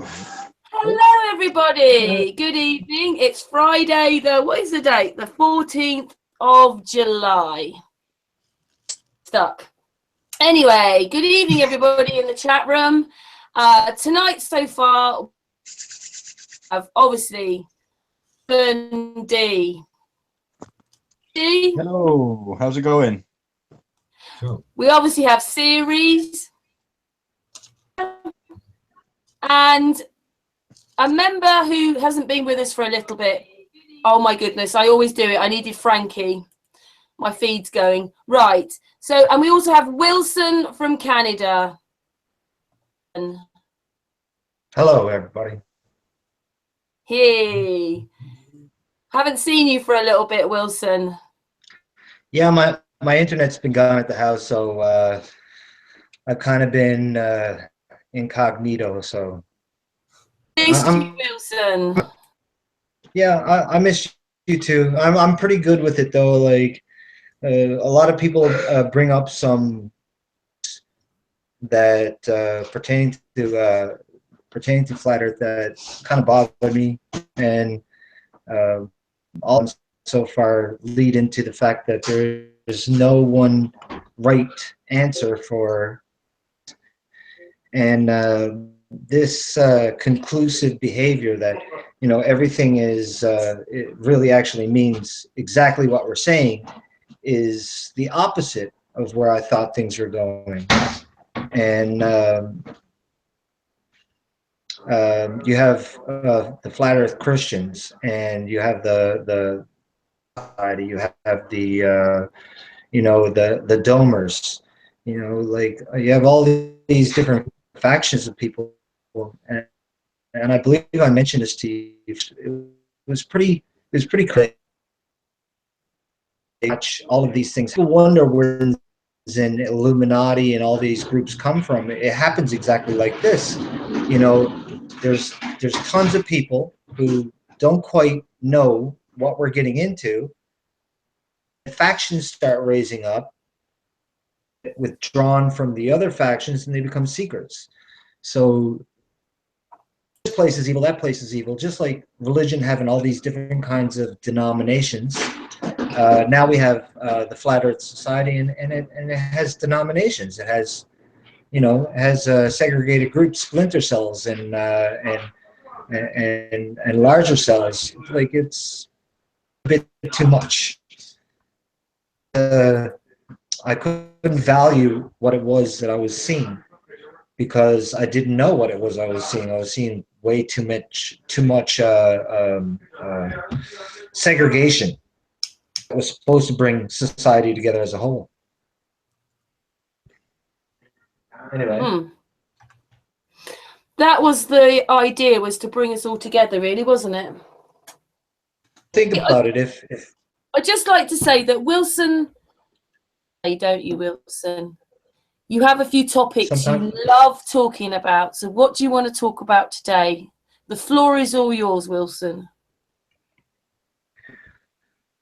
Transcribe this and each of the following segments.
Hello, everybody. Good evening. It's Friday, what is the date? The 14th of July. Stuck. Anyway, good evening, everybody in the chat room. Tonight, so far, I've obviously D. Hello, how's it going? We obviously have Series and a member who hasn't been with us for a little bit. Oh my goodness, I always do it. I needed Frankie. My feed's going. Right. So, and we also have Wilson from Canada. Hello, everybody. Hey. Haven't seen you for a little bit, Wilson. Yeah, my internet's been gone at the house, so I've kind of been incognito. So Missed you, Wilson. Yeah, I miss you too. I'm pretty good with it though. Like a lot of people bring up some that pertaining to flat Earth that kind of bother me, and all so far lead into the fact that there is no one right answer for, and this conclusive behavior that everything is it really actually means exactly what we're saying is the opposite of where I thought things were going. And you have the flat Earth Christians, and you have the society, you have the the domers, like you have all these different factions of people, and I believe I mentioned this to you. It was pretty crazy. All of these things. People wonder where and Illuminati and all these groups come from. It happens exactly like this. There's tons of people who don't quite know what we're getting into. Factions start raising up, withdrawn from the other factions, and they become secrets. So this place is evil, that place is evil, just like religion having all these different kinds of denominations. Now we have the Flat Earth Society, and it has denominations. It has segregated groups, splinter cells, and larger cells. Like, it's a bit too much. I couldn't value what it was that I was seeing because I didn't know what it was I was seeing. I was seeing way too much segregation. It was supposed to bring society together as a whole. Anyway. That was the idea, was to bring us all together, really, wasn't it? Think about it. If I'd just like to say that Wilson, don't you, Wilson? You have a few topics you love talking about. So what do you want to talk about today? The floor is all yours, Wilson.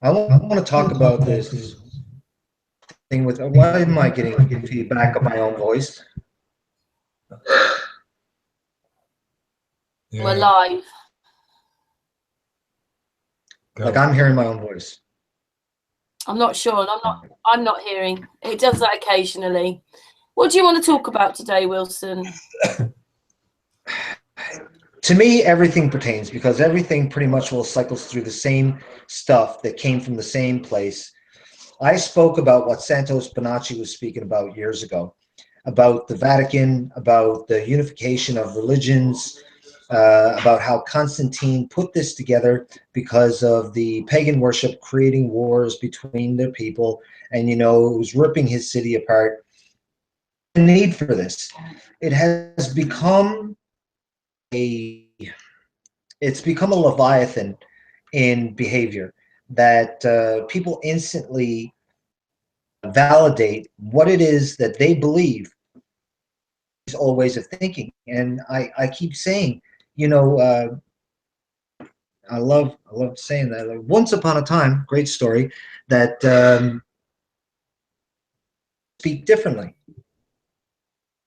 I want to talk about this thing with, why am I getting feedback of my own voice? Yeah. We're live. Like, I'm hearing my own voice. I'm not sure, and I'm not hearing. It does that occasionally. What do you want to talk about today, Wilson? To me, everything pertains, because everything pretty much will cycles through the same stuff that came from the same place. I spoke about what Santos Bonacci was speaking about years ago, about the Vatican, about the unification of religions, about how Constantine put this together because of the pagan worship creating wars between their people, and it was ripping his city apart. The need for this. It has become it's become a leviathan in behavior that people instantly validate what it is that they believe is old ways of thinking. And I keep saying, I love saying that. Like, once upon a time, great story, that speak differently,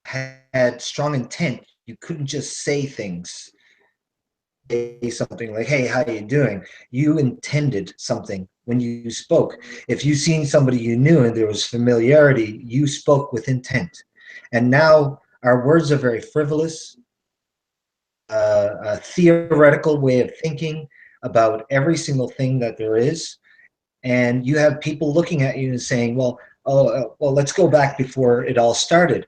had strong intent, You couldn't just say things, say something like, hey, how you doing? You intended something when you spoke. If you seen somebody you knew and there was familiarity, you spoke with intent. And now our words are very frivolous, a theoretical way of thinking about every single thing that there is. And you have people looking at you and saying, well, well, let's go back before it all started.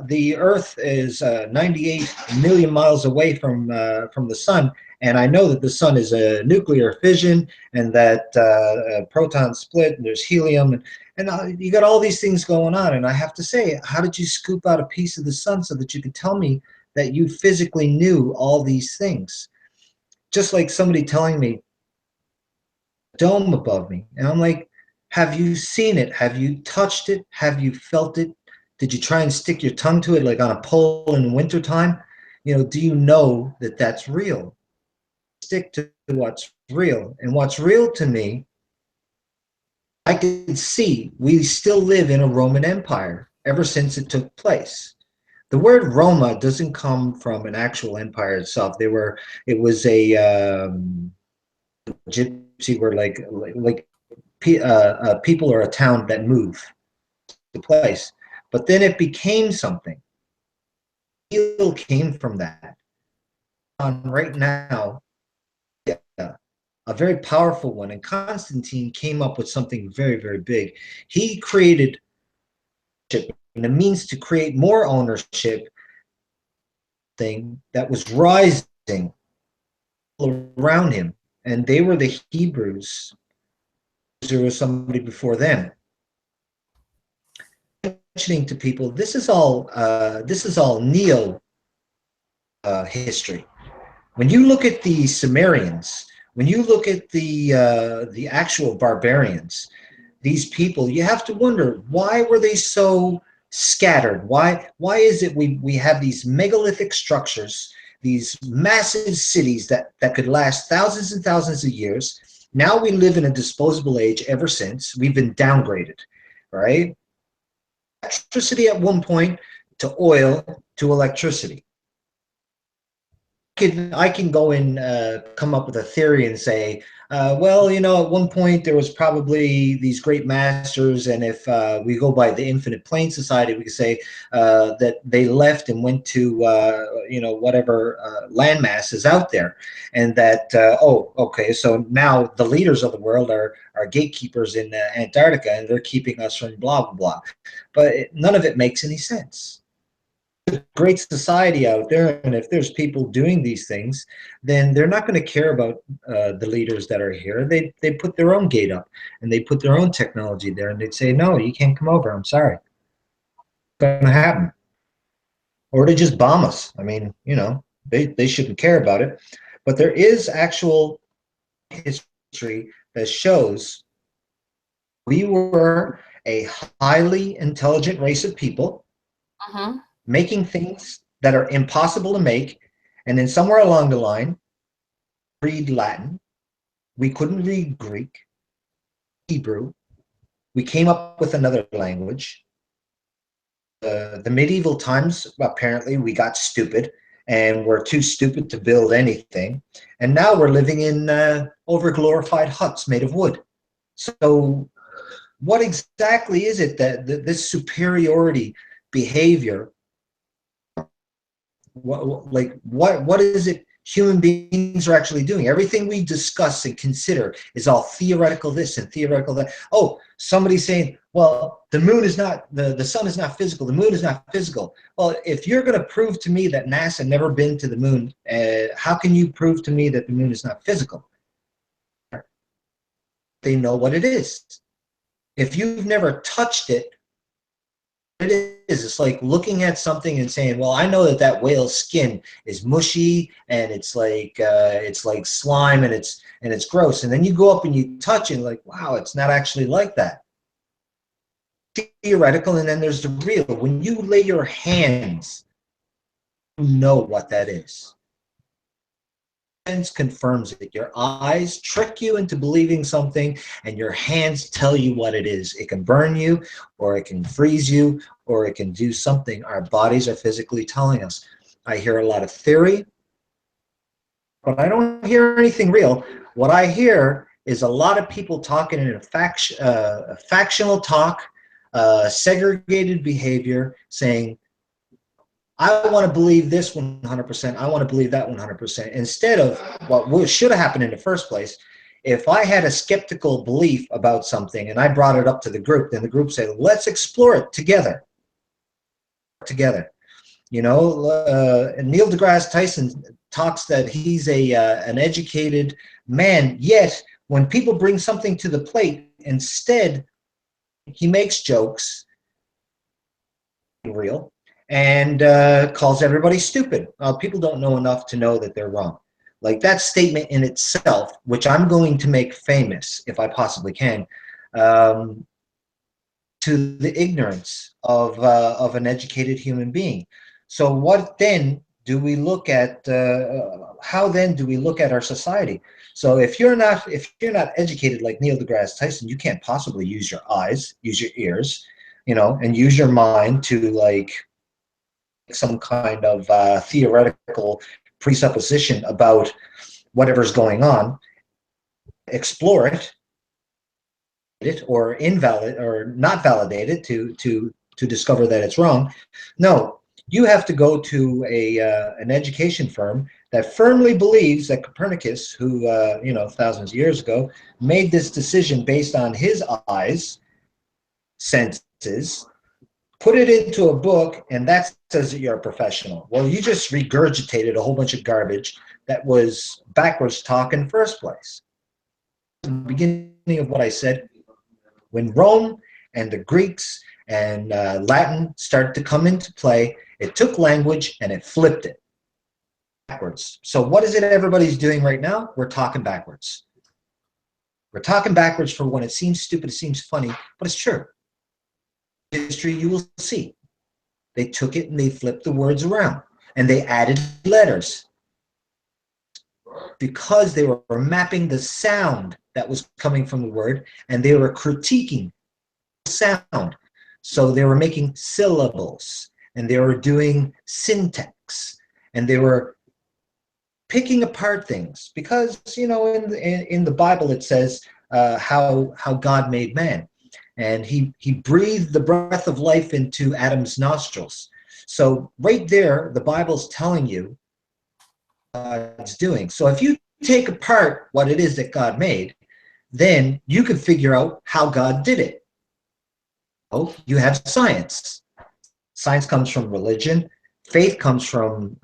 The Earth is 98 million miles away from the sun, and I know that the sun is a nuclear fission, and that protons split, and there's helium, and you got all these things going on. And I have to say, how did you scoop out a piece of the sun so that you could tell me that you physically knew all these things? Just like somebody telling me dome above me. And I'm like, have you seen it? Have you touched it? Have you felt it? Did you try and stick your tongue to it like on a pole in wintertime? You know, do you know that that's real? Stick to what's real. And what's real to me, I can see we still live in a Roman Empire ever since it took place. The word Roma doesn't come from an actual empire itself. It was a gypsy word, like people or a town that move the place. But then it became something. It came from that. Right now, yeah, a very powerful one. And Constantine came up with something very, very big. He created and a means to create more ownership thing that was rising around him. And they were the Hebrews. There was somebody before them. Mentioning to people, this is all neo history. When you look at the Sumerians, when you look at the actual barbarians, these people, you have to wonder, why were they so scattered? Why is it we have these megalithic structures, these massive cities that could last thousands and thousands of years? Now we live in a disposable age. Ever since we've been downgraded, right? Electricity at one point to oil to electricity. I can go and come up with a theory and say, well, you know, at one point there was probably these great masters, and if we go by the infinite plane society, we could say that they left and went to, you know, whatever landmass is out there, and that, oh, okay, so now the leaders of the world are gatekeepers in Antarctica, and they're keeping us from blah, blah, blah. But none of it makes any sense. Great society out there, and if there's people doing these things, then they're not going to care about the leaders that are here. They put their own gate up, and they put their own technology there, and they'd say, no, you can't come over, I'm sorry. It's going to happen. Or they just bomb us. I mean, you know, they shouldn't care about it. But there is actual history that shows we were a highly intelligent race of people. Making things that are impossible to make, and then somewhere along the line, read Latin. We couldn't read Greek, Hebrew. We came up with another language. The medieval times, apparently, we got stupid, and we're too stupid to build anything. And now we're living in over-glorified huts made of wood. So what exactly is it that this superiority behavior, what is it human beings are actually doing? Everything we discuss and consider is all theoretical this and theoretical that. Oh, somebody's saying, well, the moon is not, the sun is not physical, the moon is not physical. Well, if you're going to prove to me that NASA never been to the moon, how can you prove to me that the moon is not physical? They know what it is. If you've never touched it, it is. It's like looking at something and saying, well, I know that whale's skin is mushy and it's like slime and it's gross. And then you go up and you touch it and like, wow, it's not actually like that. Theoretical, and then there's the real. When you lay your hands, you know what that is. Confirms it. Your eyes trick you into believing something, and your hands tell you what it is. It can burn you, or it can freeze you, or it can do something. Our bodies are physically telling us. I hear a lot of theory, but I don't hear anything real. What I hear is a lot of people talking in a factional talk, segregated behavior, saying, I want to believe this 100%, I want to believe that 100%, instead of what should have happened in the first place. If I had a skeptical belief about something and I brought it up to the group, then the group said, let's explore it together. You know, Neil deGrasse Tyson talks that he's an educated man, yet when people bring something to the plate, instead he makes jokes, real, and calls everybody stupid. People don't know enough to know that they're wrong. Like that statement in itself, which I'm going to make famous if I possibly can, to the ignorance of an educated human being. So what then do we look at? How then do we look at our society? So if you're not educated like Neil deGrasse Tyson, you can't possibly use your eyes, use your ears, you know, and use your mind to like some kind of theoretical presupposition about whatever's going on, explore it or invalid or not validate it to discover that it's wrong. No, you have to go to an education firm that firmly believes that Copernicus, who you know, thousands of years ago, made this decision based on his eyes, senses, put it into a book, and that says that you're a professional. Well, you just regurgitated a whole bunch of garbage that was backwards talk in the first place. The beginning of what I said, when Rome and the Greeks and Latin started to come into play, it took language and it flipped it backwards. So what is it everybody's doing right now? We're talking backwards. We're talking backwards for when it seems stupid, it seems funny, but it's true. History, you will see. They took it and they flipped the words around and they added letters because they were mapping the sound that was coming from the word, and they were critiquing sound. So they were making syllables, and they were doing syntax, and they were picking apart things because, you know, in the Bible it says how God made man, and he breathed the breath of life into Adam's nostrils. So right there, the Bible's telling you God's doing. So if you take apart what it is that God made, then you can figure out how God did it. Oh, you have science. Science comes from religion. Faith comes from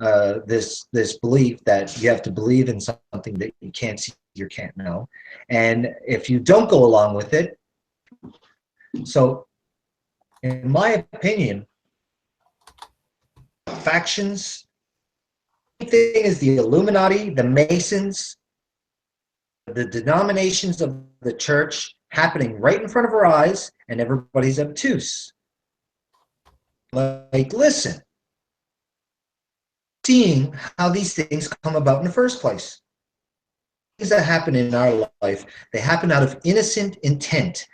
this belief that you have to believe in something that you can't see, you can't know. And if you don't go along with it, so in my opinion, factions, the thing is the Illuminati, the Masons, the denominations of the church happening right in front of our eyes, and everybody's obtuse. Like, listen, seeing how these things come about in the first place. Things that happen in our life, they happen out of innocent intent.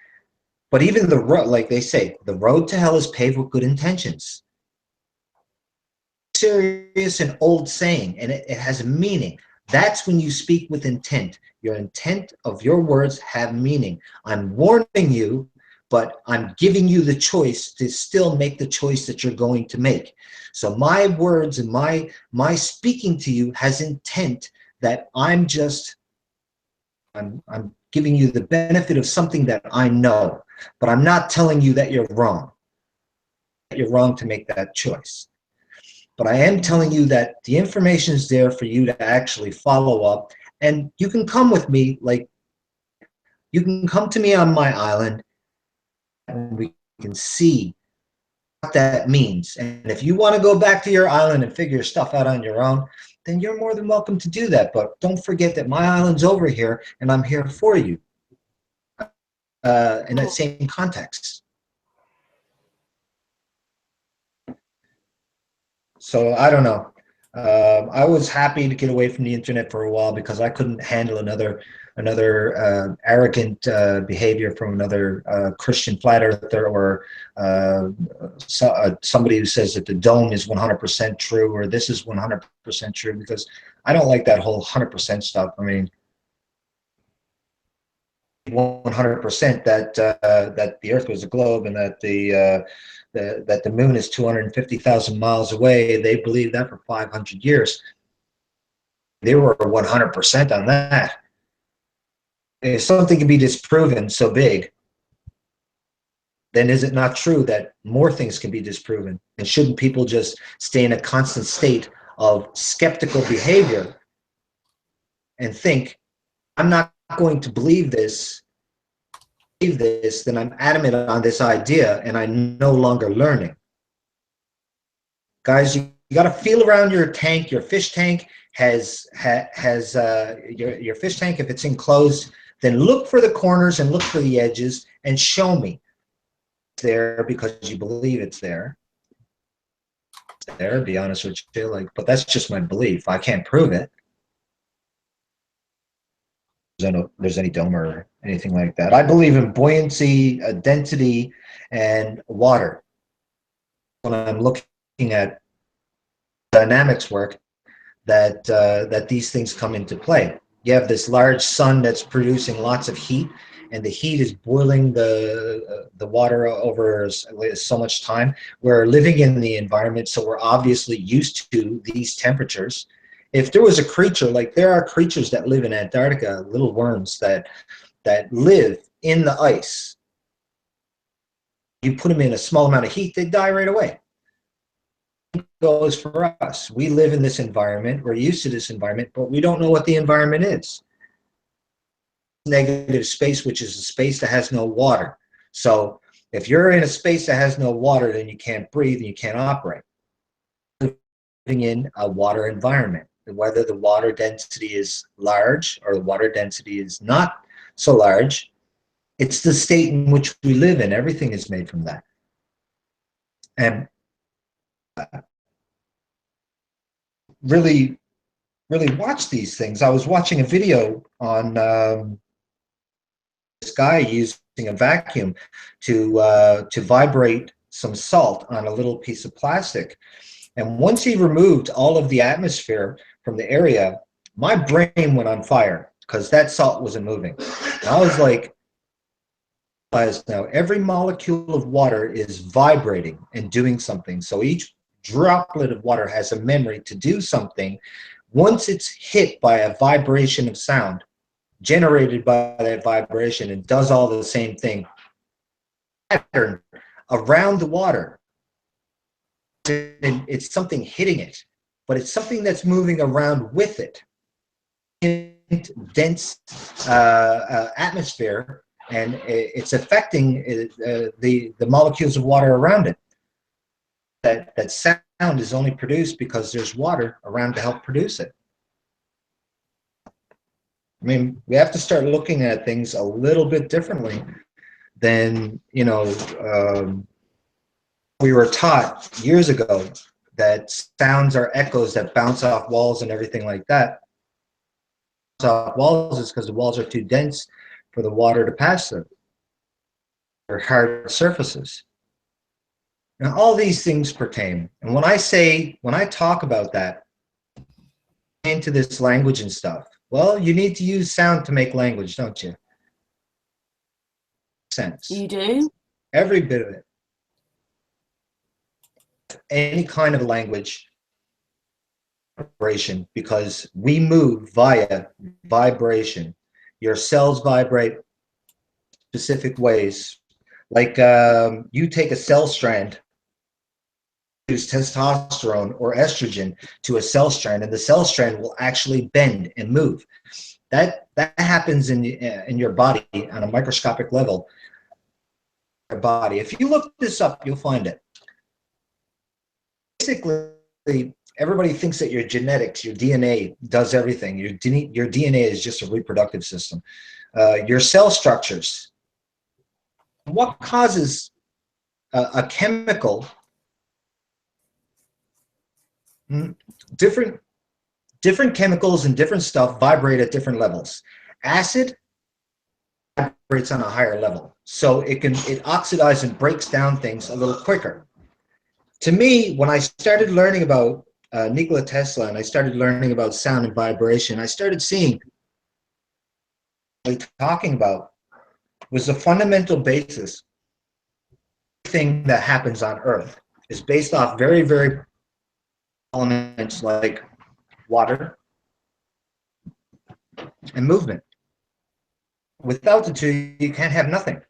But even the road, like they say, the road to hell is paved with good intentions. Serious and old saying, and it has a meaning. That's when you speak with intent. Your intent of your words have meaning. I'm warning you, but I'm giving you the choice to still make the choice that you're going to make. So my words and my speaking to you has intent that I'm giving you the benefit of something that I know, but I'm not telling you that you're wrong. You're wrong to make that choice. But I am telling you that the information is there for you to actually follow up, and you can come with me, like you can come to me on my island and we can see what that means. And if you want to go back to your island and figure stuff out on your own, then you're more than welcome to do that. But don't forget that my island's over here and I'm here for you in that same context. So I don't know. I was happy to get away from the internet for a while because I couldn't handle another arrogant behavior from another Christian flat earther, or somebody who says that the dome is 100% true, or this is 100% true, because I don't like that whole 100% stuff. I mean, 100% that the Earth was a globe, and that the moon is 250,000 miles away. They believed that for 500 years. They were 100% on that. If something can be disproven so big, then is it not true that more things can be disproven? And shouldn't people just stay in a constant state of skeptical behavior and think, I'm not going to believe this, then I'm adamant on this idea and I'm no longer learning? Guys, you got to feel around your tank. Your fish tank has your fish tank, if it's enclosed, then look for the corners and look for the edges and show me it's there because you believe it's there. Be honest with you, like, but that's just my belief. I can't prove it. There's any dome or anything like that. I believe in buoyancy, density, and water. When I'm looking at dynamics work, that these things come into play. You have this large sun that's producing lots of heat, and the heat is boiling the water over so much time. We're living in the environment, so we're obviously used to these temperatures. If there was a creature, like there are creatures that live in Antarctica, little worms that live in the ice, you put them in a small amount of heat, they die right away. Goes for us. We live in this environment, we're used to this environment, but we don't know what the environment is. Negative space, which is a space that has no water. So if you're in a space that has no water, then you can't breathe and you can't operate. Living in a water environment, whether the water density is large or the water density is not so large, it's the state in which we live in. Everything is made from that. And really watch these things. I was watching a video on this guy using a vacuum to vibrate some salt on a little piece of plastic. And once he removed all of the atmosphere from the area, my brain went on fire because that salt wasn't moving. And I was like, now every molecule of water is vibrating and doing something. So each droplet of water has a memory to do something. Once it's hit by a vibration of sound generated by that vibration, and does all the same thing pattern around the water. It's something hitting it, but it's something that's moving around with it in dense atmosphere, and it's affecting the molecules of water around it. That sound is only produced because there's water around to help produce it. I mean, we have to start looking at things a little bit differently than, we were taught years ago, that sounds are echoes that bounce off walls and everything like that. Off walls is because the walls are too dense for the water to pass through. They're hard surfaces. Now, all these things pertain. And when I talk about that, into this language and stuff, well, you need to use sound to make language, don't you? Sense. You do? Every bit of it. Any kind of language, vibration, because we move via vibration. Your cells vibrate specific ways. Like you take a cell strand, use testosterone or estrogen to a cell strand, and the cell strand will actually bend and move. That happens in your body on a microscopic level. Your body. If you look this up, you'll find it. Basically, everybody thinks that your genetics, your DNA, does everything. Your DNA is just a reproductive system. Your cell structures. What causes a chemical Mm, different chemicals and different stuff vibrate at different levels. Acid vibrates on a higher level, so it oxidizes and breaks down things a little quicker. To me, when I started learning about Nikola Tesla and I started learning about sound and vibration, I started seeing what he's talking about was the fundamental basis. Thing that happens on Earth is based off very, very elements like water and movement. Without the two, you can't have nothing.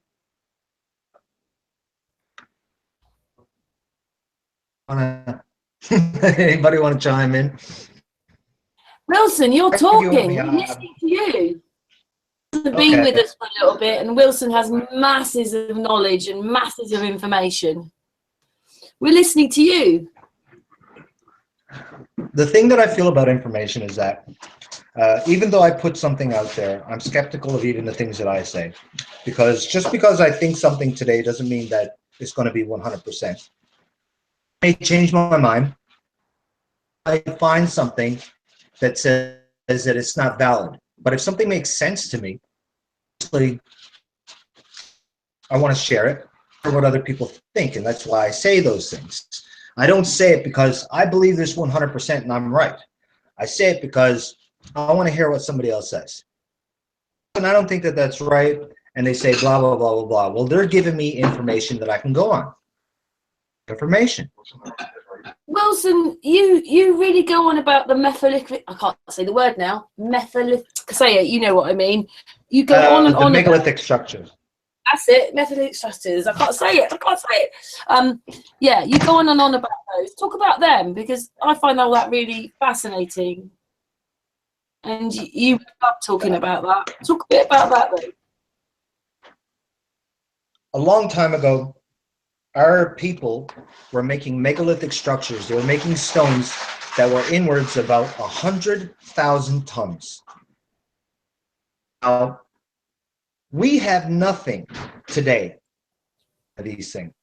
Anybody want to chime in? Wilson, you're talking. You We're listening to you. Wilson's Okay. been with us for a little bit, and Wilson has masses of knowledge and masses of information. We're listening to you. The thing that I feel about information is that even though I put something out there, I'm skeptical of even the things that I say, because just because I think something today doesn't mean that it's going to be 100%. I may change my mind. I find something that says that it's not valid, but if something makes sense to me, I want to share it or what other people think, and that's why I say those things. I don't say it because I believe this 100% and I'm right. I say it because I want to hear what somebody else says. And I don't think that that's right, and they say blah, blah, blah, blah, blah. Well, they're giving me information that I can go on. Information. Wilson, you really go on about the methylic. I can't say the word now. Methylic. Say it. You know what I mean. You go on and on. The megalithic structures. That's it. Methylic structures. I can't say it. Yeah, you go on and on about those. Talk about them, because I find all that really fascinating. And you love talking about that. Talk a bit about that, though. A long time ago, our people were making megalithic structures. They were making stones that were inwards about 100,000 tons. Now, we have nothing today of these things.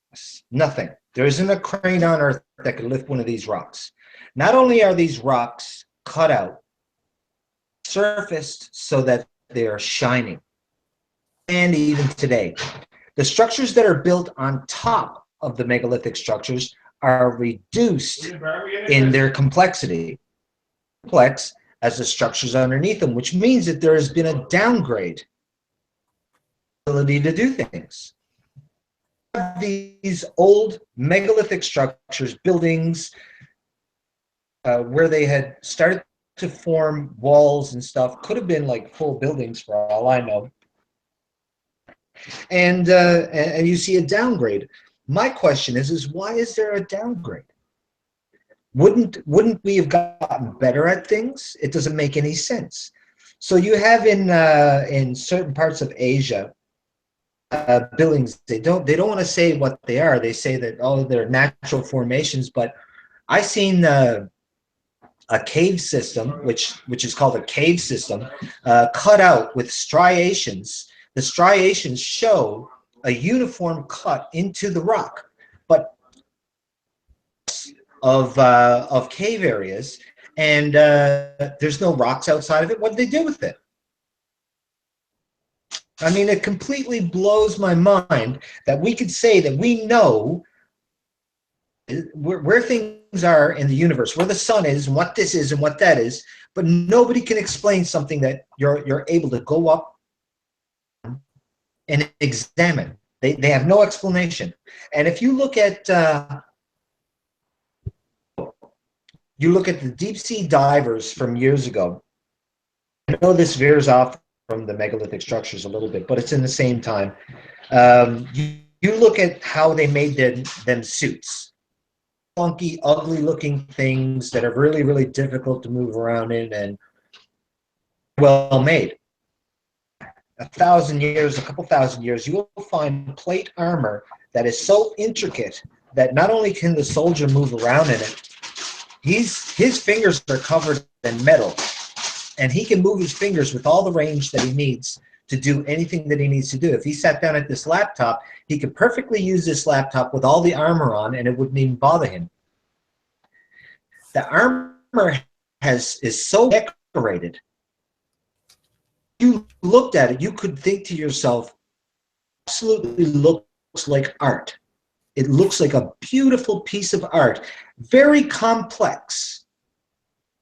Nothing. There isn't a crane on Earth that could lift one of these rocks. Not only are these rocks cut out, surfaced so that they are shining, and even today, the structures that are built on top of the megalithic structures are reduced in their complexity, complex as the structures underneath them, which means that there has been a downgrade ability to do things. These old megalithic structures, buildings, where they had started to form walls and stuff, could have been like full buildings for all I know. And you see a downgrade. My question is why is there a downgrade? Wouldn't we have gotten better at things? It doesn't make any sense. So you have in certain parts of Asia buildings. They don't want to say what they are. They say that they're natural formations. But I seen a cave system, which is called a cave system, cut out with striations. The striations show a uniform cut into the rock, but of cave areas, and there's no rocks outside of it. What did they do with it? I mean, it completely blows my mind that we could say that we know where things are in the universe, where the sun is, and what this is, and what that is, but nobody can explain something that you're able to go up and examine. They have no explanation. And if you look at the deep sea divers from years ago, I know this veers off from the megalithic structures a little bit, but it's in the same time. You look at how they made them suits. Funky, ugly-looking things that are really, really difficult to move around in and well made. A couple thousand years, you will find plate armor that is so intricate that not only can the soldier move around in it, his fingers are covered in metal, and he can move his fingers with all the range that he needs to do anything that he needs to do. If he sat down at this laptop, he could perfectly use this laptop with all the armor on, and it wouldn't even bother him. The armor is so decorated. You looked at it, you could think to yourself, absolutely looks like art. It looks like a beautiful piece of art, very complex.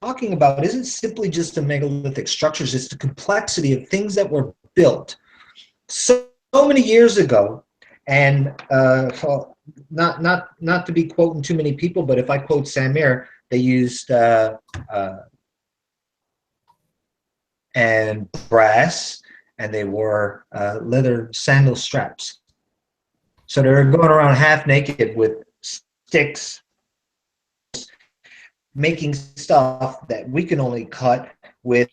Talking about isn't simply just the megalithic structures, it's the complexity of things that were built so many years ago. And not to be quoting too many people, but if I quote Samir, they used and brass, and they wore leather sandal straps. So they're going around half naked with sticks, making stuff that we can only cut with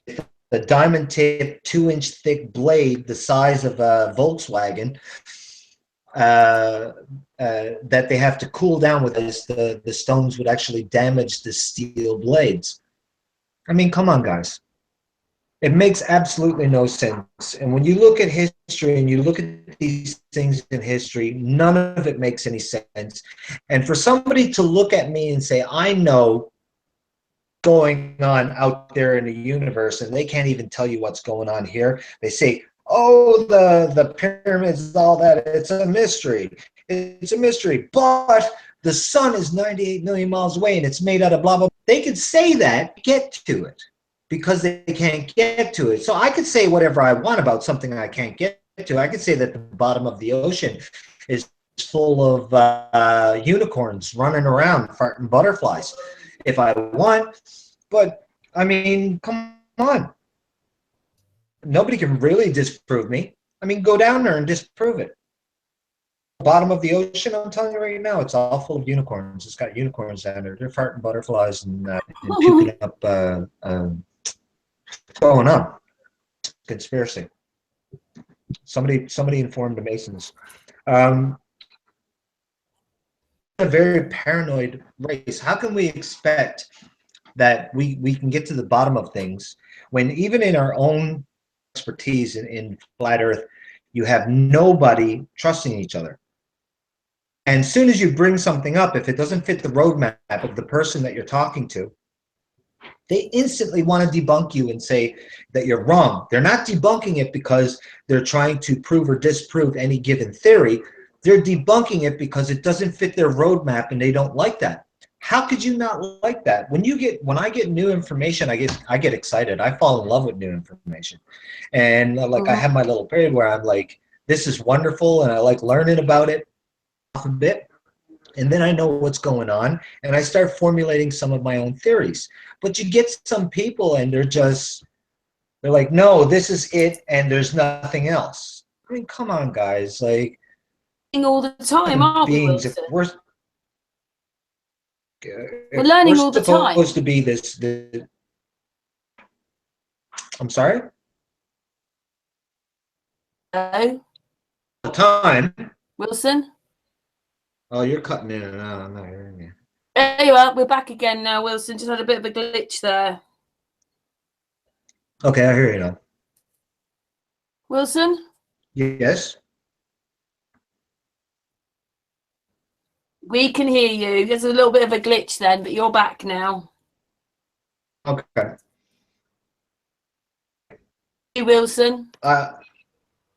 the diamond tip 2-inch thick blade the size of a Volkswagen that they have to cool down with this. The stones would actually damage the steel blades. I mean, come on, guys. It makes absolutely no sense. And when you look at history and you look at these things in history, none of it makes any sense. And for somebody to look at me and say, I know going on out there in the universe, and they can't even tell you what's going on here. They say, oh, the pyramids, all that, it's a mystery. It's a mystery. But the sun is 98 million miles away and it's made out of blah, blah. They could say that, get to it, because they can't get to it. So I could say whatever I want about something I can't get to. I could say that the bottom of the ocean is full of unicorns running around, farting butterflies, if I want. But, I mean, come on. Nobody can really disprove me. I mean, go down there and disprove it. Bottom of the ocean, I'm telling you right now, it's all full of unicorns. It's got unicorns down there. They're farting butterflies and puking up going on. Conspiracy. Somebody informed the Masons. A very paranoid race. How can we expect that we can get to the bottom of things when even in our own expertise in flat Earth, you have nobody trusting each other? And as soon as you bring something up, if it doesn't fit the roadmap of the person that you're talking to, they instantly want to debunk you and say that you're wrong. They're not debunking it because they're trying to prove or disprove any given theory. They're debunking it because it doesn't fit their roadmap and they don't like that. How could you not like that? When I get new information, I get excited. I fall in love with new information. And like I have my little period where I'm like, this is wonderful, and I like learning about it a bit. And then I know what's going on, and I start formulating some of my own theories. But you get some people, and they're like, no, this is it, and there's nothing else. I mean, come on, guys. Like, all the time, aren't we, Wilson? We're learning all the time. Supposed to be this. I'm sorry? Hello? The time. Wilson? Oh, you're cutting in and out. I'm not hearing you. There you are. We're back again now, Wilson. Just had a bit of a glitch there. Okay, I hear you now. Wilson? Yes? We can hear you. There's a little bit of a glitch then, but you're back now. Okay. Hey, Wilson? I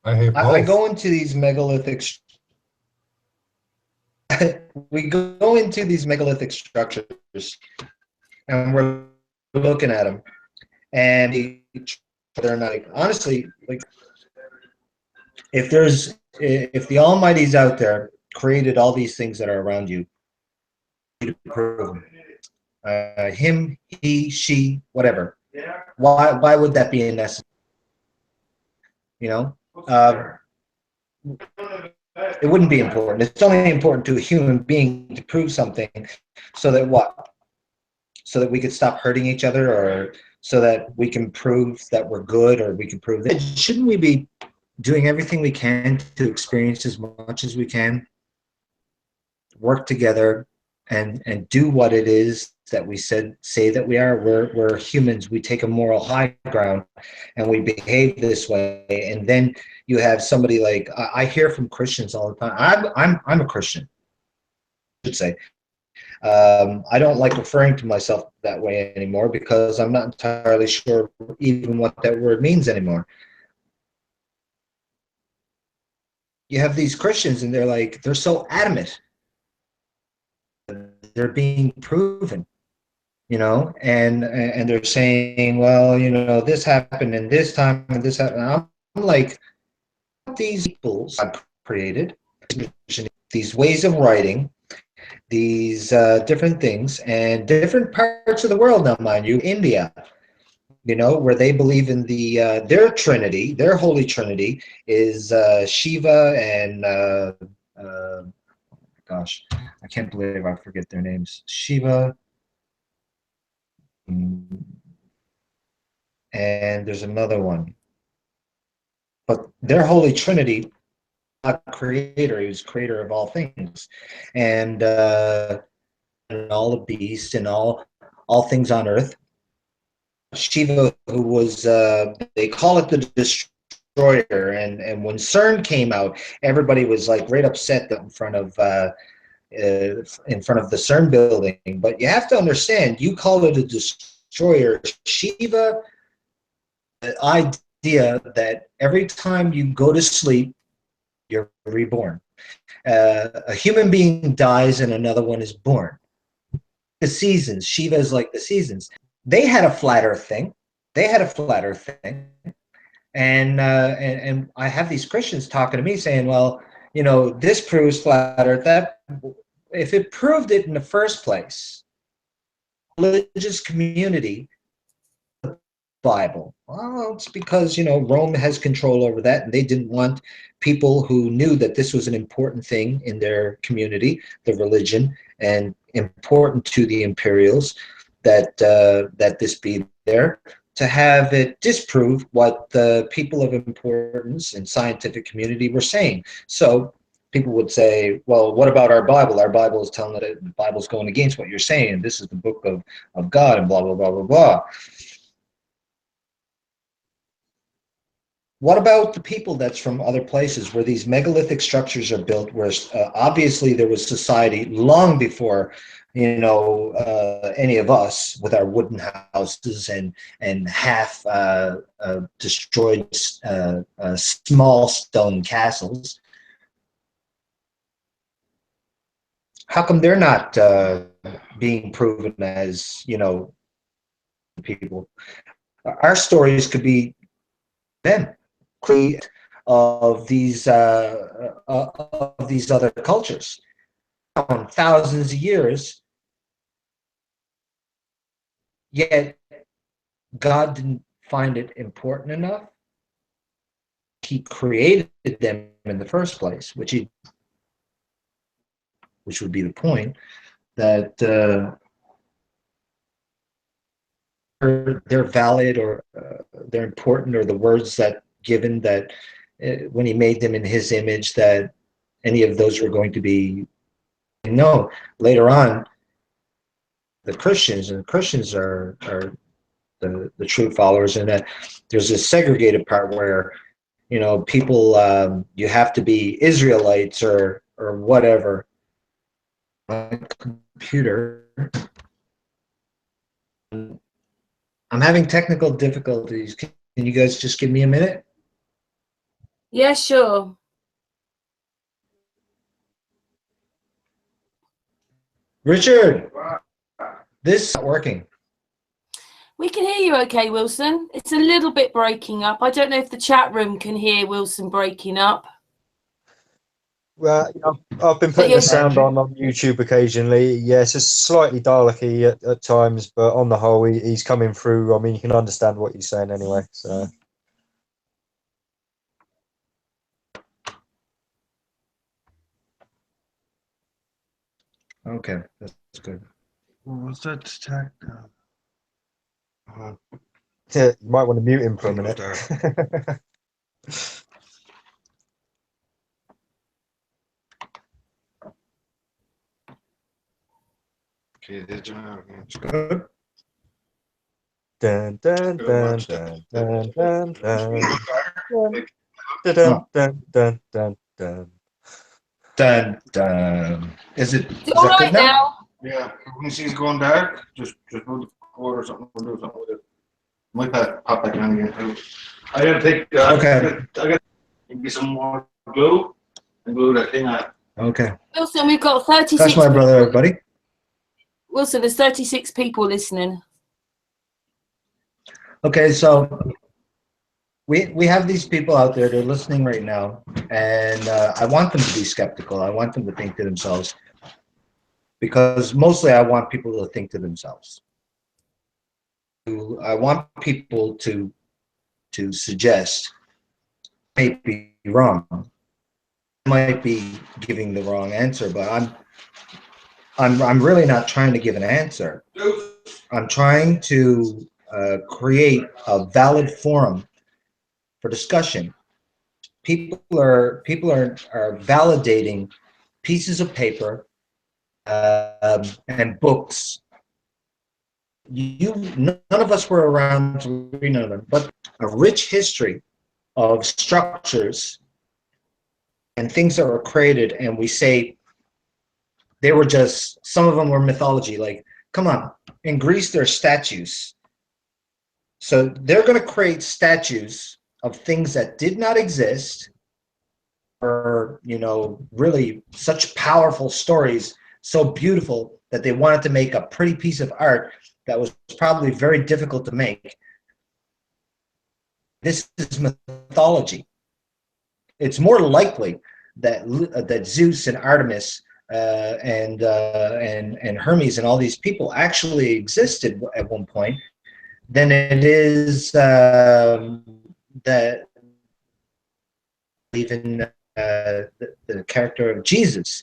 go into these megalithic we go into these megalithic structures and we're looking at them, and they're not, honestly, like, if the Almighty's out there, created all these things that are around you, to prove them. Him, he, she, whatever. Why would that be necessary? You know, it wouldn't be important. It's only important to a human being to prove something, so that what? So that we could stop hurting each other, or so that we can prove that we're good, or we can prove that. Shouldn't we be doing everything we can to experience as much as we can, work together, and do what it is that we say that we are? We're humans. We take a moral high ground and we behave this way. And then you have somebody like, I hear from Christians all the time. I'm a Christian, I should say. I don't like referring to myself that way anymore because I'm not entirely sure even what that word means anymore. You have these Christians and they're so adamant. They're being proven, and they're saying, well, this happened in this time and this happened. I'm like, these people God created, these ways of writing, these different things, and different parts of the world now, mind you, India, where they believe in their Trinity, their Holy Trinity is Shiva and gosh, I can't believe I forget their names. Shiva, and there's another one. But their Holy Trinity, God creator, he was creator of all things. And all the beasts and all things on earth. Shiva, who was, they call it the destroyer. And when CERN came out, everybody was like right upset in front of the CERN building. But you have to understand, you call it a destroyer. Shiva, the idea that every time you go to sleep, you're reborn. A human being dies and another one is born. The seasons, Shiva is like the seasons. They had a flat earth thing. And I have these Christians talking to me saying, well, this proves flat earth. That if it proved it in the first place, religious community, Bible. Well, it's because, Rome has control over that, and they didn't want people who knew that this was an important thing in their community, the religion, and important to the imperials, that this be there, to have it disprove what the people of importance and scientific community were saying. So people would say, well, what about our Bible? Our Bible is telling that the Bible's going against what you're saying. This is the book of God, and blah, blah, blah, blah, blah. What about the people that's from other places where these megalithic structures are built, where obviously there was society long before, any of us with our wooden houses and half destroyed small stone castles? How come they're not being proven as, people? Our stories could be them. Create of these other cultures, thousands of years, yet God didn't find it important enough. He created them in the first place, which would be the point, that they're valid, or they're important, or the words that given that when he made them in his image, that any of those were going to be. No, later on, the Christians are the true followers, and that there's this segregated part where people, you have to be Israelites or whatever. My computer, I'm having technical difficulties. Can you guys just give me a minute? Yeah, sure. Richard, this is not working. We can hear you okay, Wilson. It's a little bit breaking up. I don't know if the chat room can hear Wilson breaking up. Well, I've been putting the sound on YouTube occasionally. Yes, it's slightly Dalek-y at times, but on the whole, he's coming through. I mean, you can understand what he's saying anyway. So. Okay, that's good. What's that tech? Yeah, you might want to mute him for a minute. Okay, it's good. Dun dun dun dun dun dun dun dun dun dun dun. Dun, dun. Is it all right good now? Yeah, when you see it's going dark, just move the cord or something, or do something with it. Might pop back on again too. I gotta take. Okay. I got get some more glue and glue that thing on. Okay. Wilson, we've got 36 That's my brother, people. everybody. Wilson, there's 36 people listening. Okay, so we have these people out there, they're listening right now, and I want them to be skeptical. I want them to think to themselves, because mostly I want people to think to themselves. I want people to suggest may be wrong. I might be giving the wrong answer, but I'm really not trying to give an answer. I'm trying to create a valid forum for discussion. People are validating pieces of paper and books. None of us were around to read none of them, but a rich history of structures and things that were created, and we say they were just, some of them were mythology. Like, come on, in Greece there's statues. So they're going to create statues of things that did not exist, or, you know, really such powerful stories, so beautiful that they wanted to make a pretty piece of art that was probably very difficult to make. This is mythology. It's more likely that Zeus and Artemis and Hermes and all these people actually existed at one point than it is that even the character of Jesus.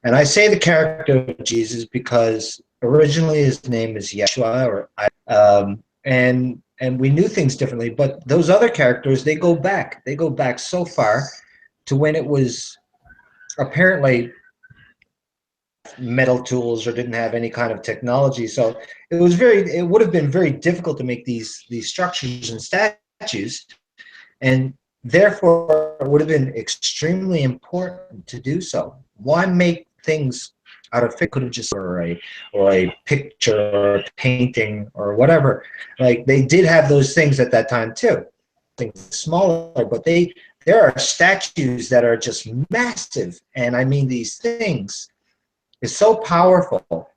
And I say the character of Jesus because originally his name is Yeshua, and we knew things differently. But those other characters, they go back so far to when it was apparently metal tools or didn't have any kind of technology. So it would have been very difficult to make these structures and statues, and therefore it would have been extremely important to do so. Why make things out of it? Could have just or a picture or a painting or whatever. Like, they did have those things at that time too, things smaller, but there are statues that are just massive, and I mean, these things is so powerful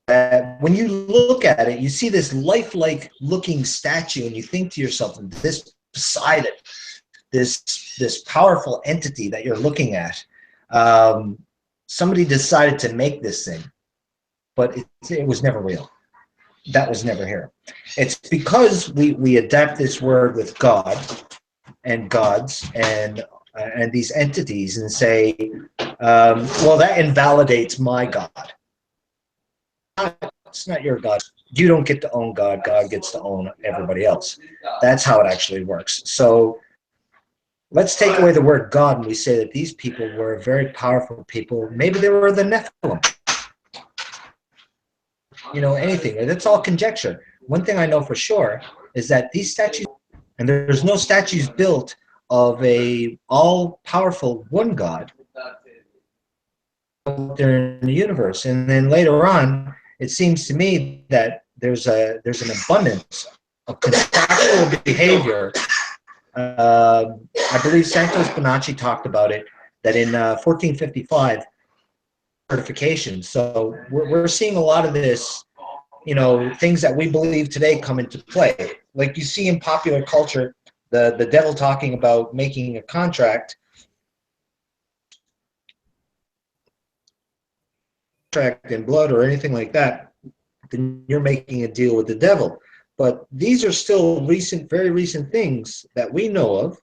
that when you look at it, you see this lifelike looking statue, and you think to yourself, this beside it, this powerful entity that you're looking at, somebody decided to make this thing, but it was never real. That was never here. It's because we adapt this word with God and gods and these entities and say, well, that invalidates my God. It's not your God. You don't get to own God. God gets to own everybody else. That's how it actually works. So let's take away the word God, and we say that these people were very powerful people. Maybe they were the Nephilim. You know, anything. That's all conjecture. One thing I know for sure is that these statues, and there's no statues built of a all-powerful one God there in the universe. And then later on, it seems to me that there's an abundance of contractual behavior. I believe Santos Bonacci talked about it, that in 1455 certification. So we're seeing a lot of this, you know, things that we believe today come into play. Like you see in popular culture, the devil talking about making a contract in blood or anything like that, then you're making a deal with the devil. But these are still recent, very recent things that we know of.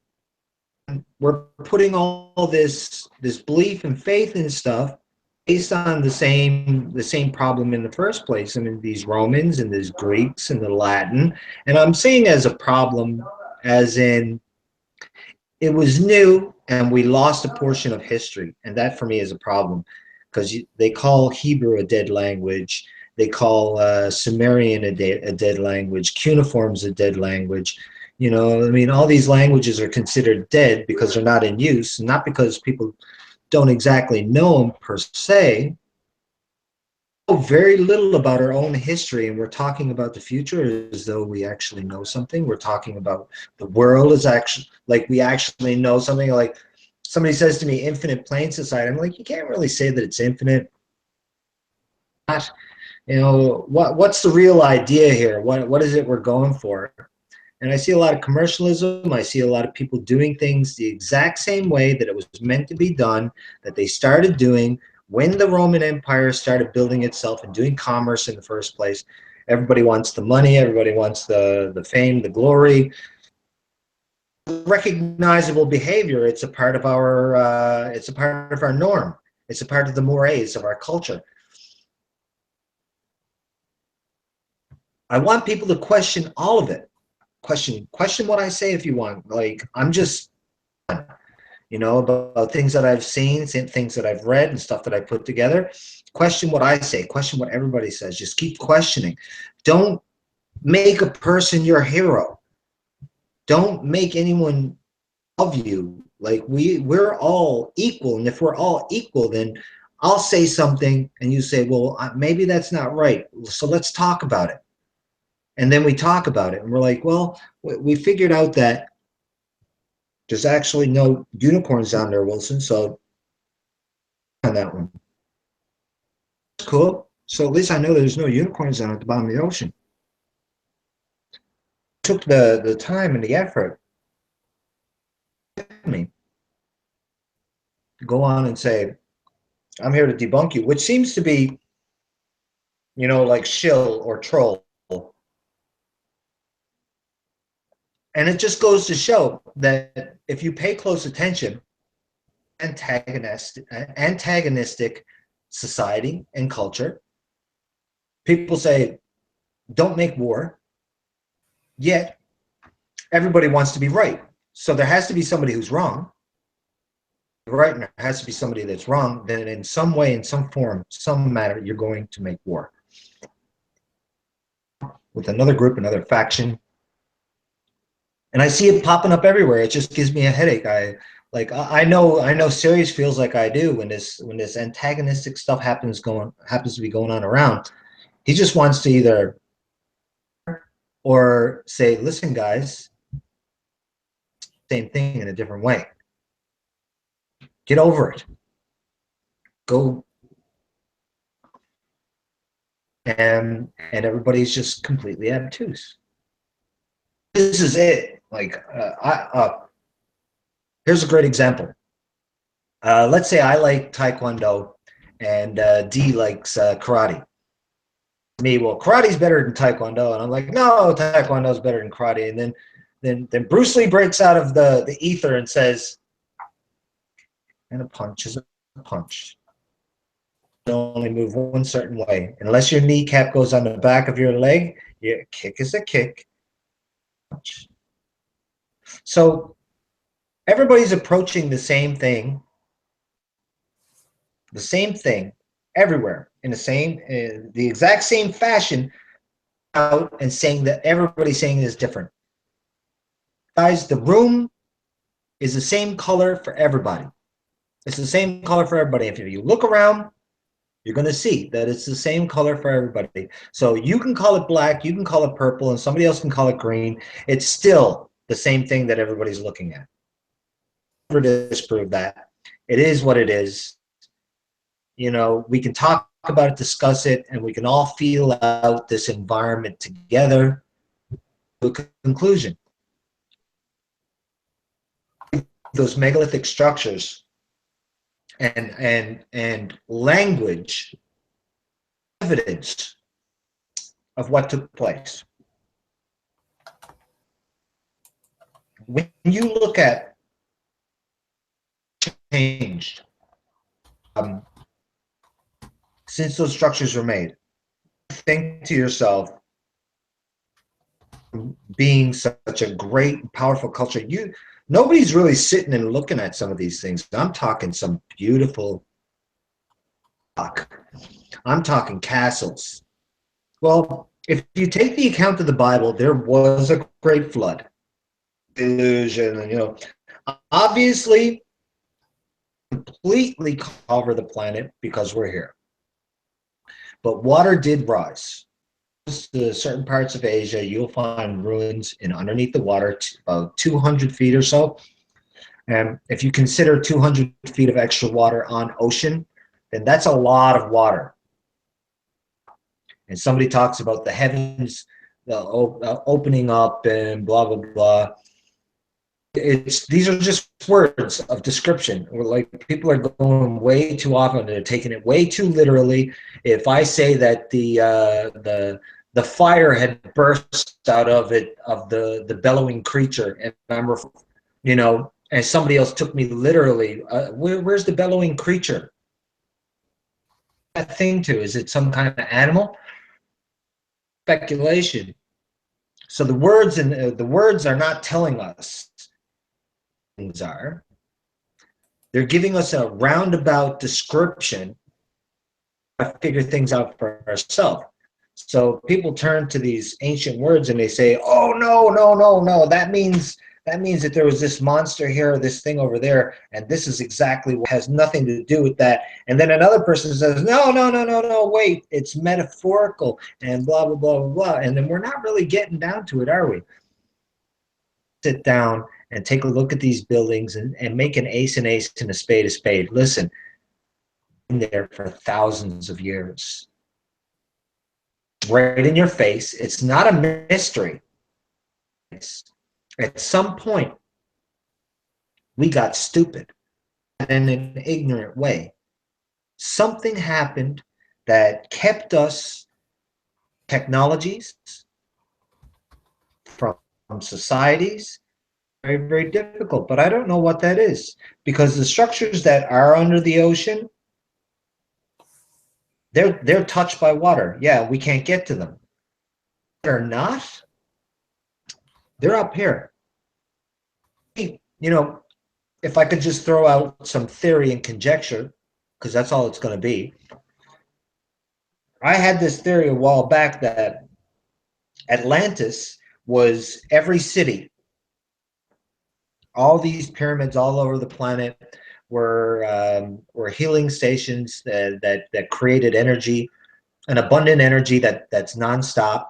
We're putting all this belief and faith in stuff based on the same problem in the first place. I mean, these Romans and these Greeks and the Latin. And I'm saying as a problem, as in it was new and we lost a portion of history. And that for me is a problem, because they call Hebrew a dead language. They call Sumerian a dead language. Cuneiform's a dead language. You know, I mean, all these languages are considered dead because they're not in use, not because people don't exactly know them per se. know very little about our own history, and we're talking about the future as though we actually know something. We're talking about the world as actually like we actually know something. Like somebody says to me, infinite plane society. I'm like, you can't really say that it's infinite. Not, you know, what's the real idea here? What is it we're going for? And I see a lot of commercialism. I see a lot of people doing things the exact same way that it was meant to be done, that they started doing when the Roman Empire started building itself and doing commerce in the first place. Everybody wants the money. Everybody wants the fame, the glory. Recognizable behavior. It's a part of our. It's a part of our norm. It's a part of the mores of our culture. I want people to question all of it. Question what I say if you want. Like, I'm just, you know, about things that I've seen, things that I've read and stuff that I put together. Question what I say. Question what everybody says. Just keep questioning. Don't make a person your hero. Don't make anyone of you. Like, we're all equal. And if we're all equal, then I'll say something and you say, well, maybe that's not right. So let's talk about it. And then we talk about it and we're like, well, we figured out that there's actually no unicorns down there, Wilson. So on that one. That's cool. So at least I know there's no unicorns down at the bottom of the ocean. Took the time and the effort me to go on and say, I'm here to debunk you, which seems to be, you know, like shill or troll. And it just goes to show that if you pay close attention, antagonistic society and culture, people say, don't make war, yet everybody wants to be right. So there has to be somebody who's wrong, right? And there has to be somebody that's wrong. Then in some way, in some form, some matter, you're going to make war with another group, another faction. And I see it popping up everywhere. It just gives me a headache. I know Sirius feels like I do when this antagonistic stuff happens to be going on around. He just wants to either or say, listen, guys, same thing in a different way. Get over it. Go. And everybody's just completely obtuse. This is it. Like, here's a great example. Let's say I like Taekwondo and D likes karate. Me, well, karate's better than Taekwondo. And I'm like, no, Taekwondo's better than karate. And then Bruce Lee breaks out of the ether and says, and a punch is a punch. You only move one certain way. Unless your kneecap goes on the back of your leg, your kick is a kick. Punch. So everybody's approaching the same thing everywhere in the exact same fashion, out and saying that everybody's saying it is different. Guys, the room is the same color for everybody. It's the same color for everybody. If you look around, you're going to see that it's the same color for everybody. So you can call it black, you can call it purple, and somebody else can call it green. It's still the same thing that everybody's looking at. Never disprove that. It is what it is. You know, we can talk about it, discuss it, and we can all feel out this environment together to a conclusion. Those megalithic structures and language, evidence of what took place. When you look at changed since those structures were made, think to yourself, being such a great, powerful culture, nobody's really sitting and looking at some of these things. I'm talking some beautiful rock. I'm talking castles. Well, if you take the account of the Bible, there was a great flood. Illusion, and, you know, obviously completely cover the planet because we're here. but water did rise. To certain parts of Asia, you'll find ruins in underneath the water, about 200 feet or so. And if you consider 200 feet of extra water on ocean, then that's a lot of water. And somebody talks about the heavens, the opening up and blah, blah, blah. These are just words of description. Or like, people are going way too often, they're taking it way too literally. If I say that the fire had burst out of the bellowing creature, and I'm, you know, and somebody else took me literally, where's the bellowing creature? That thing to, is it some kind of animal? Speculation. So the words are not telling us things are. They're giving us a roundabout description to figure things out for ourselves. So people turn to these ancient words and they say, "Oh no, no, no, no! That means that there was this monster here, or this thing over there, and this is exactly what has nothing to do with that." And then another person says, "No, no, no, no, no! Wait, it's metaphorical," and blah blah blah blah blah. And then we're not really getting down to it, are we? Sit down and take a look at these buildings and make an ace and a spade. Listen, been there for thousands of years. Right in your face. It's not a mystery. At some point, we got stupid in an ignorant way. Something happened that kept us technologies from societies. Very, very difficult, but I don't know what that is, because the structures that are under the ocean, they're touched by water. Yeah, we can't get to them. They're not. They're up here. You know, if I could just throw out some theory and conjecture, because that's all it's going to be. I had this theory a while back that Atlantis was every city. All these pyramids all over the planet were healing stations that created energy, an abundant energy that's nonstop.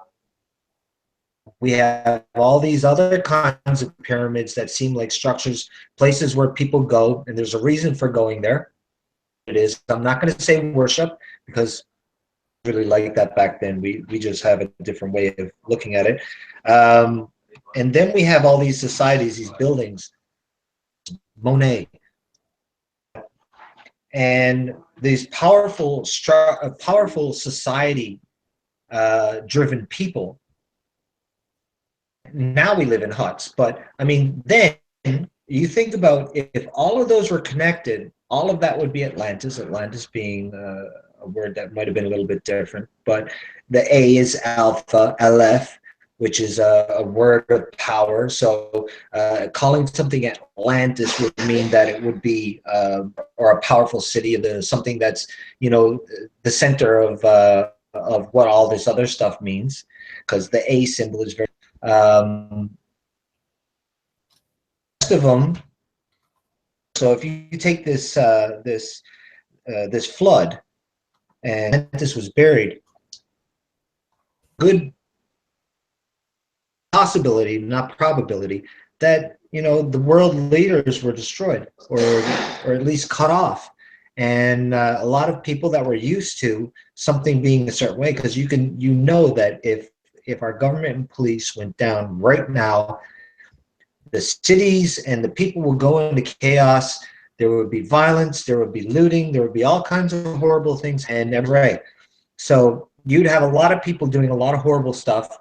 We have all these other kinds of pyramids that seem like structures, places where people go, and there's a reason for going there. It is, I'm not going to say worship, because I really like that back then. We just have a different way of looking at it. And then we have all these societies, these buildings, Monet, and these powerful society driven people. Now we live in huts, but I mean, then you think about, if all of those were connected, all of that would be Atlantis. Atlantis being a word that might have been a little bit different, but the A is alpha, Aleph, which is a word of power. So calling something Atlantis would mean that it would be, or a powerful city, something that's, you know, the center of what all this other stuff means, because the A symbol is very. Rest of them. So if you take this this flood, and this was buried, good possibility, not probability, that, you know, the world leaders were destroyed, or at least cut off, and a lot of people that were used to something being a certain way, because you know that if our government and police went down right now, the cities and the people will go into chaos. There would be violence, there would be looting, there would be all kinds of horrible things, and right. So you'd have a lot of people doing a lot of horrible stuff,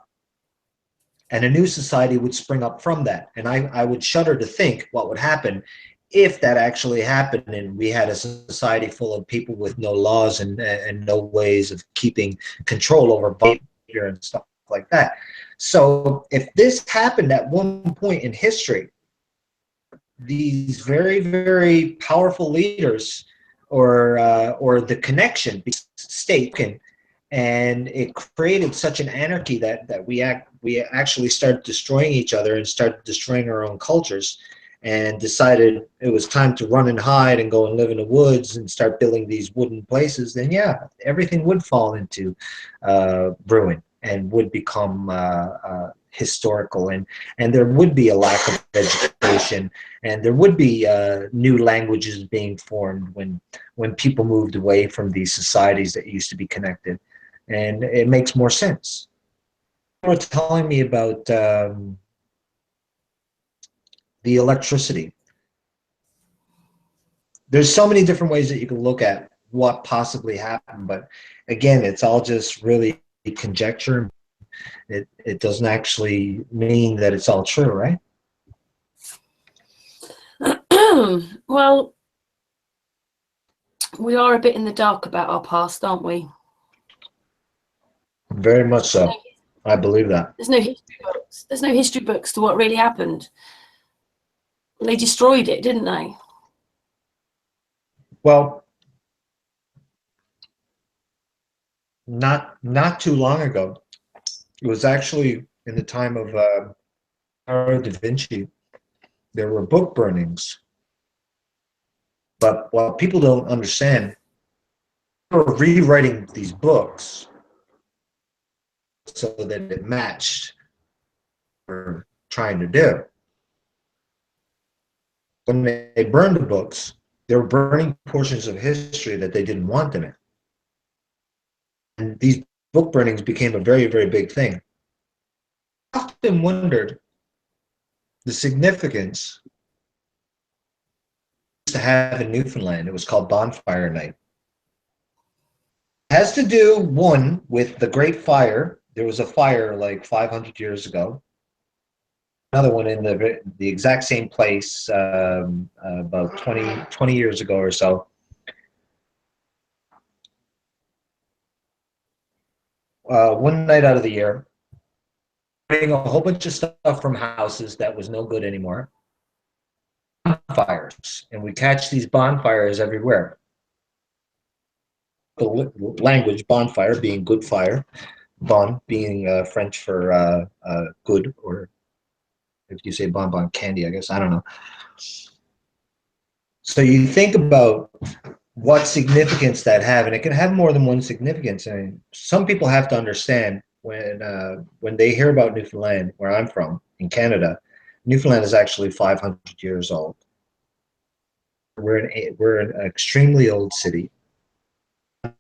and a new society would spring up from that. And I would shudder to think what would happen if that actually happened, and we had a society full of people with no laws and no ways of keeping control over behavior and stuff like that. So if this happened at one point in history, these very, very powerful leaders, or the connection between state, and it created such an anarchy that we actually started destroying each other and started destroying our own cultures. and decided it was time to run and hide and go and live in the woods and start building these wooden places, then yeah, everything would fall into ruin and would become historical, and there would be a lack of education, and there would be new languages being formed when people moved away from these societies that used to be connected, and it makes more sense. You were telling me about the electricity. There's so many different ways that you can look at what possibly happened, but again, it's all just really conjecture. It doesn't actually mean that it's all true, right? Well, we are a bit in the dark about our past, aren't we? Very much so. I believe that. There's no history books. There's no history books to what really happened. They destroyed it, didn't they? Well, not too long ago, it was actually in the time of Leonardo da Vinci. There were book burnings, but what people don't understand, they were rewriting these books so that it matched what we're trying to do. When they burned the books, they were burning portions of history that they didn't want in it. And these book burnings became a very, very big thing. I often wondered the significance to have in Newfoundland. It was called Bonfire Night. It has to do, one, with the Great Fire. There was a fire like 500 years ago. Another one in the exact same place about 20 years ago or so. One night out of the year, burning a whole bunch of stuff from houses that was no good anymore. Bonfires, and we catch these bonfires everywhere. The language bonfire being good fire, bon being French for good, or if you say bonbon candy, I guess, I don't know. So you think about what significance that have, and it can have more than one significance. I mean, some people have to understand when they hear about Newfoundland, where I'm from, in Canada, Newfoundland is actually 500 years old. We're an extremely old city.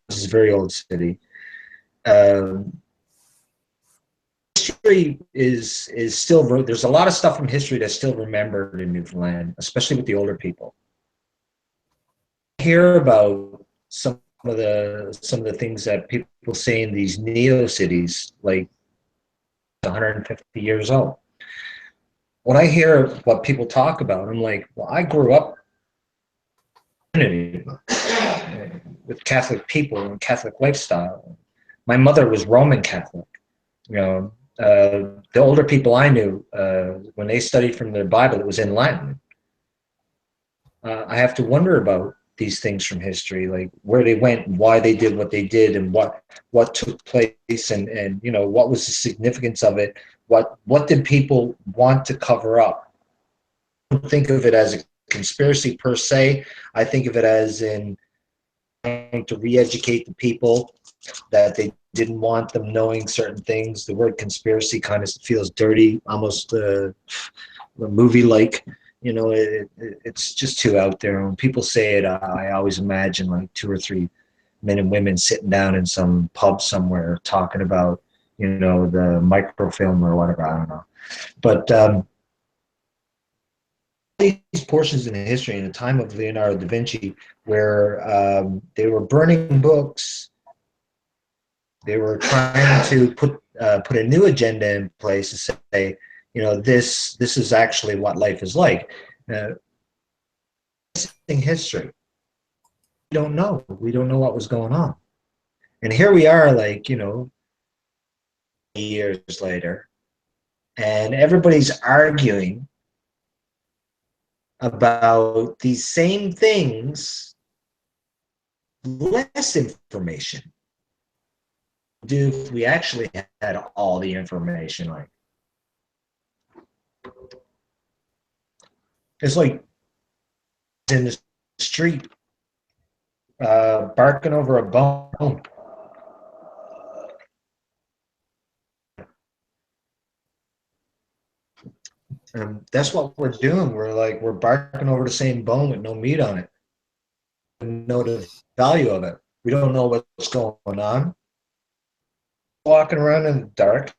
This is a very old city. History is still, there's a lot of stuff from history that's still remembered in Newfoundland, especially with the older people. I hear about some of the things that people say in these neo cities, like 150 years old. When I hear what people talk about, I'm like, well, I grew up with Catholic people and Catholic lifestyle. My mother was Roman Catholic. You know, the older people I knew, when they studied from their Bible, it was in Latin. I have to wonder about these things from history, like where they went, and why they did what they did, and what took place, and you know, what was the significance of it. What did people want to cover up? I don't think of it as a conspiracy per se. I think of it as in trying to re-educate the people that they didn't want them knowing certain things. The word conspiracy kind of feels dirty, almost movie-like. You know, it's just too out there. When people say it, I always imagine like 2 or 3 men and women sitting down in some pub somewhere talking about, you know, the microfilm or whatever. I don't know. But these portions in history in the time of Leonardo da Vinci, where they were burning books, they were trying to put a new agenda in place to say, you know, this is actually what life is like. History. We don't know. We don't know what was going on. And here we are, like, you know, years later, and everybody's arguing about these same things, less information. Do if we actually had all the information, like, It's like in the street, barking over a bone. And that's what we're doing. We're barking over the same bone with no meat on it. We know the value of it. We don't know what's going on. Walking around in the dark,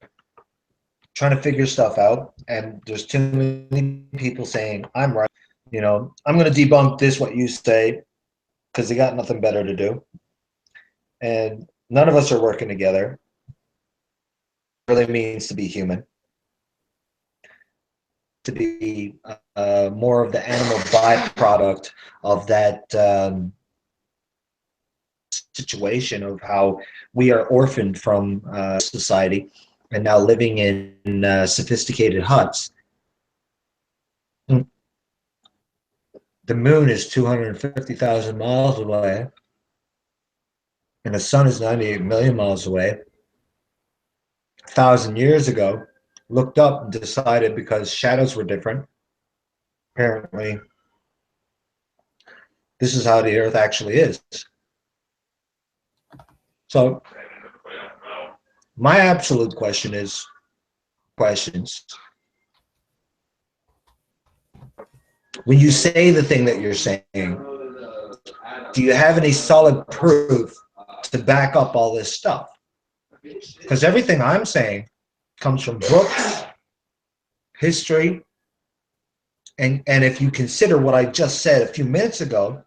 trying to figure stuff out, and there's too many people saying, I'm right. You know, I'm going to debunk this, what you say, because they got nothing better to do. And none of us are working together. It really means to be human. To be more of the animal byproduct of that situation of how we are orphaned from society and now living in sophisticated huts. The moon is 250,000 miles away, and the sun is 98 million miles away. 1,000 years ago, looked up and decided, because shadows were different, apparently this is how the earth actually is. So my absolute question is, questions. When you say the thing that you're saying, do you have any solid proof to back up all this stuff? Because everything I'm saying comes from books, history, and if you consider what I just said a few minutes ago,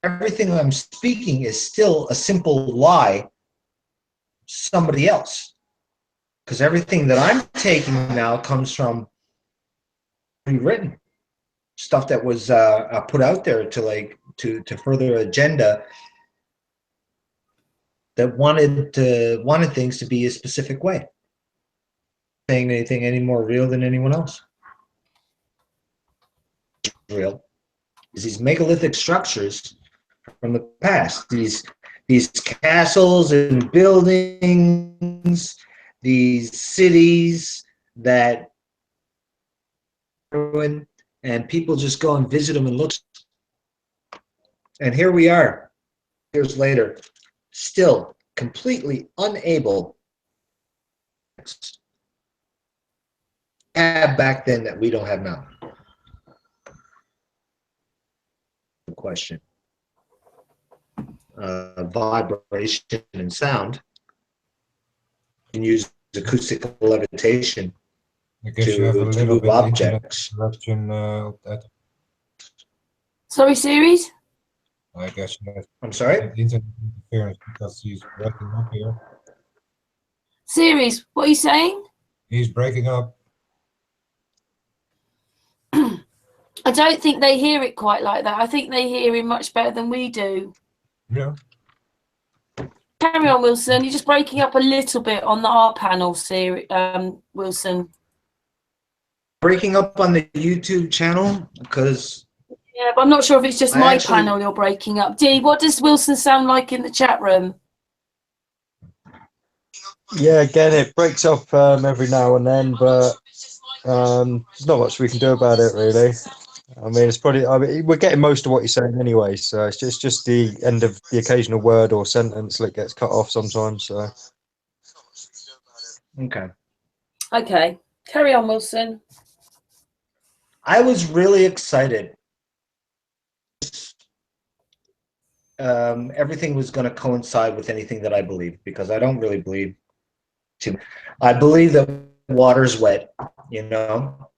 everything I'm speaking is still a simple lie somebody else. Because everything that I'm taking now comes from rewritten stuff that was put out there to further agenda that wanted things to be a specific way. Saying anything any more real than anyone else. Real is these megalithic structures from the past. These castles and buildings, these cities that ruin, and people just go and visit them and look. And here we are, years later, still completely unable to have back then that we don't have now. Question. Vibration and sound. You can use acoustic levitation to move objects. Sorry, series? I guess you have I'm sorry? internet interference because he's breaking up here. Series, what are you saying? He's breaking up. I don't think they hear it quite like that. I think they hear him much better than we do. Yeah. Carry on, Wilson. You're just breaking up a little bit on the R panel, Wilson. Breaking up on the YouTube channel because... Yeah, but I'm not sure if it's just my panel you're breaking up. Dee, what does Wilson sound like in the chat room? Yeah, again, it breaks up every now and then, but there's not much we can do about it, really. I mean, it's probably, we're getting most of what you're saying anyway, so it's just the end of the occasional word or sentence that gets cut off sometimes. So. Okay. Okay. Carry on, Wilson. I was really excited. Everything was going to coincide with anything that I believe, because I don't really believe too much. I believe that water's wet, you know.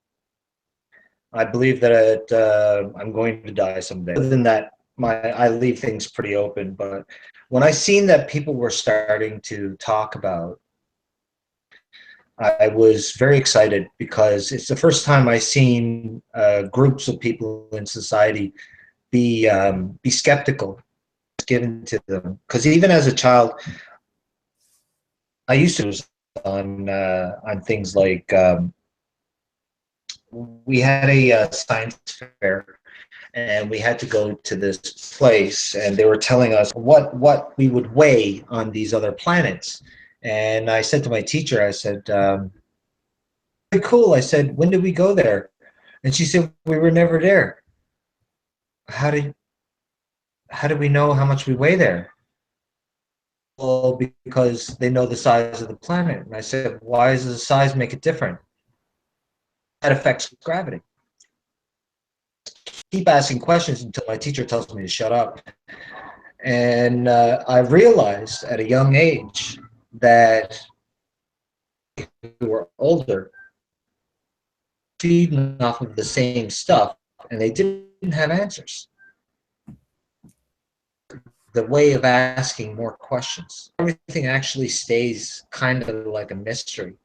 I believe that I'm going to die someday. Other than that, I leave things pretty open. But when I seen that people were starting to talk about, I was very excited, because it's the first time I seen groups of people in society be skeptical given to them. Because even as a child, I used to on things like we had a science fair, and we had to go to this place, and they were telling us what we would weigh on these other planets. And I said to my teacher, I said, very cool. I said, when did we go there? And she said, we were never there. How did we know how much we weigh there? Well, because they know the size of the planet. And I said, why does the size make it different? That affects gravity. Keep asking questions until my teacher tells me to shut up. And I realized at a young age that who were older feeding off of the same stuff, and they didn't have answers. The way of asking more questions. Everything actually stays kind of like a mystery.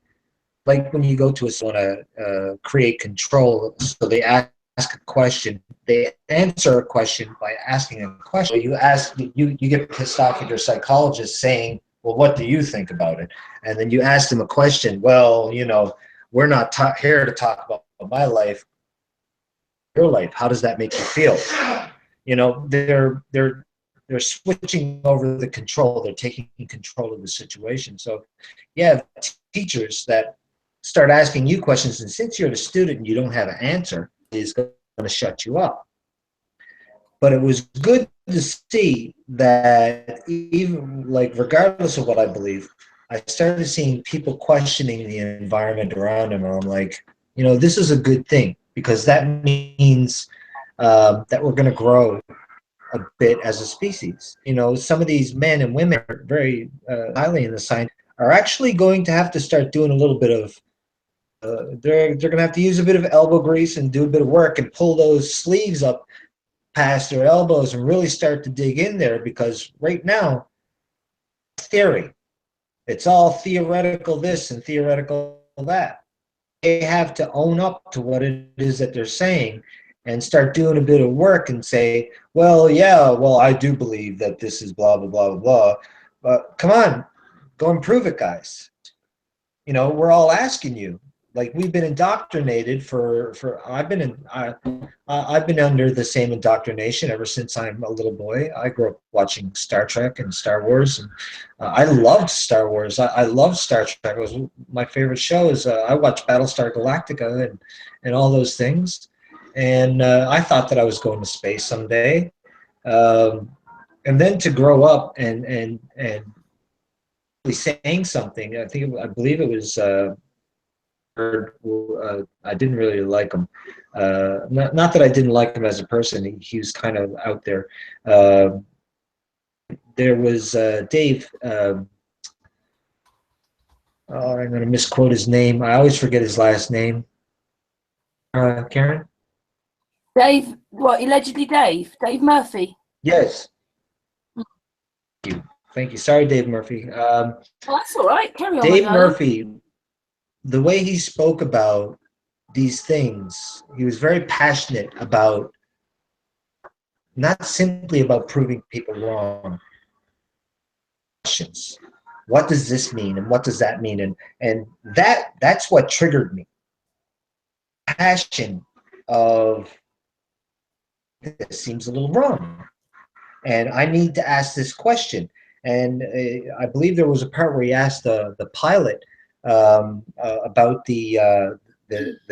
Like when you go to want to create control, so they ask a question, they answer a question by asking a question. You get pissed off at your psychologist saying, well, what do you think about it? And then you ask them a question, well, you know, we're not here to talk about my life, your life. How does that make you feel? You know, they're switching over the control. They're taking control of the situation. So, yeah, teachers that start asking you questions, and since you're the student and you don't have an answer, is going to shut you up. But it was good to see that even like regardless of what I believe, I started seeing people questioning the environment around them, and I'm like, you know, this is a good thing because that means that we're going to grow a bit as a species. You know, some of these men and women are very highly in the science are actually going to have to start doing a little bit of they're going to have to use a bit of elbow grease and do a bit of work and pull those sleeves up past their elbows and really start to dig in there, because right now theory, it's all theoretical this and theoretical that. They have to own up to what it is that they're saying and start doing a bit of work and say, well, yeah, well, I do believe that this is blah, blah, blah, blah, blah. But come on, go and prove it, guys. You know, we're all asking you. Like, we've been indoctrinated I've been under the same indoctrination ever since I'm a little boy. I grew up watching Star Trek and Star Wars, and I loved Star Wars. I loved Star Trek. It was my favorite show. I watched Battlestar Galactica and all those things. And I thought that I was going to space someday. And then to grow up and saying something, I believe it was I didn't really like him. Not that I didn't like him as a person. He was kind of out there. There was Dave. I'm going to misquote his name. I always forget his last name. Karen? Dave, what, allegedly Dave? Dave Murphy? Yes. Thank you. Sorry, Dave Murphy. Oh, that's all right. Carry on. Dave Murphy, the way he spoke about these things, he was very passionate about not simply about proving people wrong. Questions. What does this mean? And what does that mean? And that's what triggered me. Passion of this seems a little wrong. And I need to ask this question. And I believe there was a part where he asked the pilot about the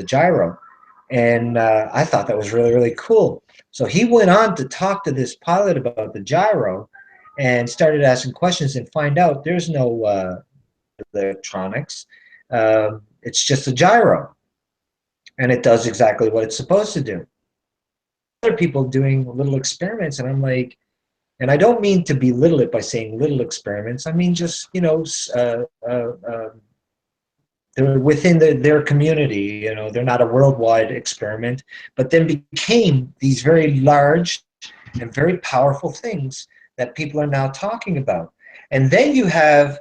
gyro, and I thought that was really, really cool. So he went on to talk to this pilot about the gyro and started asking questions and find out there's no electronics. It's just a gyro, and it does exactly what it's supposed to do. Other people doing little experiments, and I'm like, and I don't mean to belittle it by saying little experiments. I mean just, you know, they're within their community. You know, they're not a worldwide experiment, but then became these very large and very powerful things that people are now talking about. And then you have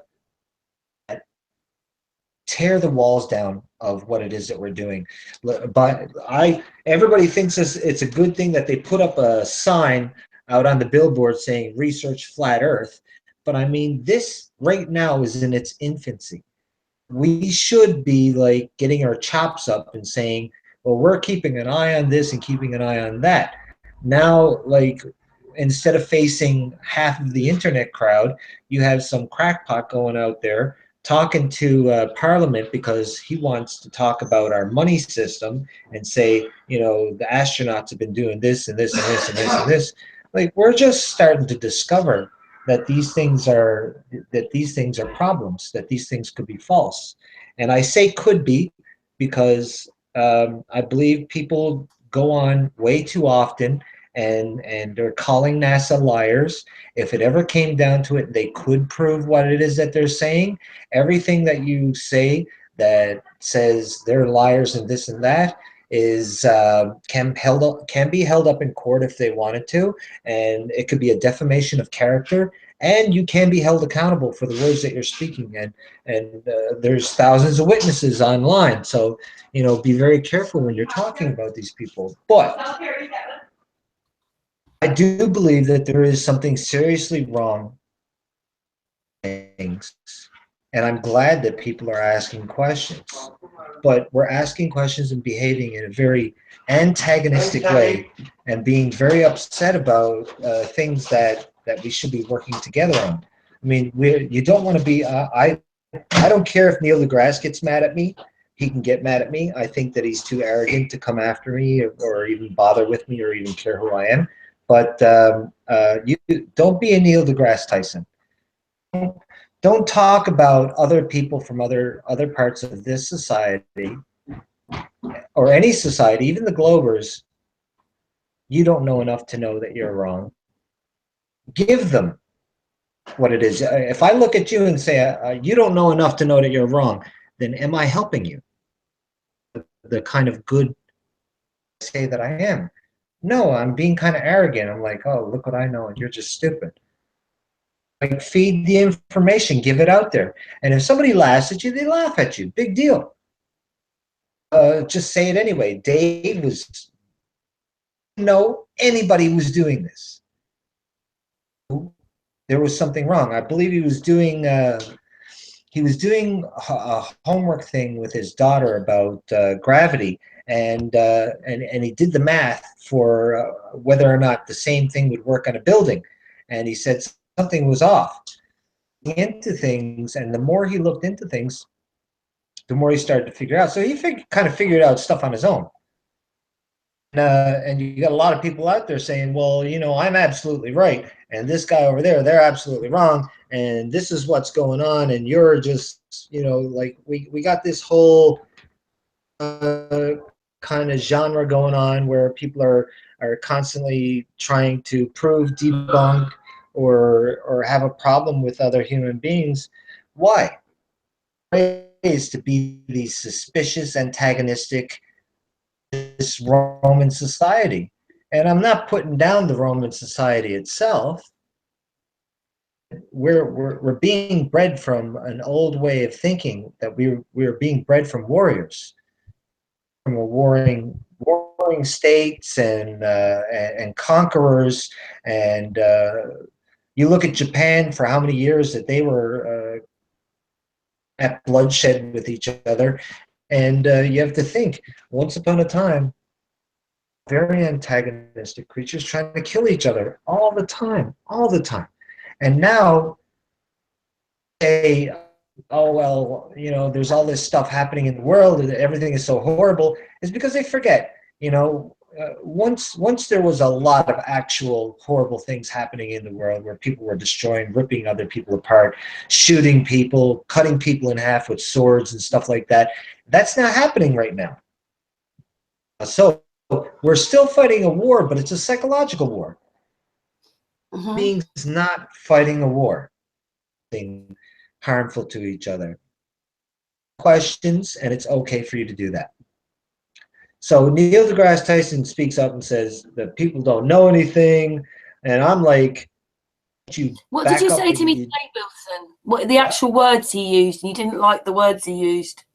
tear the walls down of what it is that we're doing. But everybody thinks it's a good thing that they put up a sign out on the billboard saying research flat earth. But I mean, this right now is in its infancy. We should be like getting our chops up and saying, well, we're keeping an eye on this and keeping an eye on that. Now, like, instead of facing half of the internet crowd, you have some crackpot going out there talking to Parliament because he wants to talk about our money system and say, you know, the astronauts have been doing this and this and this and this and this. Like, we're just starting to discover that these things are problems, that these things could be false. And I say could be because I believe people go on way too often and they're calling NASA liars. If it ever came down to it, they could prove what it is that they're saying. Everything that you say that says they're liars and this and that is can be held up in court if they wanted to, and it could be a defamation of character, and you can be held accountable for the words that you're speaking. And there's thousands of witnesses online, so you know, be very careful when you're talking about these people. But I do believe that there is something seriously wrong with things, and I'm glad that people are asking questions. But we're asking questions and behaving in a very antagonistic way, and being very upset about things that we should be working together on. I mean, you don't want to be. I don't care if Neil deGrasse gets mad at me. He can get mad at me. I think that he's too arrogant to come after me or even bother with me or even care who I am. But you don't be a Neil deGrasse Tyson. Don't talk about other people from other parts of this society or any society, even the Globers. You don't know enough to know that you're wrong. Give them what it is. If I look at you and say, you don't know enough to know that you're wrong, then am I helping you? The kind of good say that I am. No, I'm being kind of arrogant. I'm like, oh, look what I know, and you're just stupid. Like, feed the information, give it out there. And if somebody laughs at you, they laugh at you. Big deal. Just say it anyway. Dave was no anybody was doing this. There was something wrong. I believe he was doing a homework thing with his daughter about gravity, and he did the math for whether or not the same thing would work on a building, and he said something was off. Into things, and the more he looked into things, the more he started to figure out. So he kind of figured out stuff on his own. And you got a lot of people out there saying, well, you know, I'm absolutely right, and this guy over there, they're absolutely wrong, and this is what's going on, and you're just, you know, like we got this whole kind of genre going on where people are constantly trying to prove, debunk, or have a problem with other human beings. Why? Ways to be these suspicious, antagonistic, this Roman society. And I'm not putting down the Roman society itself. We're being bred from an old way of thinking, that we're being bred from warriors, from a warring states and conquerors. And you look at Japan, for how many years that they were at bloodshed with each other. And you have to think, once upon a time, very antagonistic creatures trying to kill each other all the time. And now, say, oh, well, you know, there's all this stuff happening in the world and everything is so horrible, is because they forget, you know, once there was a lot of actual horrible things happening in the world where people were destroying, ripping other people apart, shooting people, cutting people in half with swords and stuff like that. That's not happening right now. So we're still fighting a war, but it's a psychological war. Beings not fighting a war, being harmful to each other. Questions, and it's okay for you to do that. So Neil deGrasse Tyson speaks up and says that people don't know anything, and I'm like, what did you say to me today, Wilson? What the actual words he used? And you didn't like the words he used.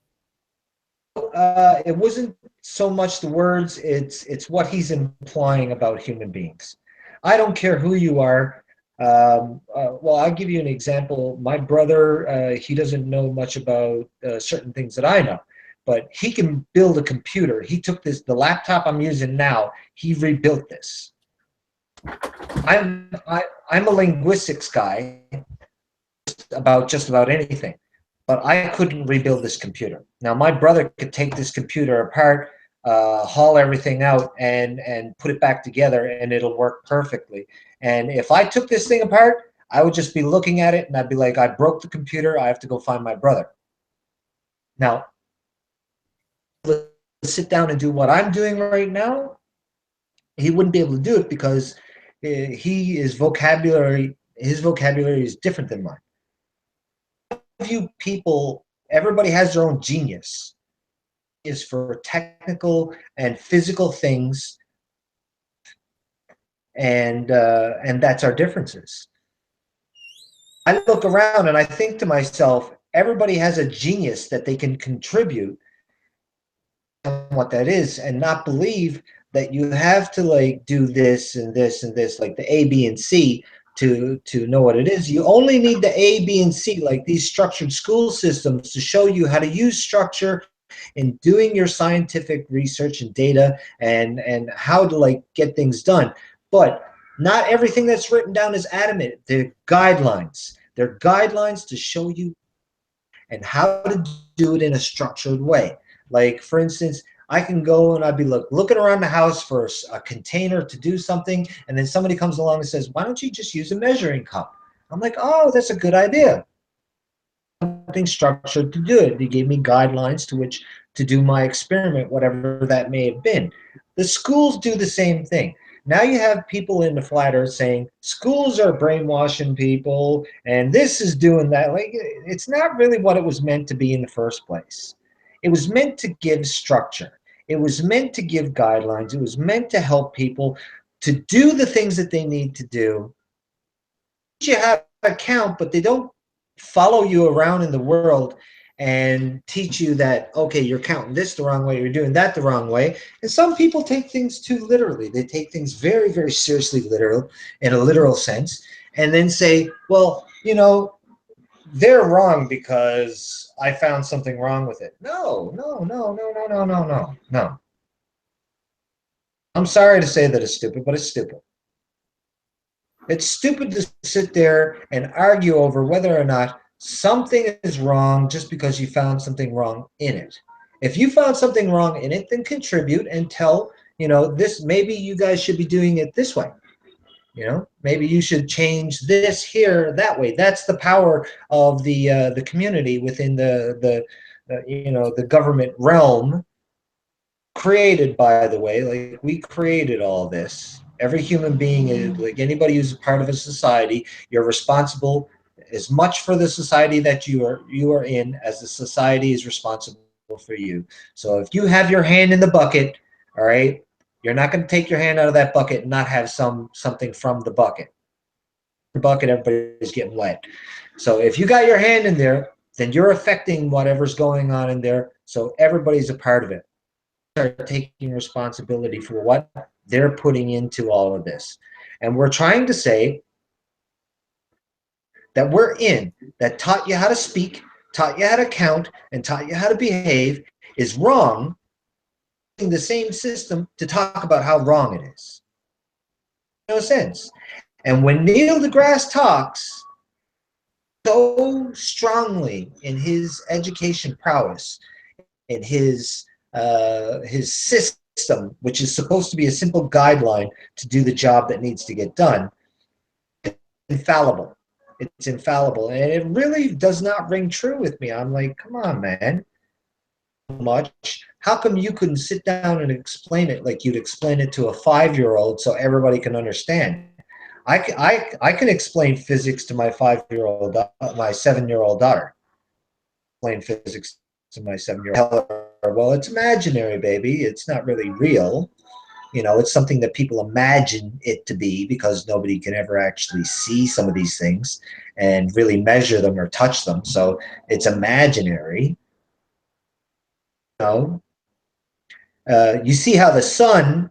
It wasn't so much the words; it's what he's implying about human beings. I don't care who you are. Well, I'll give you an example. My brother, he doesn't know much about certain things that I know, but he can build a computer. He took the laptop I'm using now, he rebuilt this. I'm a linguistics guy about just about anything, but I couldn't rebuild this computer. Now, my brother could take this computer apart, haul everything out, and put it back together, and it'll work perfectly. And if I took this thing apart, I would just be looking at it, and I'd be like, I broke the computer. I have to go find my brother. Now, to sit down and do what I'm doing right now, he wouldn't be able to do it because his vocabulary is different than mine. You people, everybody has their own genius. Is for technical and physical things, and that's our differences. I look around and I think to myself, everybody has a genius that they can contribute. What that is, and not believe that you have to like do this and this and this, like the A, B, and C to know what it is. You only need the A, B, and C, like these structured school systems, to show you how to use structure in doing your scientific research and data and how to like get things done. But not everything that's written down is adamant. They're guidelines. They're guidelines to show you and how to do it in a structured way. Like, for instance, I can go and I'd be looking around the house for a container to do something, and then somebody comes along and says, why don't you just use a measuring cup? I'm like, oh, that's a good idea. Something structured to do it. They gave me guidelines to which to do my experiment, whatever that may have been. The schools do the same thing. Now you have people in the flat earth saying schools are brainwashing people and this is doing that. Like, it's not really what it was meant to be in the first place. It was meant to give structure. It was meant to give guidelines. It was meant to help people to do the things that they need to do. You have to count, but they don't follow you around in the world and teach you that, okay, you're counting this the wrong way, you're doing that the wrong way. And some people take things too literally. They take things very, very seriously literal, in a literal sense, and then say, well, you know, they're wrong because I found something wrong with it. No. I'm sorry to say that it's stupid, but it's stupid. It's stupid to sit there and argue over whether or not something is wrong just because you found something wrong in it. If you found something wrong in it, then contribute and tell, you know, this, maybe you guys should be doing it this way. You know, maybe you should change this here, that way. That's the power of the community within the you know, the government realm, created, by the way. Like, we created all this. Every human being is, like anybody who's a part of a society, you're responsible as much for the society that you are in as the society is responsible for you. So if you have your hand in the bucket, all right, you're not going to take your hand out of that bucket and not have something from the bucket. The bucket, everybody's getting wet. So if you got your hand in there, then you're affecting whatever's going on in there. So everybody's a part of it. Start taking responsibility for what they're putting into all of this. And we're trying to say that we're in, that taught you how to speak, taught you how to count, and taught you how to behave is wrong. The same system to talk about how wrong it is. No sense. And when Neil deGrasse talks so strongly in his education prowess, in his system, which is supposed to be a simple guideline to do the job that needs to get done, it's infallible. It's infallible. And it really does not ring true with me. I'm like, come on, man. Much. How come you couldn't sit down and explain it like you'd explain it to a 5-year-old so everybody can understand? I can explain physics to my 5-year-old, my 7-year-old daughter. Explain physics to my 7-year-old. Well, it's imaginary, baby. It's not really real. You know, it's something that people imagine it to be because nobody can ever actually see some of these things and really measure them or touch them. So it's imaginary. You know, you see how the sun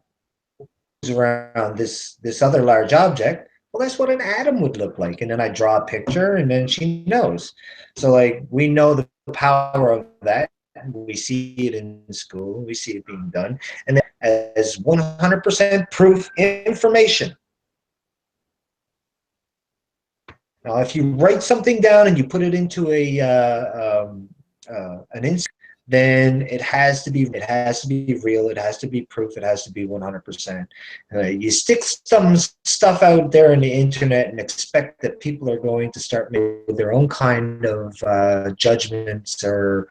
moves around this other large object. Well, that's what an atom would look like. And then I draw a picture, and then she knows. So, like, we know the power of that. We see it in school. We see it being done. And then as 100% proof information. Now, if you write something down and you put it into an instant, then it has to be real. It has to be proof. It has to be 100%. You stick some stuff out there on the internet and expect that people are going to start making their own kind of judgments or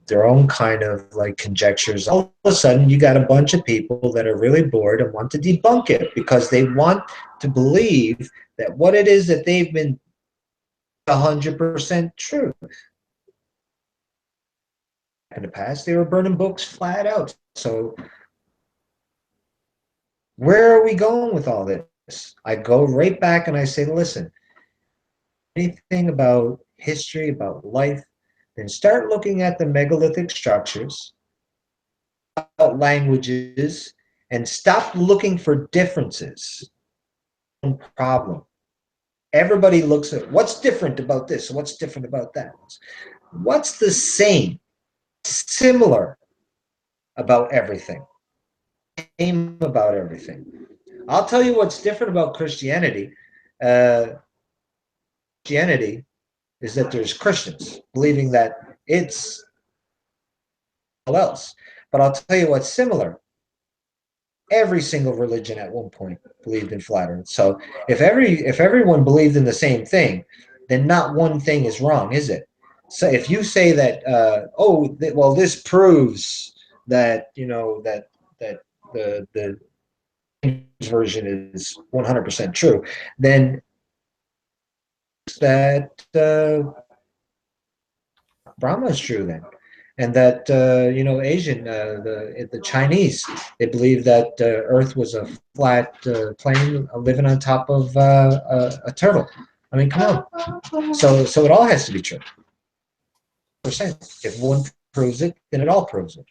their own kind of like conjectures. All of a sudden, you got a bunch of people that are really bored and want to debunk it because they want to believe that what it is that they've been 100% true. In the past, they were burning books flat out. So where are we going with all this? I go right back and I say, listen, anything about history, about life, then start looking at the megalithic structures, about languages, and stop looking for differences. Problem. Everybody looks at what's different about this, what's different about that. What's the same, similar about everything? Same about everything. I'll tell you what's different about Christianity. Christianity is that there's Christians believing that it's all else. But I'll tell you what's similar. Every single religion at one point believed in flat earth. So if everyone believed in the same thing, then not one thing is wrong, is it? So if you say that, well, this proves that, you know, that the version is 100% true, then that Brahma is true then. And that, Asian, the Chinese, they believe that Earth was a flat plane living on top of a turtle. I mean, come on. So it all has to be true. If one proves it, then it all proves it.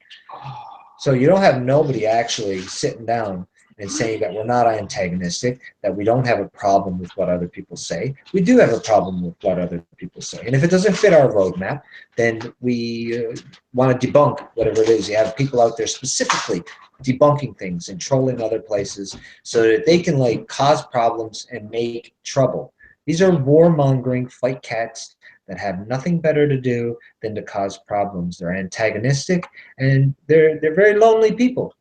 So you don't have nobody actually sitting down and saying that we're not antagonistic, that we don't have a problem with what other people say. We do have a problem with what other people say. And if it doesn't fit our roadmap, then we want to debunk whatever it is. You have people out there specifically debunking things and trolling other places so that they can like cause problems and make trouble. These are warmongering fight cats that have nothing better to do than to cause problems. They're antagonistic and they're very lonely people.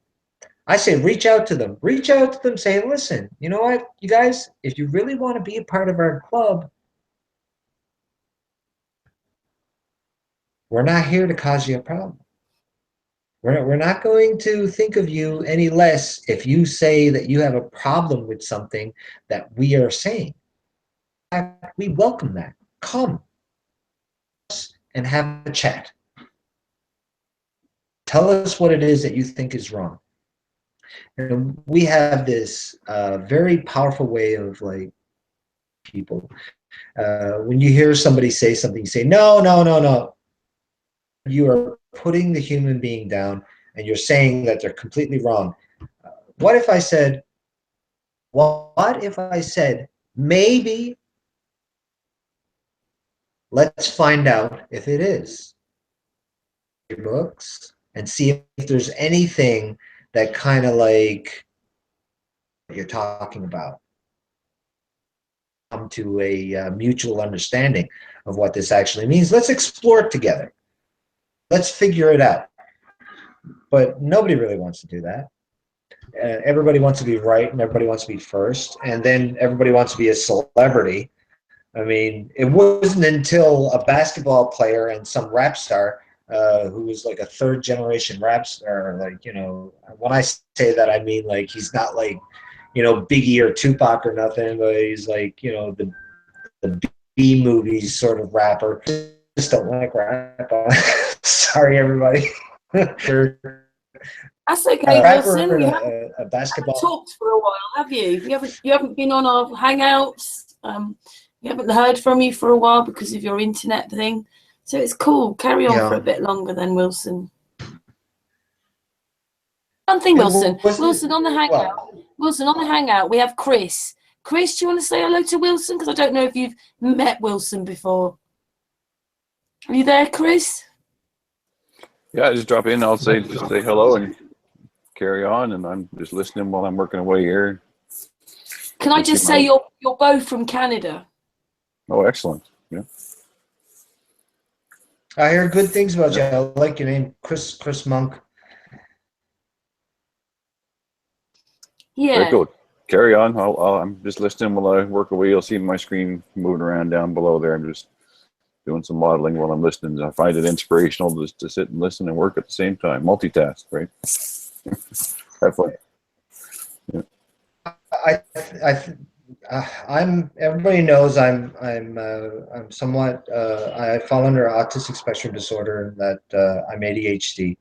I say reach out to them. Reach out to them, say, listen, you know what, you guys, if you really want to be a part of our club, we're not here to cause you a problem. We're not going to think of you any less if you say that you have a problem with something that we are saying. In fact, we welcome that. Come and have a chat. Tell us what it is that you think is wrong. And we have this very powerful way of like people. When you hear somebody say something, you say, no, no, no, no. You are putting the human being down and you're saying that they're completely wrong. What if I said, maybe let's find out if it is? Your books and see if there's anything that kind of like you're talking about. Come to a mutual understanding of what this actually means. Let's explore it together. Let's figure it out. But nobody really wants to do that. Everybody wants to be right and everybody wants to be first. And then everybody wants to be a celebrity. I mean, it wasn't until a basketball player and some rap star who was like a third generation rap star, like, you know, when I say that, I mean like he's not like, you know, Biggie or Tupac or nothing, but he's like, you know, the B movies sort of rapper. Just don't like rap. Sorry, everybody. That's okay, Wilson. You haven't a basketball talked for a while, have you? You haven't been on our hangouts. We haven't heard from you for a while because of your internet thing. So it's cool. Carry on for a bit longer then, Wilson. One thing, Wilson. Wilson on the hangout. Wilson on the hangout. We have Chris. Chris, do you want to say hello to Wilson? Because I don't know if you've met Wilson before. Are you there, Chris? Yeah, just drop in. I'll say hello and carry on, and I'm just listening while I'm working away here. Can I just say you're both from Canada? Oh, excellent. Yeah. I hear good things about you. I like your name, Chris Monk. Yeah. Very cool. Carry on. I'm just listening while I work away. You'll see my screen moving around down below there. I'm just doing some modeling while I'm listening. I find it inspirational just to sit and listen and work at the same time. Multitask, right? Have fun. Yeah. I'm. Everybody knows I'm somewhat. I fall under autistic spectrum disorder, and that I'm ADHD.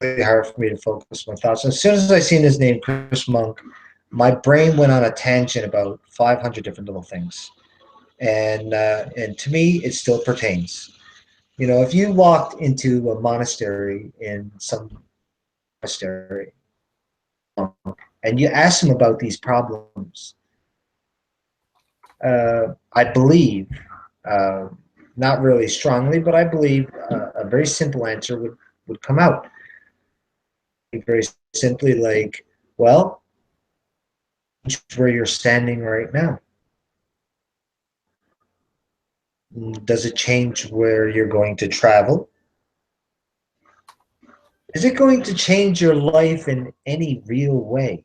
Really hard for me to focus my thoughts. As soon as I seen his name, Chris Monk, my brain went on a tangent about 500 different little things, and to me, it still pertains. You know, if you walked into a monastery in some monastery and you asked them about these problems, I believe, uh, not really strongly, but I believe a very simple answer would come out. Very simply, like, well, where you're standing right now. Does it change where you're going to travel? Is it going to change your life in any real way?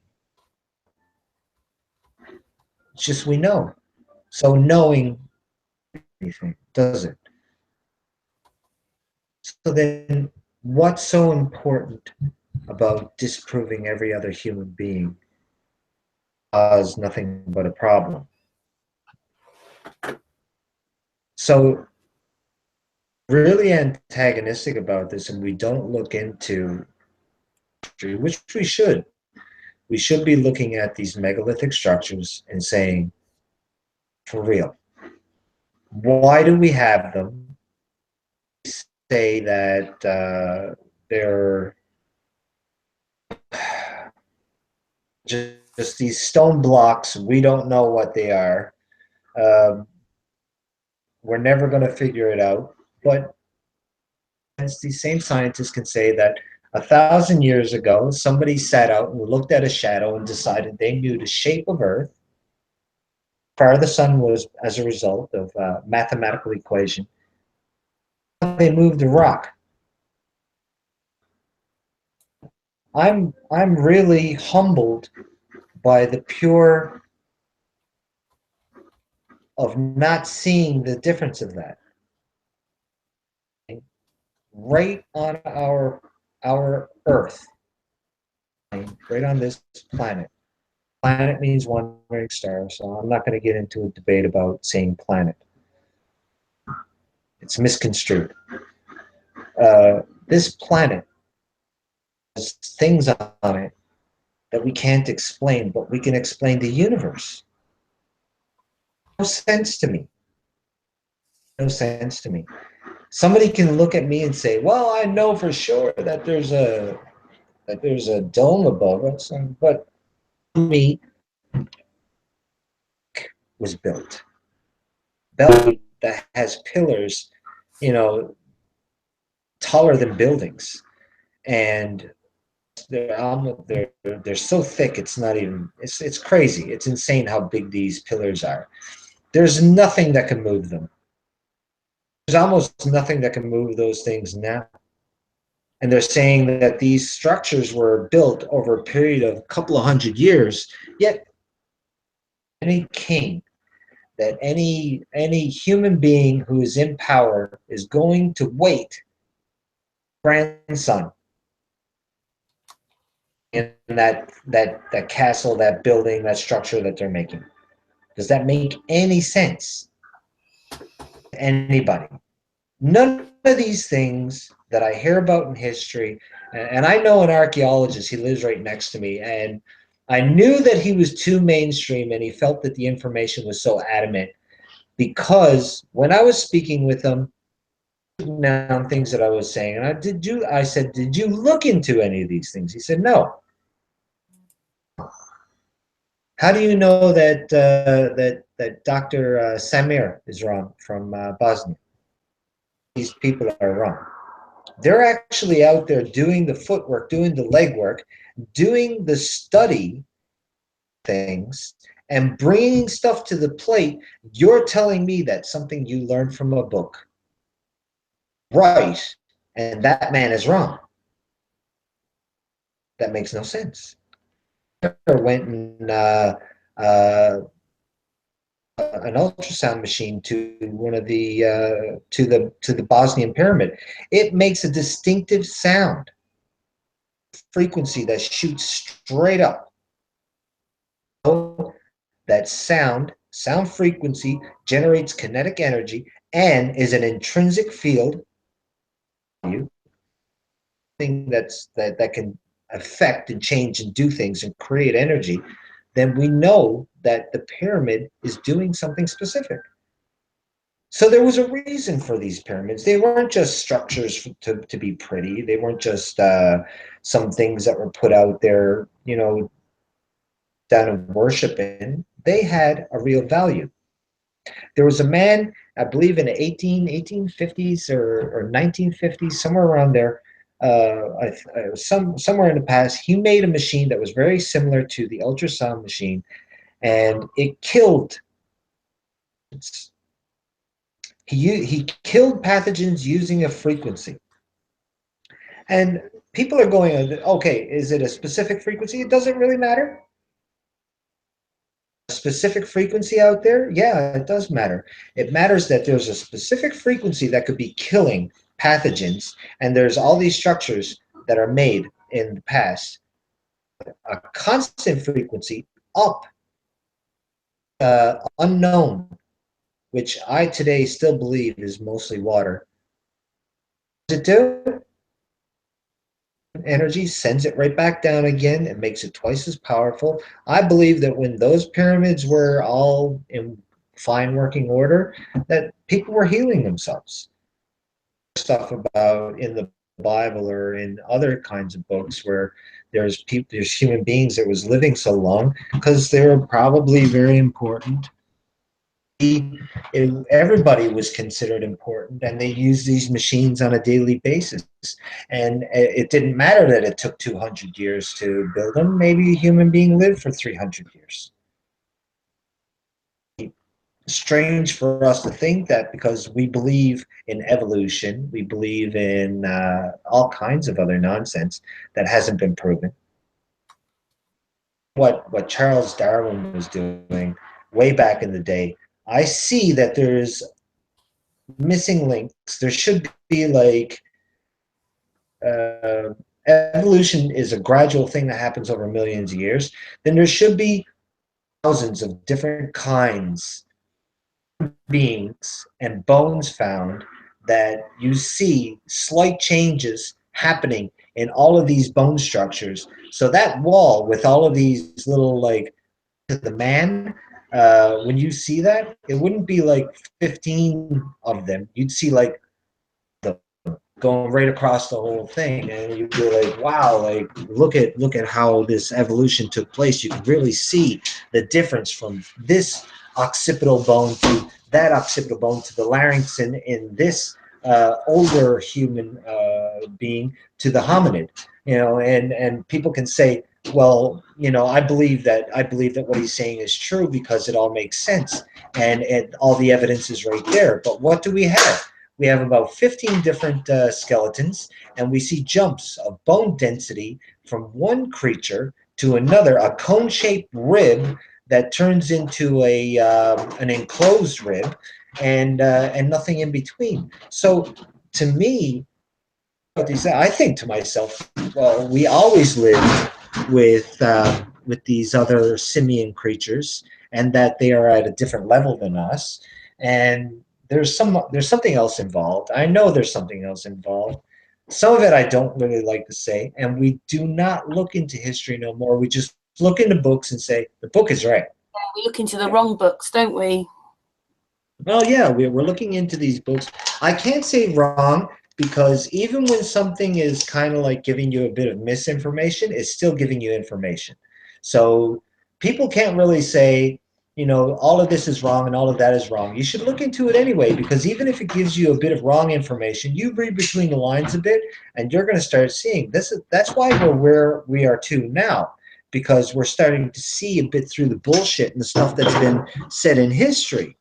It's just we know. So knowing anything, does it? So then what's so important about disproving every other human being as nothing but a problem? So really antagonistic about this, and we don't look into history, which we should. We should be looking at these megalithic structures and saying, for real, why do we have them? Say that they're just these stone blocks. We don't know what they are. Um, we're never going to figure it out. But these same scientists can say that 1,000 years ago, somebody sat out and looked at a shadow and decided they knew the shape of Earth. Far the sun was as a result of a mathematical equation. They moved a rock. I'm really humbled by the pure of not seeing the difference of that. Right on our Earth, right on this planet. Planet means wandering star, so I'm not going to get into a debate about saying planet. It's misconstrued. This planet has things on it that we can't explain, but we can explain the universe. No sense to me. No sense to me. Somebody can look at me and say, "Well, I know for sure that there's a dome above us," but me was built. Belly that has pillars, you know, taller than buildings, and they're so thick it's not even it's crazy. It's insane how big these pillars are. There's nothing that can move them. There's almost nothing that can move those things now. And they're saying that these structures were built over a period of a couple of hundred years, yet any king, that any human being who is in power is going to wait grandson in that castle, that building, that structure that they're making. Does that make any sense to anybody? None of these things that I hear about in history, and I know an archaeologist, he lives right next to me, and I knew that he was too mainstream and he felt that the information was so adamant because when I was speaking with him, down things that I was saying, and I said, did you look into any of these things? He said, no. How do you know that that Dr. Samir is wrong from Bosnia? These people are wrong. They're actually out there doing the footwork, doing the legwork, doing the study things, and bringing stuff to the plate, you're telling me that something you learned from a book, right, and that man is wrong. That makes no sense. Went and an ultrasound machine to one of the to the Bosnian pyramid. It makes a distinctive sound frequency that shoots straight up. That sound frequency generates kinetic energy and is an intrinsic field thing that can affect and change and do things and create energy, then we know that the pyramid is doing something specific. So there was a reason for these pyramids. They weren't just structures to be pretty. They weren't just some things that were put out there, you know, down of worship in. They had a real value. There was a man, I believe in the 1850s or 1950s, somewhere around there, somewhere in the past, he made a machine that was very similar to the ultrasound machine, and it killed. He killed pathogens using a frequency. And people are going, okay, is it a specific frequency? It doesn't really matter. A specific frequency out there? Yeah, it does matter. It matters that there's a specific frequency that could be killing pathogens, and there's all these structures that are made in the past. A constant frequency up, unknown, which I today still believe is mostly water. What does it do? Energy sends it right back down again. It makes it twice as powerful. I believe that when those pyramids were all in fine working order, that people were healing themselves. Stuff about in the Bible or in other kinds of books where there's human beings that was living so long because they were probably very important. Everybody was considered important, and they used these machines on a daily basis. And it didn't matter that it took 200 years to build them. Maybe a human being lived for 300 years. Strange for us to think that because we believe in evolution, we believe in all kinds of other nonsense that hasn't been proven. What Charles Darwin was doing way back in the day, I see that there's missing links. There should be like evolution is a gradual thing that happens over millions of years. Then there should be thousands of different kinds of beings and bones found that you see slight changes happening in all of these bone structures. So that wall with all of these little like the man, when you see that, it wouldn't be like 15 of them. You'd see like the going right across the whole thing, and you'd be like, wow, like look at how this evolution took place. You can really see the difference from this occipital bone to that occipital bone to the larynx in this older human being to the hominid, you know, and people can say, well, you know, I believe that what he's saying is true because it all makes sense and all the evidence is right there. But what do we have? We have about 15 different skeletons, and we see jumps of bone density from one creature to another, a cone-shaped rib that turns into an enclosed rib, and nothing in between. So to me, I think to myself, well, we always lived with these other simian creatures, and that they are at a different level than us, and there's something else involved. I know there's something else involved. Some of it I don't really like to say, and we do not look into history no more. We just look into books and say the book is right. We look into the wrong books, don't we? Well, yeah, we're looking into these books. I can't say wrong because even when something is kind of like giving you a bit of misinformation, it's still giving you information. So people can't really say, you know, all of this is wrong and all of that is wrong. You should look into it anyway, because even if it gives you a bit of wrong information, you read between the lines a bit and you're going to start seeing this. That's why we're where we are too now, because we're starting to see a bit through the bullshit and the stuff that's been said in history.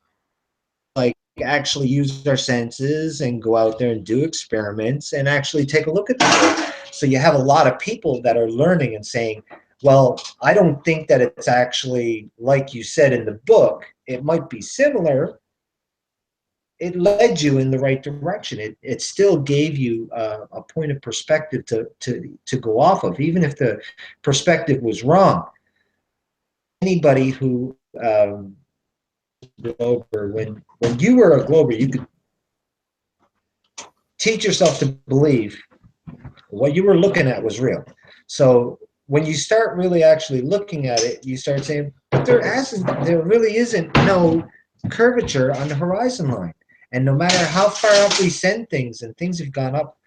Like actually use our senses and go out there and do experiments and actually take a look at the world. So you have a lot of people that are learning and saying, well, I don't think that it's actually like you said in the book. It might be similar. It led you in the right direction. It still gave you a point of perspective to go off of, even if the perspective was wrong. Anybody who Glober, when you were a Glober, you could teach yourself to believe what you were looking at was real. So when you start really actually looking at it, you start saying, but there really isn't no curvature on the horizon line. And no matter how far up we send things, and things have gone up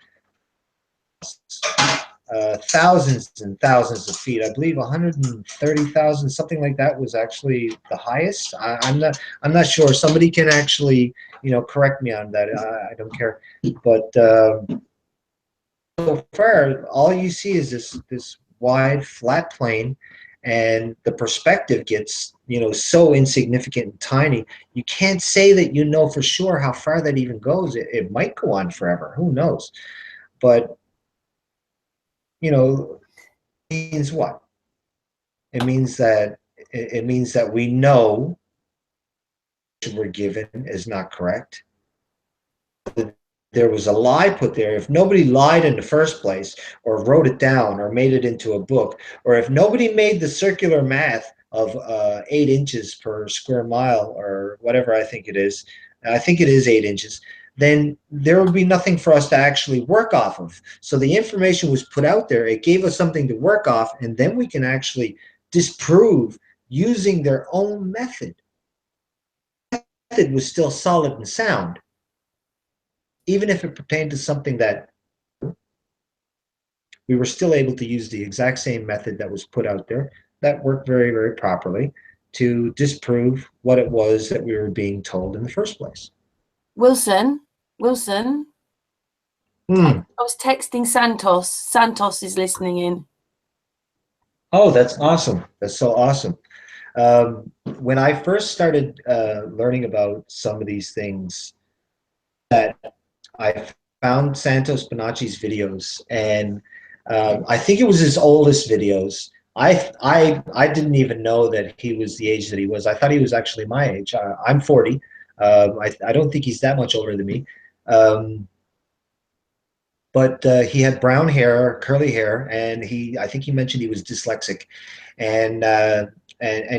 thousands and thousands of feet. I believe 130,000, something like that, was actually the highest. I'm not sure. Somebody can actually, correct me on that. I don't care. But so far, all you see is this wide, flat plane, and the perspective gets, so insignificant and tiny. You can't say that you know for sure how far that even goes. It might go on forever. Who knows? But means what? It means that we know we're given is not correct. There was a lie put there. If nobody lied in the first place, or wrote it down, or made it into a book, or if nobody made the circular math of 8 inches per square mile, or whatever I think it is 8 inches, then there would be nothing for us to actually work off of. So the information was put out there. It gave us something to work off, and then we can actually disprove using their own method. The method was still solid and sound, even if it pertained to something that we were still able to use the exact same method that was put out there that worked very, very properly to disprove what it was that we were being told in the first place. Wilson. Hmm. I was texting Santos. Santos is listening in. Oh, that's awesome. That's so awesome. When I first started learning about some of these things, that I found Santos Bonacci's videos, and I think it was his oldest videos. I didn't even know that he was the age that he was. I thought he was actually my age. I'm 40. I don't think he's that much older than me. But he had brown hair, curly hair, and I think he mentioned he was dyslexic, and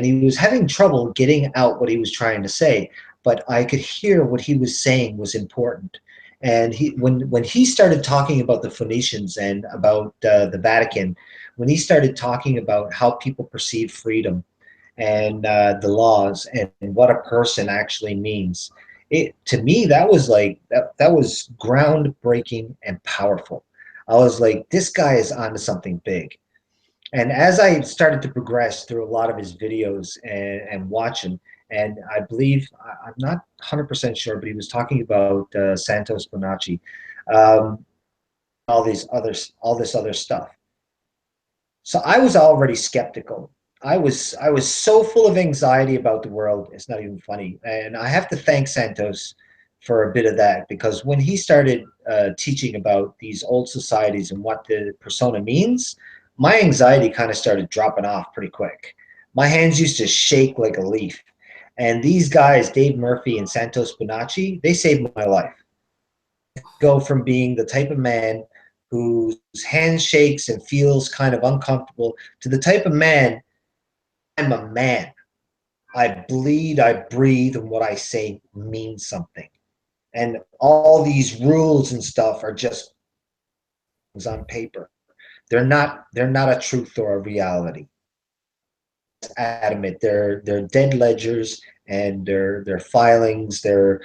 he was having trouble getting out what he was trying to say. But I could hear what he was saying was important. And when he started talking about the Phoenicians and about the Vatican, when he started talking about how people perceive freedom and the laws and what a person actually means, to me that was like that was groundbreaking and powerful. I was like, this guy is onto something big. And as I started to progress through a lot of his videos and watch him, and I believe, I'm not 100% sure, but he was talking about Santos Bonacci, all this other stuff. So I was already skeptical. I was so full of anxiety about the world. It's not even funny. And I have to thank Santos for a bit of that, because when he started teaching about these old societies and what the persona means, my anxiety kind of started dropping off pretty quick. My hands used to shake like a leaf. And these guys, Dave Murphy and Santos Bonacci, they saved my life. Go from being the type of man whose hand shakes and feels kind of uncomfortable to the type of man, I'm a man. I bleed, I breathe, and what I say means something. And all these rules and stuff are just on paper. They're not a truth or a reality. Adamant. They're dead ledgers, and they're filings. They're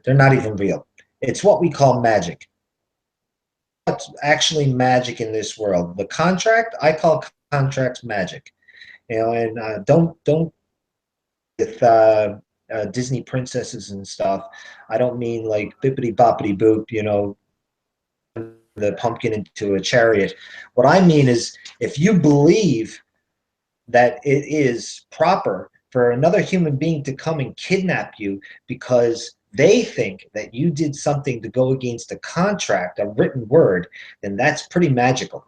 not even real. It's what we call magic. What's actually magic in this world? The contract, I call contracts magic. And don't with Disney princesses and stuff. I don't mean like bippity boppity boop, the pumpkin into a chariot. What I mean is, if you believe that it is proper for another human being to come and kidnap you because they think that you did something to go against a contract, a written word, then that's pretty magical.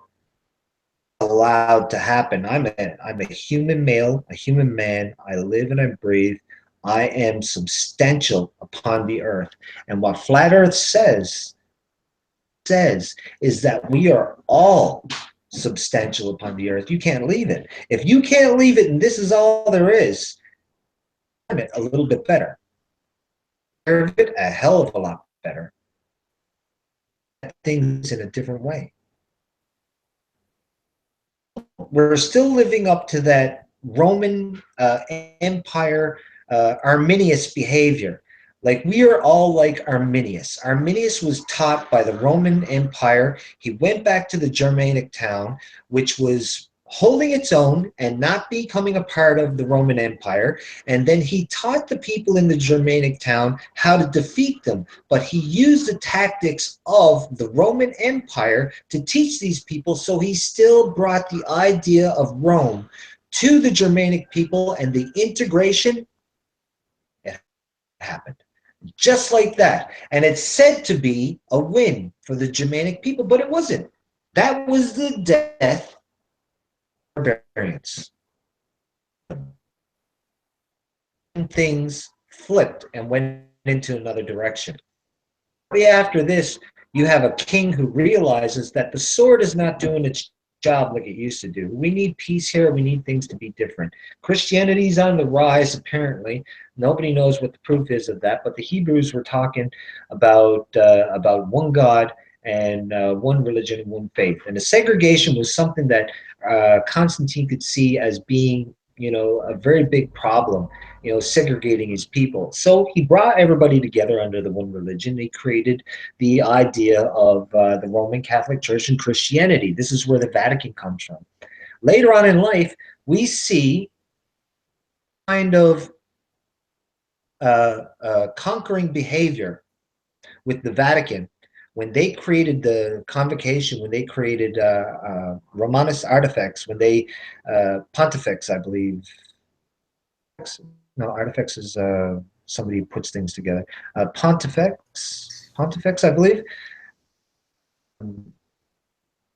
Allowed to happen. I'm a human male, a human man. I live and I breathe. I am substantial upon the earth. And what Flat Earth says is that we are all substantial upon the earth. You can't leave it. If you can't leave it and this is all there is, it a little bit better. It a hell of a lot better. Things in a different way. We're still living up to that Roman Empire Arminius behavior. Like, we are all like Arminius. Arminius was taught by the Roman Empire. He went back to the Germanic town, which was holding its own and not becoming a part of the Roman Empire. And then he taught the people in the Germanic town how to defeat them. But he used the tactics of the Roman Empire to teach these people. So he still brought the idea of Rome to the Germanic people, and the integration, it happened. Just like that. And it's said to be a win for the Germanic people, but it wasn't. That was the death of barbarians. Things flipped and went into another direction. After this, you have a king who realizes that the sword is not doing its job like it used to do. We need peace here. We need things to be different. Christianity's on the rise, apparently. Nobody knows what the proof is of that, but the Hebrews were talking about one God and one religion and one faith. And the segregation was something that Constantine could see as being, a very big problem, segregating his people. So he brought everybody together under the one religion. He created the idea of the Roman Catholic Church and Christianity. This is where the Vatican comes from. Later on in life, we see kind of conquering behavior with the Vatican when they created the convocation, when they created Romanus Artifex, when they pontifex, I believe. No, artifex is somebody who puts things together. Pontifex, I believe.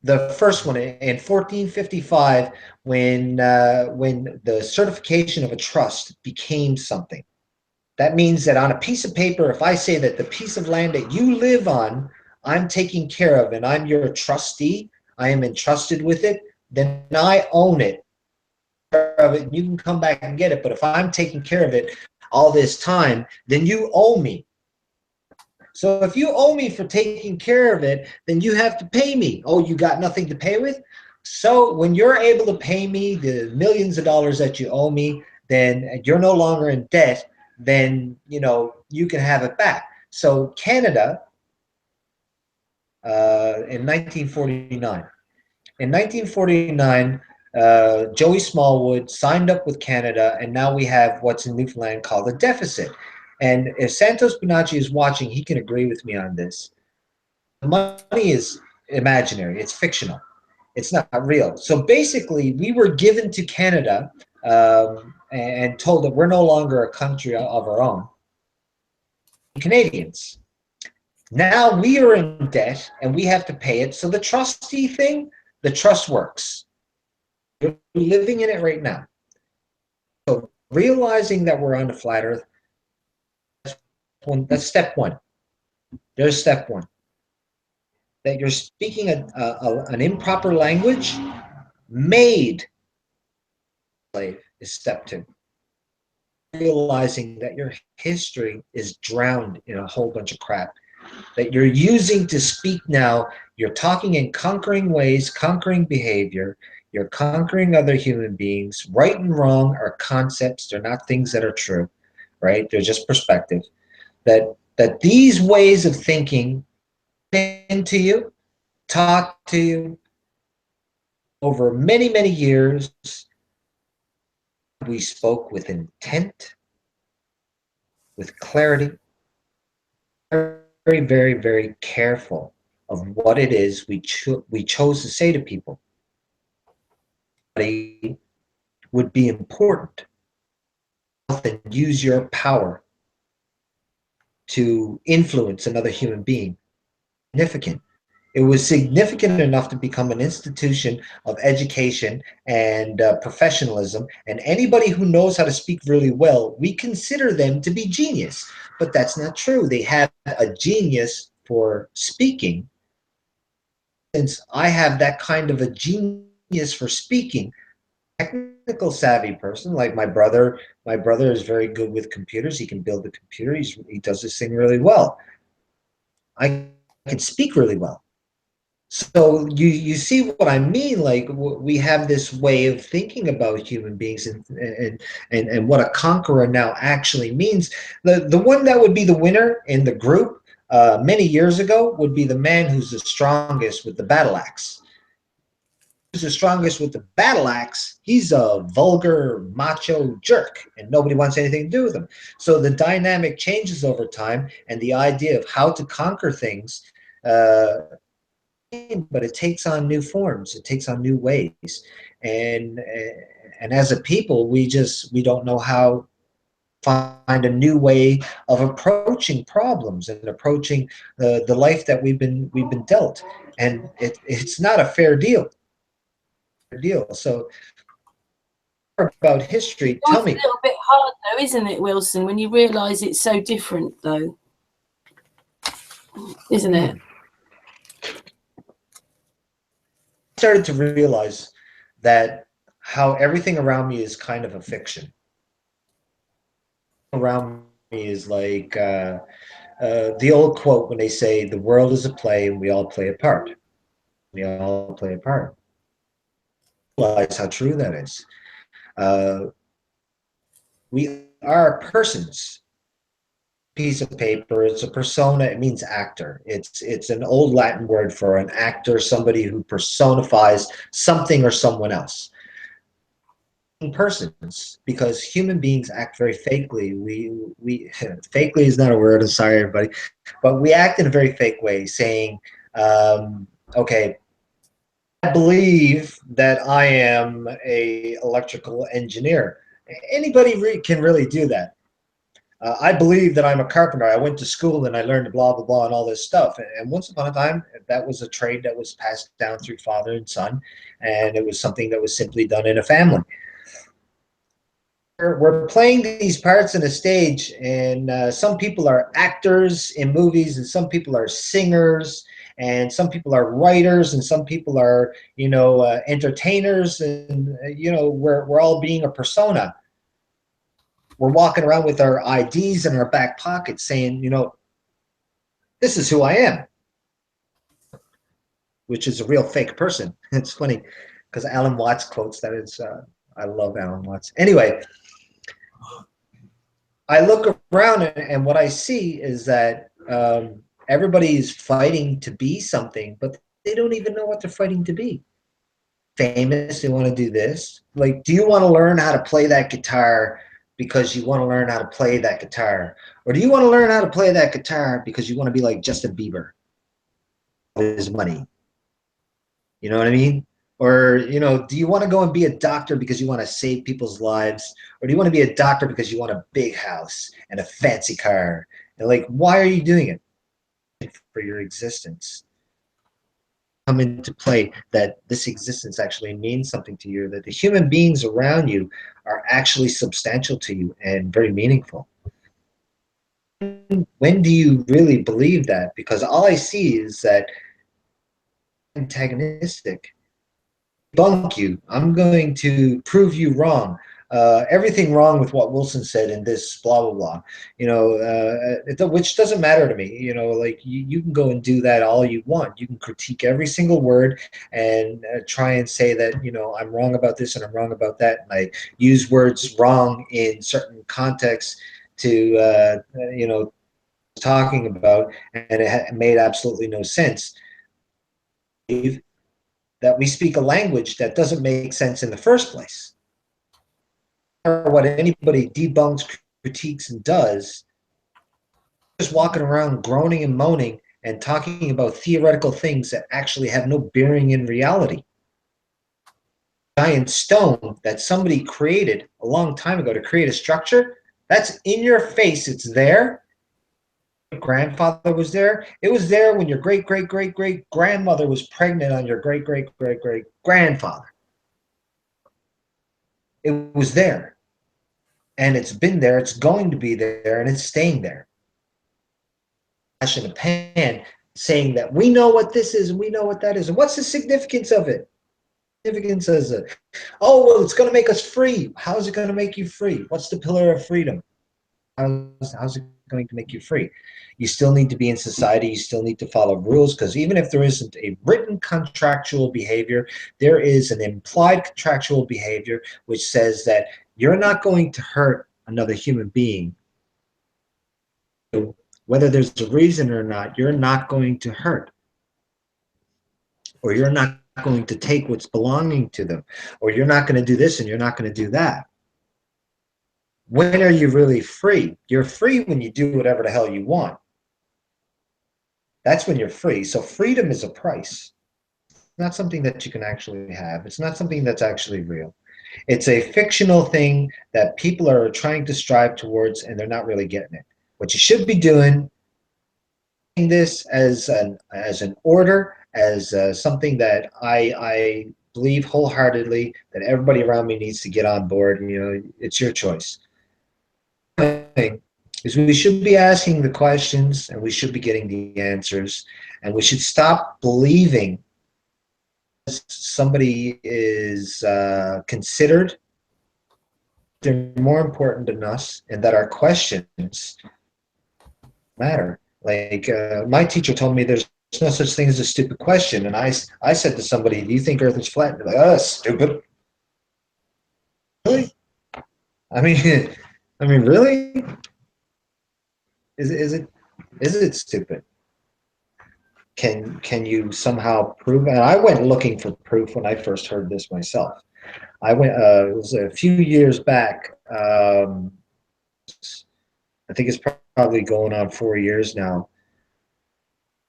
The first one in 1455, when the certification of a trust became something. That means that on a piece of paper, if I say that the piece of land that you live on, I'm taking care of, and I'm your trustee, I am entrusted with it, then I own it. Of it, you can come back and get it. But if I'm taking care of it all this time, then you owe me. So if you owe me for taking care of it, then you have to pay me. Oh, you got nothing to pay with? So when you're able to pay me the millions of dollars that you owe me, then you're no longer in debt. Then you can have it back. So Canada, in 1949. In 1949, Joey Smallwood signed up with Canada, and now we have what's in Newfoundland called a deficit. And if Santos Bonacci is watching, he can agree with me on this. Money is imaginary. It's fictional. It's not real. So basically, we were given to Canada and told that we're no longer a country of our own. Canadians. Now we are in debt, and we have to pay it. So the trustee thing, the trust works. You're living in it right now. So realizing that we're on the flat earth, that's step one. There's step one. That you're speaking an improper language made slave is step two. Realizing that your history is drowned in a whole bunch of crap that you're using to speak now. You're talking in conquering ways, conquering behavior. You're conquering other human beings. Right and wrong are concepts. They're not things that are true, right? They're just perspective. That these ways of thinking into you, talk to you over many, many years. We spoke with intent, with clarity, very, very, very careful of what it is we chose to say to people. would be important and use your power to influence another human being. Significant. It was significant enough to become an institution of education and professionalism. And anybody who knows how to speak really well, we consider them to be genius. But that's not true. They have a genius for speaking. Since I have that kind of a genius for speaking, technical savvy person like my brother is very good with computers. He can build a computer. He does this thing really well. I can speak really well. So you see what I mean? Like, we have this way of thinking about human beings and what a conqueror now actually means. The one that would be the winner in the group many years ago would be the man who's the strongest with the battle axe. Who's the strongest with the battle axe? He's a vulgar macho jerk, and nobody wants anything to do with him. So the dynamic changes over time, and the idea of how to conquer things. But it takes on new forms. It takes on new ways, and as a people, we don't know how to find a new way of approaching problems and approaching the life that we've been dealt, and it's not a fair deal. So about history, tell me. It's a little bit hard though, isn't it, Wilson? When you realise it's so different, though, isn't it? Started to realize that how everything around me is kind of a fiction. Around me is like the old quote when they say the world is a play and we all play a part. We all play a part. Realize how true that is. We are persons. Piece of paper. It's a persona. It means actor. It's an old Latin word for an actor, somebody who personifies something or someone else. Persons, because human beings act very fakely. We fakely is not a word. I'm sorry, everybody, but we act in a very fake way, saying, "Okay, I believe that I am a electrical engineer." Anybody can really do that. I believe that I'm a carpenter. I went to school and I learned blah, blah, blah, and all this stuff. And once upon a time, that was a trade that was passed down through father and son, and it was something that was simply done in a family. We're playing these parts on a stage, and some people are actors in movies, and some people are singers, and some people are writers, and some people are, entertainers, and, we're all being a persona. We're walking around with our IDs in our back pockets saying, this is who I am, which is a real fake person. It's funny because Alan Watts quotes that. I love Alan Watts. Anyway, I look around and what I see is that everybody's fighting to be something, but they don't even know what they're fighting to be. Famous, they want to do this. Like, do you want to learn how to play that guitar because you want to learn how to play that guitar? Or do you want to learn how to play that guitar because you want to be like Justin Bieber? His money. You know what I mean? Or, do you want to go and be a doctor because you want to save people's lives? Or do you want to be a doctor because you want a big house and a fancy car? And like, why are you doing it? For your existence. Come into play that this existence actually means something to you, that the human beings around you are actually substantial to you and very meaningful. When do you really believe that? Because all I see is that antagonistic. Debunk you. I'm going to prove you wrong. Everything wrong with what Wilson said in this blah blah blah. Which doesn't matter to me. Like you can go and do that all you want. You can critique every single word and try and say that I'm wrong about this and I'm wrong about that, and I use words wrong in certain contexts to talking about, and it made absolutely no sense. That we speak a language that doesn't make sense in the first place. What anybody debunks, critiques, and does, just walking around groaning and moaning and talking about theoretical things that actually have no bearing in reality. giant stone that somebody created a long time ago to create a structure. That's in your face. It's there. Your grandfather was there. It was there when your great great great great grandmother was pregnant on your great great great great grandfather. It was there. And it's been there. It's going to be there, and it's staying there. Flash in a pan saying that we know what this is and we know what that is. And what's the significance of it? Significance is it? Oh, well, it's going to make us free. How is it going to make you free? What's the pillar of freedom? How's it going to make you free? You still need to be in society. You still need to follow rules, because even if there isn't a written contractual behavior, there is an implied contractual behavior which says that you're not going to hurt another human being. So whether there's a reason or not, you're not going to hurt, or you're not going to take what's belonging to them, or you're not going to do this and you're not going to do that. When are you really free? You're free when you do whatever the hell you want. That's when you're free. So freedom is a price. It's not something that you can actually have. It's not something that's actually real. It's a fictional thing that people are trying to strive towards, and they're not really getting it. What you should be doing, this as an order, as something that I believe wholeheartedly that everybody around me needs to get on board. You know, it's your choice. Is we should be asking the questions, and we should be getting the answers, and we should stop believing somebody is considered they're more important than us, and that our questions matter. Like my teacher told me there's no such thing as a stupid question, and I said to somebody, do you think Earth is flat? And they're like, oh, stupid. Really? I mean really? Is it stupid? Can you somehow prove? And I went looking for proof when I first heard this myself. I went. It was a few years back. I think it's probably going on 4 years now.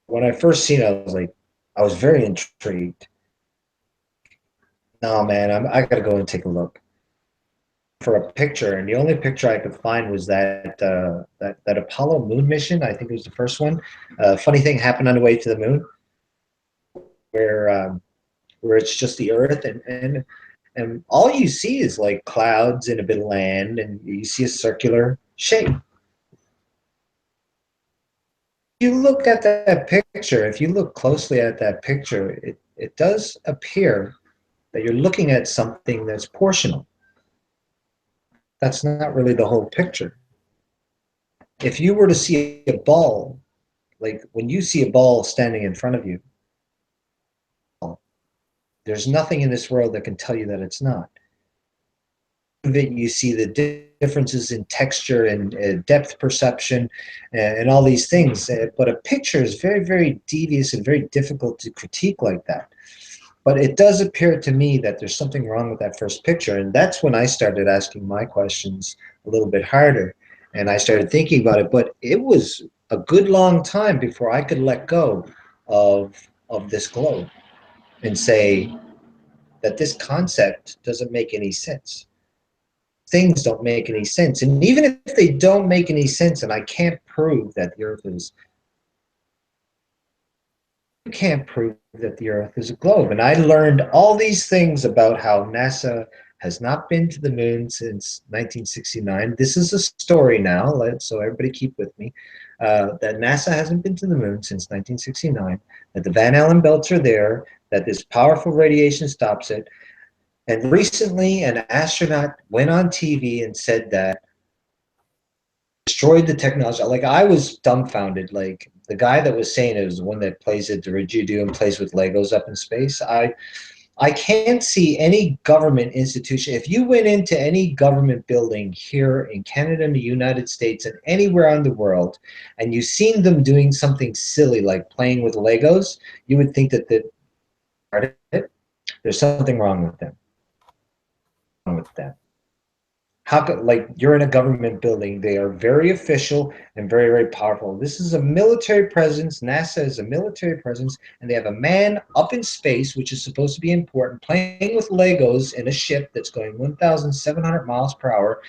When I first seen it, I was very intrigued. No, man, I gotta go and take a look for a picture, and the only picture I could find was that Apollo moon mission. I think it was the first one. Funny thing happened on the way to the moon, where it's just the Earth, and all you see is like clouds and a bit of land, and you see a circular shape. You look at that picture. If you look closely at that picture, it does appear that you're looking at something that's portional. That's not really the whole picture. If you were to see a ball, like when you see a ball standing in front of you, there's nothing in this world that can tell you that it's not. You see the differences in texture and depth perception and all these things. But a picture is very, very devious and very difficult to critique like that. But it does appear to me that there's something wrong with that first picture. And that's when I started asking my questions a little bit harder. And I started thinking about it. But it was a good long time before I could let go of this globe and say that this concept doesn't make any sense. Things don't make any sense. And even if they don't make any sense, and I can't prove that the Earth is, you can't prove that the Earth is a globe. And I learned all these things about how NASA has not been to the moon since 1969. This is a story now, so everybody keep with me, that NASA hasn't been to the moon since 1969, that the Van Allen belts are there, that this powerful radiation stops it. And recently, an astronaut went on TV and said that destroyed the technology. Like, I was dumbfounded. Like, the guy that was saying it was the one that plays at didgeridoo and plays with Legos up in space. I can't see any government institution. If you went into any government building here in Canada and the United States and anywhere in the world, and you've seen them doing something silly like playing with Legos, you would think that there's something wrong with them. How could, like, you're in a government building. They are very official and very, very powerful. This is a military presence. NASA is a military presence, and they have a man up in space, which is supposed to be important, playing with Legos in a ship that's going 1,700 miles per hour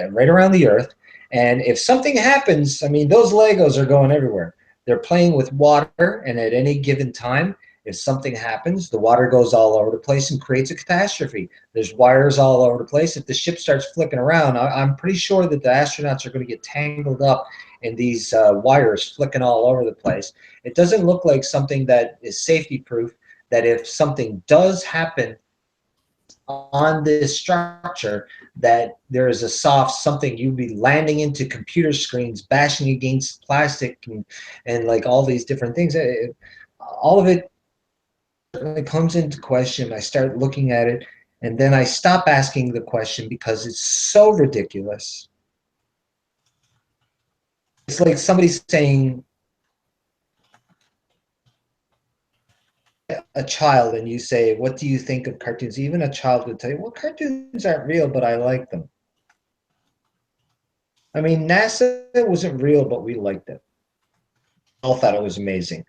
right around the Earth. And if something happens, I mean, those Legos are going everywhere. They're playing with water, and at any given time, if something happens, the water goes all over the place and creates a catastrophe. There's wires all over the place. If the ship starts flicking around, I'm pretty sure that the astronauts are going to get tangled up in these wires flicking all over the place. It doesn't look like something that is safety proof, that if something does happen on this structure, that there is a soft something. You'd be landing into computer screens, bashing against plastic, and like all these different things. All of it comes into question. I start looking at it, and then I stop asking the question because it's so ridiculous. It's like somebody saying, a child, and you say, what do you think of cartoons? Even a child would tell you, well, cartoons aren't real, but I like them. I mean, NASA wasn't real, but we liked it. We all thought it was amazing.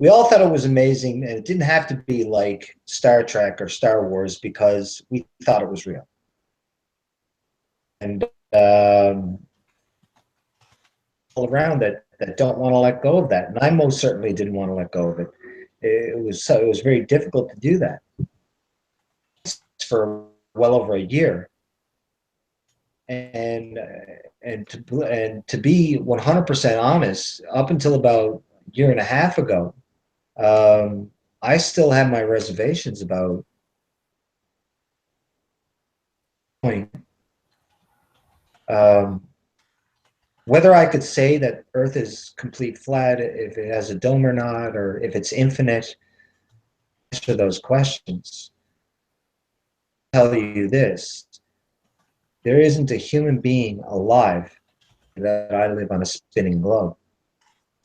We all thought it was amazing, and it didn't have to be like Star Trek or Star Wars because we thought it was real. And all around that don't want to let go of that, and I most certainly didn't want to let go of it. It was very difficult to do that for well over a year, and to be 100% honest, up until about a year and a half ago, I still have my reservations about whether I could say that Earth is complete flat, if it has a dome or not, or if it's infinite. Answer those questions. I'll tell you this: there isn't a human being alive that I live on a spinning globe,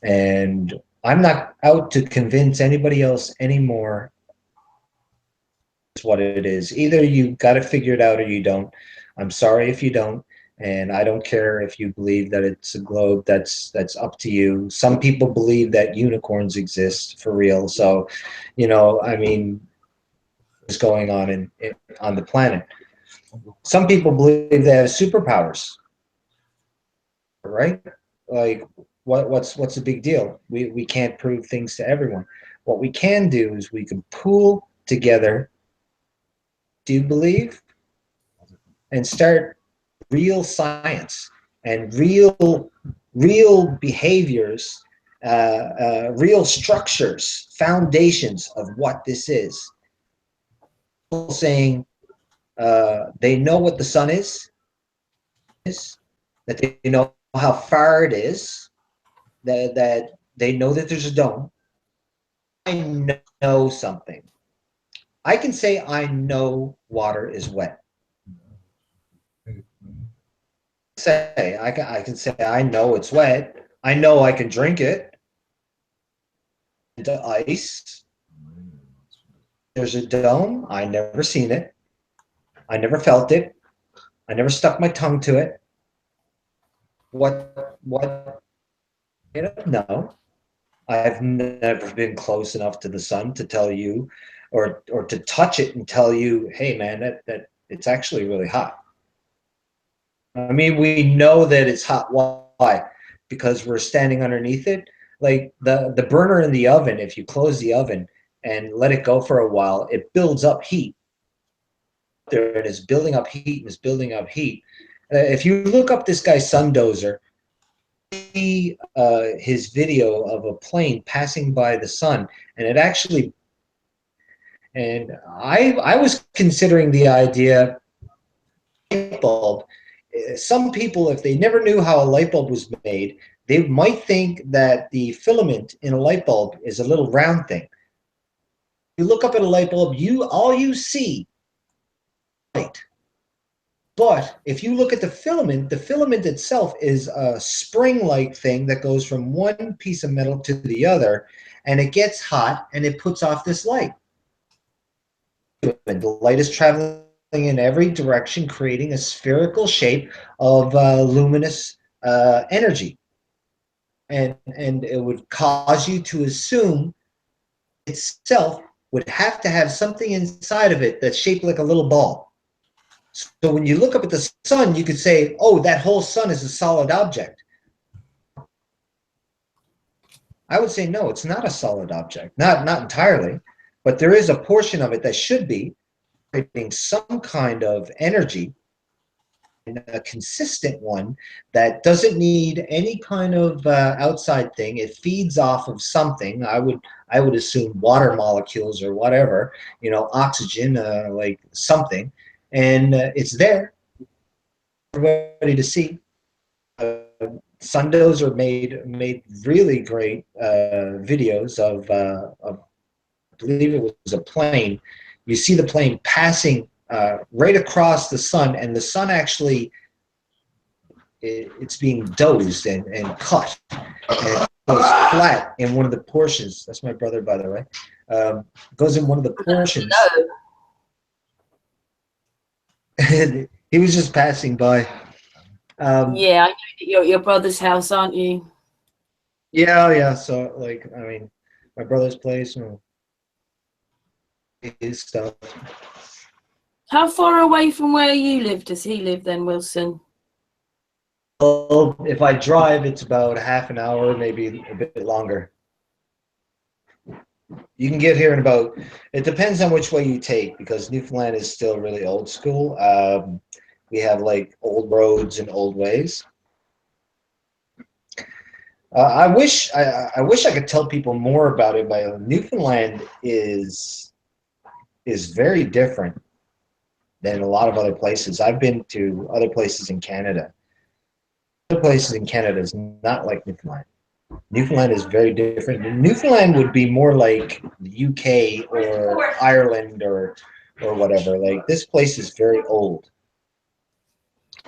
and I'm not out to convince anybody else anymore. It's what it is. Either you got to figure it out or you don't. I'm sorry if you don't. And I don't care if you believe that it's a globe. That's up to you. Some people believe that unicorns exist for real. So, you know, I mean, what's going on on the planet? Some people believe they have superpowers, right? Like, what's the big deal? We can't prove things to everyone. What we can do is we can pool together. Do you believe? And start real science and real behaviors, real structures, foundations of what this is. People saying they know what the sun is, that they know how far it is, that they know that there's a dome. I know something. I can say I know water is wet. I can say I know it's wet. I know I can drink it. Into ice. There's a dome. I never seen it. I never felt it. I never stuck my tongue to it. What? You know, no. I've never been close enough to the sun to tell you, or to touch it and tell you, hey man, that it's actually really hot. I mean, we know that it's hot. Why? Because we're standing underneath it. Like the burner in the oven, if you close the oven and let it go for a while, it builds up heat. There it is, building up heat and it's building up heat. If you look up this guy Sundozer, see his video of a plane passing by the sun, and it actually. And I was considering the idea light bulb. Some people, if they never knew how a light bulb was made, they might think that the filament in a light bulb is a little round thing. You look up at a light bulb, all you see is light. But if you look at the filament itself is a spring-like thing that goes from one piece of metal to the other, and it gets hot and it puts off this light. And the light is traveling in every direction, creating a spherical shape of luminous energy. And it would cause you to assume itself would have to have something inside of it that's shaped like a little ball. So when you look up at the sun, you could say, oh, that whole sun is a solid object. I would say, no, it's not a solid object. Not entirely, but there is a portion of it that should be creating some kind of energy, and a consistent one that doesn't need any kind of outside thing. It feeds off of something. I would assume water molecules or whatever, you know, oxygen, like something, and it's there for everybody to see. Sundos are made really great videos of I believe it was a plane. You see the plane passing right across the sun, and the sun actually it's being dozed and cut, and it goes flat in one of the portions. That's my brother, by the way. Goes in one of the portions. He was just passing by. Yeah, I know that you're at your brother's house, aren't you? Yeah. So, like, I mean, my brother's place, his stuff. How far away from where you live does he live then, Wilson? Well, if I drive, it's about half an hour, maybe a bit longer. You can get here in about, it depends on which way you take, because Newfoundland is still really old school. We have like old roads and old ways. I wish I could tell people more about it, but Newfoundland is very different than a lot of other places. I've been to other places in Canada. Other places in Canada is not like Newfoundland. Newfoundland is very different. Newfoundland would be more like the UK or Ireland or whatever. Like, this place is very old.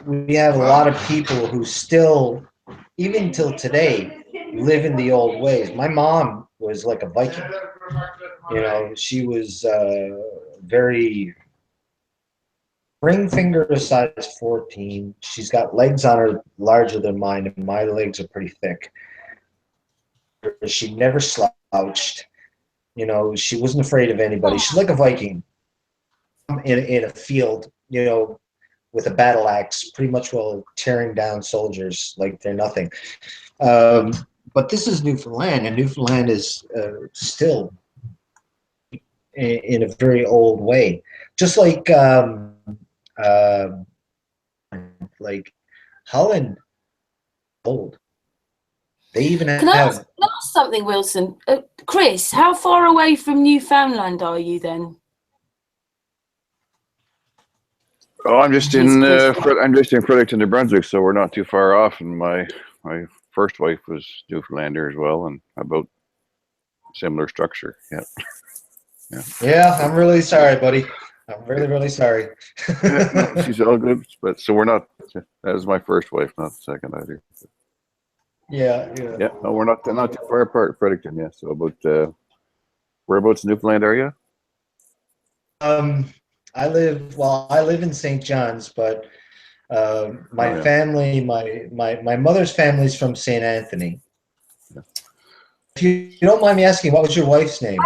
We have a lot of people who still, even till today, live in the old ways. My mom was like a Viking. You know, she was very ring finger size 14. She's got legs on her larger than mine, and my legs are pretty thick. She never slouched. You know, she wasn't afraid of anybody. She's like a Viking in a field, you know, with a battle axe, pretty much while tearing down soldiers like they're nothing. But this is Newfoundland, and Newfoundland is still in a very old way, just like Holland, old. They even Can I ask something, Wilson? Chris, how far away from Newfoundland are you then? Oh, I'm just in Fredericton, New Brunswick, so we're not too far off. And my first wife was Newfoundlander as well, and about similar structure. Yeah, I'm really sorry, buddy. I'm really, really sorry. No, she's all good, but so we're not. That was my first wife, not the second either. Yeah. Yeah, no, we're not too far apart, Fredericton. Yeah, so about whereabouts in Newfoundland are you? I live in St. John's, but my family, my mother's family's from St. Anthony. Yeah. If you don't mind me asking, what was your wife's name?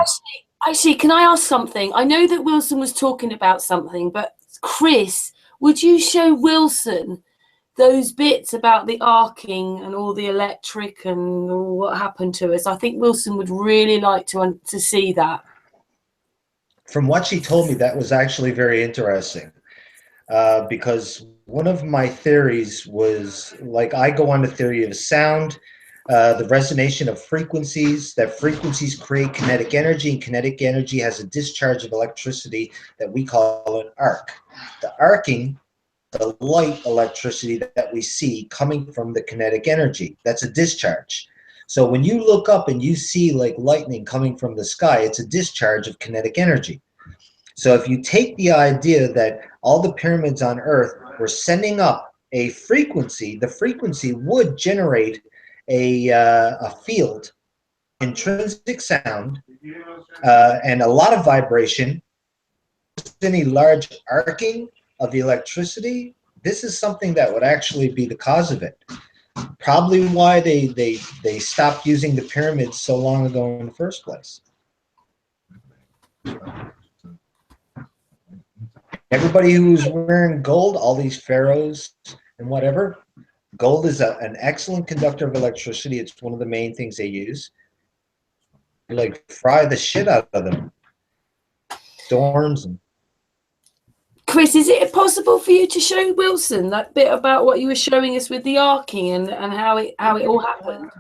Actually, can I ask something? I know that Wilson was talking about something, but Chris, would you show Wilson those bits about the arcing and all the electric and what happened to us? I think Wilson would really like to see that. From what she told me, that was actually very interesting, because one of my theories was, like, I go on the theory of sound, the resonation of frequencies, that frequencies create kinetic energy, and kinetic energy has a discharge of electricity that we call an arc. The arcing, the light electricity that we see coming from the kinetic energy, that's a discharge. So when you look up and you see like lightning coming from the sky, it's a discharge of kinetic energy. So if you take the idea that all the pyramids on Earth were sending up a frequency, the frequency would generate a field, intrinsic sound, and a lot of vibration, any large arcing of the electricity, this is something that would actually be the cause of it. Probably why they stopped using the pyramids so long ago in the first place. Everybody who's wearing gold, all these pharaohs and whatever, gold is an excellent conductor of electricity. It's one of the main things they use. You like fry the shit out of them. Storms and Chris, is it possible for you to show Wilson that bit about what you were showing us with the arcing and how it all happened?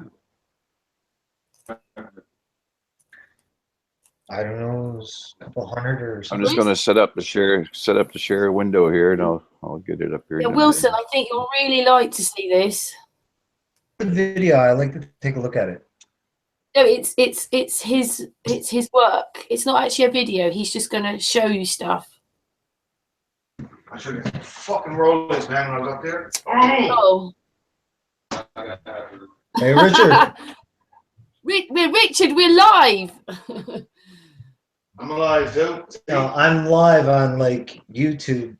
I don't know, it was a couple hundred or I'm something. just going to set up to share a window here, and I'll get it up here. Yeah, Wilson, I think you'll really like to see this. Good video. I like to take a look at it. No, it's his work. It's not actually a video. He's just going to show you stuff. I should have fucking rolled this man when I was up there. Oh! Hey, Richard. Richard, we're live. I'm alive, too. No, I'm live on like YouTube.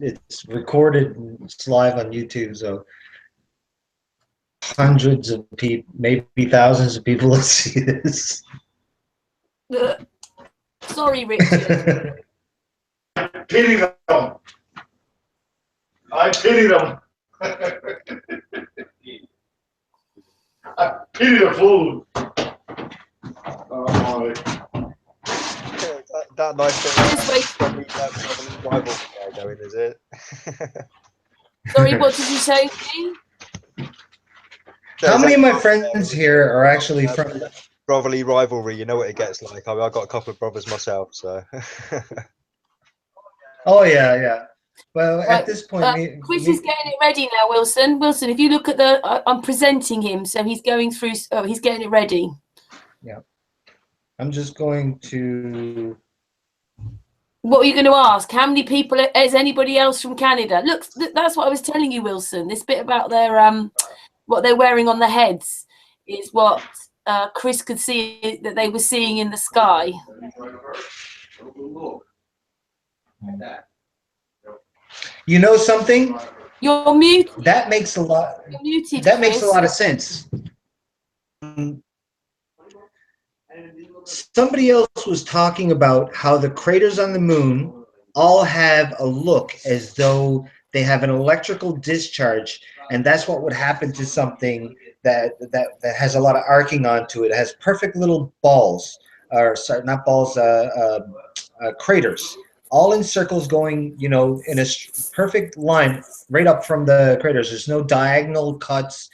It's recorded and it's live on YouTube, so hundreds of people, maybe thousands of people will see this. Sorry, Richard. I pity them. I pity them. I pity the fool. Oh, that nice Just wait. thing. That rival going, is it? Sorry, what did you say, Dean? How many of my friends here are actually from? Brotherly rivalry, you know what it gets like. I mean, I've got a couple of brothers myself, so. Oh yeah. Well, Right, at this point, Chris is getting it ready now, Wilson. Wilson, if you look at the, I'm presenting him, so he's going through. Oh, he's getting it ready. Yeah, I'm just going to. What were you going to ask? How many people is anybody else from Canada? Look, that's what I was telling you, Wilson. This bit about their what they're wearing on their heads is what Chris could see that they were seeing in the sky. You know something? You're muted. That makes a lot. You're muted. That makes a Chris. lot of sense. Somebody else was talking about how the craters on the moon all have a look as though they have an electrical discharge, and that's what would happen to something that has a lot of arcing onto it. It has perfect little balls, or sorry, not balls, craters, all in circles going, in a perfect line right up from the craters. There's no diagonal cuts,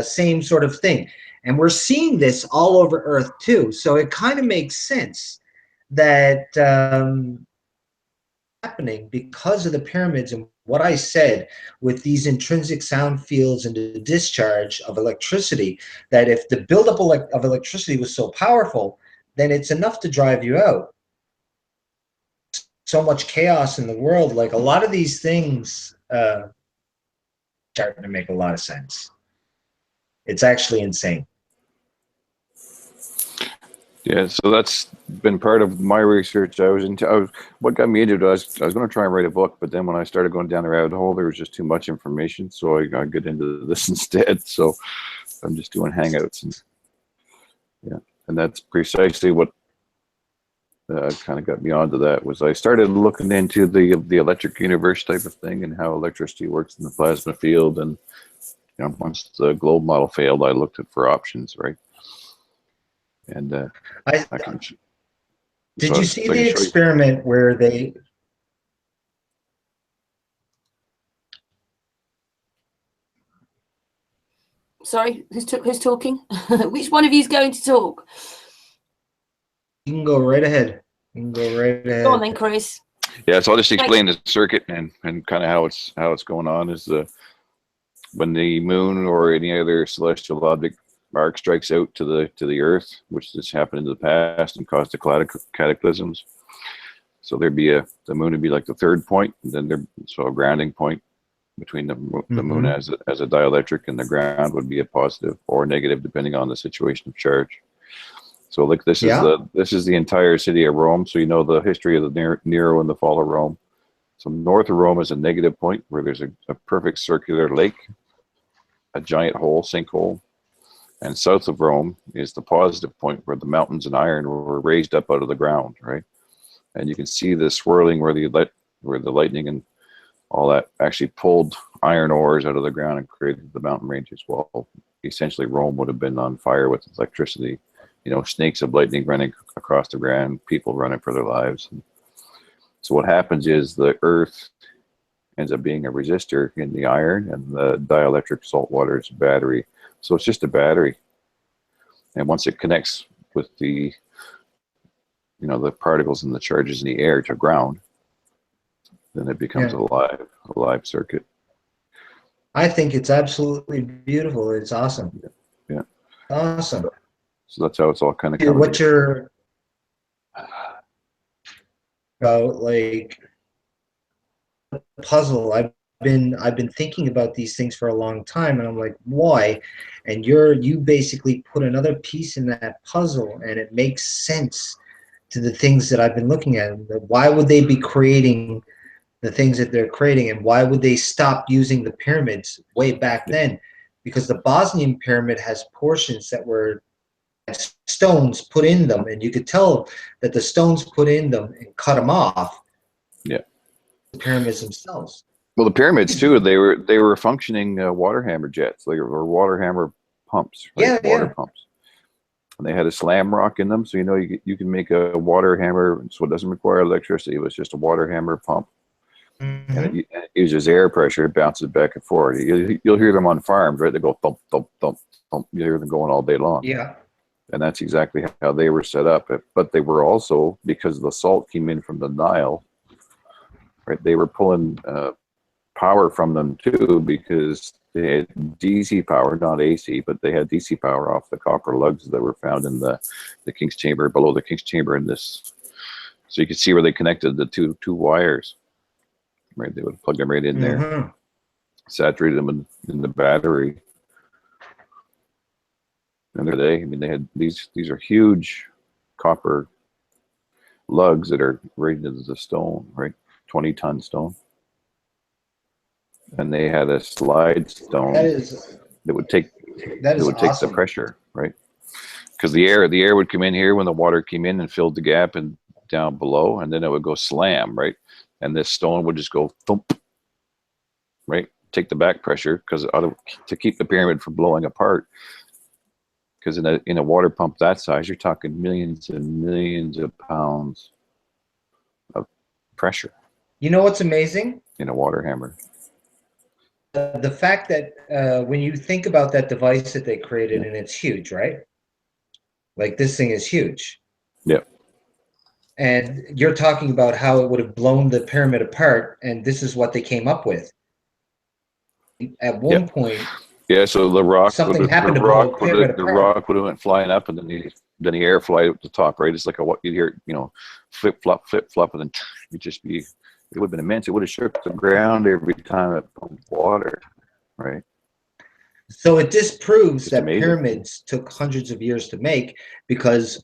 same sort of thing. And we're seeing this all over Earth too. So it kind of makes sense that happening because of the pyramids and what I said with these intrinsic sound fields and the discharge of electricity, that if the buildup of electricity was so powerful, then it's enough to drive you out. So much chaos in the world, like a lot of these things starting to make a lot of sense. It's actually insane. Yeah, so that's been part of my research. What got me into it, I was going to try and write a book, but then when I started going down the rabbit hole, there was just too much information, so I got get into this instead. So I'm just doing Hangouts, and that's precisely what kind of got me onto that. Was I started looking into the electric universe type of thing and how electricity works in the plasma field, and once the globe model failed, I looked for options, right? And Did you see the experiment where they? Sorry, who's talking? Which one of you is going to talk? You can go right ahead. Go on then, Chris. Yeah, so I'll just explain the circuit and kind of how it's going on. Is when the moon or any other celestial object arc strikes out to the Earth, which has happened in the past and caused the cataclysms. So there'd be the moon would be like the third point, and then a grounding point between the moon as a dielectric, and the ground would be a positive or negative depending on the situation of charge. So like this is Yeah. the entire city of Rome. So you know the history of the Nero and the fall of Rome. So north of Rome is a negative point where there's a perfect circular lake, a giant hole, sinkhole. And south of Rome is the positive point where the mountains and iron were raised up out of the ground, right? And you can see the swirling where the lightning and all that actually pulled iron ores out of the ground and created the mountain ranges. Well, essentially Rome would have been on fire with electricity, you know, snakes of lightning running across the ground, people running for their lives. And so what happens is the earth ends up being a resistor in the iron, and the dielectric salt water is a battery. So it's just a battery. And once it connects with the, you know, the particles and the charges in the air to ground, then it becomes a live circuit. I think it's absolutely beautiful. It's awesome. Yeah. Awesome. So that's how it's all kind of coming. What's your like puzzle? I've been thinking about these things for a long time, and I'm like, why? And you basically put another piece in that puzzle, and it makes sense to the things that I've been looking at. Why would they be creating the things that they're creating, and why would they stop using the pyramids way back then? Because the Bosnian pyramid has portions that were stones put in them, and you could tell that the stones put in them and cut them off. Yeah. The pyramids themselves. Well, the pyramids too, they were functioning water hammer jets, like, or water hammer pumps, right? Water pumps. And they had a slam rock in them, so you know you can make a water hammer, so it doesn't require electricity. It was just a water hammer pump. Mm-hmm. And it uses air pressure, it bounces back and forth. You'll hear them on farms, right? They go thump, thump, thump, thump. You hear them going all day long. Yeah. And that's exactly how they were set up. But they were also, because the salt came in from the Nile, right? They were pulling power from them too, because they had DC power, not AC, but they had DC power off the copper lugs that were found in the King's Chamber, below the King's Chamber in this. So you can see where they connected the two wires. Right, they would plug them right in there, saturate them in the battery, and I mean, they had these are huge copper lugs that are right into the stone, right, 20-ton stone, and they had a slide stone that would take the pressure, right, because the air would come in here when the water came in and filled the gap and down below, and then it would go slam, right. And this stone would just go thump, right? Take the back pressure, because to keep the pyramid from blowing apart. Because in a water pump that size, you're talking millions and millions of pounds of pressure. You know what's amazing? In a water hammer. The fact that when you think about that device that they created, and it's huge, right? Like, this thing is huge. Yeah. And you're talking about how it would have blown the pyramid apart, and this is what they came up with. At one point, so the rock something would happened the to blow rock the pyramid the apart. rock would have went flying up, and then the air fly up the top, right? It's like what you hear, you know, flip flop, and then it would have been immense. It would have shook the ground every time it pumped water, right? So it disproves It's that amazing. Pyramids took hundreds of years to make, because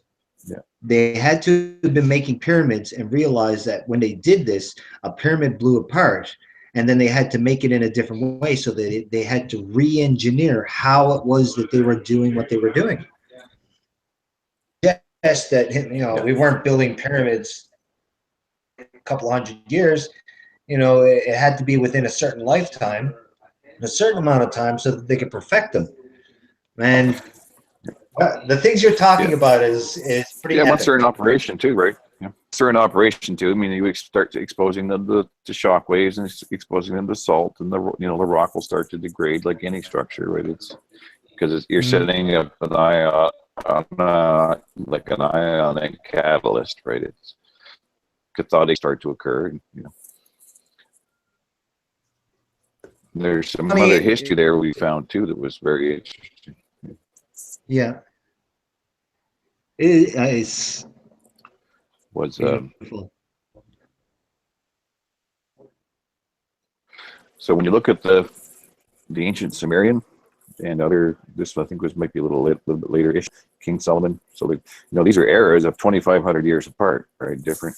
they had to have been making pyramids and realized that when they did this, a pyramid blew apart, and then they had to make it in a different way. So they had to re-engineer how it was that they were doing what they were doing. Yes, that, you know, we weren't building pyramids a couple hundred years. You know, it had to be within a certain lifetime, a certain amount of time, so that they could perfect them. And the things you're talking about is pretty epic. Once they're in operation too, right? Yeah. Once they're in operation too, I mean, you start exposing them to shock waves and exposing them to salt, and the rock will start to degrade like any structure, right? It's because you're setting up an ionic catalyst, right? It's cathodic start to occur, and, you know. There's some other history there we found too that was very interesting. Yeah. It's Was beautiful. So when you look at the ancient Sumerian, and other. This I think was might be a little bit later-ish. King Solomon. So these are eras of 2,500 years apart, right? Different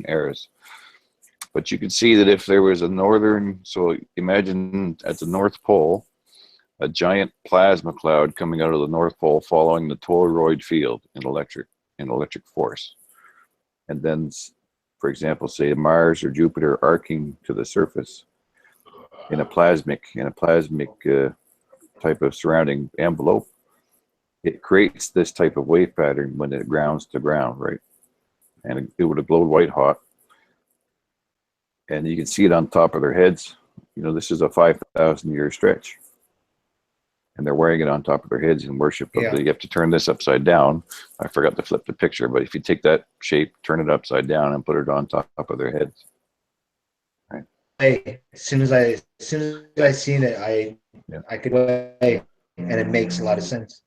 eras. But you could see that if there was a northern, so imagine at the North Pole, a giant plasma cloud coming out of the North Pole following the toroid field in electric force. And then, for example, say Mars or Jupiter arcing to the surface in a plasmic type of surrounding envelope. It creates this type of wave pattern when it grounds to ground, right? And it would have glowed white hot. And you can see it on top of their heads. This is a 5,000-year stretch. And they're wearing it on top of their heads in worship. Yeah. You have to turn this upside down. I forgot to flip the picture, but if you take that shape, turn it upside down, and put it on top of their heads. Right. As soon as I seen it, I could weigh, and it makes a lot of sense.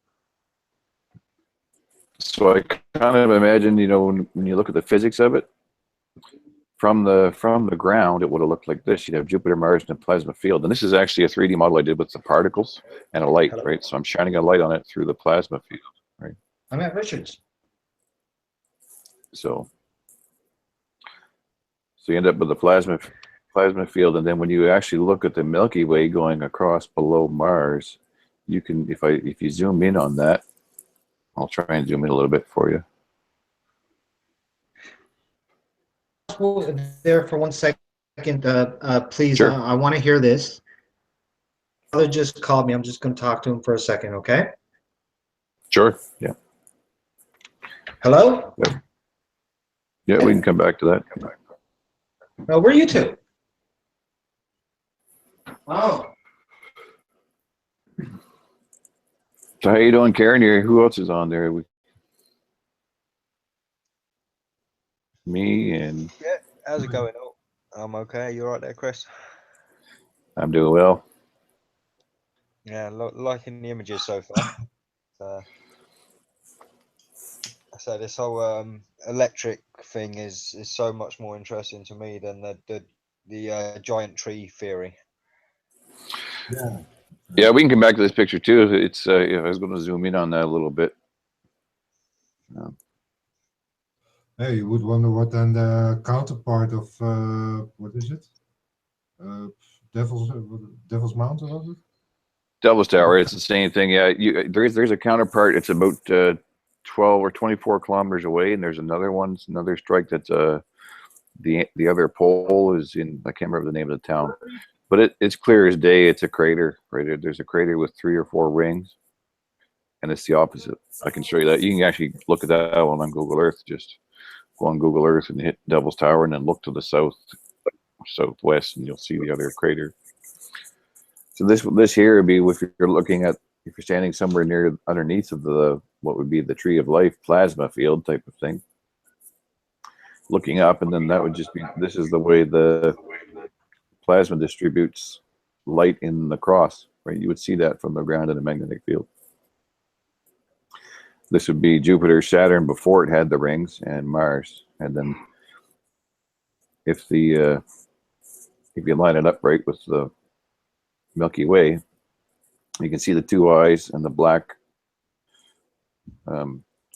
So I kind of imagine, when you look at the physics of it, from the ground, it would have looked like this. You'd have Jupiter, Mars, and a plasma field. And this is actually a 3D model I did with the particles and a light, right? So I'm shining a light on it through the plasma field, right? I'm at Richards. So you end up with the plasma field, and then when you actually look at the Milky Way going across below Mars, you can, if you zoom in on that, I'll try and zoom in a little bit for you. There for 1 second, please. Sure. I want to hear this. Brother just called me. I'm just going to talk to him for a second, okay? Sure. Yeah. Hello? Yeah, we can come back to that. Where are you two? Oh. So how you doing, Karen? Here, who else is on there? Me and Yeah, how's it going? Oh, I'm okay. You all right there, Chris? I'm doing well. Yeah, liking the images so far. So this whole electric thing is so much more interesting to me than the giant tree theory. Yeah, we can come back to this picture too. It's I was going to zoom in on that a little bit. Hey, you would wonder what then the counterpart of what is it? Devil's Mount, or was it? Devil's Tower. It's the same thing. Yeah, there's a counterpart. It's about 12 or 24 kilometers away, and there's another strike that's the other pole is in. I can't remember the name of the town, but it's clear as day. It's a crater. Right there's a crater with 3 or 4 rings, and it's the opposite. I can show you that. You can actually look at that one on Google Earth. Just go on Google Earth and hit Devil's Tower, and then look to the southwest, and you'll see the other crater. So this here would be if you're standing somewhere near underneath of what would be the tree of life plasma field type of thing, looking up, and then that would just be, this is the way the plasma distributes light in the cross, right? You would see that from the ground in a magnetic field. This would be Jupiter, Saturn before it had the rings, and Mars. And then if you line it up right with the Milky Way, you can see the 2 eyes and the black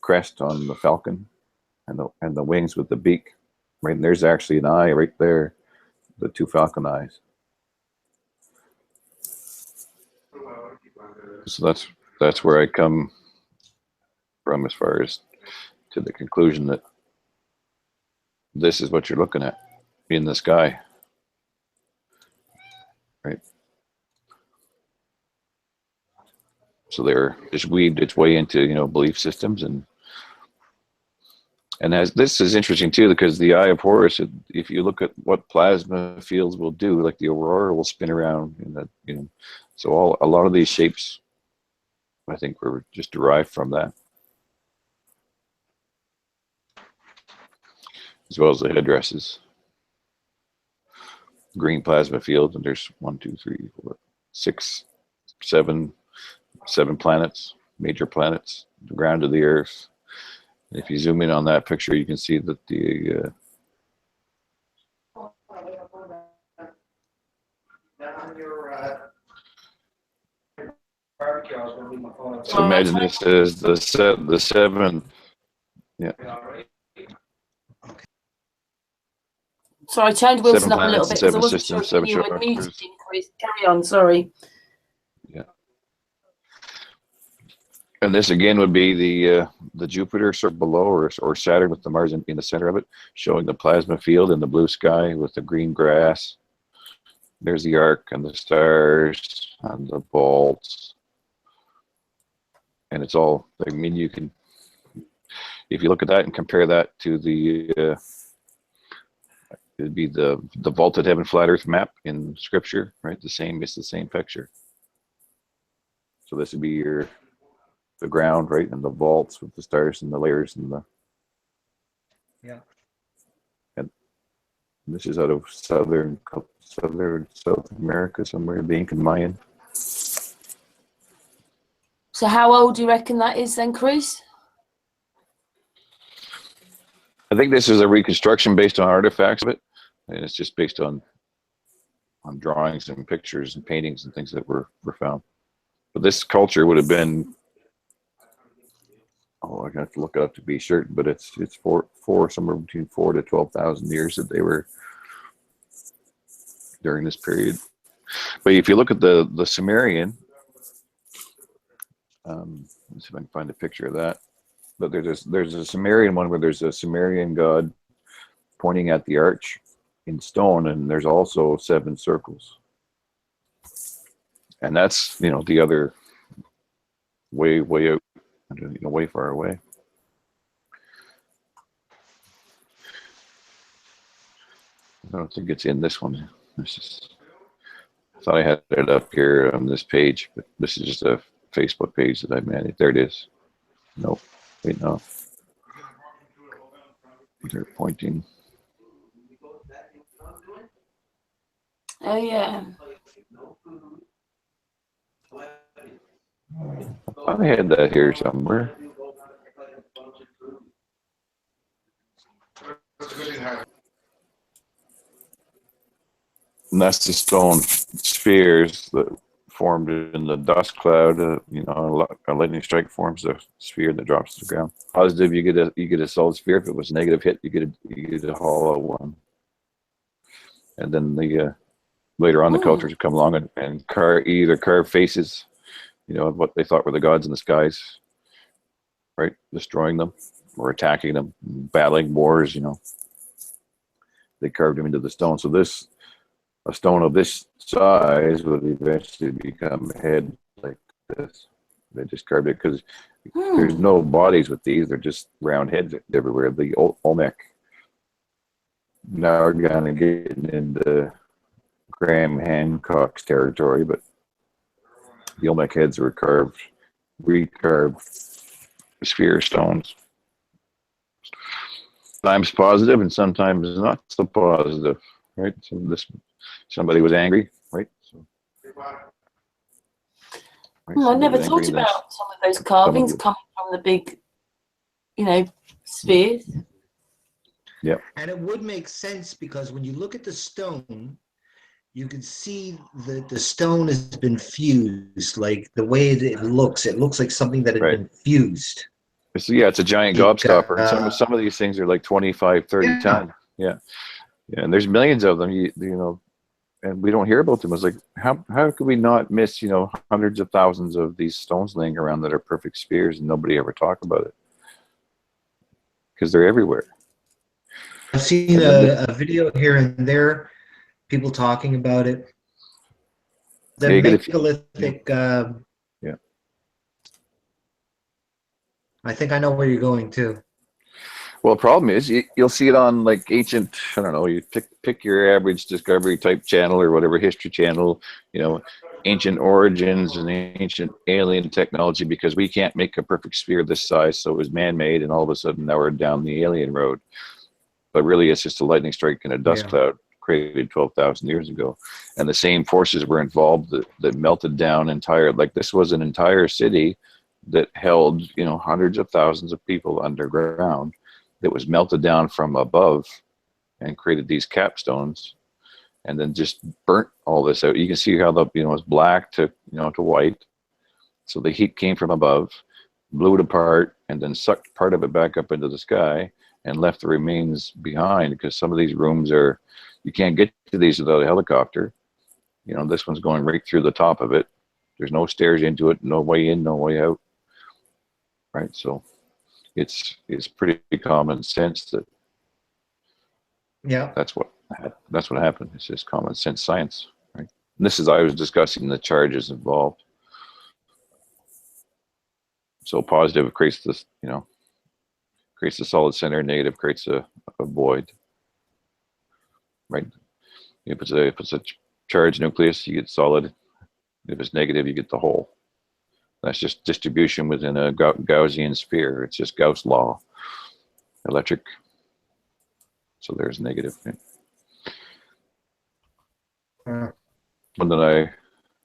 crest on the falcon, and the wings with the beak. Right, and there's actually an eye right there, the 2 falcon eyes. So that's where I come from as far as to the conclusion that this is what you're looking at in the sky, right? So they're just weaved its way into belief systems, and as this is interesting too, because the Eye of Horus, if you look at what plasma fields will do, like the aurora will spin around in that, so a lot of these shapes, I think, were just derived from that, as well as the headdresses. Green plasma field, and there's 1, 2, 3, 4, 6, 7 planets, major planets, the ground of the Earth. If you zoom in on that picture, you can see that the So imagine this is the seventh. Yeah. Sorry, I turned Wilson Seven up a little planets, bit because I seven wasn't systems, sure if seven you were muted. chakras. Chris. Carry on, sorry. Yeah. And this again would be the Jupiter sort of below, or Saturn with the Mars in the center of it, showing the plasma field and the blue sky with the green grass. There's the arc and the stars and the bolts. And it's all, I mean, you can, if you look at that and compare that to the, it'd be the vaulted heaven flat earth map in scripture, right? It's the same picture. So this would be the ground, right? And the vaults with the stars and the layers and the, Yeah. And this is out of South America, somewhere, the Incan Mayan. So how old do you reckon that is then, Chris? I think this is a reconstruction based on artifacts of it, and it's just based on drawings and pictures and paintings and things that were found. But this culture would have been, oh, I have to look it up to be certain, but it's somewhere between 4,000 to 12,000 years that they were during this period. But if you look at the Sumerian, let's see if I can find a picture of that. But there's a Sumerian one where there's a Sumerian god pointing at the arch in stone, and there's also 7 circles. And that's, the other way out, way far away. I don't think it's in this one. I thought I had it up here on this page, but this is just a Facebook page that I managed. There it is. Nope. Wait, no. They're pointing. Oh, yeah. I had that here somewhere. And that's the stone spheres that formed in the dust cloud. A lightning strike forms a sphere that drops to the ground. Positive, you get a solid sphere. If it was a negative hit, you get a hollow one. And then later on, the cultures would come along and either carve faces, of what they thought were the gods in the skies, right? Destroying them or attacking them, battling wars. They carved them into the stone. So a stone of this size would eventually become a head like this. They just carved it because there's no bodies with these. They're just round heads everywhere. The Olmec. Now we're kind of getting into Graham Hancock's territory, but the Olmec heads were recarved sphere stones. Sometimes positive and sometimes not so positive, right? So somebody was angry, right? I never thought about some of those carvings coming from the big, spheres. Yeah. And it would make sense because when you look at the stone, you can see that the stone has been fused, like the way that it looks like something that had been fused. So yeah, it's a giant gobstopper. And some of these things are like 25, 30 ton. Yeah. Yeah, and there's millions of them, and we don't hear about them. It's like, how could we not miss, hundreds of thousands of these stones laying around that are perfect spheres and nobody ever talk about it? Because they're everywhere. I've seen a video here and there, people talking about it. The megalithic. Yeah. I think I know where you're going too. Well, the problem is you'll see it on like ancient, I don't know, you pick your average Discovery type channel or whatever, History Channel, ancient origins and ancient alien technology, because we can't make a perfect sphere this size, so it was man-made, and all of a sudden now we're down the alien road. But really it's just a lightning strike in a dust cloud created 12,000 years ago. And the same forces were involved that melted down this was an entire city that held, hundreds of thousands of people underground, that was melted down from above and created these capstones, and then just burnt all this out. You can see how it's black to to white, So the heat came from above, blew it apart, and then sucked part of it back up into the sky and left the remains behind, because some of these rooms are, you can't get to these without a helicopter. You know, this one's going right through the top of it. There's no stairs into it, no way in, no way out. Right, so it's pretty common sense that that's what happened. It's just common sense science, right? And this is, I was discussing the charges involved. So positive creates this, you know, creates a solid center. Negative creates a void, right? If it's a charged nucleus, you get solid. If it's negative, you get the hole. That's just distribution within a Gaussian sphere. It's just Gauss law, electric. So there's negative. One that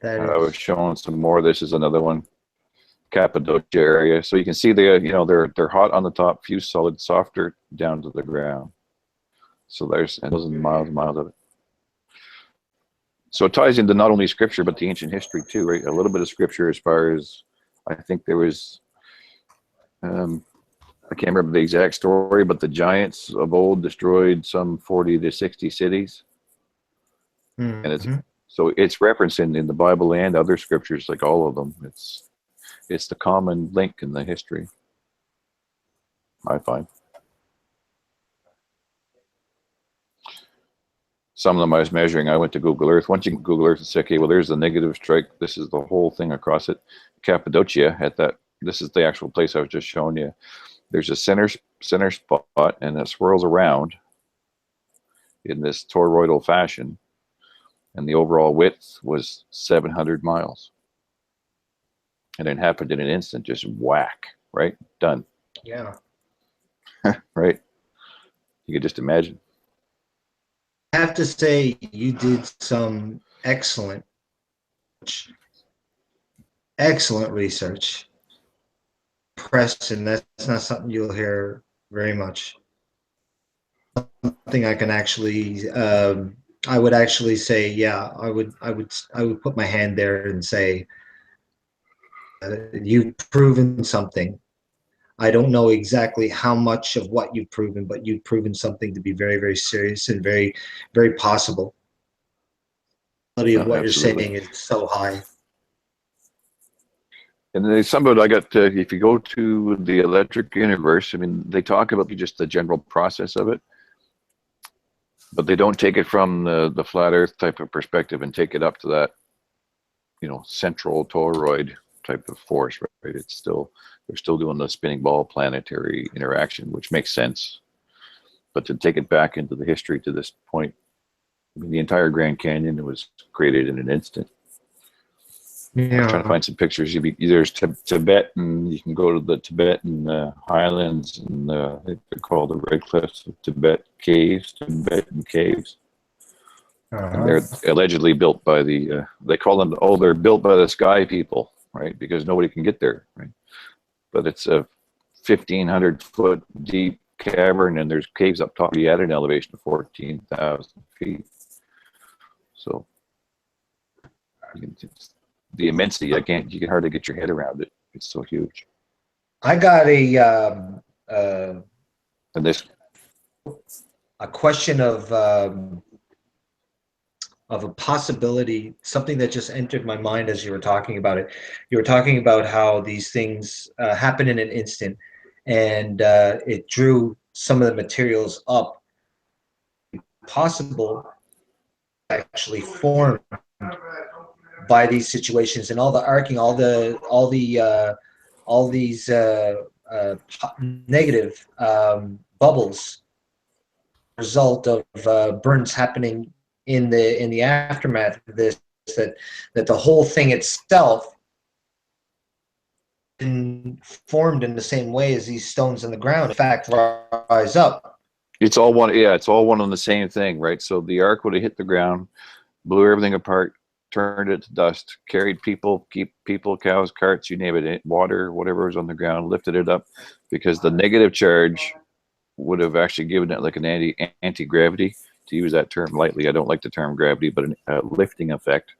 I was showing some more. This is another one, Cappadocia area. So you can see they're hot on the top, fused solid, softer down to the ground. So there's thousands of miles and miles of it. So it ties into not only scripture but the ancient history too, right? A little bit of scripture as far as, I think there was, I can't remember the exact story, but the giants of old destroyed some 40 to 60 cities. And it's referenced in the Bible and other scriptures, like all of them. It's the common link in the history, I find. Some of them I was measuring, I went to Google Earth. Once you can Google Earth and say, okay, well, there's the negative strike. This is the whole thing across it. Cappadocia, this is the actual place I was just showing you. There's a center spot, and it swirls around in this toroidal fashion. And the overall width was 700 miles. And it happened in an instant, just whack, right? Done. Yeah. Right? You could just imagine. I have to say, you did some excellent research. Press, and that's not something you'll hear very much. Something I can actually, I would actually say, yeah, I would put my hand there and say, you've proven something. I don't know exactly how much of what you've proven, but you've proven something to be very, very serious and very, very possible. The quality of what you're saying is so high. And there's some of it I got, if you go to the electric universe, I mean, they talk about just the general process of it, but they don't take it from the flat earth type of perspective and take it up to that, you know, central toroid type of force, right? It's still, they're still doing the spinning ball planetary interaction, which makes sense. But to take it back into the history to this point, I mean, the entire Grand Canyon was created in an instant. Yeah. I was trying to find some pictures. There's Tibet, and you can go to the Tibetan highlands, and they're called the Red Cliffs of Tibet caves, Tibetan caves. And they're allegedly built by the, they call them, they're built by the sky people, right? Because nobody can get there, right? But it's a 1,500 foot deep cavern, and there's caves up top. You add an elevation of 14,000 feet. So the immensity, you can hardly get your head around it. It's so huge. I got and this a question of a possibility, something that just entered my mind as you were talking about it. You were talking about how these things happen in an instant, and it drew some of the materials up. Possible actually formed by these situations, and all the arcing, all these negative bubbles, result of burns happening in the aftermath of this, that the whole thing itself formed in the same way as these stones in the ground, in fact, rise up. It's all one, yeah, it's all one on the same thing, right? So the ark would have hit the ground, blew everything apart, turned it to dust, carried people, cows, carts, you name it, water, whatever was on the ground, lifted it up, because the negative charge would have actually given it like an anti-gravity, to use that term lightly. I don't like the term gravity, but a lifting effect.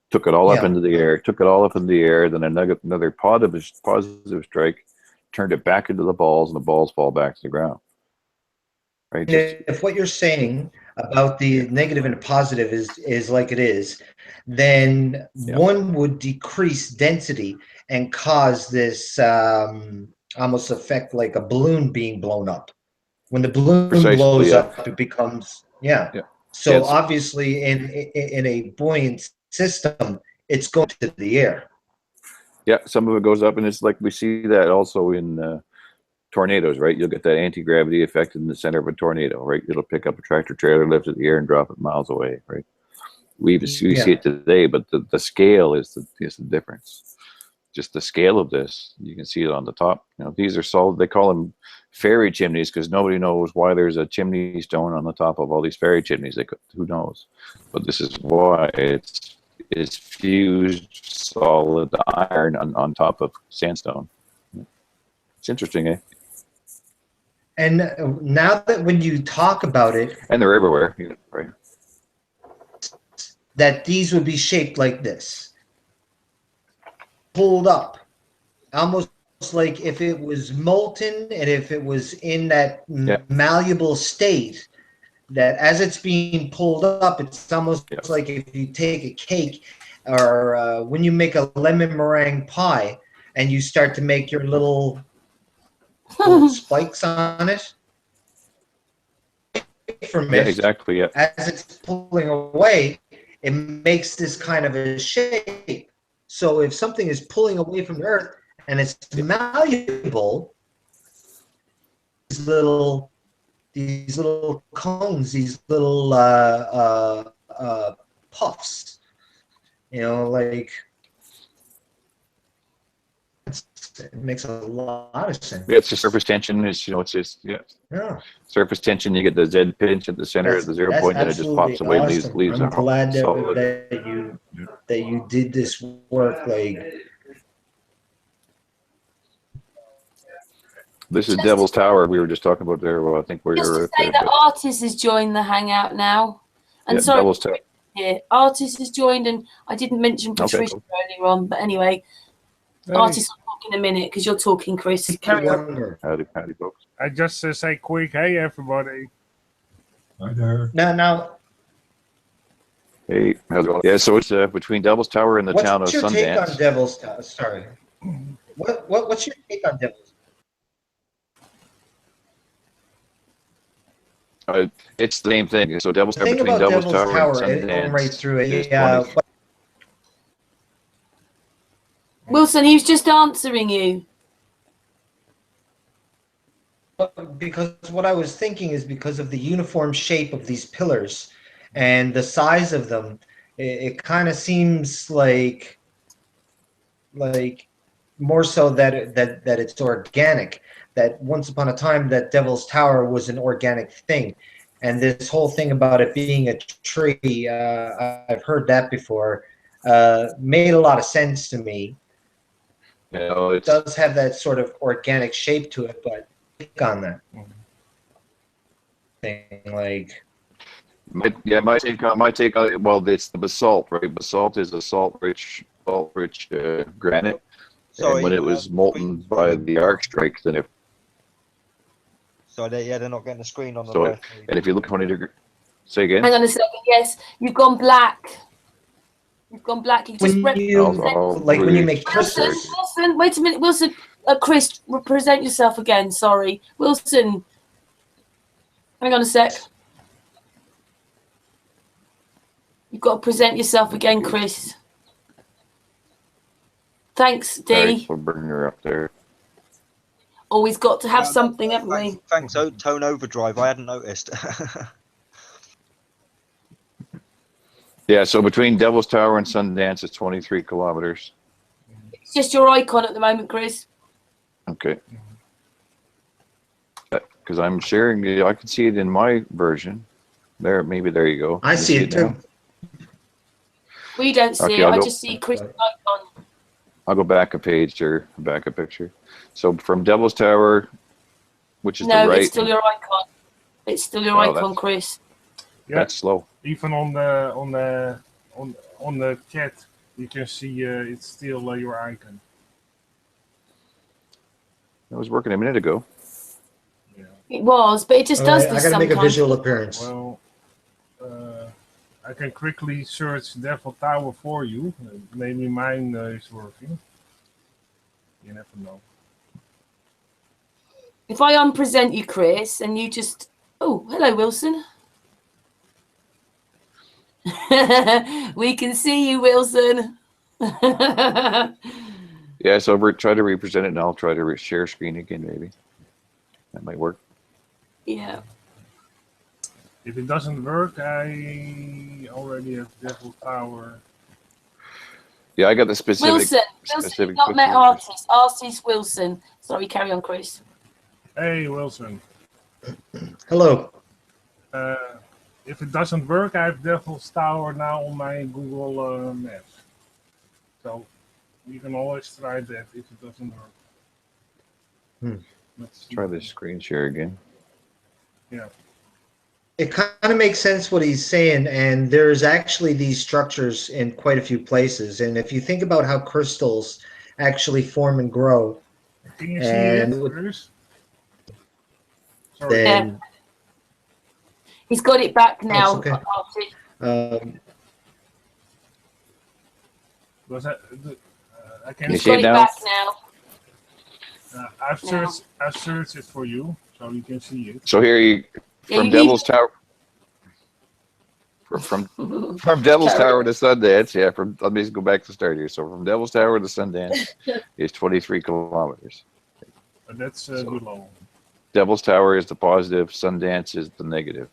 took it all up Yeah. into the air, then another positive strike, turned it back into the balls, and the balls fall back to the ground. Right? If what you're saying about the negative and positive is like it is, then one would decrease density and cause this almost effect like a balloon being blown up. When the balloon blows up, it becomes So obviously, in a buoyant system, it's going to the air. Yeah, some of it goes up, and it's like we see that also in tornadoes, right? You'll get that anti-gravity effect in the center of a tornado, right? It'll pick up a tractor trailer, lift it in the air, and drop it miles away, right? We see it today, but the scale is the difference. Just the scale of this, you can see it on the top. You know, these are solid. They call them fairy chimneys because nobody knows why there's a chimney stone on the top of all these fairy chimneys. Who knows? But this is why it's fused solid iron on top of sandstone. It's interesting, eh? And now that when you talk about it, and they're everywhere, right? That these would be shaped like this, pulled up, almost like if it was molten and if it was in that malleable state, that as it's being pulled up, it's almost like if you take a cake or when you make a lemon meringue pie and you start to make your little spikes on it. From it, exactly. Yeah. As it's pulling away, it makes this kind of a shape. So if something is pulling away from the earth and it's malleable, these little cones, these little puffs, you know, like it makes a lot of sense. Yeah, it's just surface tension. It's it's just surface tension. You get the Z pinch at the center of the 0 point, and it just pops away and leaves I'm a glad solid. that you did this work. Like this is Devil's Tower. We were just talking about there. Well, I think where you're to say that Artist has joined the hangout now, and sorry, Devil's Tower. Yeah, Artist has joined, and I didn't mention Patricia earlier on, but anyway. Hey. Artist, I'll talk in a minute because you're talking, Chris. Carry on. Howdy, folks. I just say quick, hey, everybody. Hi there. Now. Hey, how's it going? Yeah, so it's between Devil's Tower and the town of Sundance. What's your take on Devil's Tower? Sorry. What's your take on Devil's Tower? It's the same thing. So Devil's Tower between Devil's Tower and Sundance. Right through it. Wilson, he was just answering you. Because what I was thinking is because of the uniform shape of these pillars and the size of them, it kind of seems like more so that it's organic. That once upon a time that Devil's Tower was an organic thing, and this whole thing about it being a tree, I've heard that before, made a lot of sense to me. You know, it does have that sort of organic shape to it, but on that thing, like my take on it, well, it's the basalt, right? Basalt is a salt rich granite. Sorry, and when it was molten by the arc strike, then it. So they're not getting the screen on the right. And if you look 20 degrees, say again. Hang on a second. Yes, you've gone black. You've gone black. You just when you make crystals. Wilson, wait a minute, Wilson. Chris, present yourself again. Sorry, Wilson. Hang on a sec. You've got to present yourself again, Chris. Thanks, Dee. Right, we'll bring her up there. Always got to have something, haven't we? Thanks, Tone Overdrive. I hadn't noticed. Yeah, so between Devil's Tower and Sundance, it's 23 kilometers. It's just your icon at the moment, Chris. Okay. Because I'm sharing it. I can see it in my version. There, maybe there you go. I see it too. We don't see it. I just see Chris' icon. I'll go back a page or back a picture. So from Devil's Tower, which is the right. No, it's still your icon. It's still your icon, Chris. Yeah. That's slow. Even on the chat, You can see it's still your icon. It was working a minute ago. Yeah. It was, but it just All does right, I this gotta make a sometimes. visual appearance. Well, I can quickly search Devil Tower for you. Maybe mine is working. You never know. If I unpresent you, Chris, and you just... Oh, hello, Wilson. We can see you, Wilson. Yeah, so try to represent it, and I'll try to share screen again. Maybe that might work. Yeah. If it doesn't work, I already have Devil Tower. Yeah, I got the specific. Wilson, specific not met picture. Artist Wilson. Sorry, carry on, Chris. Hey, Wilson. Hello. If it doesn't work, I have Devil's Tower now on my Google Maps. So you can always try that if it doesn't work. Let's try this screen share again. Yeah. It kind of makes sense what he's saying, and there's actually these structures in quite a few places. And if you think about how crystals actually form and grow, Can you see it, and Bruce? Sorry. then He's got it back now. okay. Was that? I can You He's see got it it now? back now. I've searched it for you, so you can see it. So here you Yeah, from you Devil's Tower. From Devil's Tower to Sundance, yeah. Let me just go back to start here. So from Devil's Tower to Sundance is 23 kilometers. But that's too long. Devil's Tower is the positive, Sundance is the negative.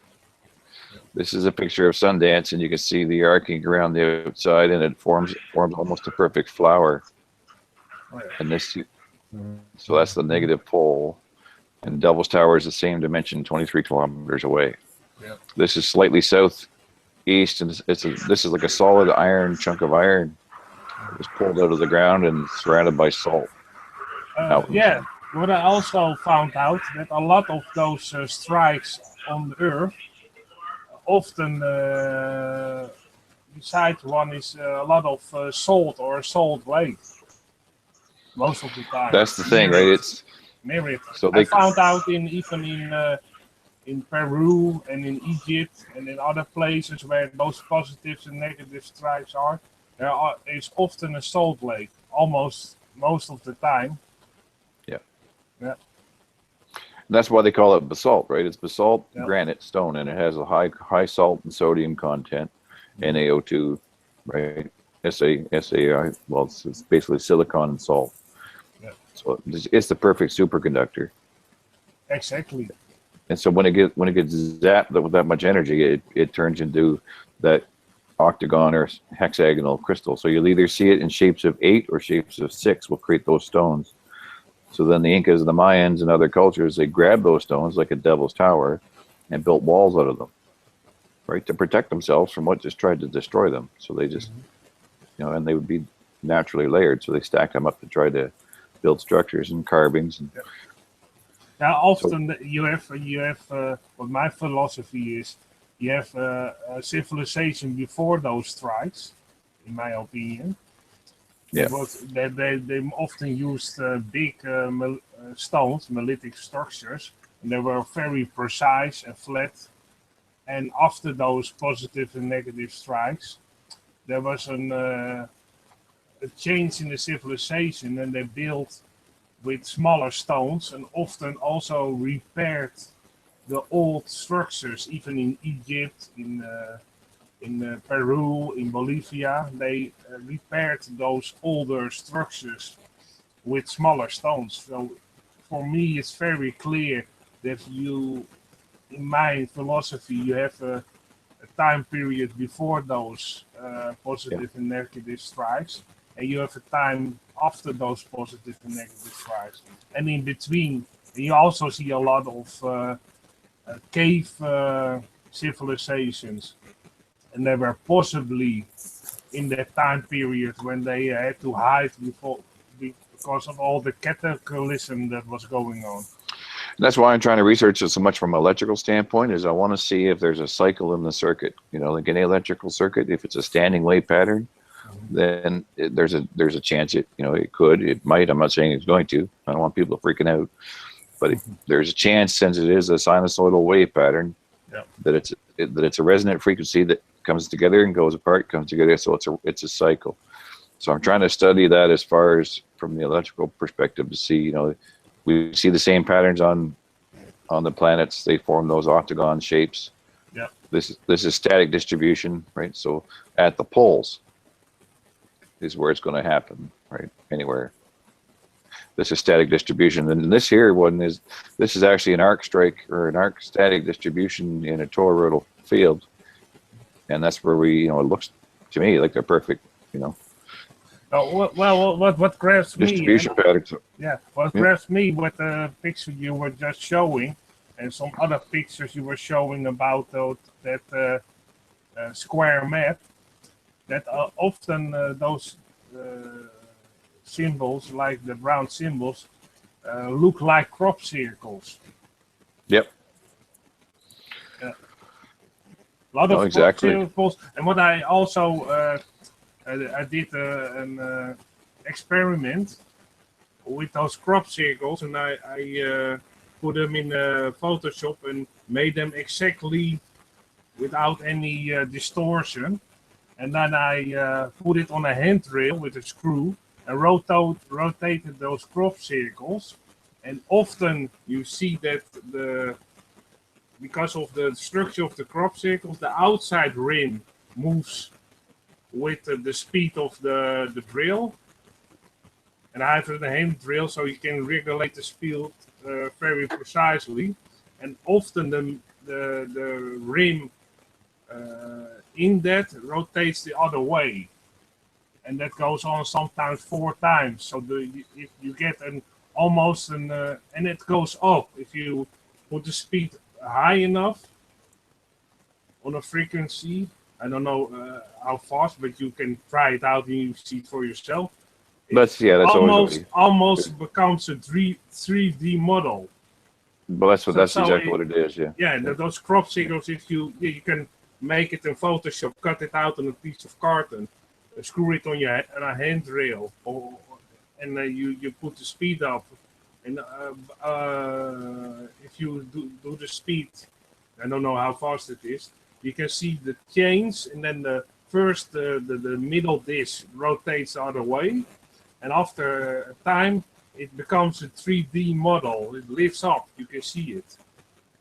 This is a picture of Sundance, and you can see the arcing around the outside, and it forms almost a perfect flower. Oh, yeah. And this, so that's the negative pole, and Devil's Tower is the same dimension, 23 kilometers away. Yeah. This is slightly southeast, and this is like a solid iron chunk of iron. It was pulled out of the ground and surrounded by salt. Yeah. What I also found out that a lot of those strikes on the Earth, often beside one is a lot of salt or salt lake. Most of the time. That's the thing, right? It's Mirrored. so I found out in Peru and in Egypt and in other places where those positives and negative strikes are, is often a salt lake, almost most of the time. Yeah. that's why they call it basalt, right? It's basalt, Yep. granite, stone, and it has a high salt and sodium content, NaO2, right? SAI. Well, it's basically silicon and salt. Yep. So it's the perfect superconductor. Exactly. And so when it gets zapped with that much energy, it turns into that octagon or hexagonal crystal. So you'll either see it in shapes of 8 or shapes of 6 will create those stones. So then the Incas and the Mayans and other cultures, they grabbed those stones like a Devil's Tower and built walls out of them, right, to protect themselves from what just tried to destroy them. So they just, and they would be naturally layered. So they stacked them up to try to build structures and carvings. And, Now, often you have what my philosophy is, you have a civilization before those strikes, in my opinion. Yeah. They often used big stones, monolithic structures, and they were very precise and flat. And after those positive and negative strikes, there was a change in the civilization, and they built with smaller stones and often also repaired the old structures, even in Egypt, in Peru, in Bolivia. They repaired those older structures with smaller stones. So for me, it's very clear that in my philosophy, you have a time period before those positive and negative strikes, and you have a time after those positive and negative strikes. And in between, you also see a lot of cave civilizations. And they were possibly in that time period when they had to hide because of all the cataclysm that was going on. that's why I'm trying to research it so much from an electrical standpoint, is I want to see if there's a cycle in the circuit, like an electrical circuit, if it's a standing wave pattern, then there's a chance it might. I'm not saying it's going to. I don't want people freaking out, but there's a chance, since it is a sinusoidal wave pattern, that it's a resonant frequency that comes together and goes apart, comes together. So it's a cycle. So I'm trying to study that as far as from the electrical perspective to see, we see the same patterns on the planets. They form those octagon shapes. Yeah. This is static distribution, right? So at the poles is where it's going to happen, right? Anywhere. This is static distribution, and this is actually an arc strike or an arc static distribution in a toroidal field, and that's where it looks to me like they're perfect, Oh, well, what grabs me? distribution patterns. Yeah, what grabs me with the picture you were just showing, and some other pictures you were showing about that square map, that often those symbols, like the brown symbols, look like crop circles. Yep. A lot of exactly. crop circles. And what I also I did an experiment with those crop circles, and I put them in Photoshop and made them exactly without any distortion. And then I put it on a handrail with a screw and rotated those crop circles. And often you see that because of the structure of the crop circles, the outside rim moves with the speed of the drill. And I have a hand drill, so you can regulate the speed very precisely. And often the rim in that rotates the other way, and that goes on sometimes 4 times. So if you get and it goes up if you put the speed high enough on a frequency. I don't know how fast, but you can try it out and you see for yourself. That's almost becomes a 3D model. Well, that's exactly what it is. Yeah. Yeah, those crop circles. If you can make it in Photoshop, cut it out on a piece of carton, screw it on a handrail, and you put the speed up. And if you do the speed, I don't know how fast it is. You can see the change, and then the middle disc rotates the other way, and after a time it becomes a 3D model. It lifts up. You can see it,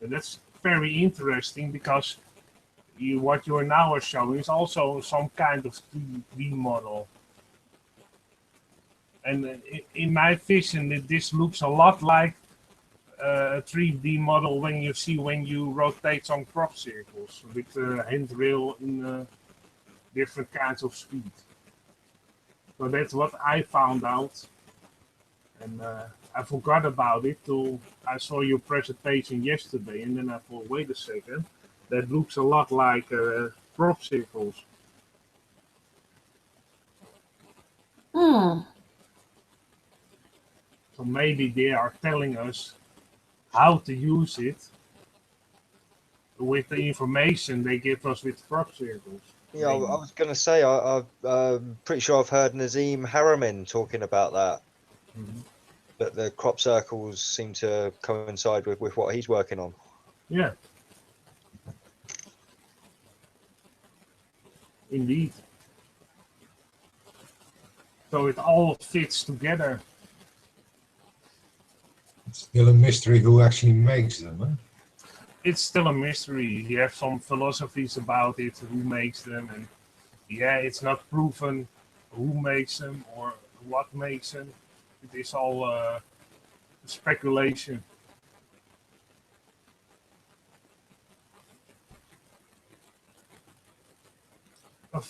and that's very interesting because what you are now showing is also some kind of 3D model. And in my vision, this looks a lot like a 3D model when you rotate some crop circles with the handrail in different kinds of speed. So that's what I found out, and I forgot about it till I saw your presentation yesterday, and then I thought, wait a second, that looks a lot like crop circles. So maybe they are telling us how to use it with the information they give us with crop circles. Yeah, I was going to say, I'm pretty sure I've heard Nazim Haramin talking about that. Mm-hmm. That the crop circles seem to coincide with what he's working on. Yeah. Indeed. So it all fits together. It's still a mystery who actually makes them, huh? It's still a mystery. You have some philosophies about it, who makes them, and yeah, it's not proven who makes them or what makes them. It is all speculation.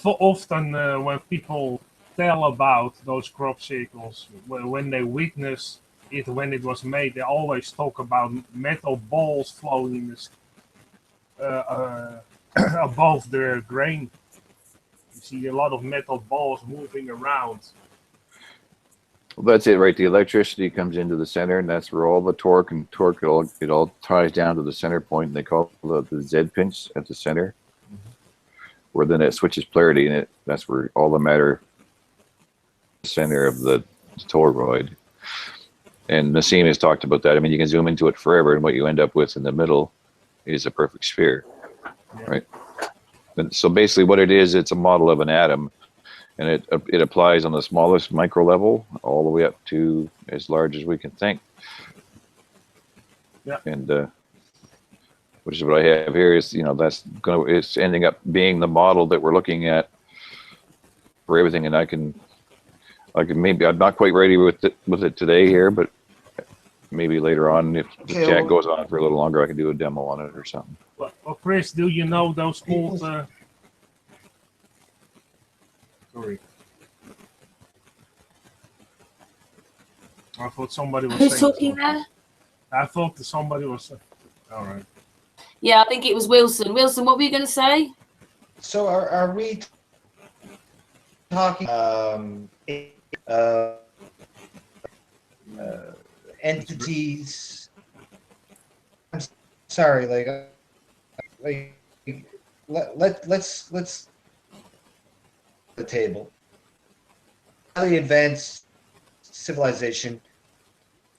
Often when people tell about those crop circles, when they witness it when it was made, they always talk about metal balls floating in above the grain. You see a lot of metal balls moving around. Well, that's it, right? The electricity comes into the center, and that's where all the torque it all ties down to the center point. And they call it the Z pinch at the center, where then it switches polarity, and that's where all the matter center of the toroid. And Nassim has talked about that. I mean, you can zoom into it forever, and what you end up with in the middle is a perfect sphere, right? And so basically what it is, it's a model of an atom, and it applies on the smallest micro level all the way up to as large as we can think. Yeah. And which is what I have here is, it's ending up being the model that we're looking at for everything. And I can maybe, I'm not quite ready with it today here, but maybe later on, if the chat goes on for a little longer, I can do a demo on it or something. Well, Chris, do you know those old? Sorry, I thought somebody was Who's saying talking something. there? I thought that somebody was. All right. Yeah, I think it was Wilson. Wilson, what were you going to say? So are we talking entities? I'm sorry, let's the table. Highly advanced civilization,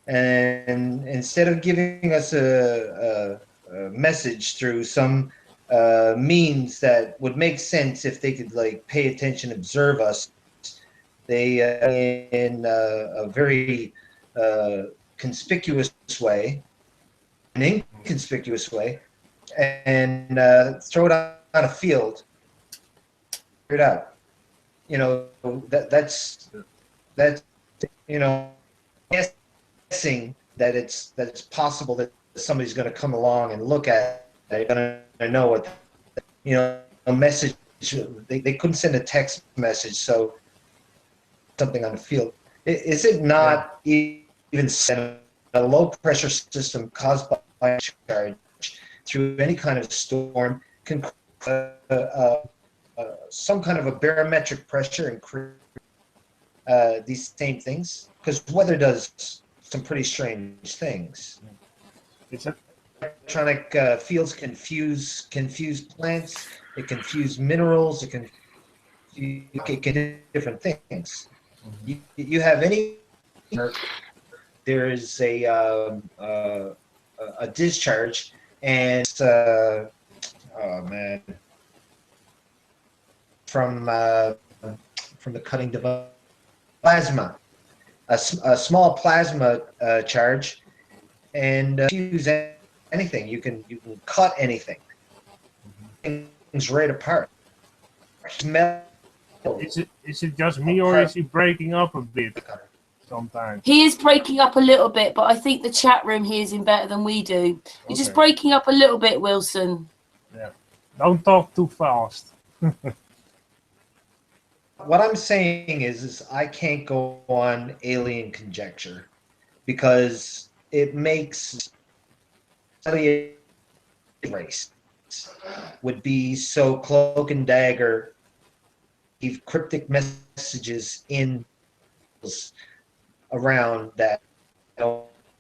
and instead of giving us a message through some means that would make sense if they could pay attention, observe us, they in a very conspicuous way, an inconspicuous way, and throw it on a field, figure it out. That's guessing that it's possible that somebody's going to come along and look at it, going to know what a message. They couldn't send a text message, so something on the field. Is it not even a low pressure system caused by charge through any kind of storm can some kind of a barometric pressure and create these same things? Because weather does some pretty strange things. Electronic fields confuse plants. It confuse minerals. It can do different things. You have any? There is a discharge, and oh man, from the cutting device, plasma, a small plasma charge, and fuse anything. You can cut anything. Things right apart. Is it just me, or is he breaking up a bit sometimes? He is breaking up a little bit, but I think the chat room hears him better than we do. You're just breaking up a little bit, Wilson. Yeah. Don't talk too fast. What I'm saying is I can't go on alien conjecture because it makes alien race would be so cloak and dagger, leave cryptic messages in around that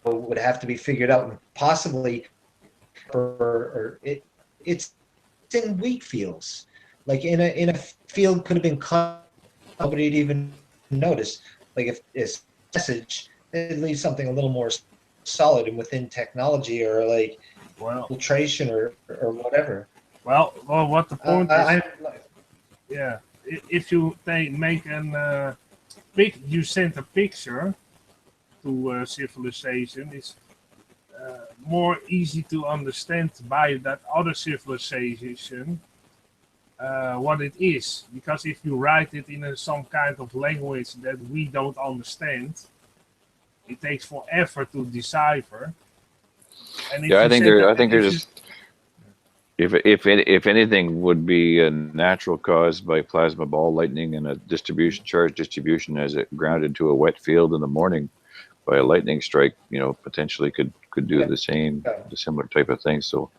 would have to be figured out, and possibly it's in wheat fields, like in a field could have been cut, nobody'd even notice. Like if it's message, it leaves something a little more solid and within technology, or like filtration or whatever. Well, what the point is? Yeah, if you make an you send a picture to civilization, it's more easy to understand by that other civilization what it is. Because if you write it in some kind of language that we don't understand, it takes forever to decipher. And I think there's if anything would be a natural cause by plasma ball lightning and a charge distribution as it grounded to a wet field in the morning by a lightning strike, potentially could do the similar type of thing. So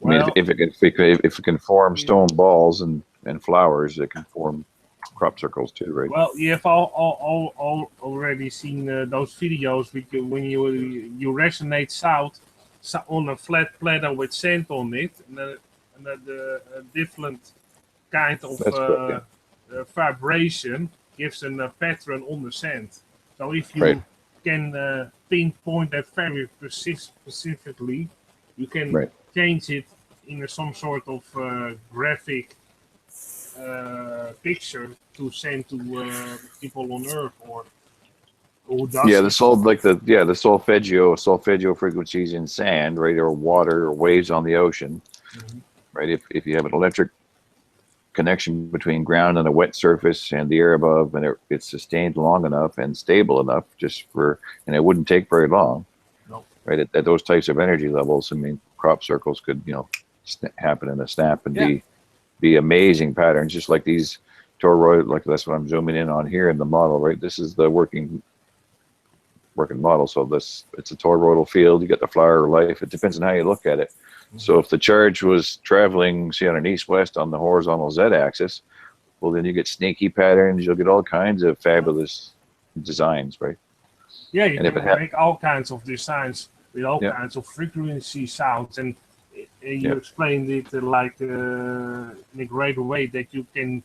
I mean, if it can form stone balls and flowers, it can form crop circles too, right? Well, you've all already seen those videos when you resonate south on a flat platter with sand on it, and the different kind of vibration gives a pattern on the sand. So if you Right. can pinpoint that very specifically, you can Right. change it in some sort of graphic picture to send to people on Earth or who does Yeah, it. the solfeggio frequencies in sand, right, or water or waves on the ocean, Mhm. right? If you have an electric connection between ground and a wet surface and the air above, and it's sustained long enough and stable enough, and it wouldn't take very long, No. right? At those types of energy levels, I mean, crop circles could, happen in a snap and be amazing patterns, just like these toroid. Like that's what I'm zooming in on here in the model, right? This is the working model. So it's a toroidal field. You get the flower life. It depends on how you look at it. So if the charge was traveling, say, on an east-west on the horizontal z-axis, well, then you get snaky patterns. You'll get all kinds of fabulous designs, right? Yeah, you And if can it hap- make all kinds of designs with all Yeah. kinds of frequency sounds, and you Yeah. explained it in a great way that you can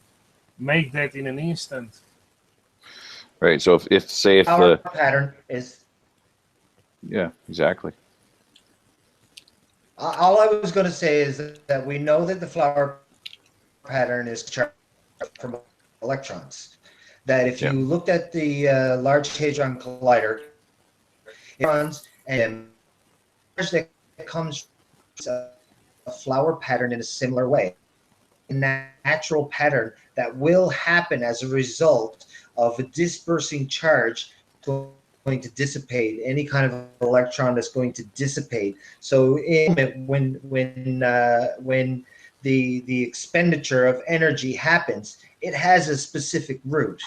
make that in an instant. Right. So if Our pattern is yeah, exactly. all I was going to say is that we know that the flower pattern is charged from electrons. That if you looked at the Large Hadron Collider, electrons and that comes from a flower pattern in a similar way, a natural pattern that will happen as a result of a dispersing charge going to dissipate, any kind of electron that's going to dissipate. So when the expenditure of energy happens, it has a specific route.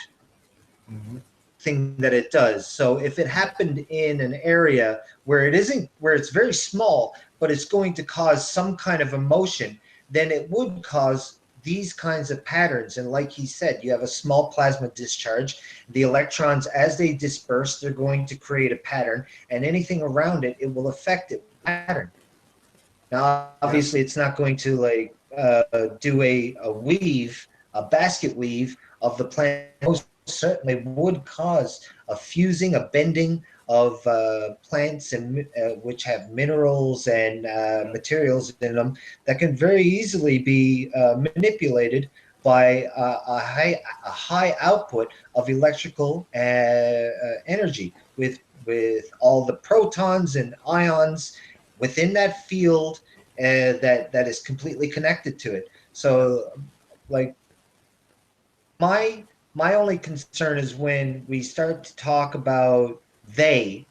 Mm-hmm. Thing that it does. So if it happened in an area where it's very small, but it's going to cause some kind of emotion, then it would cause these kinds of patterns. And like he said, you have a small plasma discharge. The electrons, as they disperse, they're going to create a pattern, and anything around it, it will affect it pattern. Now, obviously, it's not going to do a basket weave of the plant. Most certainly would cause a fusing, a bending of plants and which have minerals and materials in them that can very easily be manipulated by a high output of electrical energy with all the protons and ions within that field that is completely connected to it. So, like, my only concern is when we start to talk about they.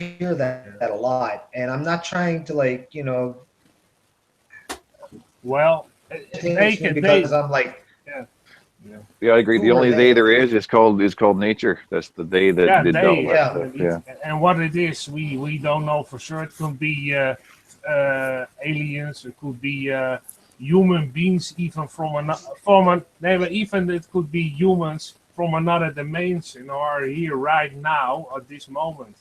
I hear that a lot, and I'm not trying to Well, because I'm like, Yeah, I agree. Who The are only they? they there is called nature. That's the they that did all that stuff. Yeah. And what it is, we don't know for sure. It could be aliens. It could be human beings, even even it could be humans from another dimension are here right now at this moment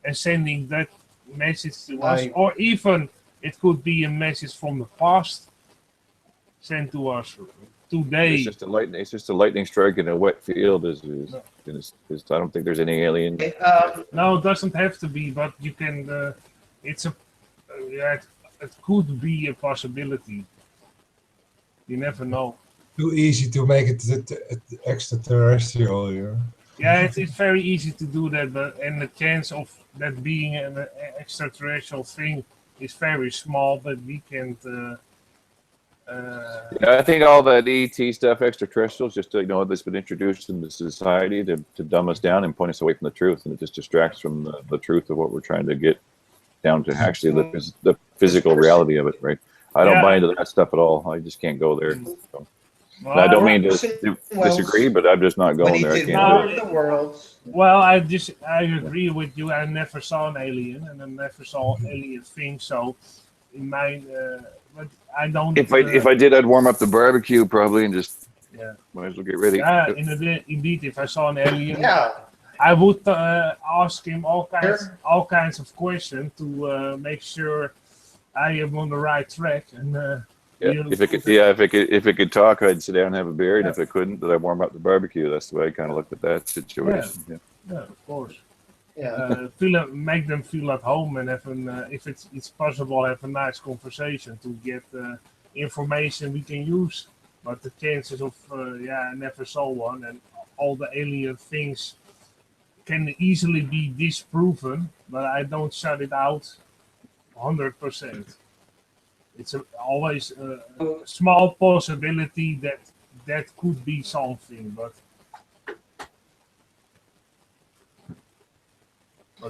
and sending that message to us, or even it could be a message from the past sent to us today. It's just a lightning strike in a wet field. I don't think there's any alien. No, it doesn't have to be, but you can. It's a. It could be a possibility. You never know. Too easy to make it extraterrestrial here. Yeah, it's very easy to do that, and the chance of that being an extraterrestrial thing is very small. But we can't. Yeah, I think all that ET stuff, extraterrestrials, just that's been introduced into society to dumb us down and point us away from the truth, and it just distracts from the truth of what we're trying to get down to actually the physical reality of it, right? I don't buy into that stuff at all. I just can't go there. So. Well, I don't mean to disagree, but I'm just not going there. I can't do it. Well, I agree with you. I never saw an alien, and I never saw alien things. So, in my, but I don't. If I did, I'd warm up the barbecue probably and just might as well get ready. Yeah, indeed. If I saw an alien, I would ask him all kinds of questions to make sure I am on the right track, and If it could talk, I'd sit down and have a beer, and if it couldn't, then I'd warm up the barbecue. That's the way I kind of looked at that situation. Yeah, of course. Yeah. Make them feel at home and have if it's possible, have a nice conversation to get information we can use. But the chances of I never saw one, and all the alien things can easily be disproven, but I don't shut it out 100%. It's always a small possibility that could be something, but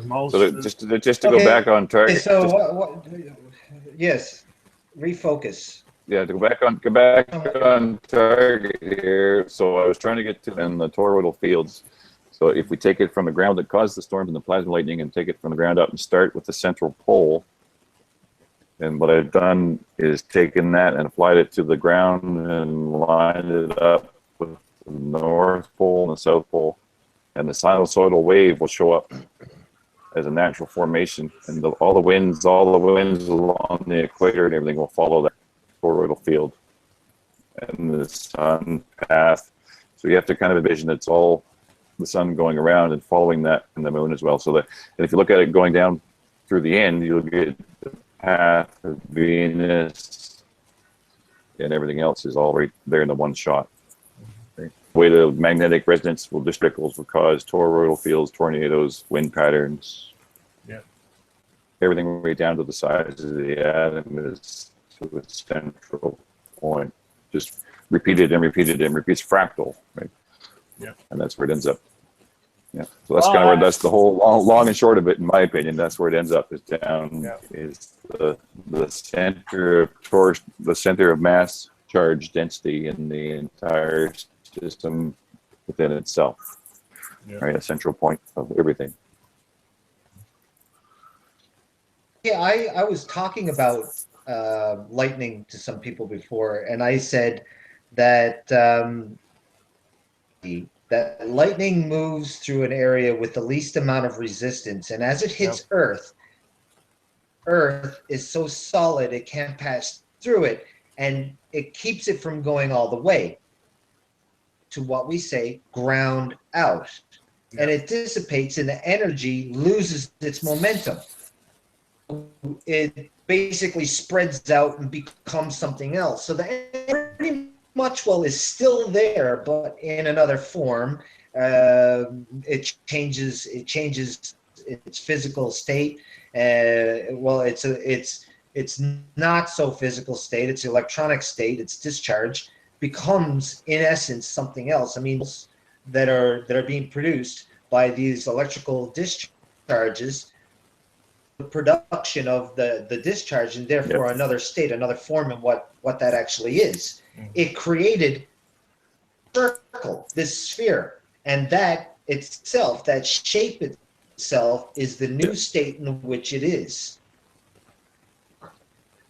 most. So just to go back on target. So what? Yes, refocus. Yeah, to go back on target here. So I was trying to get to in the toroidal fields. So if we take it from the ground that caused the storms and the plasma lightning, and take it from the ground up and start with the central pole. And what I've done is taken that and applied it to the ground and lined it up with the North Pole and the South Pole, and the sinusoidal wave will show up as a natural formation, and all the winds along the equator and everything will follow that toroidal field and the sun path. So you have to kind of envision it's all the sun going around and following that, and the moon as well. So that, and if you look at it going down through the end, you'll get the path of Venus, and everything else is all right there in the one shot. Okay. The way the magnetic resonance districles will cause toroidal fields, tornadoes, wind patterns. Yeah. Everything right down to the size of the atom is to a central point. Just repeated and repeated and repeats, fractal, right? Yeah. And that's where it ends up. Yeah. So that's kind of where that's the whole long and short of it, in my opinion. That's where it ends up, is down is the center of torque, the center of mass charge density in the entire system within itself. Yeah. Right, a central point of everything. Yeah, I was talking about lightning to some people before, and I said that that lightning moves through an area with the least amount of resistance, and as it hits Earth is so solid it can't pass through it, and it keeps it from going all the way to what we say ground out, and it dissipates, and the energy loses its momentum. It basically spreads out and becomes something else. So the pretty much is still there, but in another form. It changes its physical state. It's not so physical state. Its electronic state, its discharge becomes in essence something else. I mean, that are being produced by these electrical discharges, the production of the discharge, and therefore another state, another form, and what that actually is. It created a circle, this sphere, and that itself, that shape itself, is the new state in which it is.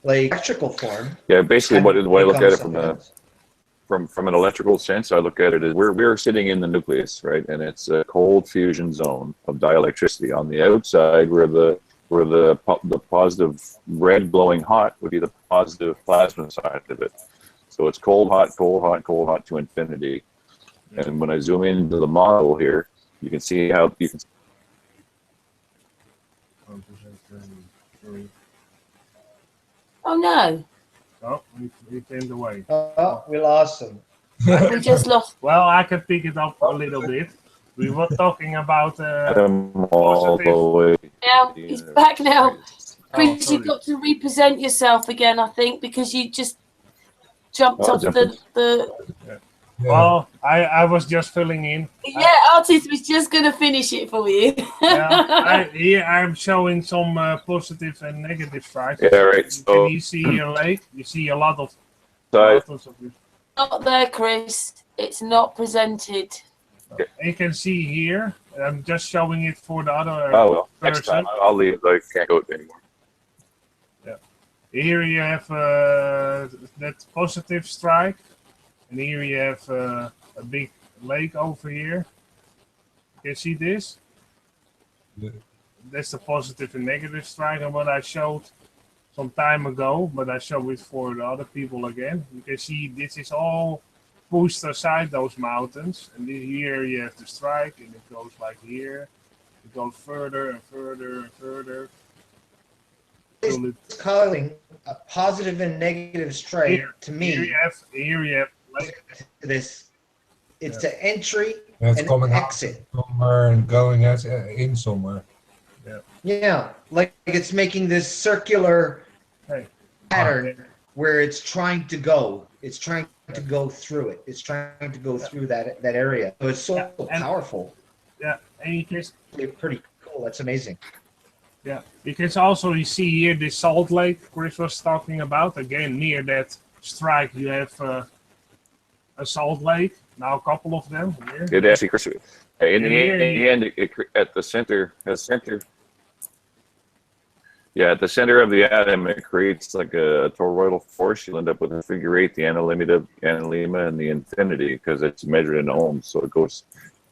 Like electrical form. Yeah, basically the way I look at it from an electrical sense, I look at it as we're sitting in the nucleus, right? And it's a cold fusion zone of dielectricity. On the outside, where the positive red glowing hot would be the positive plasma side of it. So it's cold, hot, cold, hot, cold, hot to infinity. And when I zoom into the model here, you can see how you can. Oh no! Oh, we turned away. Oh, we lost him. We just lost. Well, I can pick it up a little bit. We were talking about all the way. Now he's back now. Chris, sorry. you've got to represent yourself again, I think, because you just jumped off the. Well, I was just filling in. Yeah, Artist was just going to finish it for you. I'm showing some positive and negative strikes. Yeah, right. So, can you see your lake? You see a lot of. Not there, Chris. It's not presented. You can see here. I'm just showing it for the other next person. time I'll leave. I can't go anymore. Yeah. Here you have that positive strike. And here you have a big lake over here. Can you see this? Yeah. That's the positive and negative strike. And what I showed some time ago, but I show it for the other people again. You can see this is all pushed aside those mountains, and here you have the strike, and it goes like here. It goes further and further and further. It's calling a positive and negative strike to me. Here you have like this. It's an entry It's and coming out exit. somewhere and going in somewhere. Yeah, like it's making this circular pattern where it's trying to go. It's trying to go through it. It's trying to go through that area. So it's so powerful. Yeah, and you can. It's pretty cool. That's amazing. Yeah, because also you see here the salt lake Chris was talking about. Again, near that strike, you have a salt lake. Now a couple of them here. It actually, Chris, in the end, at the center, yeah, at the center of the atom, it creates like a toroidal force. You'll end up with a figure eight, the analemma, and the infinity, because it's measured in ohms. So it goes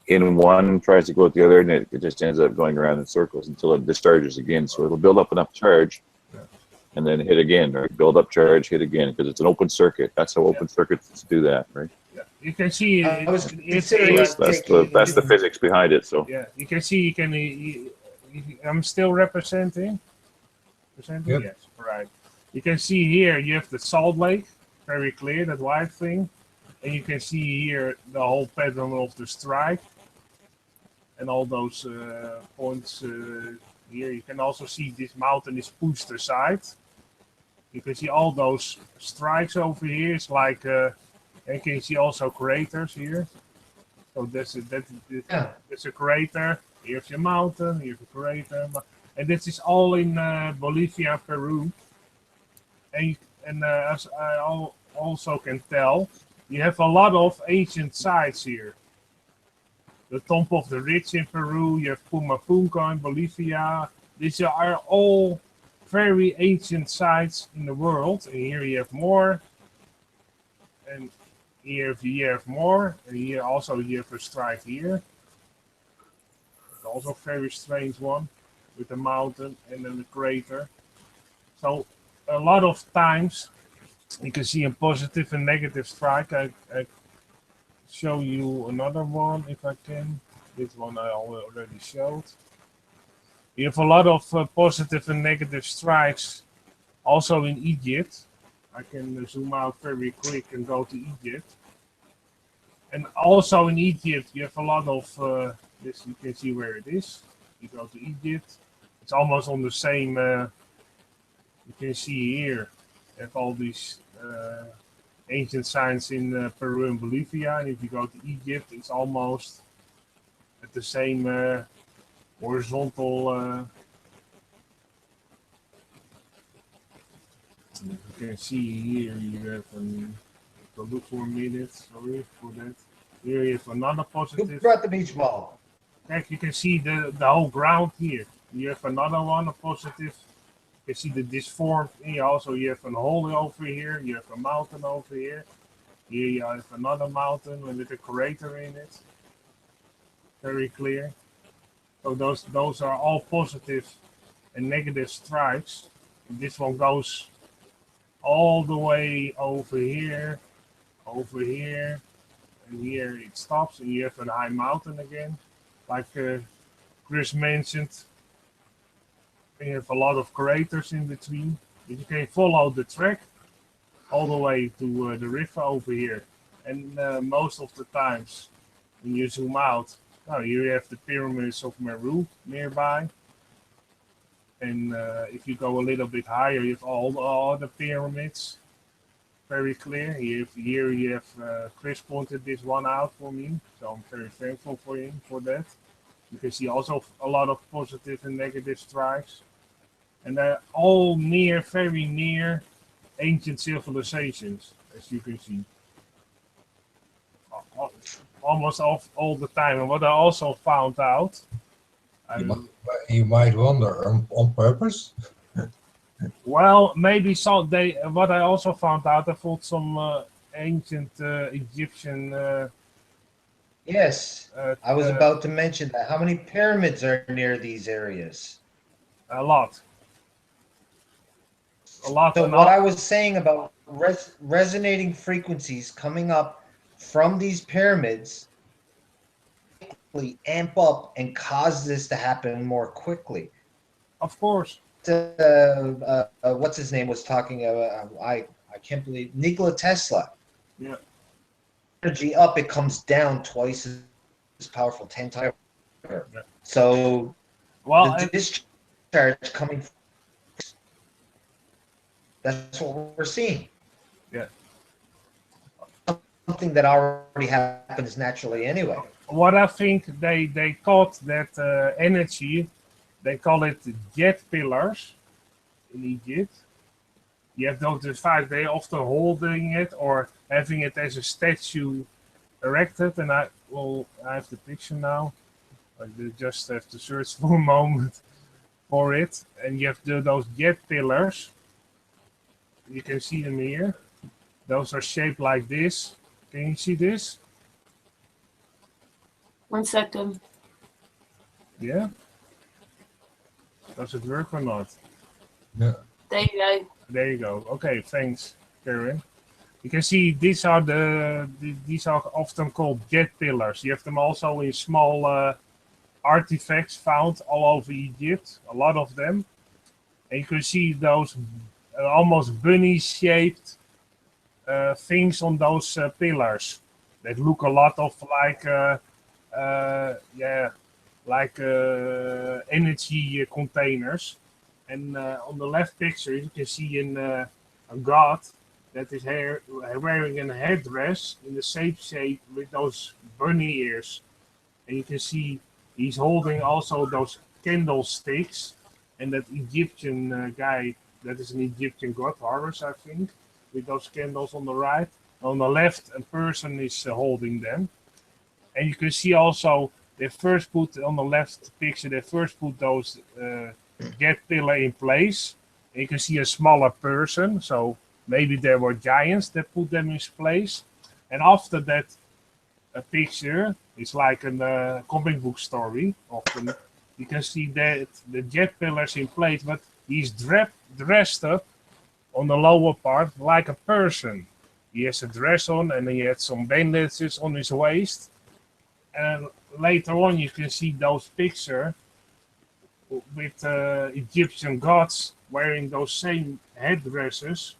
in one, tries to go at the other, and it just ends up going around in circles until it discharges again. So it'll build up enough charge and then hit again, right? Build up charge, hit again, because it's an open circuit. That's how open circuits do that, right? Yeah. You can see that's the physics behind it. So yeah, you can see I'm still representing. Yep. Yes, right. You can see here you have the salt lake, very clear, that white thing, and you can see here the whole pattern of the strike and all those points here. You can also see this mountain is pushed aside. You can see all those strikes over here. It's like, and you can see also craters here. So that's a crater. Here's your mountain. Here's a crater. And this is all in Bolivia and Peru. And as I also can tell, you have a lot of ancient sites here. The Top of the Ridge in Peru, you have Pumapunco in Bolivia. These are all very ancient sites in the world. And here you have more. And here you have more. And here also you have a strike here. It's also a very strange one with the mountain and then the crater. So a lot of times you can see a positive and negative strike. I show you another one if I can. This one I already showed. You have a lot of positive and negative strikes also in Egypt. I can zoom out very quick and go to Egypt. And also in Egypt you have a lot of this. You can see where it is. You go to Egypt. It's almost on the same. You can see here. You have all these ancient signs in Peru and Bolivia, and if you go to Egypt, it's almost at the same horizontal. You can see here you have so look for a minute. Sorry for that. Here you have another positive. Who brought the beach ball? You can see the whole ground here. You have another one, a positive. You can see the disformed here. Also, you have a hole over here. You have a mountain over here. Here you have another mountain with a crater in it. Very clear. So those are all positive and negative strikes. And this one goes all the way over here, and here it stops, and you have a high mountain again, like Chris mentioned. You have a lot of craters in between. You can follow the track all the way to the river over here. And most of the times, when you zoom out, here you have the pyramids of Meru nearby. And if you go a little bit higher, you have all the other pyramids. Very clear. Here you have Chris pointed this one out for me, so I'm very thankful for him for that. You can see also a lot of positive and negative strikes. And they're all very near ancient civilizations, as you can see. Almost all the time. And what I also found out... You might wonder, on purpose? Well, maybe what I also found out, I found some ancient Egyptian... Yes, I was about to mention that. How many pyramids are near these areas? A lot. a lot. So and what all- I was saying about resonating frequencies coming up from these pyramids amp up and cause this to happen more quickly. Of course. What's his name was talking about? I can't believe Nikola Tesla. Yeah. Energy up, it comes down twice as powerful, 10 times. Yeah. So Well, the discharge coming. That's what we're seeing. Yeah. Something that already happens naturally anyway. what I think they caught that energy, they call it jet pillars in Egypt. You have those devices, they often holding it or having it as a statue erected, and I have the picture now. I just have to search for a moment for it, and you have those jet pillars. You can see them here. Those are shaped like this. Can you see this? 1 second. Yeah. Does it work or not? Yeah. There you go. There you go. Okay, thanks, Karen. You can see these are these are often called jet pillars. You have them also in small artifacts found all over Egypt, a lot of them. And you can see those almost bunny-shaped things on those pillars that look a lot of like energy containers. And on the left picture, you can see a god that is wearing a headdress in the same shape with those bunny ears. And you can see he's holding also those candlesticks. And that Egyptian guy, that is an Egyptian god, Horus, I think, with those candles on the right. On the left, a person is holding them. And you can see also, they first put on the left picture, they first put those jet pillar in place. And you can see a smaller person, so maybe there were giants that put them in place. And after that picture, it's like a comic book story. Often you can see that the jet pillars in place, but he's dressed up on the lower part like a person. He has a dress on and he had some bandages on his waist. And later on, you can see those pictures with Egyptian gods wearing those same headdresses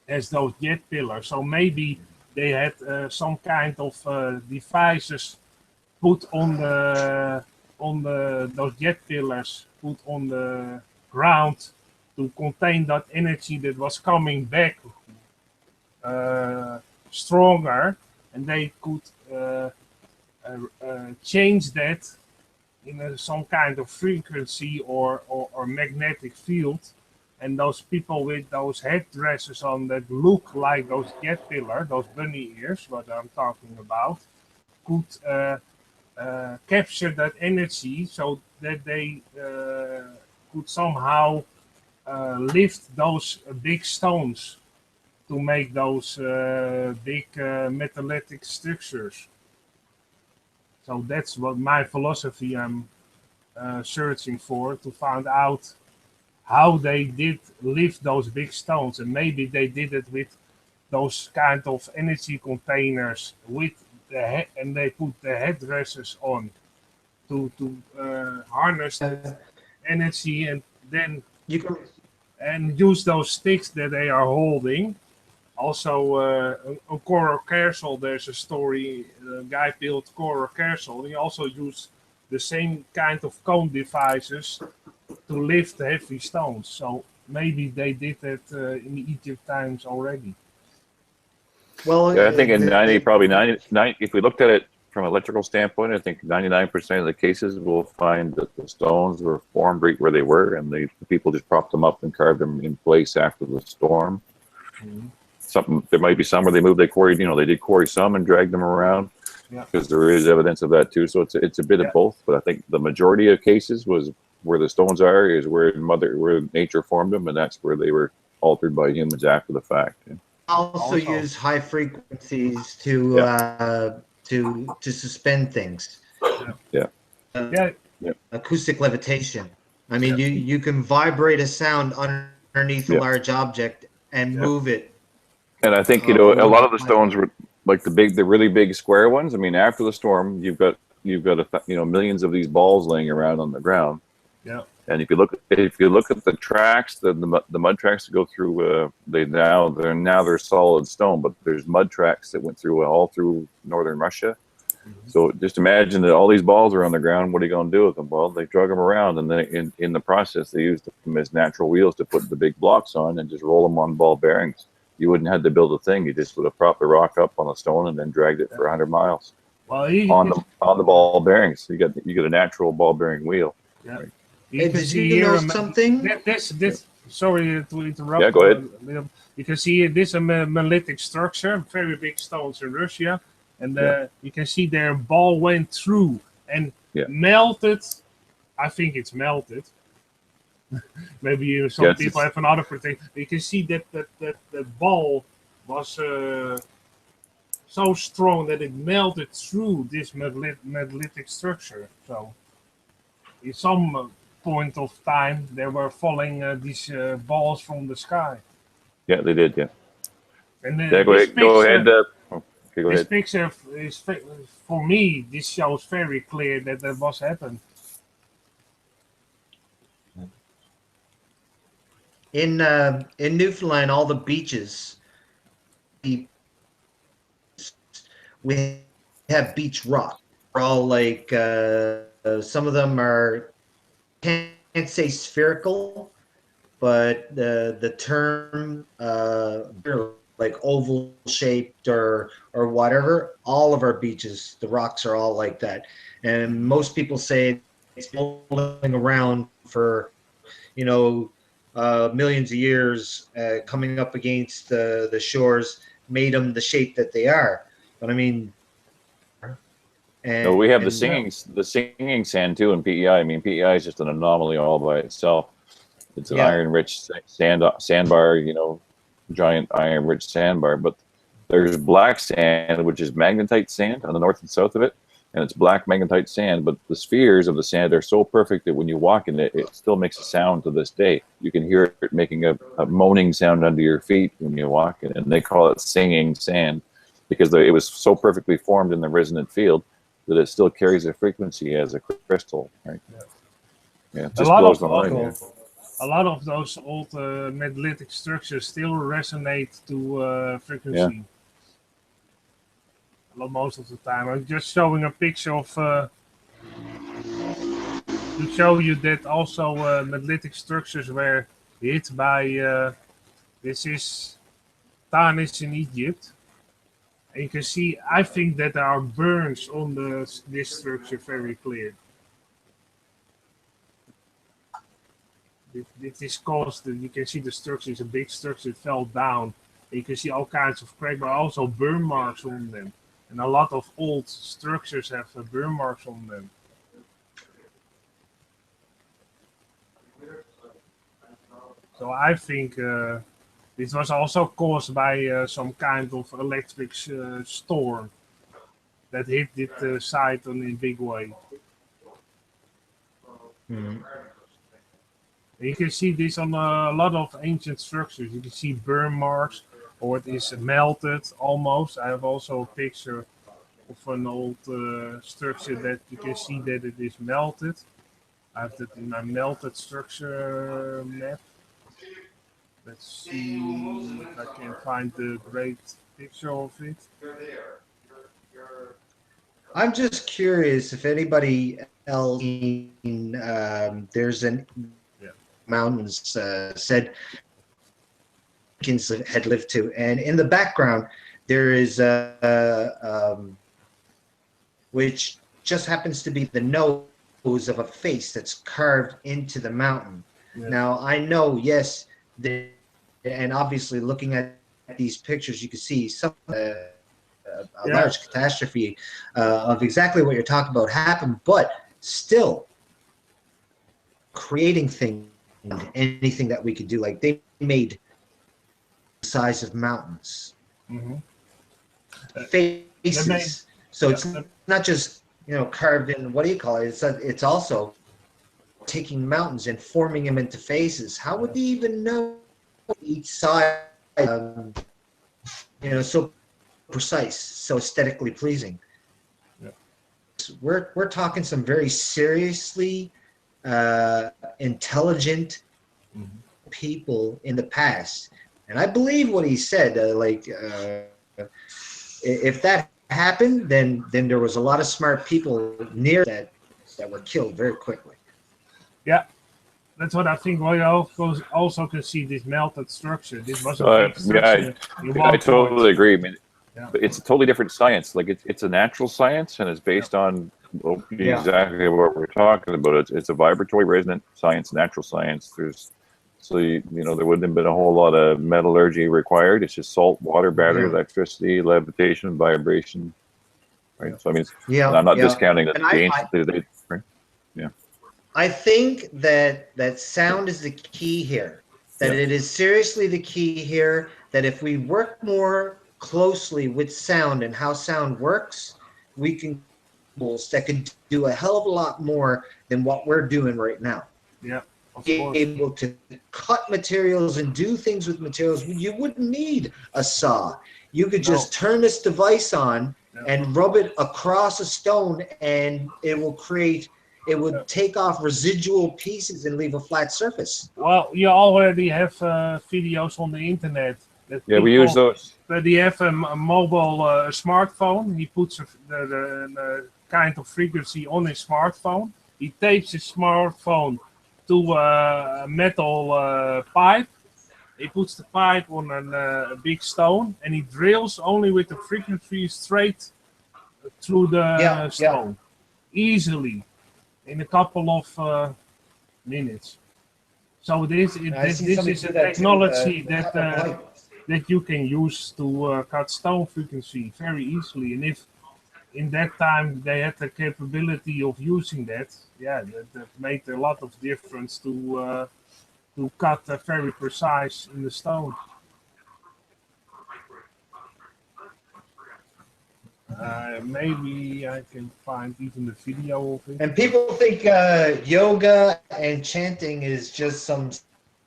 as those jet pillars. So maybe they had some kind of devices put on those jet pillars, put on the ground to contain that energy that was coming back stronger, and they could change that in some kind of frequency or magnetic field, and those people with those headdresses on that look like those jet pillar, those bunny ears, what I'm talking about, could capture that energy so that they could somehow lift those big stones to make those big metallic structures. So that's what my philosophy I'm searching for, to find out how they did lift those big stones. And maybe they did it with those kind of energy containers with and they put the headdresses on to harness that energy, and then You can and use those sticks that they are holding. Also, on Coral Castle, there's a story. A guy built Coral Castle. He also used the same kind of cone devices to lift heavy stones. So maybe they did that in the Egypt times already. well. Yeah, I think in 90, if we looked at it from an electrical standpoint, I think 99% of the cases will find that the stones were formed right where they were, and the people just propped them up and carved them in place after the storm. Mm-hmm. There might be some where they moved, they quarried, they did quarry some and dragged them around, because there is evidence of that too. So it's a bit of both, but I think the majority of cases was where the stones are is where nature formed them, and that's where they were altered by humans after the fact. Yeah. Also use high frequencies to suspend things. Yeah. Acoustic levitation. I mean, you can vibrate a sound underneath a Yeah. large object and Yeah. move it. And I think, a lot of the stones were like the really big square ones. I mean, after the storm, you've got millions of these balls laying around on the ground. Yeah. And if you look at the tracks, the mud tracks that go through, they're solid stone, but there's mud tracks that went through all through northern Russia. So just imagine that all these balls are on the ground. What are you going to do with them? Well, they drug them around, and then in the process, they used them as natural wheels to put the big blocks on and just roll them on ball bearings. You wouldn't have to build a thing. You just would have propped the rock up on a stone and then dragged it for 100 miles Well, on the ball bearings. You get a natural ball bearing wheel. Yeah. Right. Hey, did you know something? This. Sorry to interrupt. Yeah, go ahead. You can see this a monolithic structure, very big stones in Russia, and you can see their ball went through and melted. I think it's melted. Maybe some people have another prediction. You can see that the ball was so strong that it melted through this monolithic structure. So, in some point of time, they were falling these balls from the sky. Yeah, they did. Yeah. And go ahead. Go ahead. This picture is, for me, this shows very clear that was happened. In Newfoundland, all the beaches, we have beach rock. They're all like some of them are, can't say spherical, but the term like oval shaped or whatever. All of our beaches, the rocks are all like that, and most people say it's rolling around for millions of years, coming up against the shores made them the shape that they are. But I mean, we have the singing sand too in PEI. I mean, PEI is just an anomaly all by itself. It's an iron-rich sandbar, giant iron-rich sandbar. But there's black sand, which is magnetite sand on the north and south of it, and it's black magnetite sand. But the spheres of the sand are so perfect that when you walk in it, it still makes a sound to this day. You can hear it making a moaning sound under your feet when you walk in, and they call it singing sand because it was so perfectly formed in the resonant field that it still carries a frequency as a crystal, right? Yeah, it just blows my mind. A lot of those old megalithic structures still resonate to frequency. Most of the time. I'm just showing a picture of to show you that also megalithic structures were hit by this is Tanis in Egypt. And you can see, I think that there are burns on this structure very clear. This is caused, you can see the structure is a big structure, it fell down. And you can see all kinds of cracks, but also burn marks on them. And a lot of old structures have burn marks on them. So I think this was also caused by some kind of electric storm that hit the site in a big way. Mm-hmm. You can see this on a lot of ancient structures. You can see burn marks, or it is melted almost. I have also a picture of an old structure that you can see that it is melted. I have that in my melted structure map. Let's see if I can find the great picture of it. I'm just curious if anybody else there's an mountains said had lived to, and in the background there is which just happens to be the nose of a face that's carved into the mountain. Yeah. Now I know, yes, and obviously looking at these pictures, you can see some a large catastrophe of exactly what you're talking about happened, but still creating things, anything that we could do, like they made the size of mountains, faces. So it's not just carved in. What do you call it? It's also taking mountains and forming them into faces. How would they even know each side, so precise, so aesthetically pleasing. Yeah. We're talking some very seriously intelligent people in the past, and I believe what he said. If that happened, then there was a lot of smart people near that were killed very quickly. Yeah, that's what I think. Well, you also can see this melted structure. This was a big structure. I totally agree. I mean, Yeah. it's a totally different science. Like it's a natural science, and it's based on exactly what we're talking about. It's a vibratory resonant science, natural science. There wouldn't have been a whole lot of metallurgy required. It's just salt, water, battery, electricity, levitation, vibration. Right. So I mean, and I'm not discounting that the ancients did it. Right? Yeah. I think that sound is the key here. That it is seriously the key here. That if we work more closely with sound and how sound works, we can that could do a hell of a lot more than what we're doing right now. Yeah. Be able to cut materials and do things with materials. You wouldn't need a saw. You could just turn this device on and rub it across a stone, and it would take off residual pieces and leave a flat surface. Well, you already have videos on the internet. We use those. But he have a mobile smartphone. He puts the kind of frequency on his smartphone. He tapes his smartphone to a metal pipe. He puts the pipe on a big stone, and he drills only with the frequency straight through the stone, easily, in a couple of minutes. So this is a technology that you can use to cut stone frequency very easily. And if in that time they had the capability of using that, that made a lot of difference to cut very precise in the stone. Maybe I can find even the video of it. And people think yoga and chanting is just some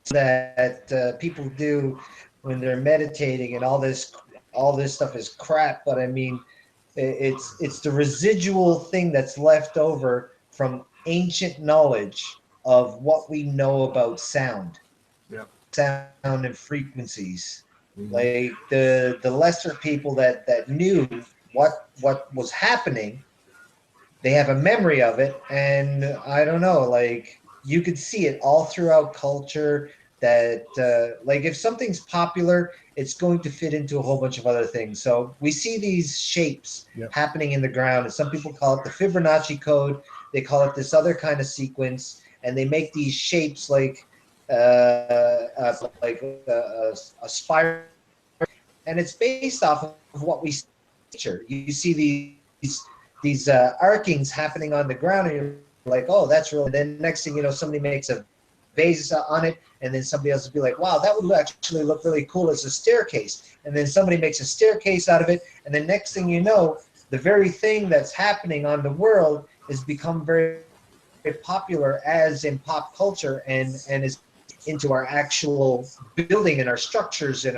that people do when they're meditating, and all this stuff is crap. But I mean, it's the residual thing that's left over from ancient knowledge of what we know about sound, sound and frequencies. Like the lesser people that knew what was happening, they have a memory of it, and I don't know, like you could see it all throughout culture that like if something's popular, it's going to fit into a whole bunch of other things. So we see these shapes happening in the ground, and some people call it the Fibonacci code. They call it this other kind of sequence, and they make these shapes like a spiral, and it's based off of what we see in nature. You see these arkings happening on the ground, and you're like, oh, that's really. Then next thing you know, somebody makes a vase on it, and then somebody else will be like, wow, that would actually look really cool as a staircase. And then somebody makes a staircase out of it, and then next thing you know, the very thing that's happening on the world has become very, very popular as in pop culture, and is into our actual building and our structures and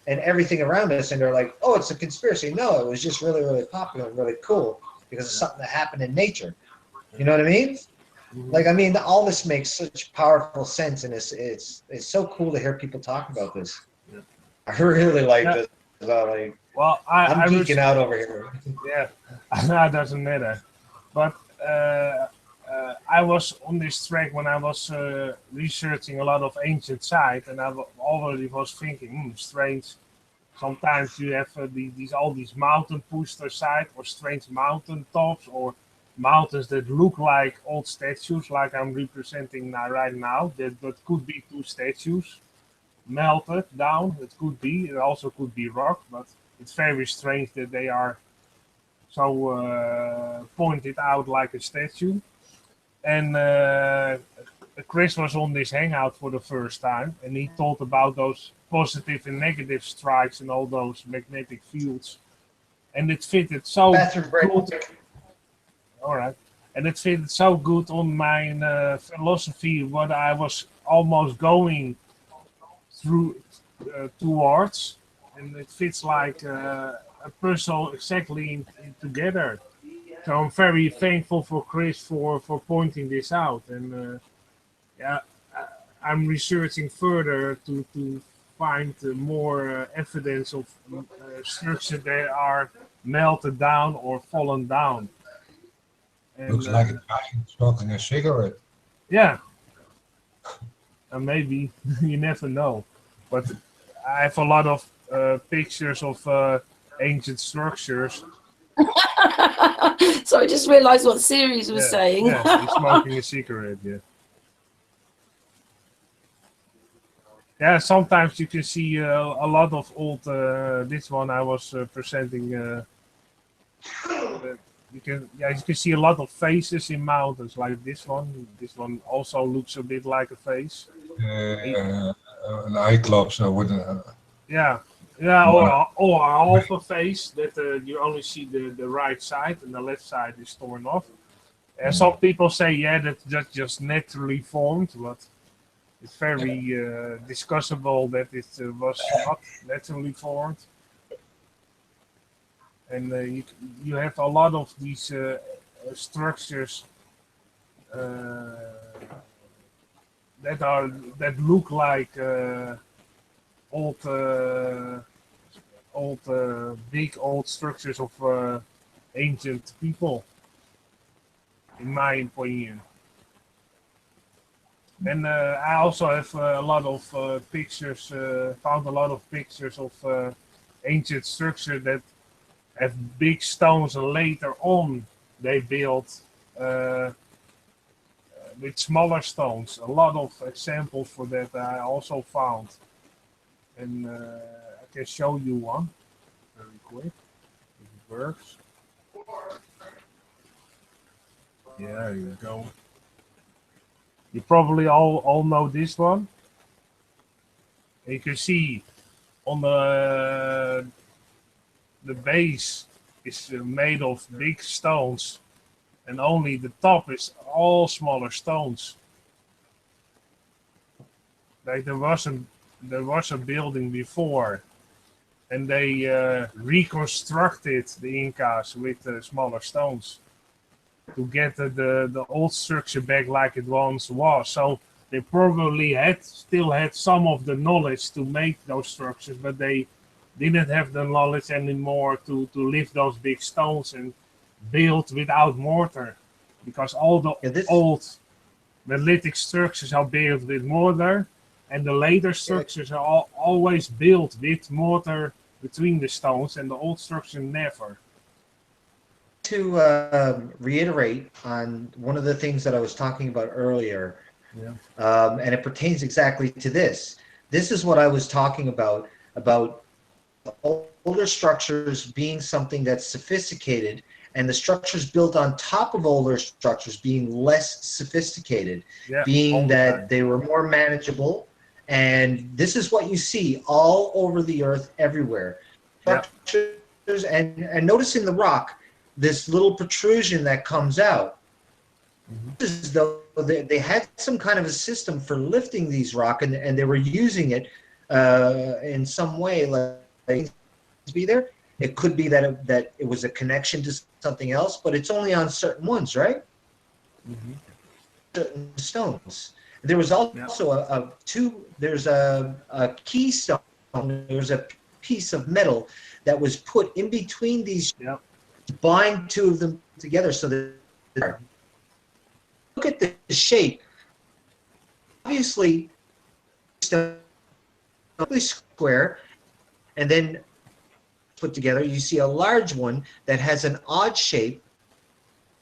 everything around us. And they're like, oh, it's a conspiracy. No, it was just really, really popular and really cool because it's something that happened in nature. You know what I mean? Like, I mean, all this makes such powerful sense, and it's so cool to hear people talk about this. I really like this. Well, I'm geeking out over here. Yeah, that doesn't matter. But I was on this track when I was researching a lot of ancient sites, and I already was thinking, strange. Sometimes you have all these mountain booster sites, or strange mountain tops, or mountains that look like old statues, like I'm representing right now. That could be two statues melted down. It could be. It also could be rock, but it's very strange that they are so pointed out like a statue. And Chris was on this hangout for the first time, and he talked about those positive and negative strikes and all those magnetic fields. And it fitted so good. All right. And it fitted so good on my philosophy, what I was almost going through towards, and it fits like a puzzle exactly together. So I'm very thankful for Chris for pointing this out, and yeah, I'm researching further to find more evidence of structures that are melted down or fallen down. And, Looks like a guy smoking a cigarette. yeah, and maybe you never know. But I have a lot of pictures of ancient structures. So I just realised what Sirius was Yeah, saying. yeah, he's smoking a cigarette. Yeah. Yeah, sometimes you can see a lot of old. This one I was presenting. You can see a lot of faces in mountains, like this one. This one also looks a bit like a face. An eye club, so wouldn't. Yeah, yeah, or half a face that you only see the right side and the left side is torn off. And some people say, yeah, that's just naturally formed, but it's very discussable that it was not naturally formed. And you have a lot of these structures that look like big old structures of ancient people, in my opinion. And I also have a lot of pictures, found a lot of pictures of ancient structure that have big stones, and later on they built with smaller stones. A lot of examples for that I also found. And I can show you one very quick, if it works. Yeah, there you go. You probably all know this one. You can see on the base is made of big stones, and only the top is all smaller stones. Like there was a building before, and they reconstructed the Incas with smaller stones to get the old structure back like it once was. So they probably still had some of the knowledge to make those structures, but they didn't have the knowledge anymore to lift those big stones and build without mortar, because all the old monolithic structures are built with mortar, and the later structures are always built with mortar between the stones, and the old structure never. To reiterate on one of the things that I was talking about earlier, and it pertains exactly to this. This is what I was talking about older structures being something that's sophisticated, and the structures built on top of older structures being less sophisticated, being that they were more manageable. And this is what you see all over the earth everywhere. Structures, and noticing the rock, this little protrusion that comes out. This is as though they had some kind of a system for lifting these rock, and they were using it in some way, like to be there. It could be that it was a connection to something else, but it's only on certain ones, right? Certain stones. There was also there's a keystone. There's a piece of metal that was put in between these. Bind two of them together so that look at the shape. Obviously, square, and then put together, you see a large one that has an odd shape,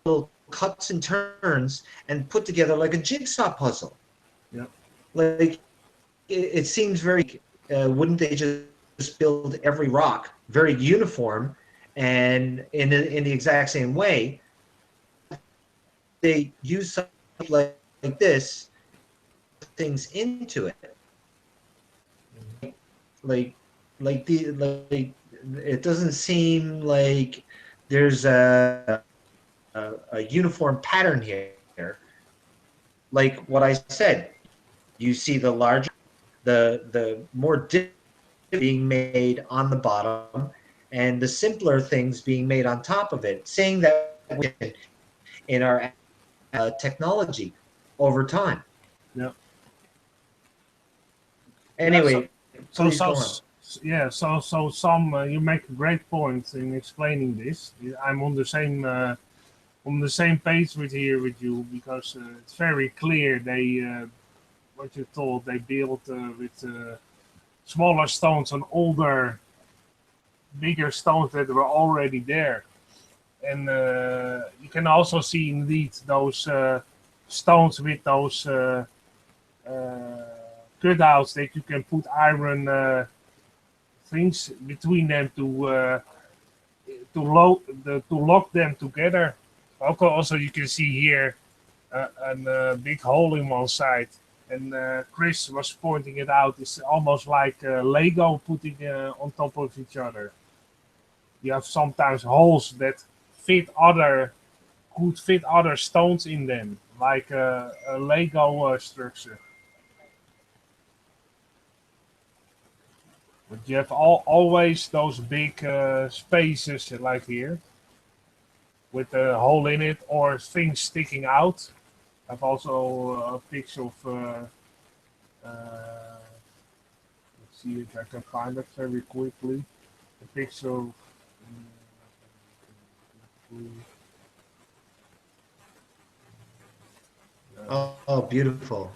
little cuts and turns, and put together like a jigsaw puzzle. Like it seems very. Wouldn't they just build every rock very uniform? And in the exact same way, they use something like this, things into it. Like it doesn't seem like there's a uniform pattern here. Like what I said, you see the larger the more being made on the bottom, and the simpler things being made on top of it, saying that in our technology over time. Yeah. Anyway, So please go on. yeah, so some you make a great point in explaining this. I'm on the same page with you because it's very clear they what you told they built with smaller stones on older, bigger stones that were already there, and you can also see indeed those stones with those cutouts that you can put iron things between them to lock them together. Also, you can see here a big hole in one side, and Chris was pointing it out. It's almost like Lego putting on top of each other. You have sometimes holes that could fit other stones in them, like a Lego structure. But you have always those big spaces like here, with a hole in it or things sticking out. I've also a picture of. Let's see if I can find it very quickly. A picture of. Oh, beautiful.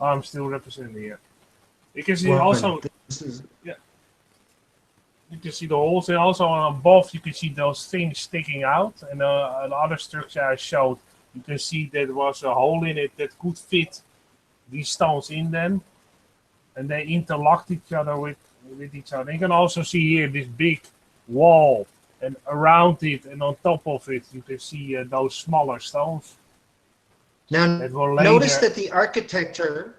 I'm still representing it. You can see Well, also. this is Yeah. You can see the holes, and also above you can see those things sticking out. And another structure I showed, you can see there was a hole in it that could fit these stones in them, and they interlocked each other with each other. You can also see here this big wall, and around it and on top of it, you can see those smaller stones. now That were notice later. that the architecture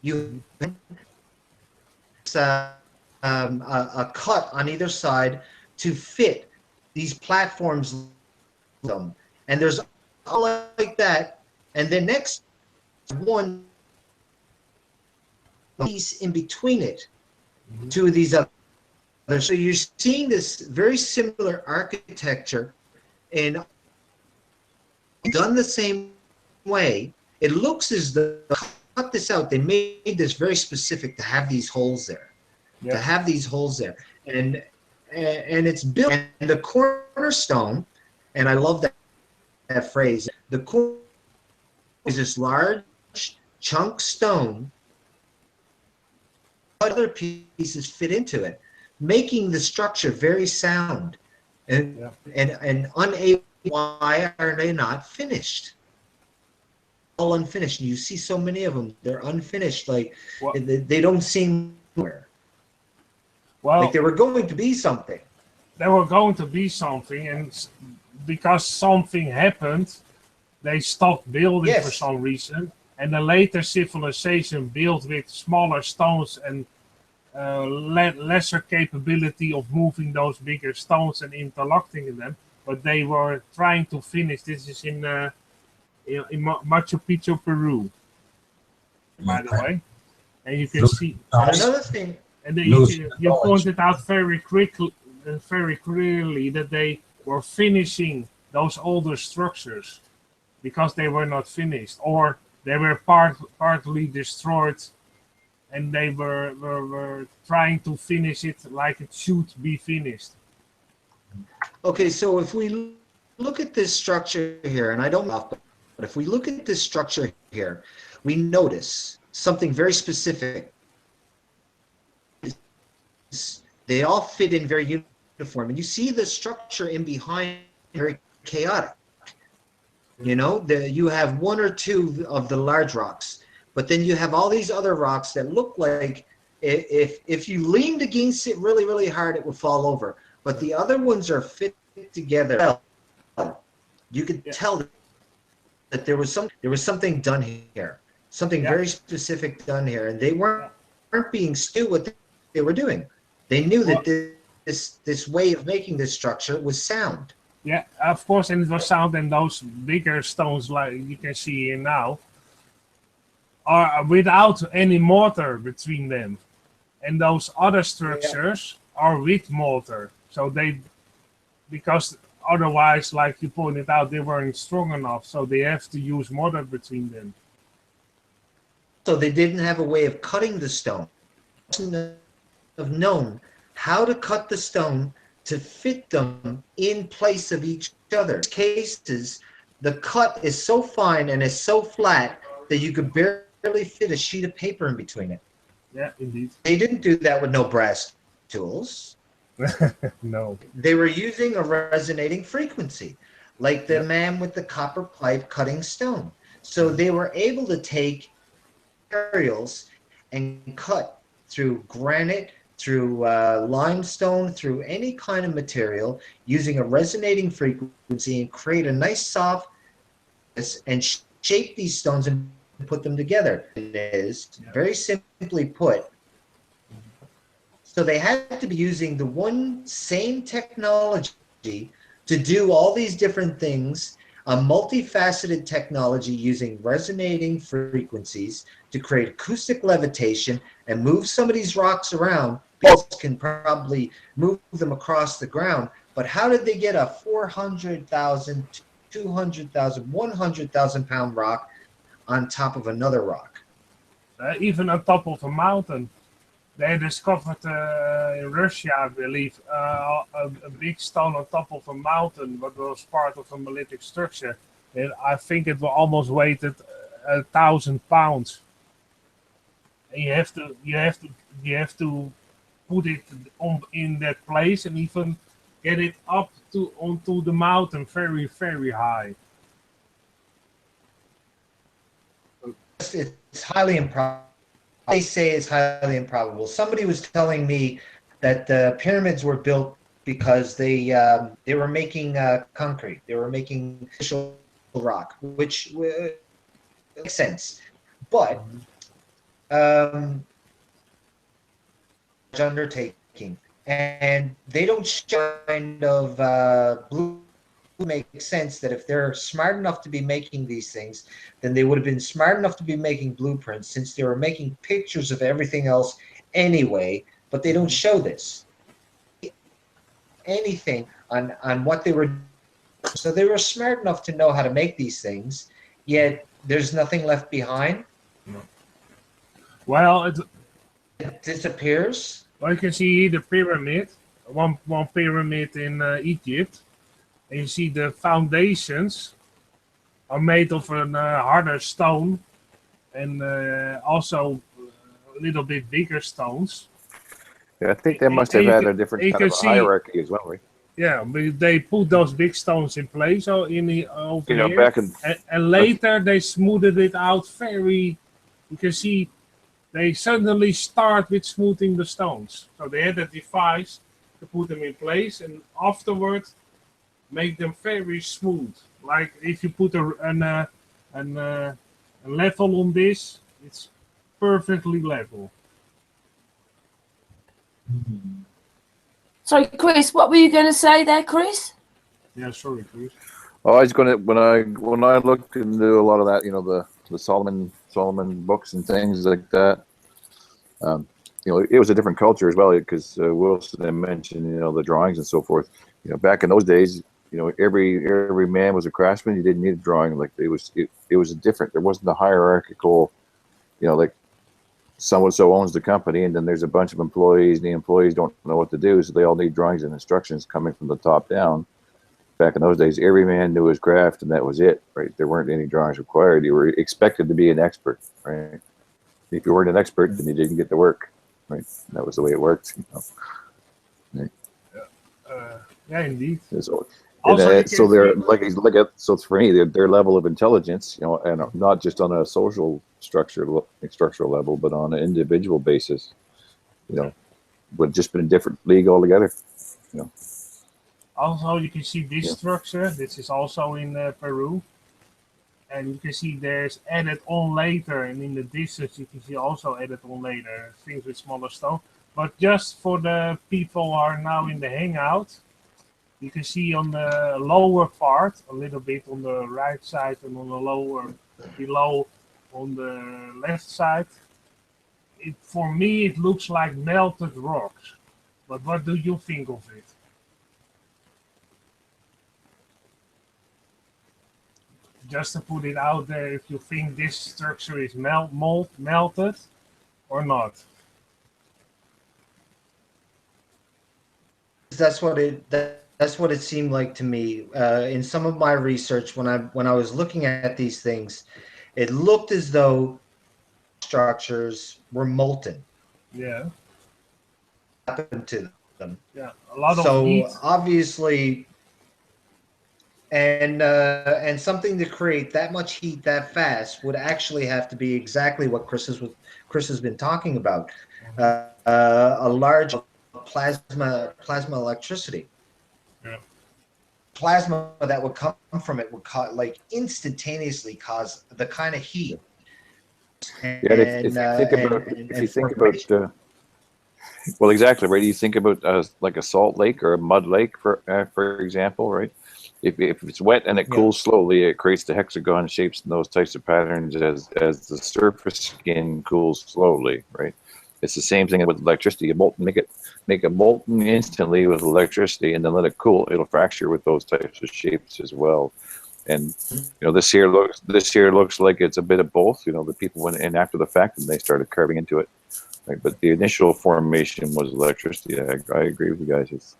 you a cut on either side to fit these platforms, and there's all like that, and then next one piece in between it to these other. So you're seeing this very similar architecture and done the same way. It looks as though they cut this out. They made this very specific to have these holes there. Yeah. To have these holes there, and it's built. And the cornerstone, and I love that phrase. The core is this large chunk stone. Other pieces fit into it, making the structure very sound, and unable. Why are they not finished? All unfinished. You see so many of them. They're unfinished. Like they don't seem anywhere. Well, like they were going to be something. They were going to be something, and because something happened, they stopped building for some reason. And the later civilization built with smaller stones and lesser capability of moving those bigger stones and interlocking them. But they were trying to finish. This is in Machu Picchu, Peru, by the way. And you can see another thing. And then you pointed out very clearly that they were finishing those older structures because they were not finished, or they were partly destroyed, and they were trying to finish it like it should be finished. Okay, so if we look at this structure here, and I don't know, but if we look at this structure here, we notice something very specific. They all fit in very uniform, and you see the structure in behind very chaotic. You know, you have one or two of the large rocks, but then you have all these other rocks that look like if you leaned against it really, really hard, it would fall over. But the other ones are fit together. You could tell that there was something done here, something very specific done here, and they weren't being still what they were doing. They knew that this way of making this structure was sound. Yeah, of course, and it was sound, and those bigger stones, like you can see here now, are without any mortar between them, and those other structures are with mortar. So because otherwise, like you pointed out, they weren't strong enough, so they have to use mortar between them. So they didn't have a way of cutting the stone. Have known how to cut the stone to fit them in place of each other. In cases, the cut is so fine and is so flat that you could barely fit a sheet of paper in between it. Yeah, indeed. They didn't do that with no brass tools. No. They were using a resonating frequency, like the man with the copper pipe cutting stone. So they were able to take materials and cut through granite, through limestone, through any kind of material, using a resonating frequency and create a nice soft and shape these stones and put them together. It is very simply put. So they had to be using the one same technology to do all these different things, a multifaceted technology using resonating frequencies to create acoustic levitation and move some of these rocks around. People can probably move them across the ground, but how did they get a 400,000, 200,000, 100,000 pound rock on top of another rock? Even on top of a mountain. They discovered in Russia, I believe, a big stone on top of a mountain, but was part of a monolithic structure. And I think it almost weighed 1,000 pounds. And you have to put it in that place and even get it up onto the mountain very, very high. It's highly improbable. They say it's highly improbable. Somebody was telling me that the pyramids were built because they were making concrete. They were making artificial rock, which makes sense. But undertaking, and they don't kind of blue. Makes sense that if they're smart enough to be making these things, then they would have been smart enough to be making blueprints, since they were making pictures of everything else anyway, but they don't show this anything on what they were doing. So they were smart enough to know how to make these things, yet there's nothing left behind. Well, it disappears. Well, you can see the pyramid, one pyramid in Egypt. And you see the foundations are made of a harder stone and also a little bit bigger stones. Yeah, I think they must have had a different kind of hierarchy as well, right? Yeah, but they put those big stones in place over here, back in, and later they smoothed it out very. You can see they suddenly start with smoothing the stones. So they had a device to put them in place, and afterwards make them very smooth. Like if you put a level on this, it's perfectly level. Sorry, Chris, what were you going to say there, Chris? Yeah, sorry, Chris. Oh, I was going to when I looked into a lot of that, the Solomon books and things like that. It was a different culture as well, because Wilson mentioned the drawings and so forth. Back in those days, every man was a craftsman. You didn't need a drawing. Like it was different. There wasn't a hierarchical, like so and so owns the company, and then there's a bunch of employees, and the employees don't know what to do, so they all need drawings and instructions coming from the top down. Back in those days, every man knew his craft, and that was it. Right? There weren't any drawings required. You were expected to be an expert. Right? If you weren't an expert, then you didn't get the work. Right? That was the way it worked. Right? Yeah, indeed. So they're so for me, their level of intelligence, and not just on a social structural level, but on an individual basis, would just been a different league altogether. Also, you can see this structure. This is also in Peru, and you can see there's added on later, and in the distance you can see also added on later things with smaller stone. But just for the people who are now in the hangout. You can see on the lower part, a little bit on the right side and on the lower below, on the left side, for me it looks like melted rocks. But what do you think of it? Just to put it out there, if you think this structure is melted or not. That's what it seemed like to me. In some of my research, when I was looking at these things, it looked as though structures were molten. Yeah. Happened to them. Yeah, a lot of heat. So obviously, and something to create that much heat that fast would actually have to be exactly what Chris has been talking about. A large plasma electricity. Yeah. Plasma that would come from it would like instantaneously cause the kind of heat. If you think about well, exactly, right. You think about like a salt lake or a mud lake, for example, right? If it's wet and it cools slowly, it creates the hexagon shapes and those types of patterns as the surface skin cools slowly, right? It's the same thing with electricity. You make it molten instantly with electricity, and then let it cool. It'll fracture with those types of shapes as well. And this here looks like it's a bit of both. The people went in after the fact and they started carving into it. Right, but the initial formation was electricity. I agree with you guys.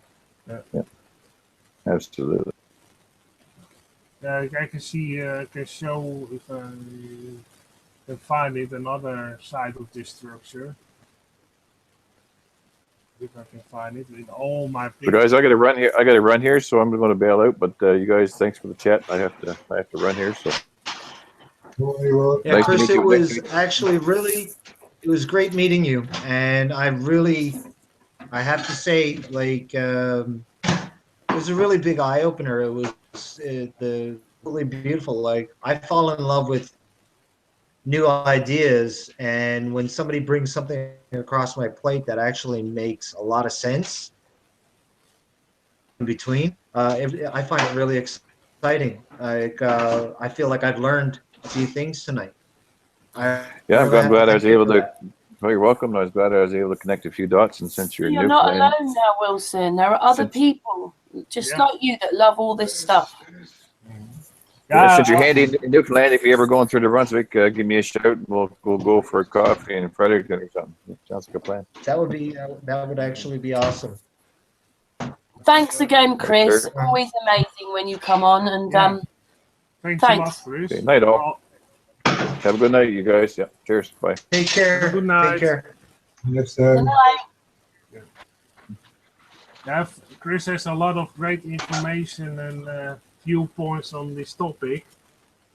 Yeah, absolutely. I can see. I can show if I can find it another side of this structure. If I can find it in all my pictures. But guys, I got to run here. So I'm going to bail out. But you guys, thanks for the chat. I have to run here. So. Yeah, Nice Chris, to meet it you. was actually it was great meeting you, and I have to say, like, it was a really big eye opener. It was really beautiful. Like, I fall in love with new ideas, and when somebody brings something across my plate that actually makes a lot of sense in between, I find it really exciting. Like, I feel like I've learned a few things tonight. I'm glad I was able to. Well, you're welcome. I was glad I was able to connect a few dots. And since you're You're not alone now, Wilson. There are other people just like you that love all this stuff. Since you're handy in Newfoundland, if you're ever going through the Brunswick, give me a shout. And we'll go for a coffee in Fredericton or something. Sounds like a plan. That would actually be awesome. Thanks again, Chris. Always amazing when you come on. And thanks a lot, Chris. Okay, night all. Have a good night, you guys. Yeah. Cheers. Bye. Take care. Good night. Take care. Next good night. Yeah, Chris has a lot of great information and viewpoints on this topic.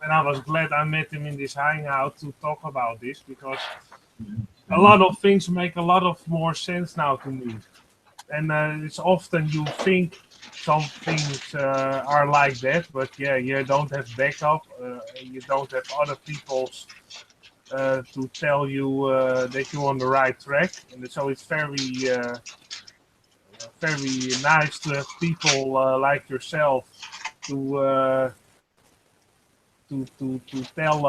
And I was glad I met him in this hangout to talk about this, because a lot of things make a lot of more sense now to me. And it's often you think some things are like that, but you don't have backup, you don't have other people's to tell you that you're on the right track, and so it's very nice to have people like yourself to tell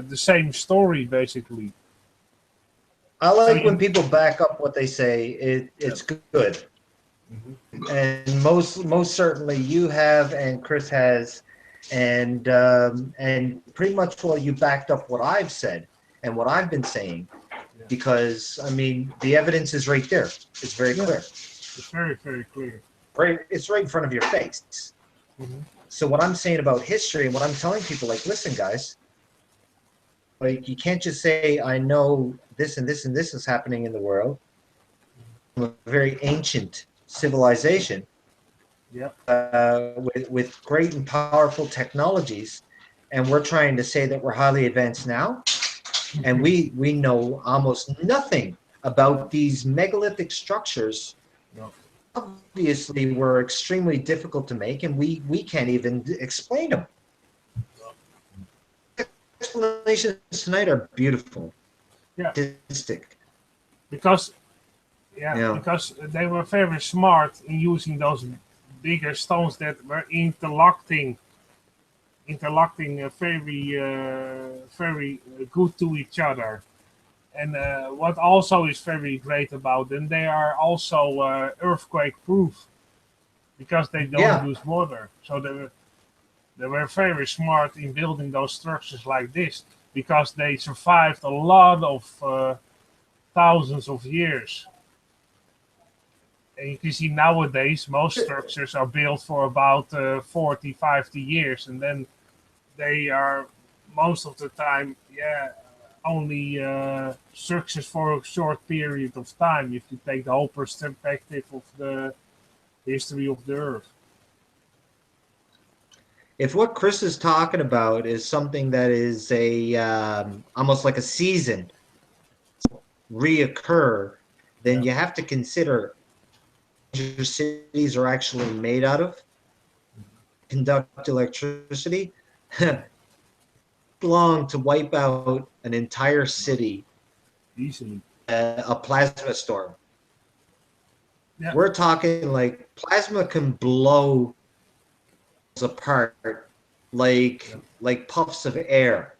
the same story, basically. I like when people back up what they say. It's good. Mm-hmm. And most certainly you have, and Chris has, and pretty much you backed up what I've said and what I've been saying, because I mean the evidence is right there. It's very clear. It's very, very clear. Right, it's right in front of your face. Mm-hmm. So what I'm saying about history and what I'm telling people, like, listen, guys, like, you can't just say I know this and this and this is happening in the world. A very ancient civilization, with great and powerful technologies, and we're trying to say that we're highly advanced now, and we know almost nothing about these megalithic structures. Obviously, were extremely difficult to make, and we can't even explain them. Explanations tonight are beautiful. Artistic. Because they were very smart in using those bigger stones that were interlocking interlocking very good to each other. And what also is very great about them, they are also earthquake proof because they don't Yeah. use water. So they were very smart in building those structures like this because they survived a lot of thousands of years. And you can see nowadays most structures are built for about 40, 50 years, and then they are most of the time, only structures for a short period of time if you take the whole perspective of the history of the Earth. If what Chris is talking about is something that is a almost like a season reoccur, then you have to consider major cities are actually made out of, conduct electricity, long to wipe out an entire city, Easily. a plasma storm. Yeah. We're talking like plasma can blow apart like puffs of air.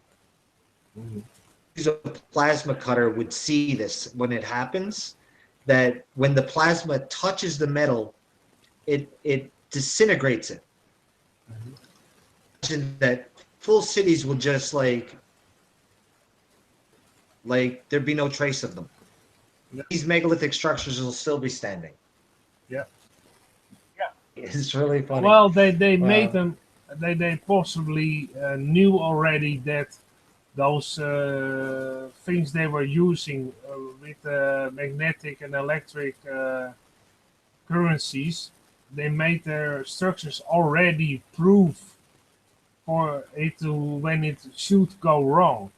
A plasma cutter would see this when it happens, that when the plasma touches the metal, it disintegrates it. That full cities will just like there'd be no trace of them. Yeah. These megalithic structures will still be standing. Yeah. It's really funny. Well, they made them. They possibly knew already that those things they were using with magnetic and electric currencies, they made their structures already proof for it to when it should go wrong.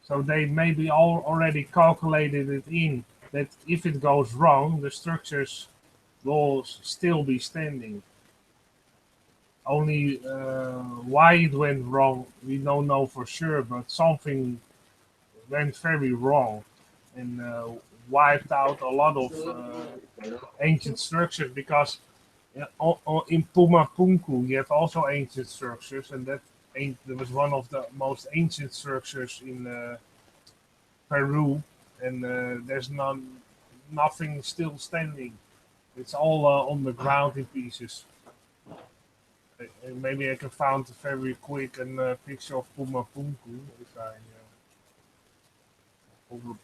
So they maybe already calculated it in that if it goes wrong, the structures will still be standing. Only why it went wrong, we don't know for sure, but something went very wrong and wiped out a lot of ancient structures because in Pumapunku you have also ancient structures, and that was one of the most ancient structures in Peru, and there's nothing still standing. It's all on the ground in pieces. Maybe I can find a very quick picture of Pumapunku if I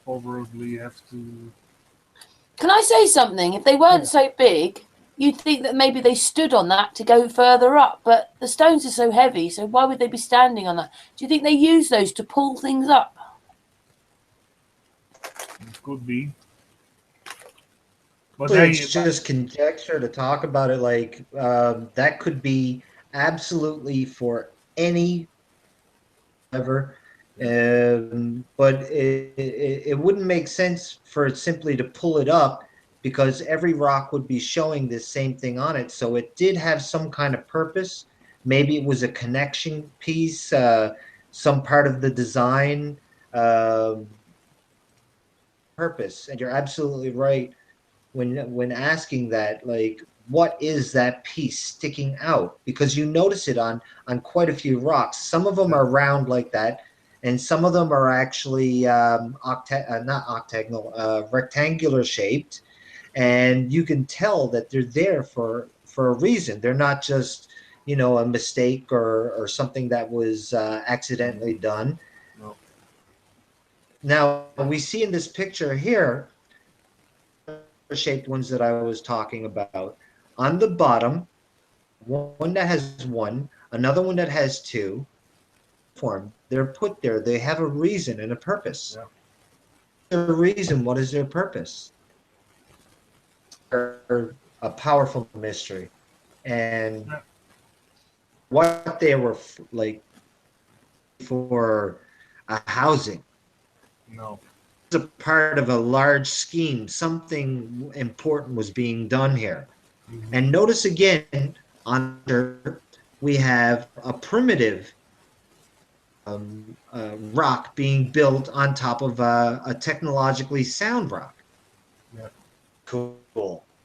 probably have to. Can I say something? If they weren't so big, you'd think that maybe they stood on that to go further up, but the stones are so heavy, so why would they be standing on that? Do you think they use those to pull things up? It could be. But it's just conjecture to talk about it like that could be absolutely for any ever. But it wouldn't make sense for it simply to pull it up because every rock would be showing this same thing on it. So it did have some kind of purpose. Maybe it was a connection piece, some part of the design purpose. And you're absolutely right when asking that, like, what is that piece sticking out? Because you notice it on quite a few rocks. Some of them are round like that, and some of them are actually not octagonal, rectangular shaped, and you can tell that they're there for a reason. They're not just a mistake or something that was accidentally done. No. Now we see in this picture here shaped ones that I was talking about. On the bottom, one that has one, another one that has two. Form. They're put there. They have a reason and a purpose. Yeah. The reason. What is their purpose? They're a powerful mystery, and what they were like for a housing. No. A part of a large scheme. Something important was being done here. Mm-hmm. And notice again, under we have a primitive rock being built on top of a technologically sound rock. Yeah. Cool.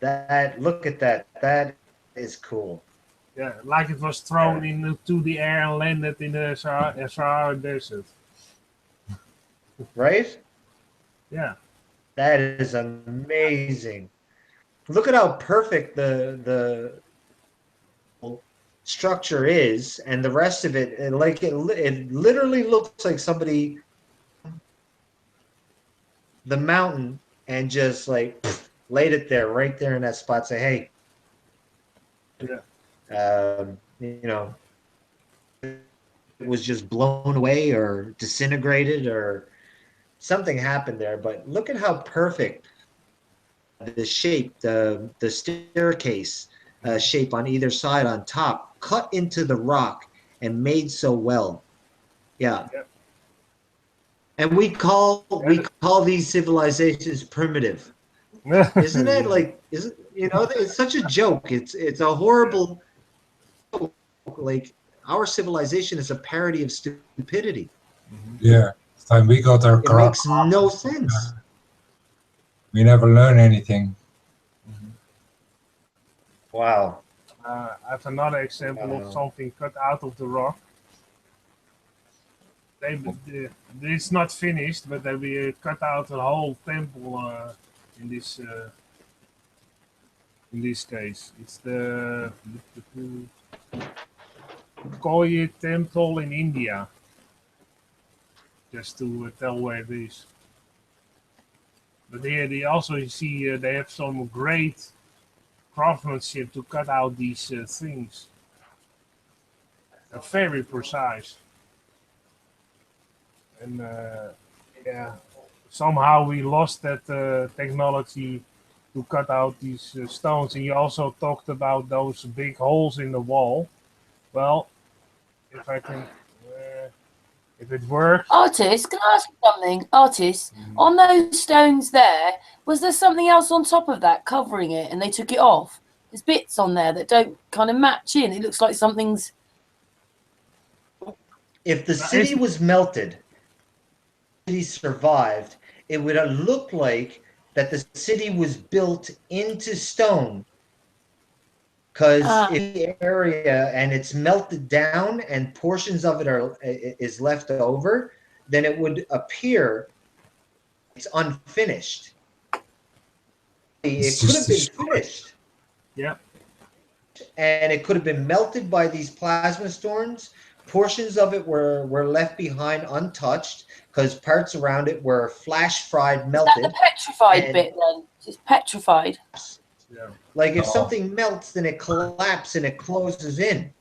Look at that. That is cool. Yeah, like it was thrown into the air and landed in the Sahara Desert. Right? Yeah. That is amazing. Look at how perfect the structure is, and the rest of it, it literally looks like somebody the mountain and just like laid it there, right there in that spot. Say, hey, you know, it was just blown away or disintegrated or something happened there. But look at how perfect the shape, the staircase shape on either side on top, cut into the rock and made so well. Yeah. Yep. And we call these civilizations primitive. Isn't it like, isn't, you know, it's such a joke. It's a horrible joke. Like, our civilization is a parody of stupidity. Yeah, it's time we got our It makes no sense. We never learn anything. Wow. I have another example of something cut out of the rock. It's not finished, but they cut out a whole temple in this case. It's the Koyi temple in India. Just to tell where it is. But here they also see they have some great craftsmanship to cut out these things. They're very precise. And yeah, somehow we lost that technology to cut out these stones. And you also talked about those big holes in the wall. Well, if I can, if it works. Artist, can I ask you something? Artist, on those stones there, was there something else on top of that covering it and they took it off? There's bits on there that don't kind of match in. It looks like something's... If the city was melted, the city survived, it would have looked like that the city was built into stone. Because if the area and it's melted down and portions of it is left over, then it would appear it's unfinished. It could have been finished. Yeah. And it could have been melted by these plasma storms. Portions of it were left behind untouched because parts around it were flash fried, melted. Is that the petrified bit then? It's petrified. Yeah. Like if something melts, then it collapses and it closes in.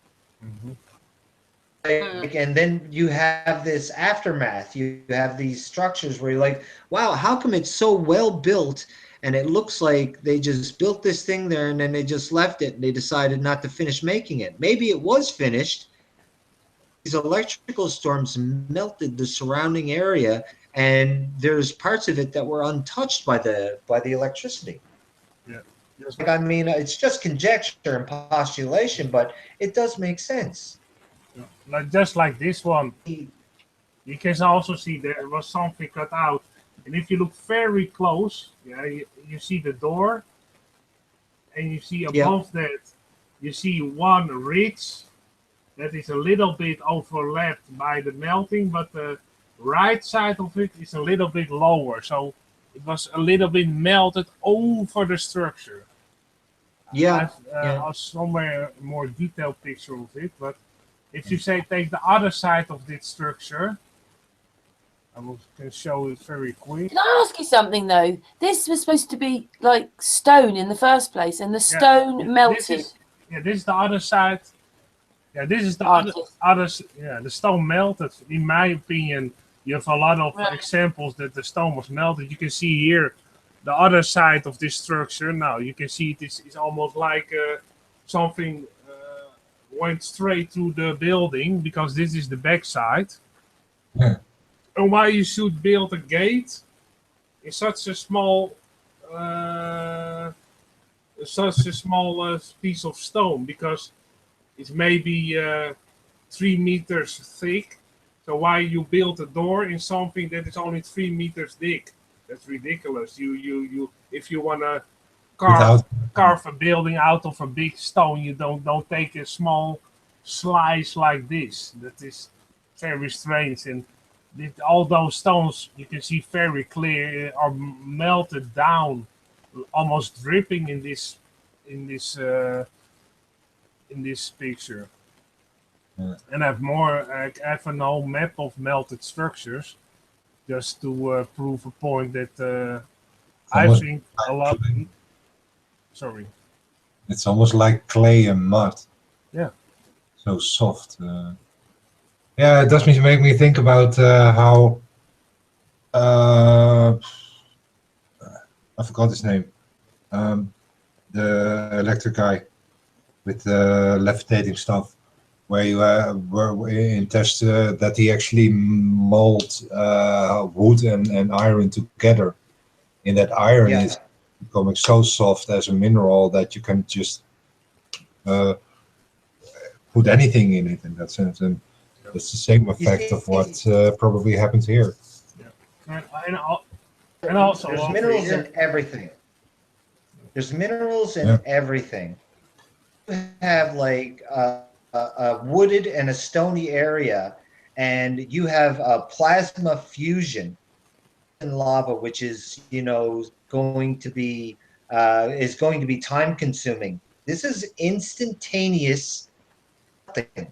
Like, and then you have this aftermath. You have these structures where you're like, wow, how come it's so well built? And it looks like they just built this thing there and then they just left it and they decided not to finish making it. Maybe it was finished. These electrical storms melted the surrounding area and there's parts of it that were untouched by the electricity. Yeah. Like, I mean, it's just conjecture and postulation, but it does make sense. Like just like this one, you can also see there was something cut out. And if you look very close, yeah, you see the door, and you see above that, you see one ridge that is a little bit overlapped by the melting, but the right side of it is a little bit lower. So it was a little bit melted over the structure. Yeah. I'll somewhere a more detailed picture of it, but if you say take the other side of this structure, I can show it very quick. Can I ask you something though? This was supposed to be like stone in the first place, and the stone melted. This is the other side. Yeah, this is the other. Yeah, the stone melted. In my opinion, you have a lot of examples that the stone was melted. You can see here the other side of this structure. Now you can see it's almost like something went straight through the building because this is the back side. Yeah. And why you should build a gate in such a small piece of stone, because it's maybe 3 meters thick. So why you build a door in something that is only 3 meters thick? That's ridiculous. You if you wanna carve a building out of a big stone. You don't take a small slice like this. That is very strange. And all those stones you can see very clear are melted down, almost dripping in this in this in this picture. Yeah. And I have an old map of melted structures, just to prove a point that I almost think a lot. Sorry. It's almost like clay and mud. Yeah. So soft. Yeah, it does make me think about how I forgot his name. The electric guy with the levitating stuff, where you were in tests that he actually mold wood and iron together. And that iron is becoming so soft as a mineral that you can just put anything in it in that sense. And it's the same effect of what probably happens here. Yeah. And also, there's minerals in everything. There's minerals in everything. You have like a wooded and a stony area, and you have a plasma fusion in lava, which is going to be time consuming. This is instantaneous thing.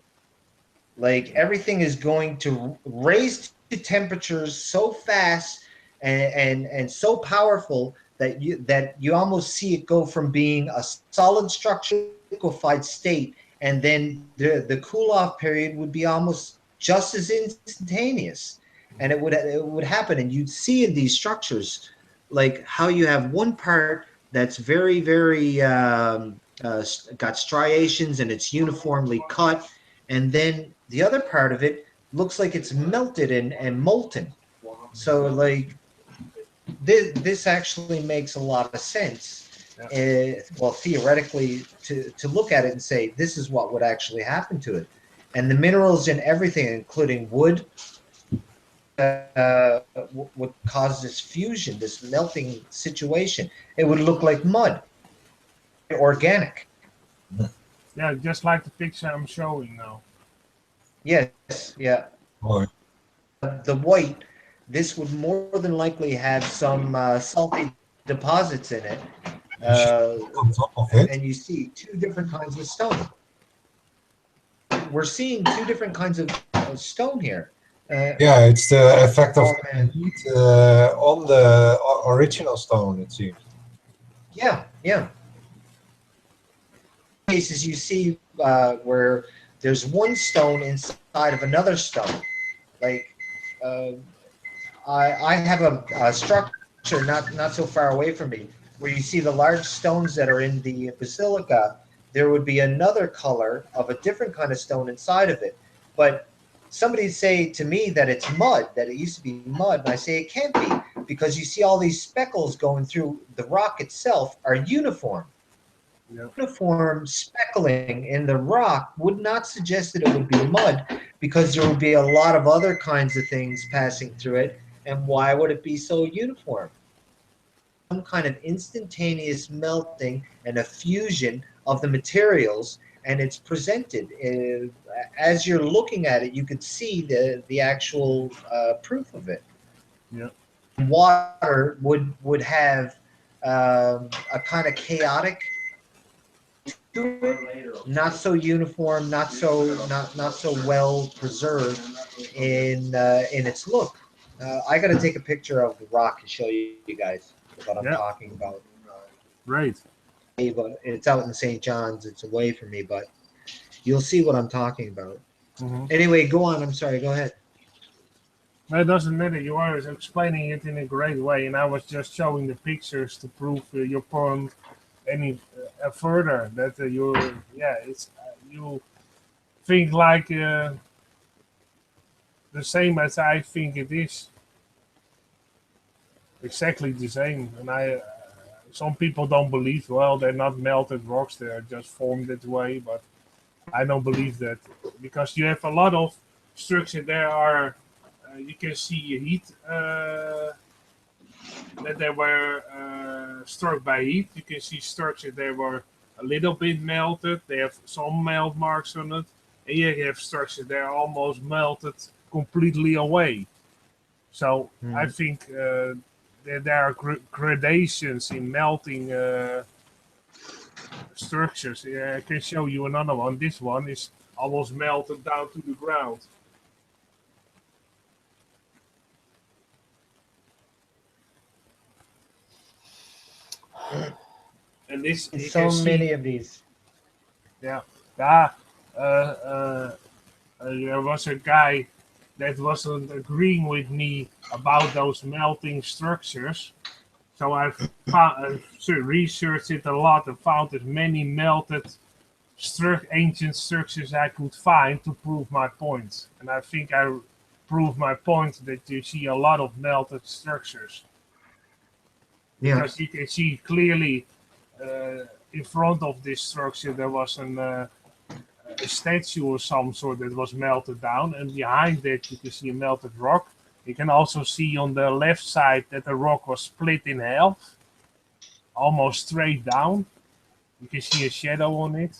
Like everything is going to raise to temperatures so fast and so powerful that you almost see it go from being a solid structure, liquefied state, and then the cool off period would be almost just as instantaneous, and it would happen, and you'd see in these structures like how you have one part that's very got striations and it's uniformly cut, and then the other part of it looks like it's melted and molten. So like this actually makes a lot of sense. Well, theoretically, to look at it and say this is what would actually happen to it, and the minerals in everything, including wood, would cause this fusion, this melting situation. It would look like mud, organic. Yeah, just like the picture I'm showing now. Yes, yeah. Oh. The white, this would more than likely have some sulfate deposits in it. On top of it. And you see two different kinds of stone. We're seeing two different kinds of stone here. Yeah, it's the effect of heat on the original stone, it seems. Yeah. Cases you see where there's one stone inside of another stone. Like I have a structure not so far away from me where you see the large stones that are in the basilica. There would be another color of a different kind of stone inside of it. But somebody say to me that it's mud, that it used to be mud, and I say it can't be, because you see all these speckles going through the rock itself are uniform. Yep. Uniform speckling in the rock would not suggest that it would be mud, because there would be a lot of other kinds of things passing through it. And why would it be so uniform? Some kind of instantaneous melting and a fusion of the materials, and it's presented as you're looking at it. You could see the actual proof of it. Yeah. Water would have a kind of chaotic to it, not so uniform, not so well preserved in its look. I got to take a picture of the rock and show you guys what I'm talking about. Right. But it's out in St. John's. It's away from me, but you'll see what I'm talking about. Mm-hmm. Anyway, go on. I'm sorry. Go ahead. No, it doesn't matter. You are explaining it in a great way, and I was just showing the pictures to prove your point any further. That you think like the same as I think it is. Exactly the same, and some people don't believe. Well, they're not melted rocks; they are just formed that way. But I don't believe that, because you have a lot of structure. There are you can see heat that they were struck by heat. You can see structures they were a little bit melted. They have some melt marks on it, and you have structures that are almost melted completely away. So I think that there are gradations in melting structures. I can show you another one. This one is almost melted down to the ground. And this you So can many see, of these. yeah, there was a guy that wasn't agreeing with me about those melting structures. So I've researched it a lot and found as many melted ancient structures I could find to prove my point. And I think I proved my point that you see a lot of melted structures. Yeah. Because you can see clearly in front of this structure there was a statue or some sort that was melted down, and behind that you can see a melted rock. You can also see on the left side that the rock was split in half, almost straight down. You can see a shadow on it.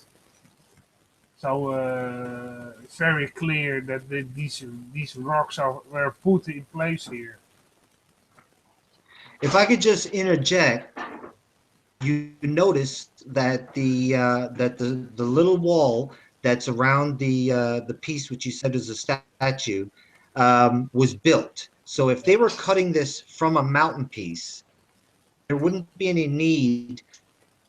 So it's very clear that these rocks were put in place here. If I could just interject, you noticed that the little wall that's around the piece which you said is a statue was built. So if they were cutting this from a mountain piece, there wouldn't be any need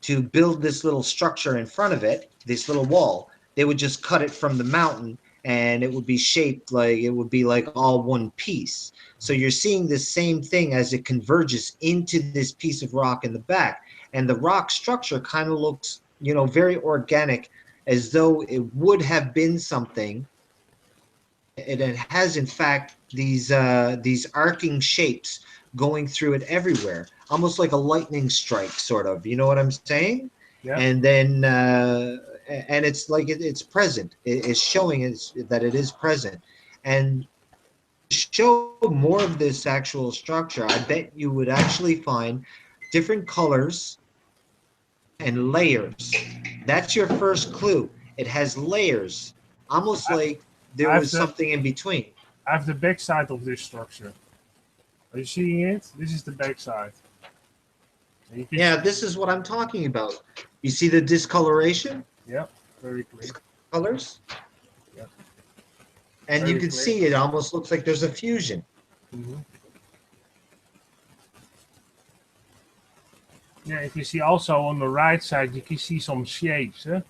to build this little structure in front of it, this little wall. They would just cut it from the mountain, and it would be shaped like it would be like all one piece. So you're seeing the same thing as it converges into this piece of rock in the back. And the rock structure kind of looks, very organic, as though it would have been something. And it has, in fact, these arcing shapes going through it everywhere, almost like a lightning strike, sort of. You know what I'm saying? Yeah. And then, and it's like it's present. It's showing that it is present. And to show more of this actual structure, I bet you would actually find different colors and layers. That's your first clue. It has layers, almost like there was something in between. I have the back side of this structure. Are you seeing it? This is the back side. Yeah, this is what I'm talking about. You see the discoloration? Yep, very clear. Colors? Yep. And Very you can clear. see it almost looks like there's a fusion. Mm-hmm. Yeah, if you see also on the right side, you can see some shapes that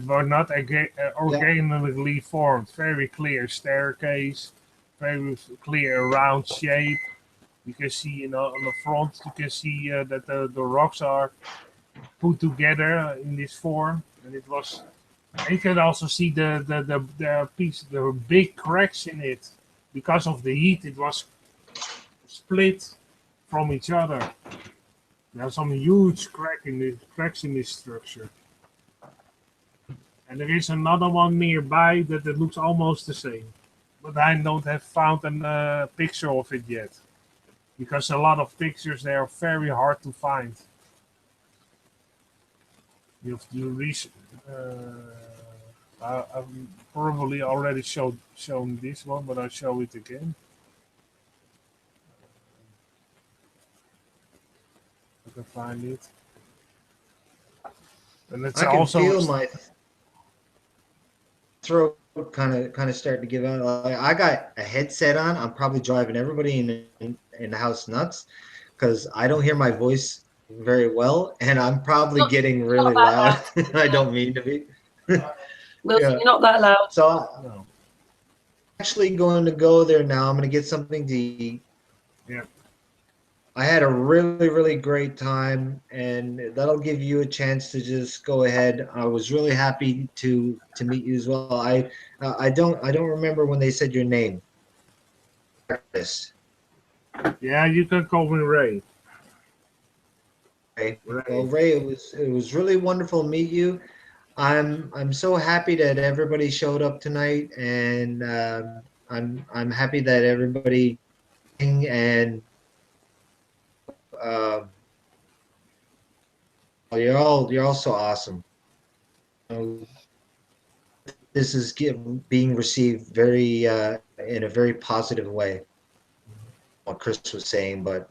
were not organically formed. Very clear staircase, very clear round shape. You can see on the front, you can see that the rocks are put together in this form, and it was. And you can also see the piece, the big cracks in it because of the heat. It was split from each other. There are some huge cracks in this structure. And there is another one nearby that it looks almost the same. But I don't have found a picture of it yet. Because a lot of pictures, they are very hard to find. You have to I've probably already shown this one, but I'll show it again. I can find it. And it's I can also feel my throat kind of starting to give out. I got a headset on. I'm probably driving everybody in the house nuts because I don't hear my voice very well, and I'm probably getting really loud. I don't mean to be. You're not that loud. So I'm actually going to go there now. I'm going to get something to eat. Yeah. I had a really, really great time, and that'll give you a chance to just go ahead. I was really happy to meet you as well. I don't remember when they said your name. Yeah, you can call me Ray. Ray. Well, Ray, it was really wonderful to meet you. I'm so happy that everybody showed up tonight, and I'm happy that everybody and you're all so awesome. This is being received very in a very positive way. What Chris was saying, but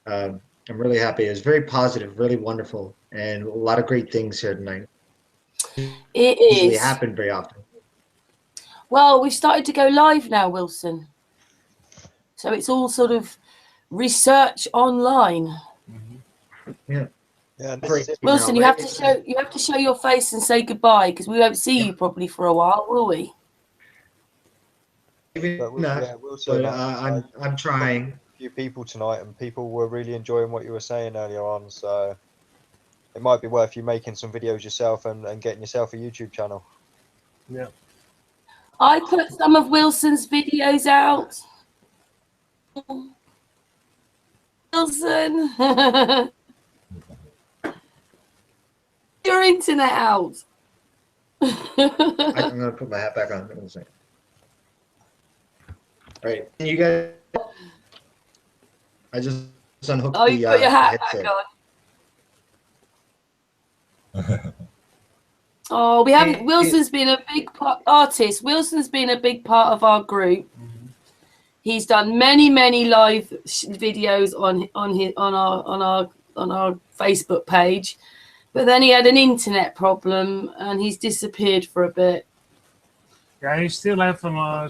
I'm really happy. It was very positive, really wonderful, and a lot of great things here tonight. It Usually is. happen very often. Well, we've started to go live now, Wilson. So it's all sort of research online. Yeah. Yeah, this is it. Wilson, you have to show your face and say goodbye because we won't see you probably for a while, will we? Wilson, I'm trying. A few people tonight, and people were really enjoying what you were saying earlier on. So it might be worth you making some videos yourself and getting yourself a YouTube channel. Yeah. I put some of Wilson's videos out. Wilson, your internet out. I'm gonna put my hat back on. All right, you guys. I just unhooked Oh, you put your hat headset. back on. Oh, we haven't. Wilson's been a big artist. Wilson's been a big part of our group. He's done many live videos on our Facebook page, but then he had an internet problem and he's disappeared for a bit. Yeah, you still have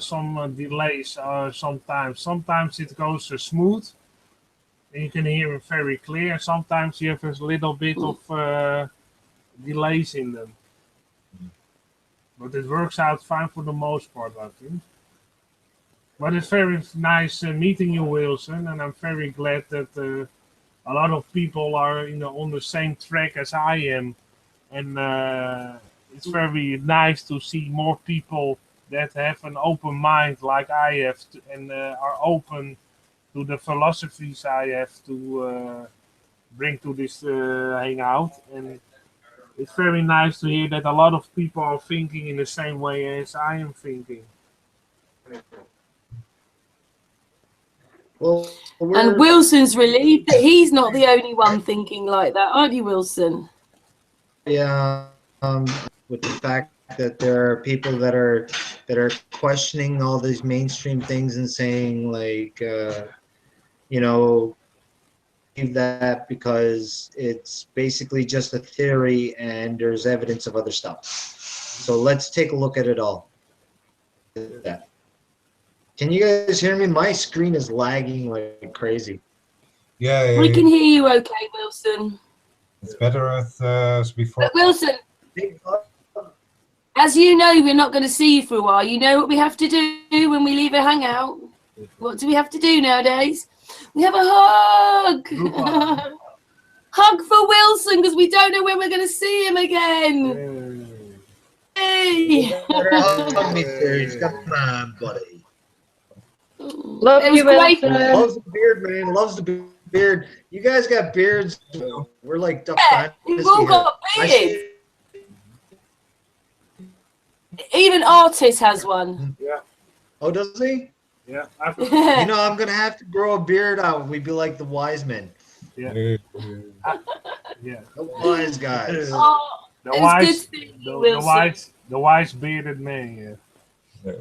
some delays sometimes. Sometimes it goes smooth, and you can hear it very clear. Sometimes you have a little bit of delays in them. But it works out fine for the most part, I think. But it's very nice meeting you, Wilson, and I'm very glad that a lot of people are on the same track as I am. And it's very nice to see more people that have an open mind like I have and are open to the philosophies I have to bring to this hangout. And it's very nice to hear that a lot of people are thinking in the same way as I am thinking. Well, and Wilson's relieved that he's not the only one thinking like that, aren't you, Wilson? Yeah, with the fact that there are people that are questioning all these mainstream things and saying like, that because it's basically just a theory and there's evidence of other stuff. So let's take a look at it all. Can you guys hear me? My screen is lagging like crazy. Yeah, We can hear you okay, Wilson. it's better as before. But Wilson, as you know, we're not going to see you for a while. You know what we have to do when we leave a hangout? What do we have to do nowadays? We have a hug. Hug for Wilson because we don't know when we're going to see him again. Hey. Hug me, Serge. Come on, buddy. Love It you, was great. Wilson. Loves the beard, man. Loves the beard. You guys got beards. We're like Duck We've all got beards. Even Artis has one. Yeah. Oh, does he? Yeah. I'm gonna have to grow a beard out. We'd be like the wise men. Yeah. Yeah. The wise guys. Oh, The wise bearded man. Yeah.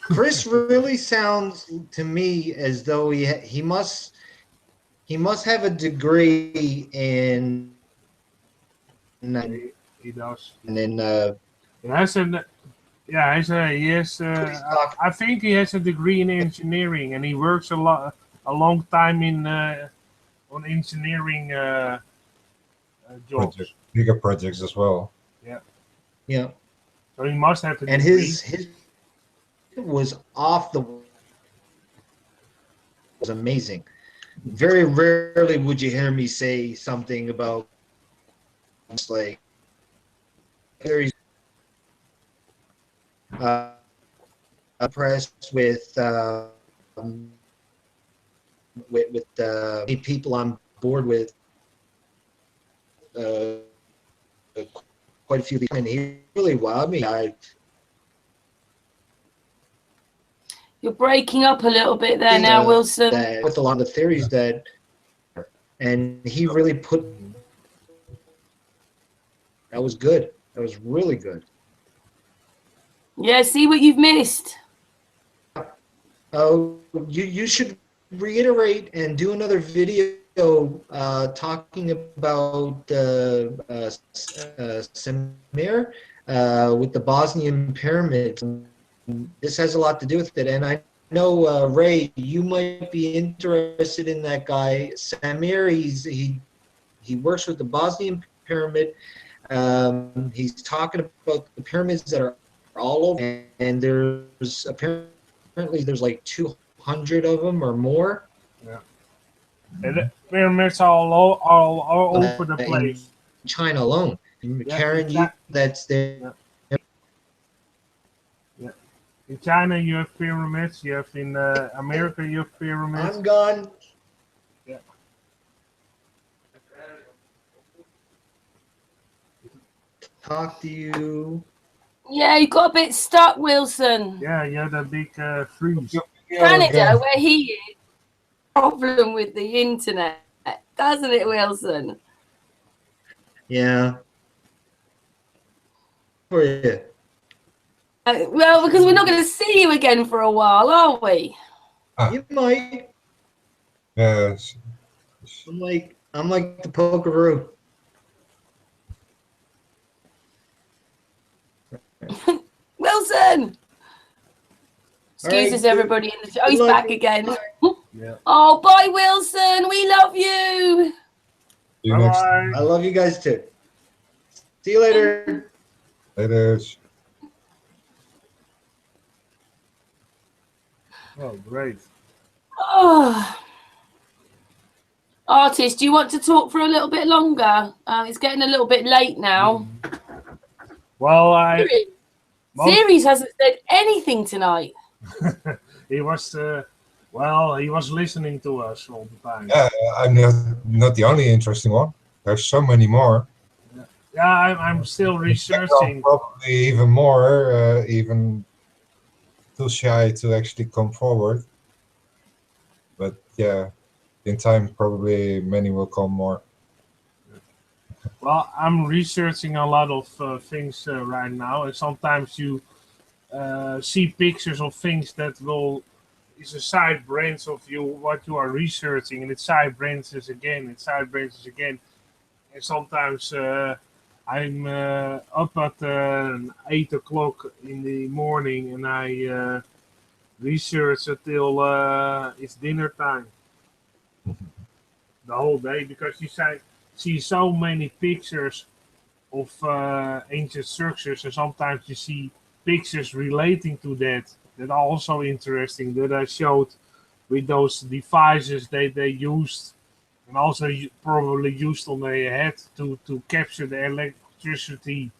Chris really sounds to me as though he must have a degree in. He does. And then. I think he has a degree in engineering, and he works a long time on engineering jobs. Bigger projects as well. Yeah. Yeah. So he must have the and degree. his was off the. Was amazing. Very rarely would you hear me say something about just like very impressed with the people I'm board with. Quite a few people, and he really wowed me. You're breaking up a little bit there now, Wilson. That with a lot of the theories that, and he really put. That was good. That was really good. Yeah, see what you've missed. You should reiterate and do another video talking about Samir with the Bosnian pyramids. This has a lot to do with it, and I know Ray, you might be interested in that guy Samir. He works with the Bosnian pyramid. He's talking about the pyramids that are all over, and there's apparently there's like 200 of them or more. Yeah. And the pyramids are all over the place. In China alone. Karen, that's there. Yeah. In China, you have pyramids. You have in America, you have pyramids. I'm gone. Yeah. Talk to you. Yeah, you got a bit stuck, Wilson. Yeah, you had a big freeze. Canada, where he is, problem with the internet, doesn't it, Wilson? Yeah. For you. Well, because we're not going to see you again for a while, are we? You might. Yes. I'm like the Pokeroo. Wilson! Excuse us, everybody. Oh, he's back again. Yeah. Oh, bye, Wilson. We love you. See you next time. I love you guys too. See you later. Later. Oh, great. Oh. Artist, do you want to talk for a little bit longer? It's getting a little bit late now. Well, Series hasn't said anything tonight. He was he was listening to us all the time. Yeah, I'm not the only interesting one. There's so many more. Yeah, I'm still researching. Probably even more, even too shy to actually come forward. But yeah, in time probably many will come more. Well, I'm researching a lot of things right now, and sometimes you see pictures of things that is a side branch of what you are researching, and it side branches again, and sometimes I'm up at 8 o'clock in the morning, and I research until it's dinner time. The whole day, because you see so many pictures of ancient structures, and sometimes you see pictures relating to that are also interesting, that I showed with those devices they used, and also probably used on their head to capture the electricity,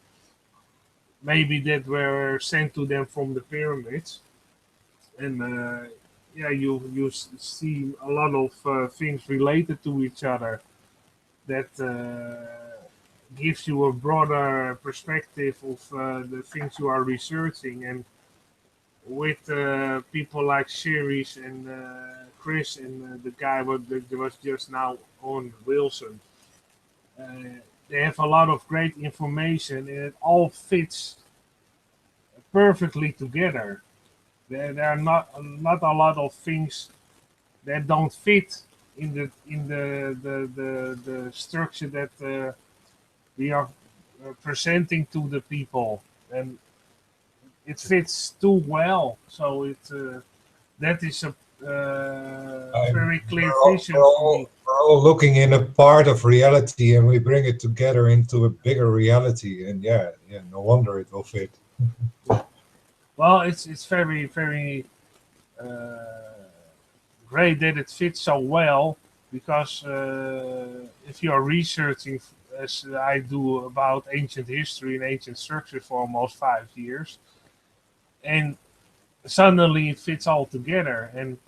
maybe that were sent to them from the pyramids. And yeah, you see a lot of things related to each other that gives you a broader perspective of the things you are researching. And with people like Series and Chris and the guy that was just now on, Wilson, they have a lot of great information, and it all fits perfectly together. There are not a lot of things that don't fit in the structure that we are presenting to the people, and it fits too well. So that is a very clear vision for me. We're all looking in a part of reality, and we bring it together into a bigger reality. And yeah, no wonder it will fit. Well, it's very, very great that it fits so well, because if you are researching, as I do, about ancient history and ancient structure for almost 5 years, and suddenly it fits all together, and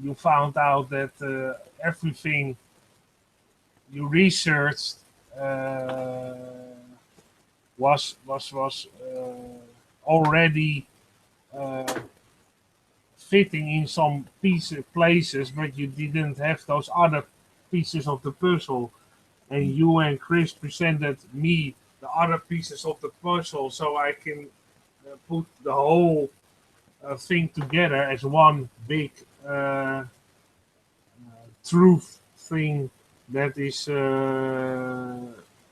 you found out that everything you researched was already fitting in some places, but you didn't have those other pieces of the puzzle. And you and Chris presented me the other pieces of the puzzle, so I can put the whole thing together as one big truth thing that is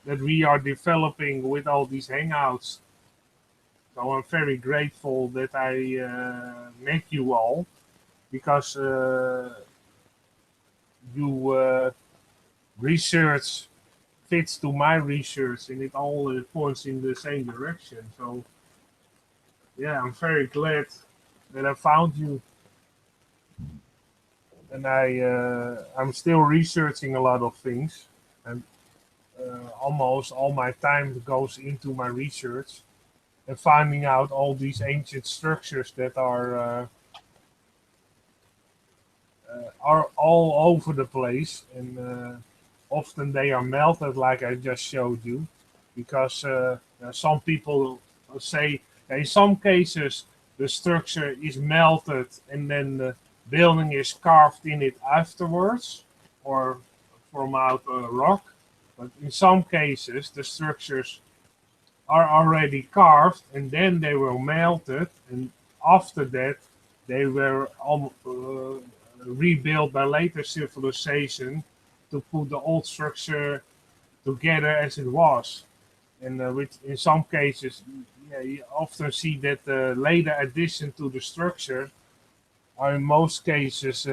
that we are developing with all these hangouts. So I'm very grateful that I met you all, because you research fits to my research, and it all points in the same direction. So yeah, I'm very glad that I found you, and I'm still researching a lot of things, and almost all my time goes into my research and finding out all these ancient structures that are all over the place, and often they are melted, like I just showed you, because some people say in some cases the structure is melted and then the building is carved in it afterwards, or from out rock. But in some cases the structures are already carved and then they were melted, and after that they were rebuilt by later civilization to put the old structure together as it was. And in some cases, yeah, you often see that the later addition to the structure are in most cases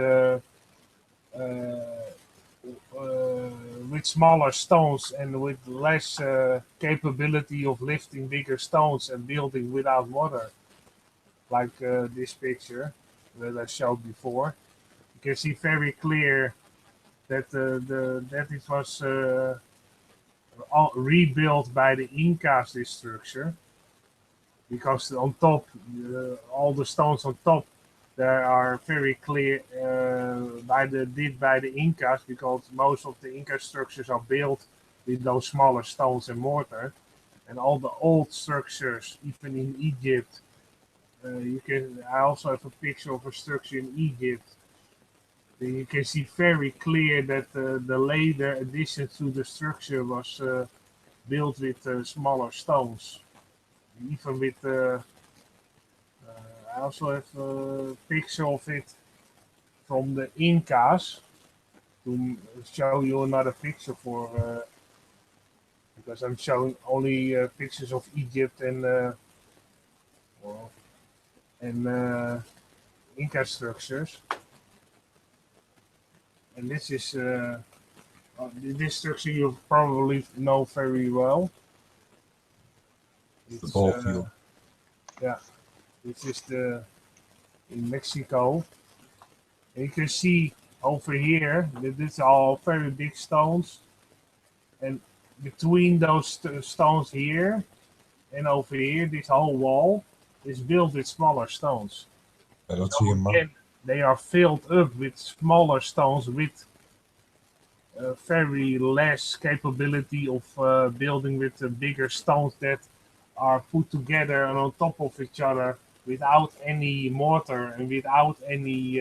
with smaller stones and with less capability of lifting bigger stones and building without water, like this picture that I showed before. You can see very clear that that it was rebuilt by the Incas, this structure, because on top, all the stones on top, there are very clear by the Incas, because most of the Inca structures are built with those smaller stones and mortar, and all the old structures, even in Egypt, I also have a picture of a structure in Egypt. You can see very clear that the later addition to the structure was built with smaller stones. Even with, I also have a picture of it from the Incas to show you another picture for, because I'm showing only pictures of Egypt and Inca structures. And this is this structure you probably know very well. The ball field. Yeah, this is in Mexico. And you can see over here that it's all very big stones, and between those stones here and over here, this whole wall is built with smaller stones. I don't see him. Again, they are filled up with smaller stones with very less capability of building with bigger stones that are put together and on top of each other without any mortar and without any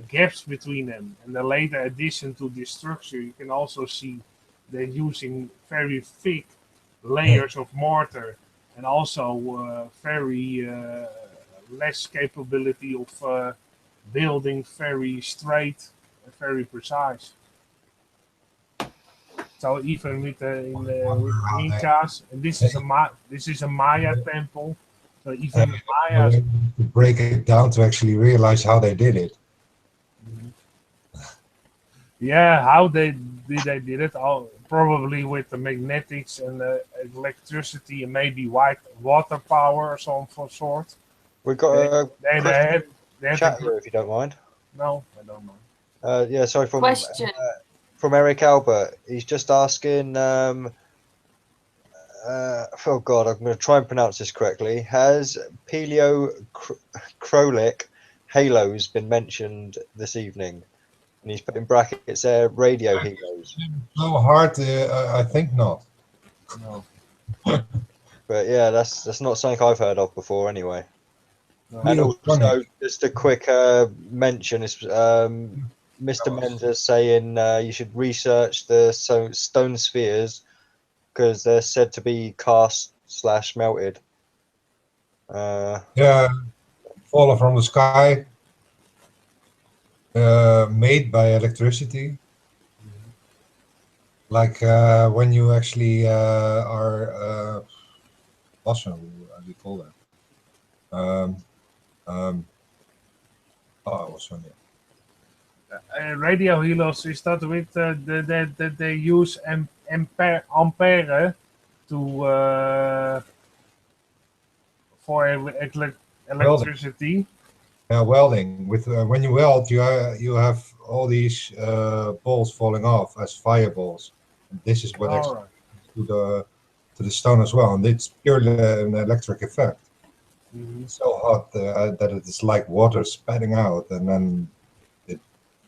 gaps between them. And the later addition to this structure, you can also see they're using very thick layers of mortar and also very less capability of building very straight and very precise. So even with with Incas, and this is a Maya temple. So even the Mayas, To break it down to actually realize how they did it. yeah, how they did it? Oh, probably with the magnetics and the electricity and maybe water power or some sort. We've got They had chat here if you don't mind. No, I don't mind. Yeah, sorry, Question. From Eric Albert. He's just asking, oh God, I'm going to try and pronounce this correctly. Has paleocrolic halos been mentioned this evening? And he's put in brackets there, radio halos. So hard, I think not. No. But yeah, that's not something I've heard of before anyway. And Electronic. also, just a quick mention is Mr. Menzer saying you should research the stone spheres because they're said to be cast/melted. Yeah, fallen from the sky, made by electricity. Like when you actually are awesome, how do you call that? What's her name? Radio helos is that with that they use ampere to for electricity. Welding. With when you weld, you have all these balls falling off as fireballs. And this is what All right. to the stone as well, and it's purely an electric effect. Mhm. It's so hot that it is like water spatting out, and then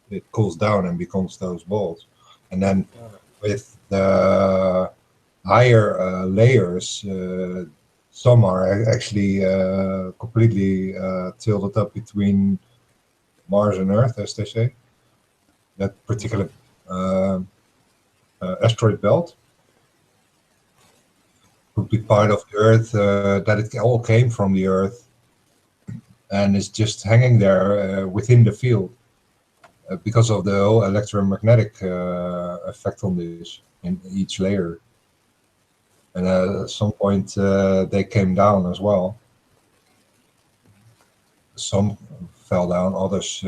it cools down and becomes those balls. And then with the higher layers, some are actually completely tilted up between Mars and Earth, as they say. That particular asteroid belt could be part of the Earth, that it all came from the Earth and is just hanging there within the field because of the whole electromagnetic effect on this in each layer. And at some point they came down as well. Some fell down, others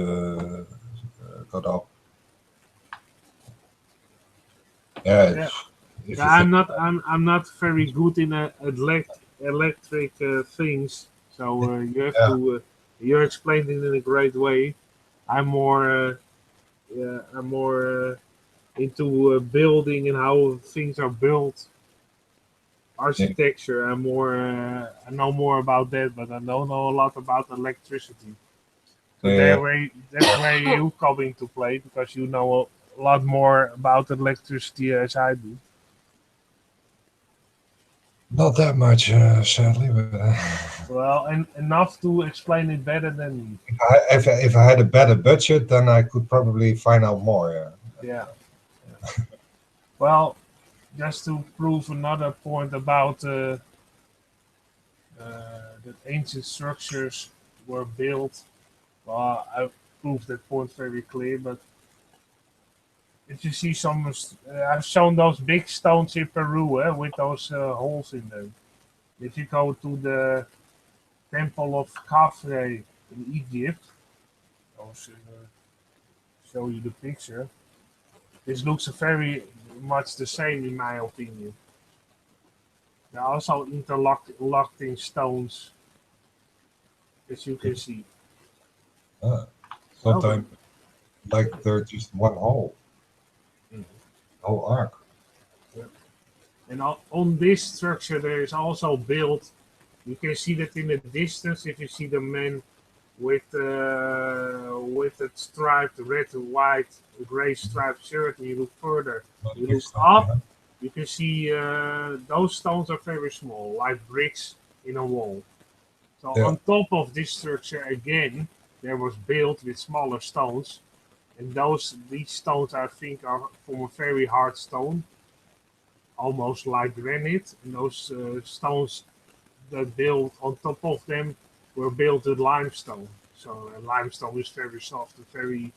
got up. Yeah, I'm not very good in electric things, so you have to. You explained it in a great way. I'm more into building and how things are built. Architecture. I'm more. I know more about that, but I don't know a lot about electricity. So that's where you come into play because you know a lot more about electricity as I do. Not that much, sadly. But, well, and enough to explain it better than me. If I had a better budget, then I could probably find out more. Yeah. Well, just to prove another point about that ancient structures were built. Well, I proved that point very clear, but if you see some, I've shown those big stones in Peru with those holes in them. If you go to the Temple of Khafre in Egypt, I'll show you the picture. This looks very much the same in my opinion. They're also interlocking stones, as you can see. Sometimes, like they're just one hole. Whole arc. And on this structure, there is also built. You can see that in the distance. If you see the man with that striped red and white, gray striped shirt, and you look further, you look up. You can see those stones are very small, like bricks in a wall. So on top of this structure, again, there was built with smaller stones. And these stones, I think, are from a very hard stone, almost like granite. And those stones that built on top of them were built with limestone. So limestone is very soft and very,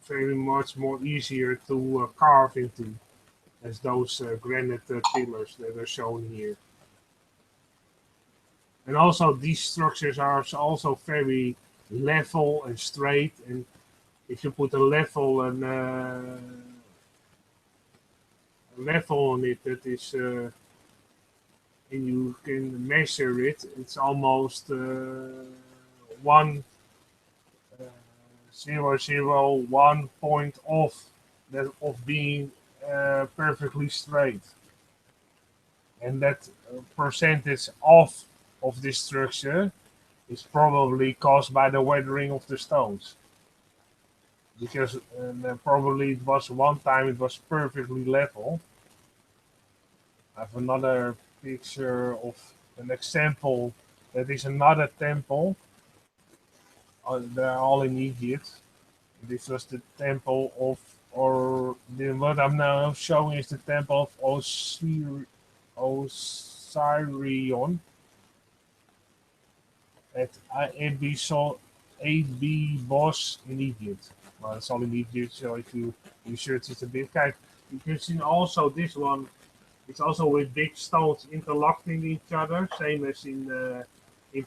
very much more easier to carve into, as those granite pillars that are shown here. And also, these structures are also very level and straight. And if you put a level on it, that is, and you can measure it, it's almost 1 point off that of being perfectly straight. And that percentage off of this structure is probably caused by the weathering of the stones. Because probably it was one time it was perfectly level. I have another picture of an example That is another temple. They're all in Egypt. This was the temple of, what I'm now showing is the temple of Osirion at AB Bos in Egypt. Well, it's all in Egypt, so if you research it a bit, you can see also this one. It's also with big stones interlocking each other, same as in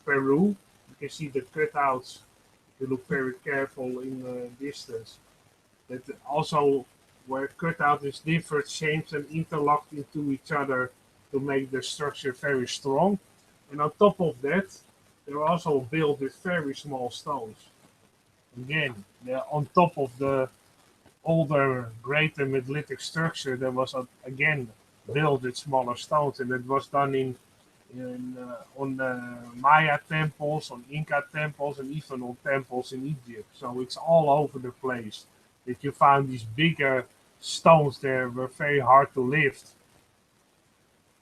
Peru. You can see the cutouts. If you look very careful in the distance. That also where cutout is different shapes and interlocked into each other to make the structure very strong. And on top of that, they're also built with very small stones. Again, they're on top of the older, greater megalithic structure that was again built with smaller stones, and it was done on Maya temples, on Inca temples, and even on temples in Egypt. So it's all over the place that you found these bigger stones there were very hard to lift,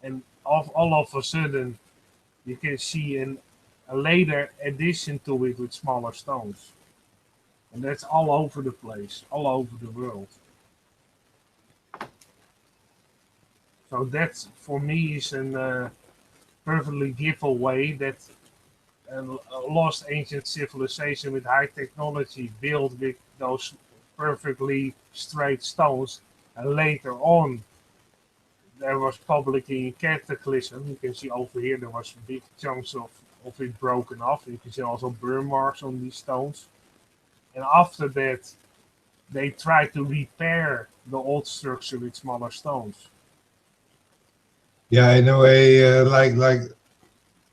and all of a sudden you can see a later addition to it with smaller stones. And that's all over the place, all over the world. So that, for me, is a perfectly giveaway that a lost ancient civilization with high technology built with those perfectly straight stones. And later on, there was probably a cataclysm. You can see over here there was big chunks of it broken off. You can see also burn marks on these stones. And after that, they tried to repair the old structure with smaller stones. Yeah, in a way, like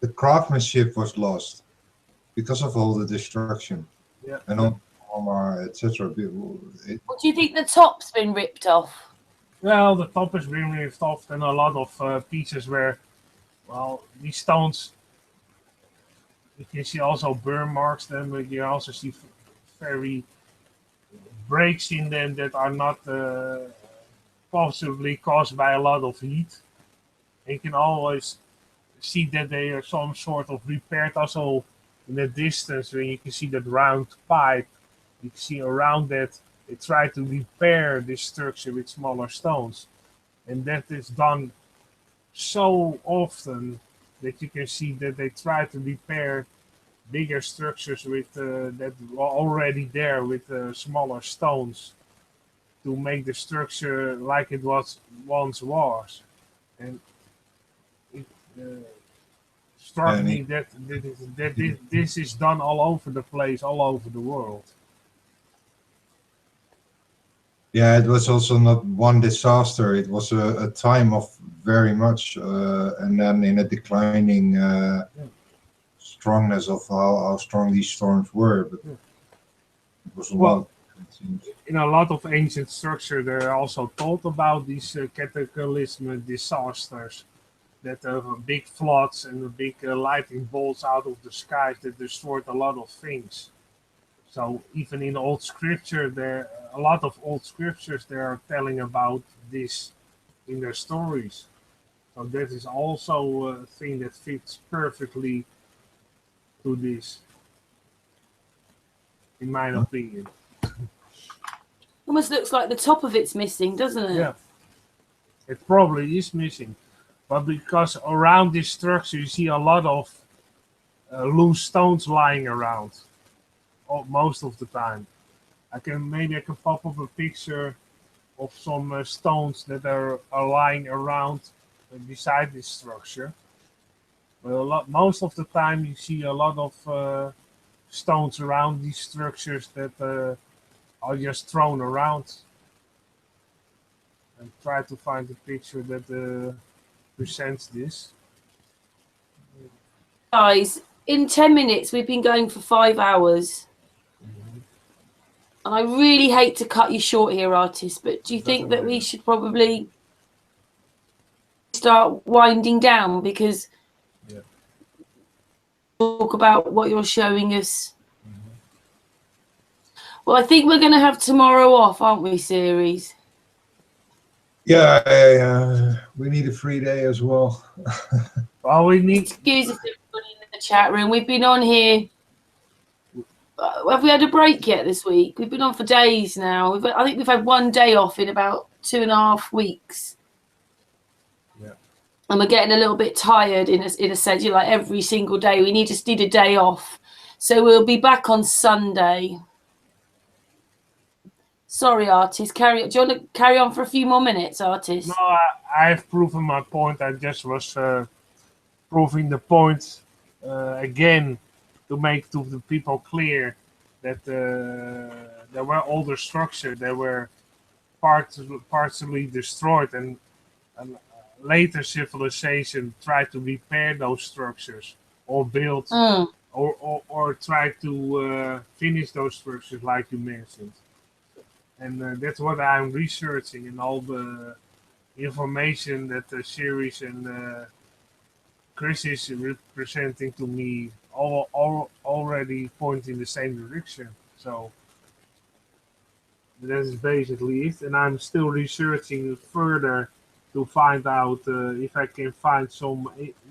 the craftsmanship was lost because of all the destruction. Yeah. And on armor, etc. What do you think the top's been ripped off? Well, the top is being ripped off, and a lot of pieces where, well, these stones, you can see also burn marks then, but you also see very breaks in them that are not possibly caused by a lot of heat. And you can always see that they are some sort of repaired also in the distance when you can see that round pipe. You can see around that they try to repair this structure with smaller stones. And that is done so often that you can see that they try to repair bigger structures with that were already there with smaller stones to make the structure like it was once was. And it struck me that this is done all over the place, all over the world. Yeah, it was also not one disaster. It was a time of very much, and then in a declining strongness of how strong these storms were. But it was a lot. In a lot of ancient structure, they're also told about these cataclysmic disasters, that big floods and the big lightning bolts out of the skies that destroyed a lot of things. So even in old scripture, there a lot of old scriptures they are telling about this in their stories. So that is also a thing that fits perfectly to this, in my opinion. Almost looks like the top of it's missing, doesn't it? Yeah, it probably is missing, but because around this structure you see a lot of loose stones lying around, most of the time. I can pop up a picture of some stones that are lying around beside this structure. But most of the time you see a lot of stones around these structures that are just thrown around. And try to find a picture that presents this. Guys, in 10 minutes we've been going for 5 hours. And I really hate to cut you short here, artist, but do you think that we should probably start winding down, because talk about what you're showing us? Well, I think we're going to have tomorrow off, aren't we, series? Yeah, we need a free day as well. Well, we need. Excuse us, everybody in the chat room. We've been on here. Have we had a break yet this week? We've been on for days now. I think we've had one day off in about 2.5 weeks. Yeah. And we're getting a little bit tired in a sense. You're like every single day. We just need a day off. So we'll be back on Sunday. Sorry, Artist. Do you want to carry on for a few more minutes, Artist? No, I've proven my point. I just was proving the point again to make to the people clear that there were older structures. They were partially destroyed, and later civilization tried to repair those structures or build or try to finish those structures, like you mentioned. And that's what I'm researching, and all the information that the series and Chris is representing to me all already point in the same direction. So that is basically it. And I'm still researching further to find out if I can find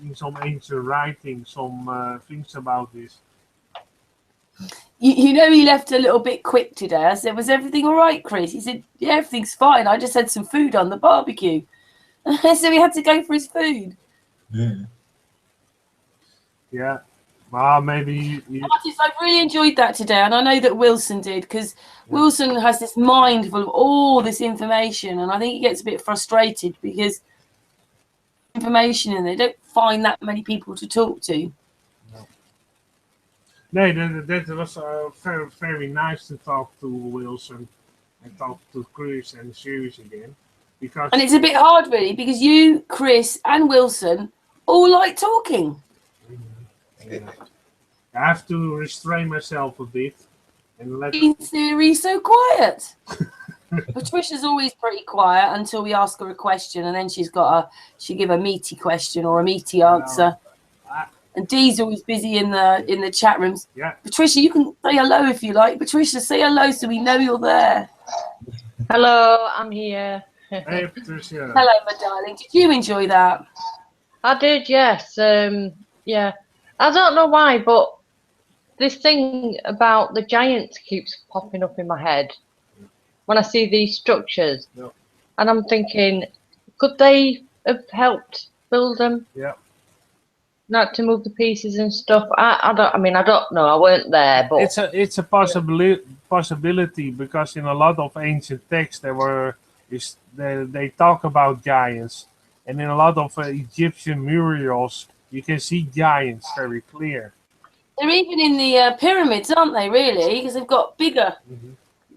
in some ancient writing some things about this. You know, he left a little bit quick today. I said, was everything all right, Chris? He said, yeah, everything's fine. I just had some food on the barbecue. So he had to go for his food. Yeah. Well, maybe... I really enjoyed that today, and I know that Wilson did, because Wilson has this mind full of all this information, and I think he gets a bit frustrated because information and they don't find that many people to talk to. No, that was very, very nice to talk to Wilson and talk to Chris and Sirius again. And it's a bit hard, really, because you, Chris, and Wilson all like talking. I have to restrain myself a bit and let. In theory, so quiet. Patricia's always pretty quiet until we ask her a question, and then she give a meaty question or a meaty answer. And Dee's always busy in the chat rooms. Yeah. Patricia, you can say hello if you like. Patricia, say hello so we know you're there. Hello, I'm here. Hey, Patricia. Hello, my darling. Did you enjoy that? I did, yes. Yeah. I don't know why, but this thing about the giants keeps popping up in my head when I see these structures. No. And I'm thinking, could they have helped build them? Yeah. Not to move the pieces and stuff. I don't know. I weren't there, but it's a possibility because in a lot of ancient texts they talk about giants, and in a lot of Egyptian murals you can see giants very clear. They're even in the pyramids, aren't they? Really, because they've got bigger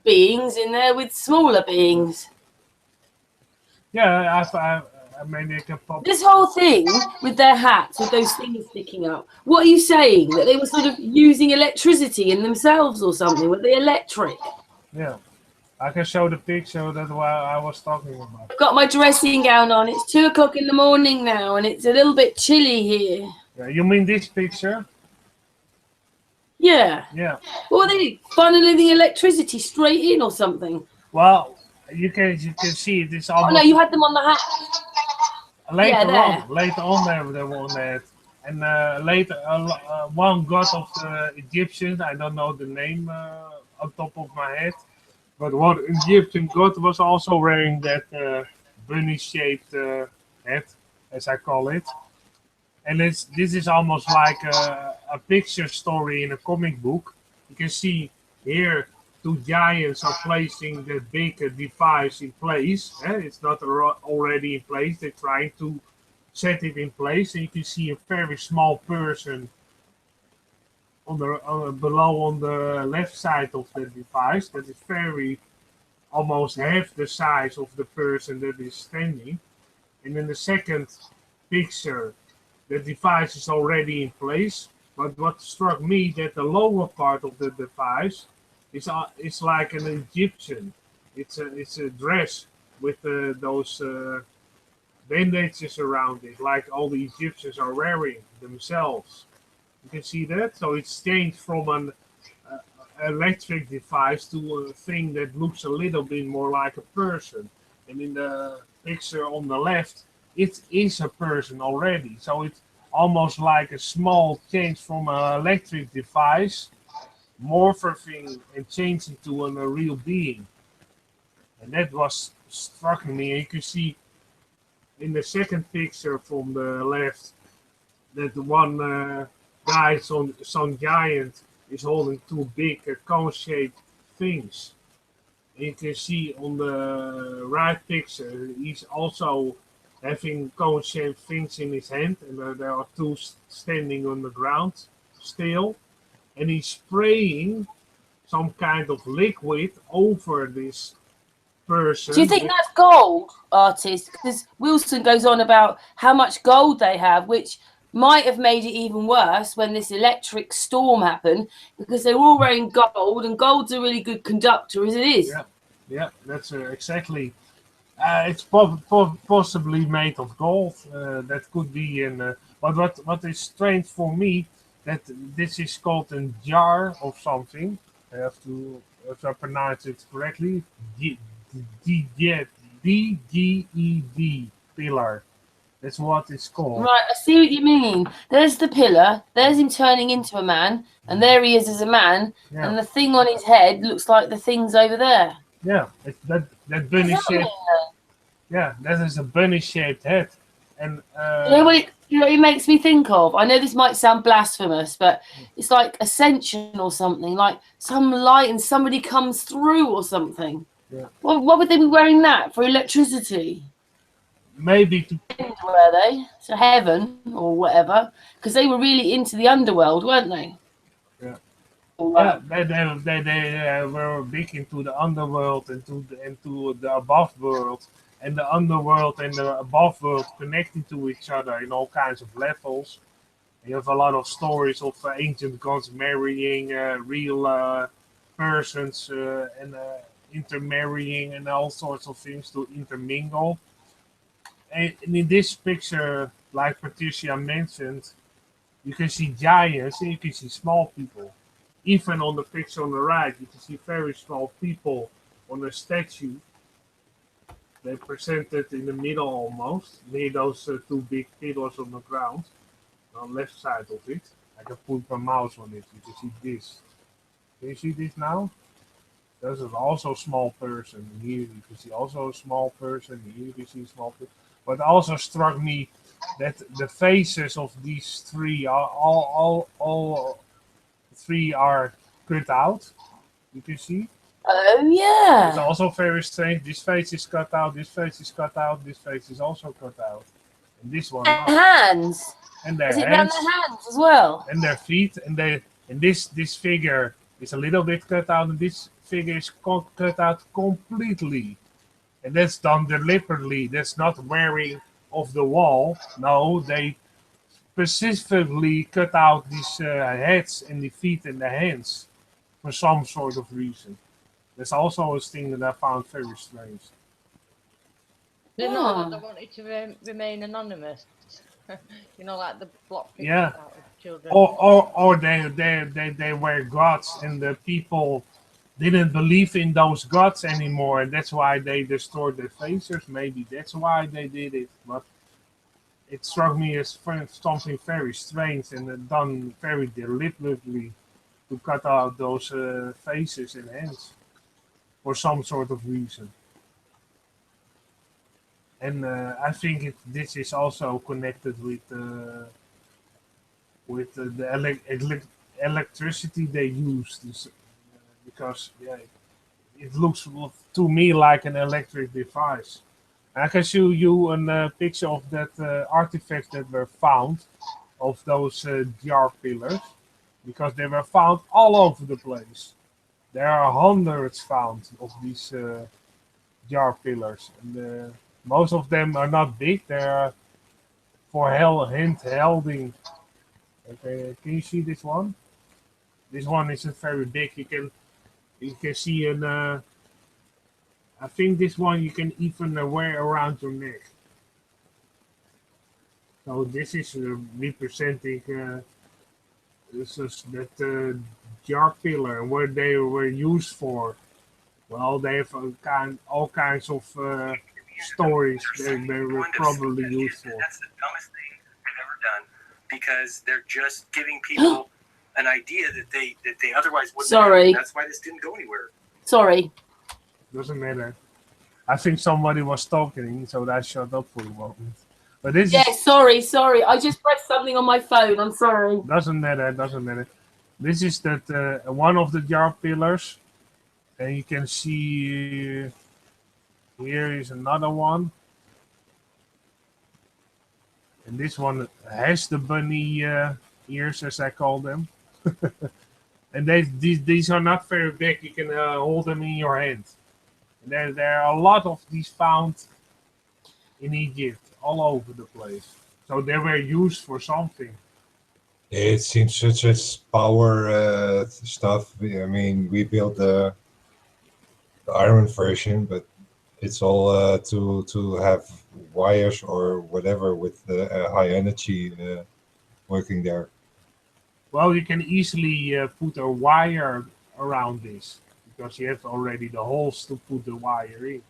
beings in there with smaller beings. Yeah, I mean, they can pop. This whole thing with their hats, with those things sticking up, what are you saying? That they were sort of using electricity in themselves or something? Were they electric? Yeah. I can show the picture that I was talking about. I've got my dressing gown on. It's 2 o'clock in the morning now, and it's a little bit chilly here. Yeah, you mean this picture? Yeah. Yeah. What are they funneling the electricity straight in or something? Well, you can see it. It's almost. Oh no, you had them on the hat. Later on, they were on that, and later one god of the Egyptians. I don't know the name on top of my head, but one Egyptian god was also wearing that bunny-shaped hat, as I call it. And this is almost like a picture story in a comic book. You can see here 2 giants are placing the big device in place. It's not already in place. They're trying to set it in place. And you can see a very small person below on the left side of the device. That is almost half the size of the person that is standing. And in the second picture, the device is already in place. But what struck me that the lower part of the device it's like an Egyptian. It's a dress with those bandages around it, like all the Egyptians are wearing themselves. You can see that. So it's changed from an electric device to a thing that looks a little bit more like a person. And in the picture on the left, it is a person already. So it's almost like a small change from an electric device, morphing and changing to a real being. And that was struck me. And you can see in the second picture from the left that the one guy, some giant, is holding two big cone-shaped things. And you can see on the right picture, he's also having cone-shaped things in his hand, and there are two standing on the ground still. And he's spraying some kind of liquid over this person. Do you think that's gold, artist? Because Wilson goes on about how much gold they have, which might have made it even worse when this electric storm happened, because they were all wearing gold, and gold's a really good conductor as it is. Yeah, that's exactly. It's possibly made of gold. That could be in. But what is strange for me, that this is called a jar of something. I have to, if I pronounce it correctly, DGED pillar. That's what it's called. Right, I see what you mean. There's the pillar, there's him turning into a man, and there he is as a man, and the thing on his head looks like the things over there. Yeah, that bunny shape. Yeah, that is a bunny shaped head. And you know what it makes me think of? I know this might sound blasphemous, but it's like ascension or something, like some light and somebody comes through or something. Yeah. What would they be wearing that for electricity? Maybe to were they? So heaven or whatever, because they were really into the underworld, weren't they? Yeah. Yeah, they were big into the underworld and into the above world, and the underworld and the above world connecting to each other in all kinds of levels. You have a lot of stories of ancient gods marrying real persons and intermarrying and all sorts of things to intermingle. And in this picture, like Patricia mentioned, you can see giants and you can see small people. Even on the picture on the right, you can see very small people on a statue. They're presented in the middle almost, near those two big pillars on the ground, on the left side of it. I can put my mouse on it, you can see this. Can you see this now? This is also a small person. Here you can see also a small person. Here you can see a small person. But also struck me that the faces of these three are all three are cut out. You can see. Oh yeah. It's also very strange. This face is cut out. This face is cut out. This face is also cut out. And this one. And hands. And their is it hands. down their hands as well? And their feet. And this figure is a little bit cut out, and this figure is cut out completely. And that's done deliberately. That's not wearing off the wall. No, they specifically cut out these heads and the feet and the hands for some sort of reason. That's also a thing that I found very strange. They know that they wanted to remain anonymous. You know, like the block pictures out of children. Or they were gods, and the people didn't believe in those gods anymore, and that's why they destroyed their faces. Maybe that's why they did it. But it struck me as something very strange and done very deliberately to cut out those faces and hands for some sort of reason. And I think this is also connected with the electricity they used. Because it looks to me like an electric device. I can show you a picture of that artifacts that were found of those jar pillars, because they were found all over the place. There are hundreds found of these jar pillars, and most of them are not big. They are for hand-holding. Okay, can you see this one? This one isn't very big. You can see I think this one you can even wear around your neck. So this is representing that jar pillar and what they were used for. Well, they have all kinds of stories they were probably used for. That's the dumbest thing I've ever done. because they're just giving people an idea that they otherwise wouldn't Sorry. have. That's why this didn't go anywhere. Sorry. Doesn't matter. I think somebody was talking, so I shut up for a moment. But this Yeah, is, sorry. I just pressed something on my phone. I'm sorry. doesn't matter. This is that one of the jar pillars, and you can see here is another one, and this one has the bunny ears, as I call them. And these are not very big. You can hold them in your hand. And there are a lot of these found in Egypt, all over the place. So they were used for something. It seems such as power stuff. I mean, we built the iron version, but it's all to have wires or whatever with high energy working there. Well, you can easily put a wire around this because you have already the holes to put the wire in.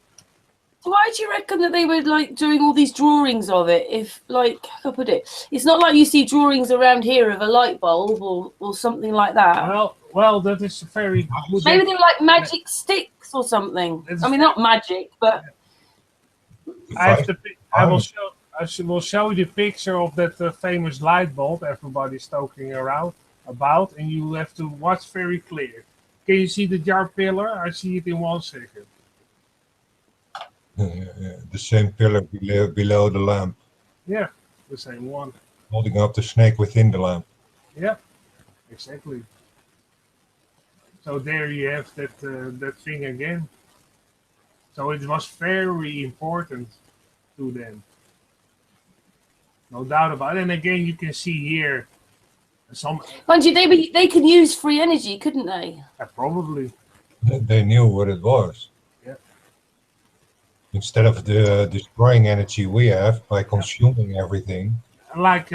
So why do you reckon that they were like doing all these drawings of it? If like, how can I put it? It's not like you see drawings around here of a light bulb or something like that. Well, that is very good. Maybe they were like magic sticks or something. I mean, not magic, but I will show you the picture of that famous light bulb everybody's talking about, and you have to watch very clear. Can you see the jar pillar? I see it in 1 second. The same pillar below the lamp, Yeah, the same one. holding up the snake within the lamp. Yeah, exactly. So there you have that thing again. So it was very important to them. No doubt about it. And again, you can see here some. mind you, they can use free energy, couldn't they? Probably. They knew what it was. Yeah. Instead of the destroying energy we have by consuming everything. Like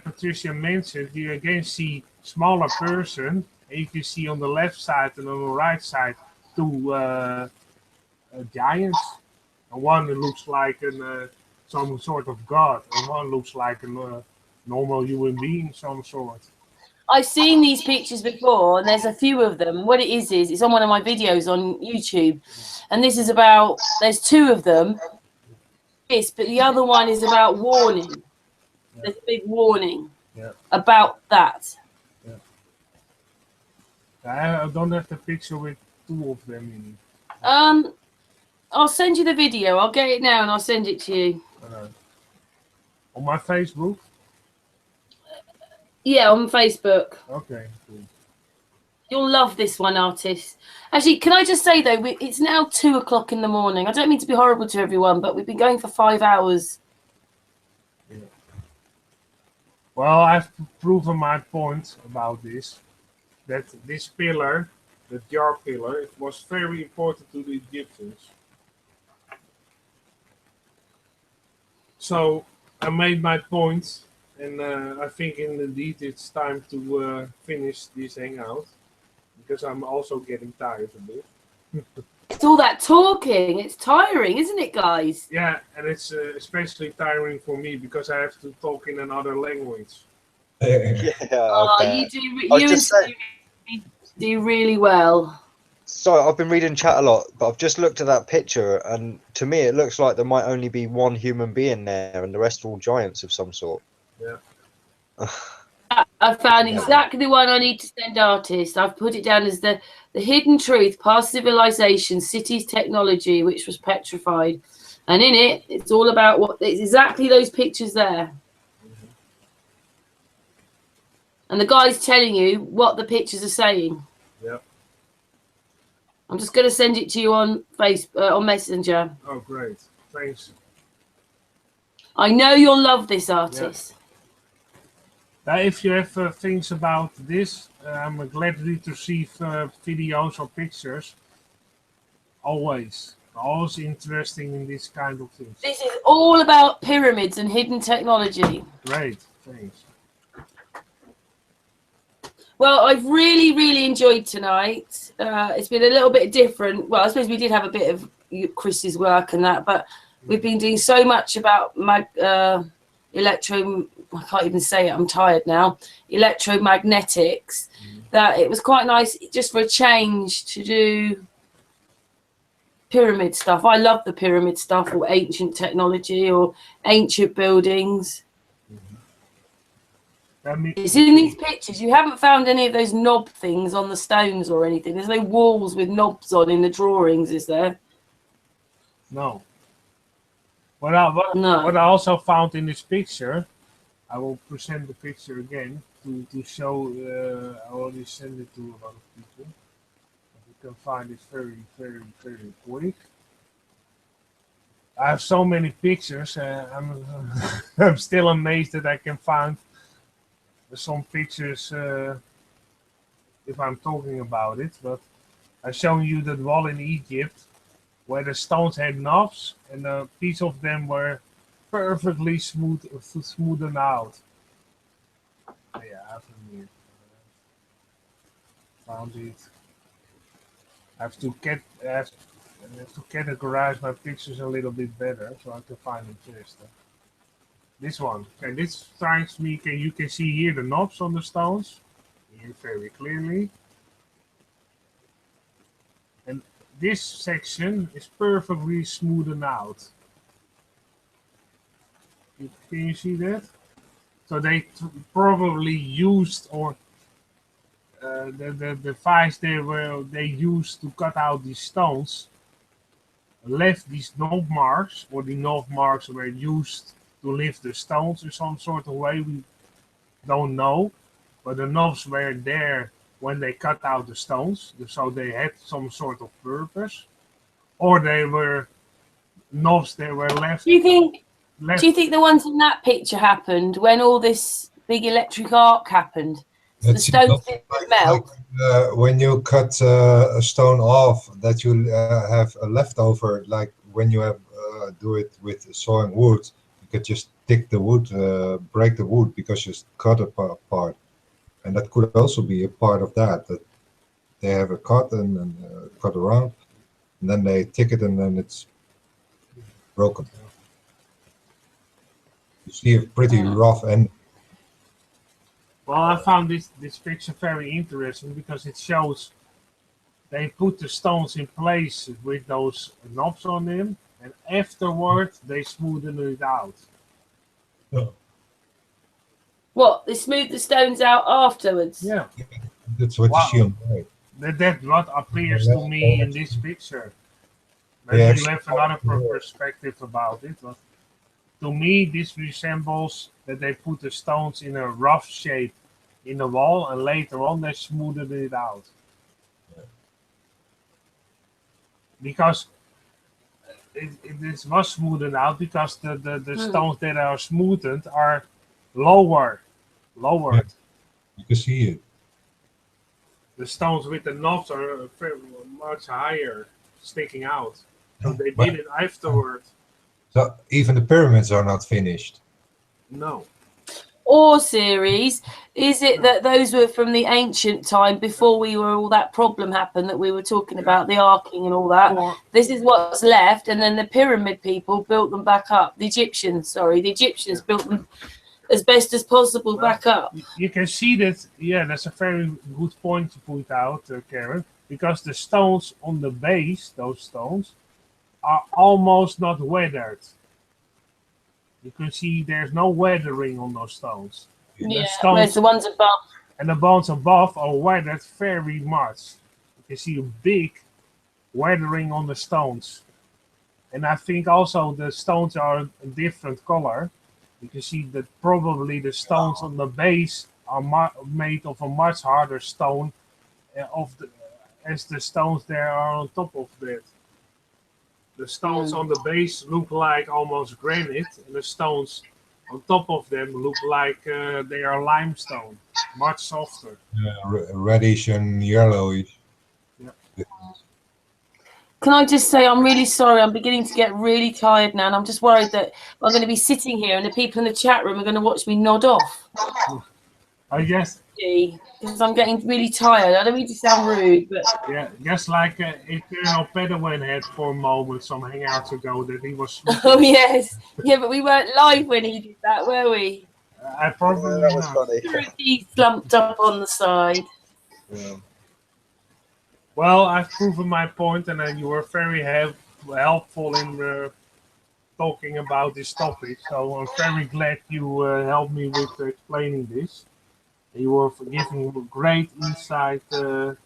Patricia mentioned, you again see smaller person, and you can see on the left side and on the right side two giants. And one looks like some sort of god, and one looks like a normal human being, some sort. I've seen these pictures before, and there's a few of them. What it is it's on one of my videos on YouTube, and this is about. There's 2 of them. This, but the other one is about warning. There's a big warning about that. I don't have the picture with 2 of them in it. I'll send you the video. I'll get it now and I'll send it to you. On my Facebook? Yeah, on Facebook. Okay, cool. You'll love this one, artist. Actually, can I just say though, it's now 2 o'clock in the morning. I don't mean to be horrible to everyone, but we've been going for 5 hours. Yeah. Well, I've proven my point about this. That this pillar, the jar pillar, it was very important to the Egyptians. So I made my point, and I think indeed it's time to finish this hangout, because I'm also getting tired a bit. It's all that talking. It's tiring, isn't it, guys? Yeah, and it's especially tiring for me because I have to talk in another language. You do really well. Sorry, I've been reading chat a lot, but I've just looked at that picture, and to me it looks like there might only be one human being there, and the rest are all giants of some sort. Yeah. I found exactly the one I need to send artists. I've put it down as the hidden truth, past civilization, cities, technology, which was petrified. And in it, it's all about it's exactly those pictures there. And the guy's telling you what the pictures are saying. Yeah. I'm just going to send it to you on Facebook, on Messenger. Oh, great. Thanks. I know you'll love this artist. Now, if you have things about this, I'm glad to receive videos or pictures. Always interesting in this kind of things. This is all about pyramids and hidden technology. Great, thanks. Well, I've really enjoyed tonight. It's been a little bit different. Well, I suppose we did have a bit of Chris's work and that, but we've been doing so much about I can't even say it, I'm tired now, electromagnetics, that it was quite nice just for a change to do pyramid stuff. I love the pyramid stuff, or ancient technology, or ancient buildings. It's in these pictures. You haven't found any of those knob things on the stones or anything. There's no walls with knobs on in the drawings, is there? No. What I also found in this picture, I will present the picture again to show. I already sent it to a lot of people. You can find it very, very, very quick. I have so many pictures. I'm still amazed that I can find some pictures if I'm talking about it. But I've shown you that wall in Egypt where the stones had knobs, and a piece of them were perfectly smoothed out. Yeah, I have them here. Found it. I have to categorize my pictures a little bit better so I can find them faster. This one. Okay, this strikes me. You can see here the knobs on the stones here very clearly. And this section is perfectly smoothed out. Can you see that? So they probably used, or the device they used to cut out these stones left these knob marks, or the knob marks were used to lift the stones in some sort of way. We don't know, but the knobs were there when they cut out the stones, so they had some sort of purpose, or they were knobs that were left. Do you think the ones in that picture happened when all this big electric arc happened? So the stones didn't melt. When you cut a stone off, that you have a leftover, like when you have do it with sawing wood, you could just take the wood, break the wood because you cut it apart. And that could also be a part of that they have a cut and cut around, and then they tick it, and then it's broken. You see a pretty rough end. Well, I found this picture very interesting because it shows they put the stones in place with those knobs on them, and afterward they smoothed it out. Oh. What? They smooth the stones out afterwards? Yeah. That's what you see on the right. That's what appears to me in this picture. Maybe you have another perspective about it, but to me this resembles that they put the stones in a rough shape in the wall, and later on they smoothed it out. Because it was smoothed out because the stones that are smoothed are lowered. Yeah. You can see it. The stones with the knobs are very much higher, sticking out. So they did it afterwards. So even the pyramids are not finished. No. Or series, is it that those were from the ancient time before we were all that problem happened that we were talking about, the arcing and all that? This is what's left, and then the pyramid people built them back up. The Egyptians built them as best as possible back up. You can see that, yeah, that's a very good point to point out, Karen, because the stones on the base, those stones, are almost not weathered. You can see there's no weathering on those stones. Yeah, whereas the ones above. And the ones above are weathered very much. You can see a big weathering on the stones. And I think also the stones are a different color. You can see that probably the stones on the base are made of a much harder stone as the stones there are on top of that. The stones on the base look like almost granite, and the stones on top of them look like they are limestone, much softer. Reddish and yellowish. Yeah. Can I just say I'm really sorry. I'm beginning to get really tired now, and I'm just worried that I'm going to be sitting here and the people in the chat room are going to watch me nod off. I guess. Because I'm getting really tired. I don't mean to sound rude, but yeah, just like Eternal Padawan had for a moment some hangouts ago that he was. Oh yes, yeah, but we weren't live when he did that, were we? I probably that was not. funny. Security slumped up on the side. Yeah. Well, I've proven my point, and you were very helpful in talking about this topic. So I'm very glad you helped me with explaining this. You were giving great insight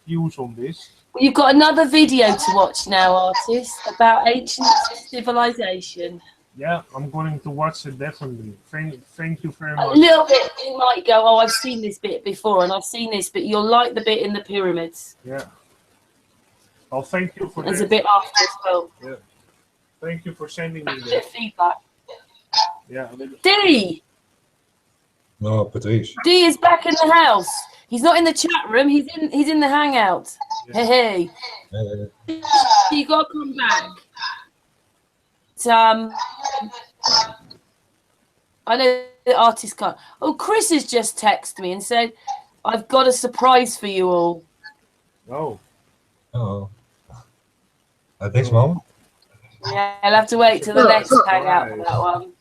views on this. Well, you've got another video to watch now, artist, about ancient civilization. Yeah, I'm going to watch it definitely. Thank you very A much. little bit, you might go, oh, I've seen this bit before, and I've seen this, but you'll like the bit in the pyramids. Yeah. Well, thank you for There's that. a bit after as well. Yeah. Thank you for sending me A bit that. of feedback. Yeah. D! No, Patrice. D is back in the house. He's not in the chat room, he's in the hangout. Yeah. Hey, hey. You gotta come back. I know the artist can't. Oh, Chris has just texted me and said, I've got a surprise for you all. Oh. Oh. At this moment? Yeah, I'll have to wait till the next hangout for that one.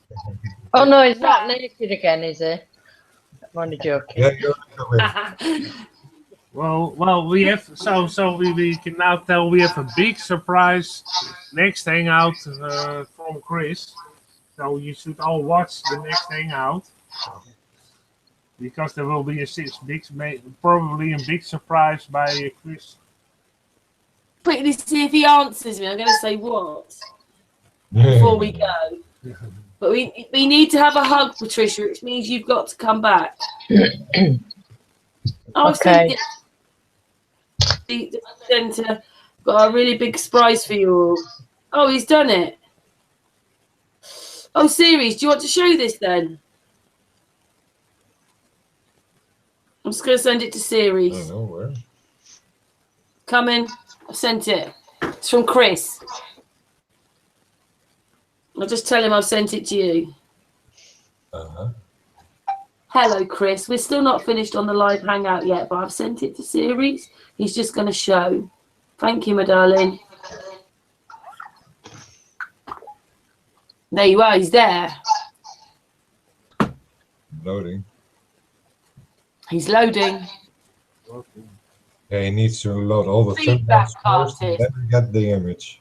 Oh no, he's not naked again, is he? I'm only joking. Yeah, you're Well, we have we can now tell we have a big surprise next hangout from Chris. So you should all watch the next hangout because there will be probably a big surprise by Chris. Quickly see if he answers me. I'm going to say what before we go. But we need to have a hug, Patricia, which means you've got to come back. Okay. The centre got a really big surprise for you all. Oh, he's done it. Oh, series, do you want to show this then? I'm just going to send it to I series. don't know where. Come in. I've sent it. It's from Chris. I'll just tell him I've sent it to you. Uh-huh. Hello, Chris. We're still not finished on the live hangout yet, but I've sent it to series. He's just going to show. Thank you, my darling. There you are. He's there. Loading. He's loading. Yeah, he needs to load all the Feedback thumbnails first, and artist. then we get the image.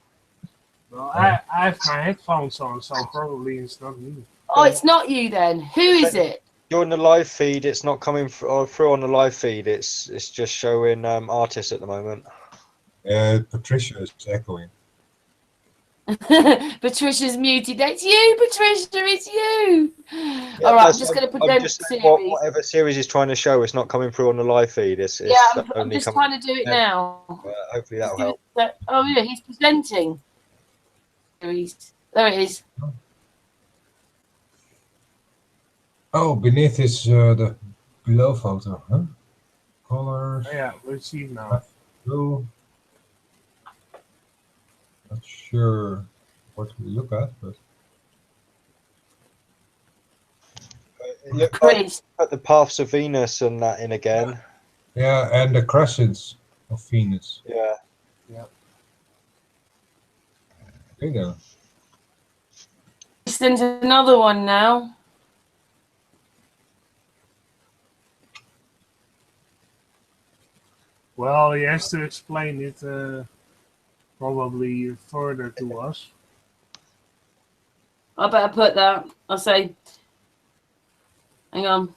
Well, I have my headphones on, so probably it's not me. Oh, it's not you then. Who is it? You're in the live feed. It's not coming through on the live feed. It's just showing artists at the moment. Patricia is echoing. Patricia's muted. That's you, Patricia. It's you. Yeah, All right, I'm that's- just going to I'm present just saying series. whatever series is trying to show, it's not coming through on the live feed. It's Yeah, I'm only just coming. trying to do it Yeah. now. Hopefully that'll help. Oh, yeah, he's presenting. There it is. Oh, beneath is the below photo, huh? Colors. Yeah, let's see now. Blue. Not sure what we look at, but It looks like Chris. put the paths of Venus and that in again. yeah, and the crescents of Venus. Yeah. There you go. Sent another one now. Well, he has to explain it probably further to us. I better put that. I'll say, hang on.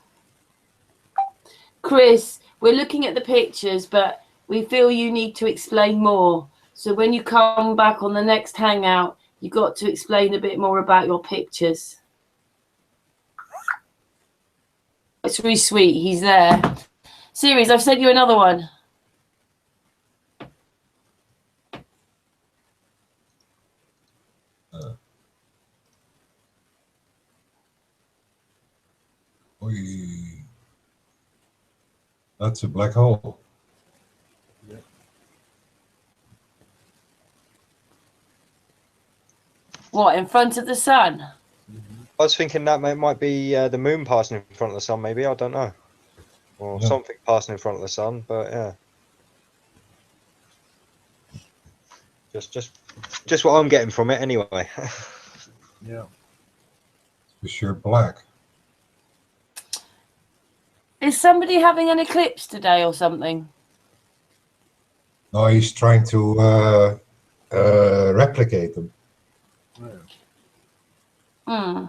Chris, we're looking at the pictures, but we feel you need to explain more. So when you come back on the next hangout, you've got to explain a bit more about your pictures. It's really sweet. He's there. Series, I've sent you another one. Oy. That's a black hole. What, in front of the sun? I was thinking that might be the moon passing in front of the sun, maybe. I don't know. Or Yeah. something passing in front of the sun, but yeah. Just what I'm getting from it anyway. Yeah. For sure black. Is somebody having an eclipse today or something? No, he's trying to replicate them. Hmm.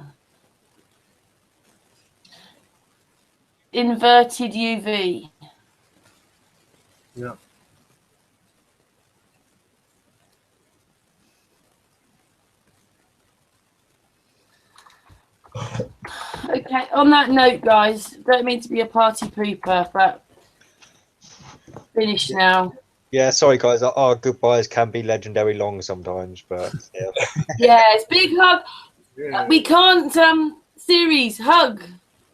Inverted UV. Yeah. Okay, on that note, guys, don't mean to be a party pooper, but finished now. Yeah, sorry guys, our goodbyes can be legendary long sometimes, but yeah. Yes, big hug. Yeah. We can't series hug.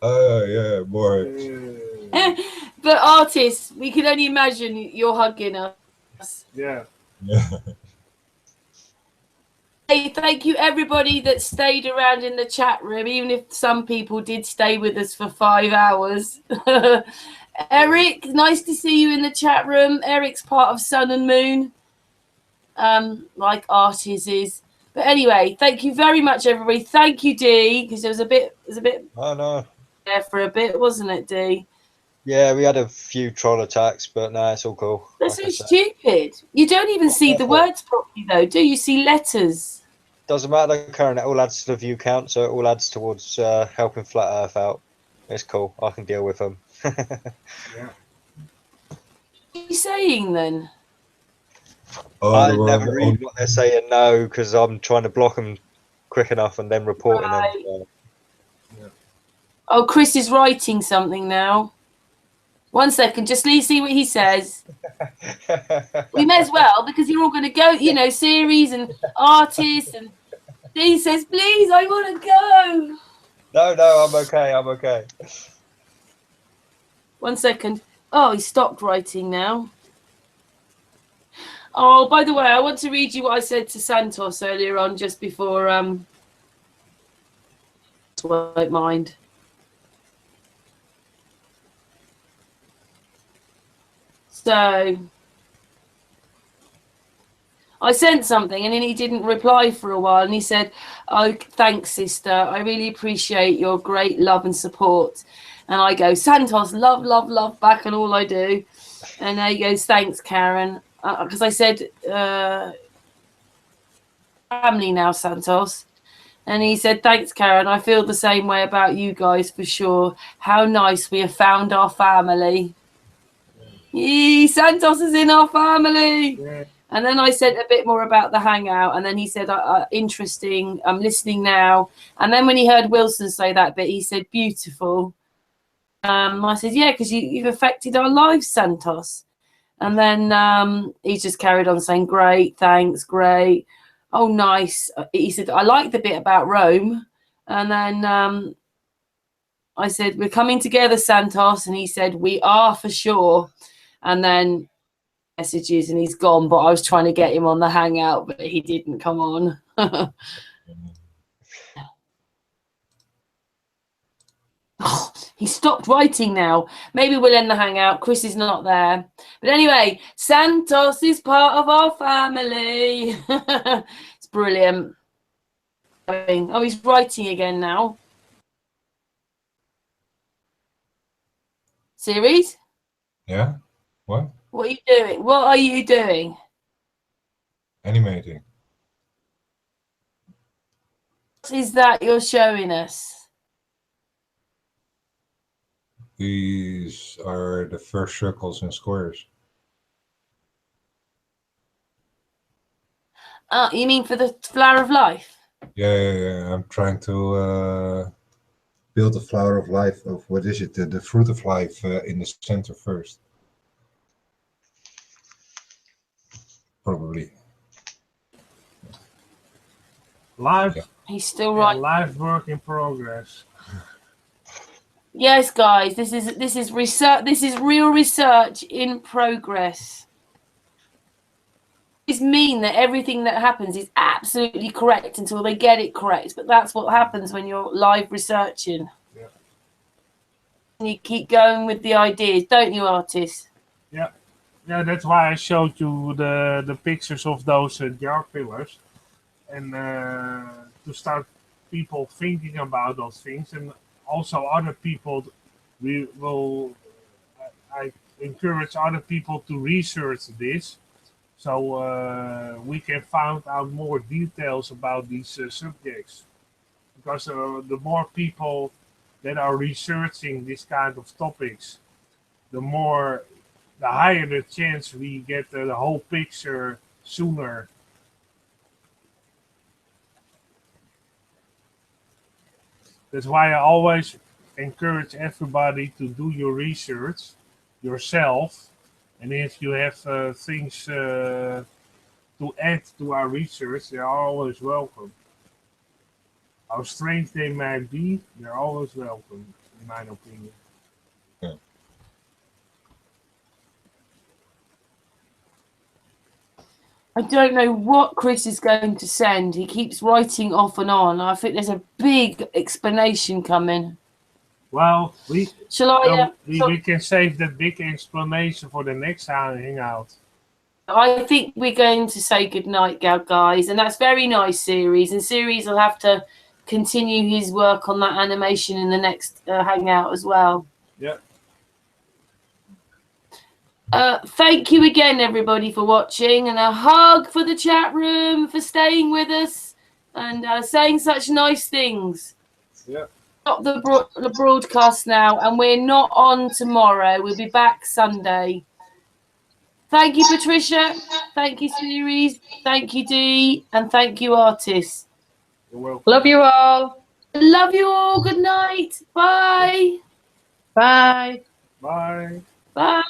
Yeah, more. But artists, we can only imagine you're hugging us. Yeah. Yeah. Hey, thank you everybody that stayed around in the chat room, even if some people did stay with us for 5 hours. Eric, nice to see you in the chat room. Eric's part of Sun and Moon, like Artis is. But anyway, thank you very much, everybody. Thank you, Dee, because there was a bit Oh no. there for a bit, wasn't it, Dee? Yeah, we had a few troll attacks, but no, it's all cool. That's Like I so said. stupid. You don't even see the words properly, though, do you? See letters. Doesn't matter, Karen, it all adds to the view count, so it all adds towards helping Flat Earth out. It's cool. I can deal with them. Yeah. What are you saying then? I never read what they're saying, no, because I'm trying to block them quick enough and then reporting them. So. Oh, Chris is writing something now. 1 second, just see what he says. We may as well, because you're all going to go, you know, series and artists. And he says, please, I want to go. No, I'm okay. I'm okay. 1 second. Oh, he stopped writing now. Oh, by the way, I want to read you what I said to Santos earlier on, just before. Won't mind. So I sent something and then he didn't reply for a while, and he said, oh, thanks, sister. I really appreciate your great love and support. And I go, Santos, love, love, love back, and all I do. And he goes, thanks, Karen. Because I said, family now, Santos. And he said, thanks, Karen. I feel the same way about you guys for sure. How nice we have found our family. Yee, Santos is in our family. Yeah. And then I said a bit more about the hangout. And then he said, interesting. I'm listening now. And then when he heard Wilson say that bit, he said, beautiful. I said, yeah, because you've affected our lives, Santos. And then he just carried on saying, great, thanks, great. Oh, nice. He said, I like the bit about Rome. And then I said, we're coming together, Santos. And he said, we are for sure. And then messages and he's gone. But I was trying to get him on the hangout, but he didn't come on. Oh, he stopped writing now. Maybe we'll end the hangout. Chris is not there. But anyway, Santos is part of our family. It's brilliant. Oh, he's writing again now. Series? Yeah? What? What are you doing? What are you doing? Animating. What is that you're showing us? These are the first circles and squares. Oh, you mean for the flower of life? Yeah. I'm trying to build the flower of life of, what is it? The fruit of life in the center first. Probably. Live. Yeah. He's still writing. Live work in progress. Yes, guys, this is research. This is real research in progress. Does mean that everything that happens is absolutely correct until they get it correct, but that's what happens when you're live researching. Yeah. And you keep going with the ideas, don't you, artists? Yeah, that's why I showed you the pictures of those jar pillars, and to start people thinking about those things, and also other people we will. I encourage other people to research this, so we can find out more details about these subjects. Because the more people that are researching this kind of topics, the higher the chance we get the whole picture sooner. That's why I always encourage everybody to do your research yourself. And if you have things to add to our research, they are always welcome. How strange they might be, they're always welcome, in my opinion. I don't know what Chris is going to send. He keeps writing off and on. I think there's a big explanation coming. Well, we can save that big explanation for the next hangout. I think we're going to say goodnight, guys, and that's very nice, Series. And Series will have to continue his work on that animation in the next hangout as well. Yeah. Thank you again, everybody, for watching, and a hug for the chat room for staying with us and saying such nice things. Yeah. Stop the broadcast now, and we're not on tomorrow. We'll be back Sunday. Thank you, Patricia. Thank you, Series. Thank you, Dee. And thank you, Artists. You're welcome. Love you all. Love you all. Good night. Bye. Bye. Bye. Bye.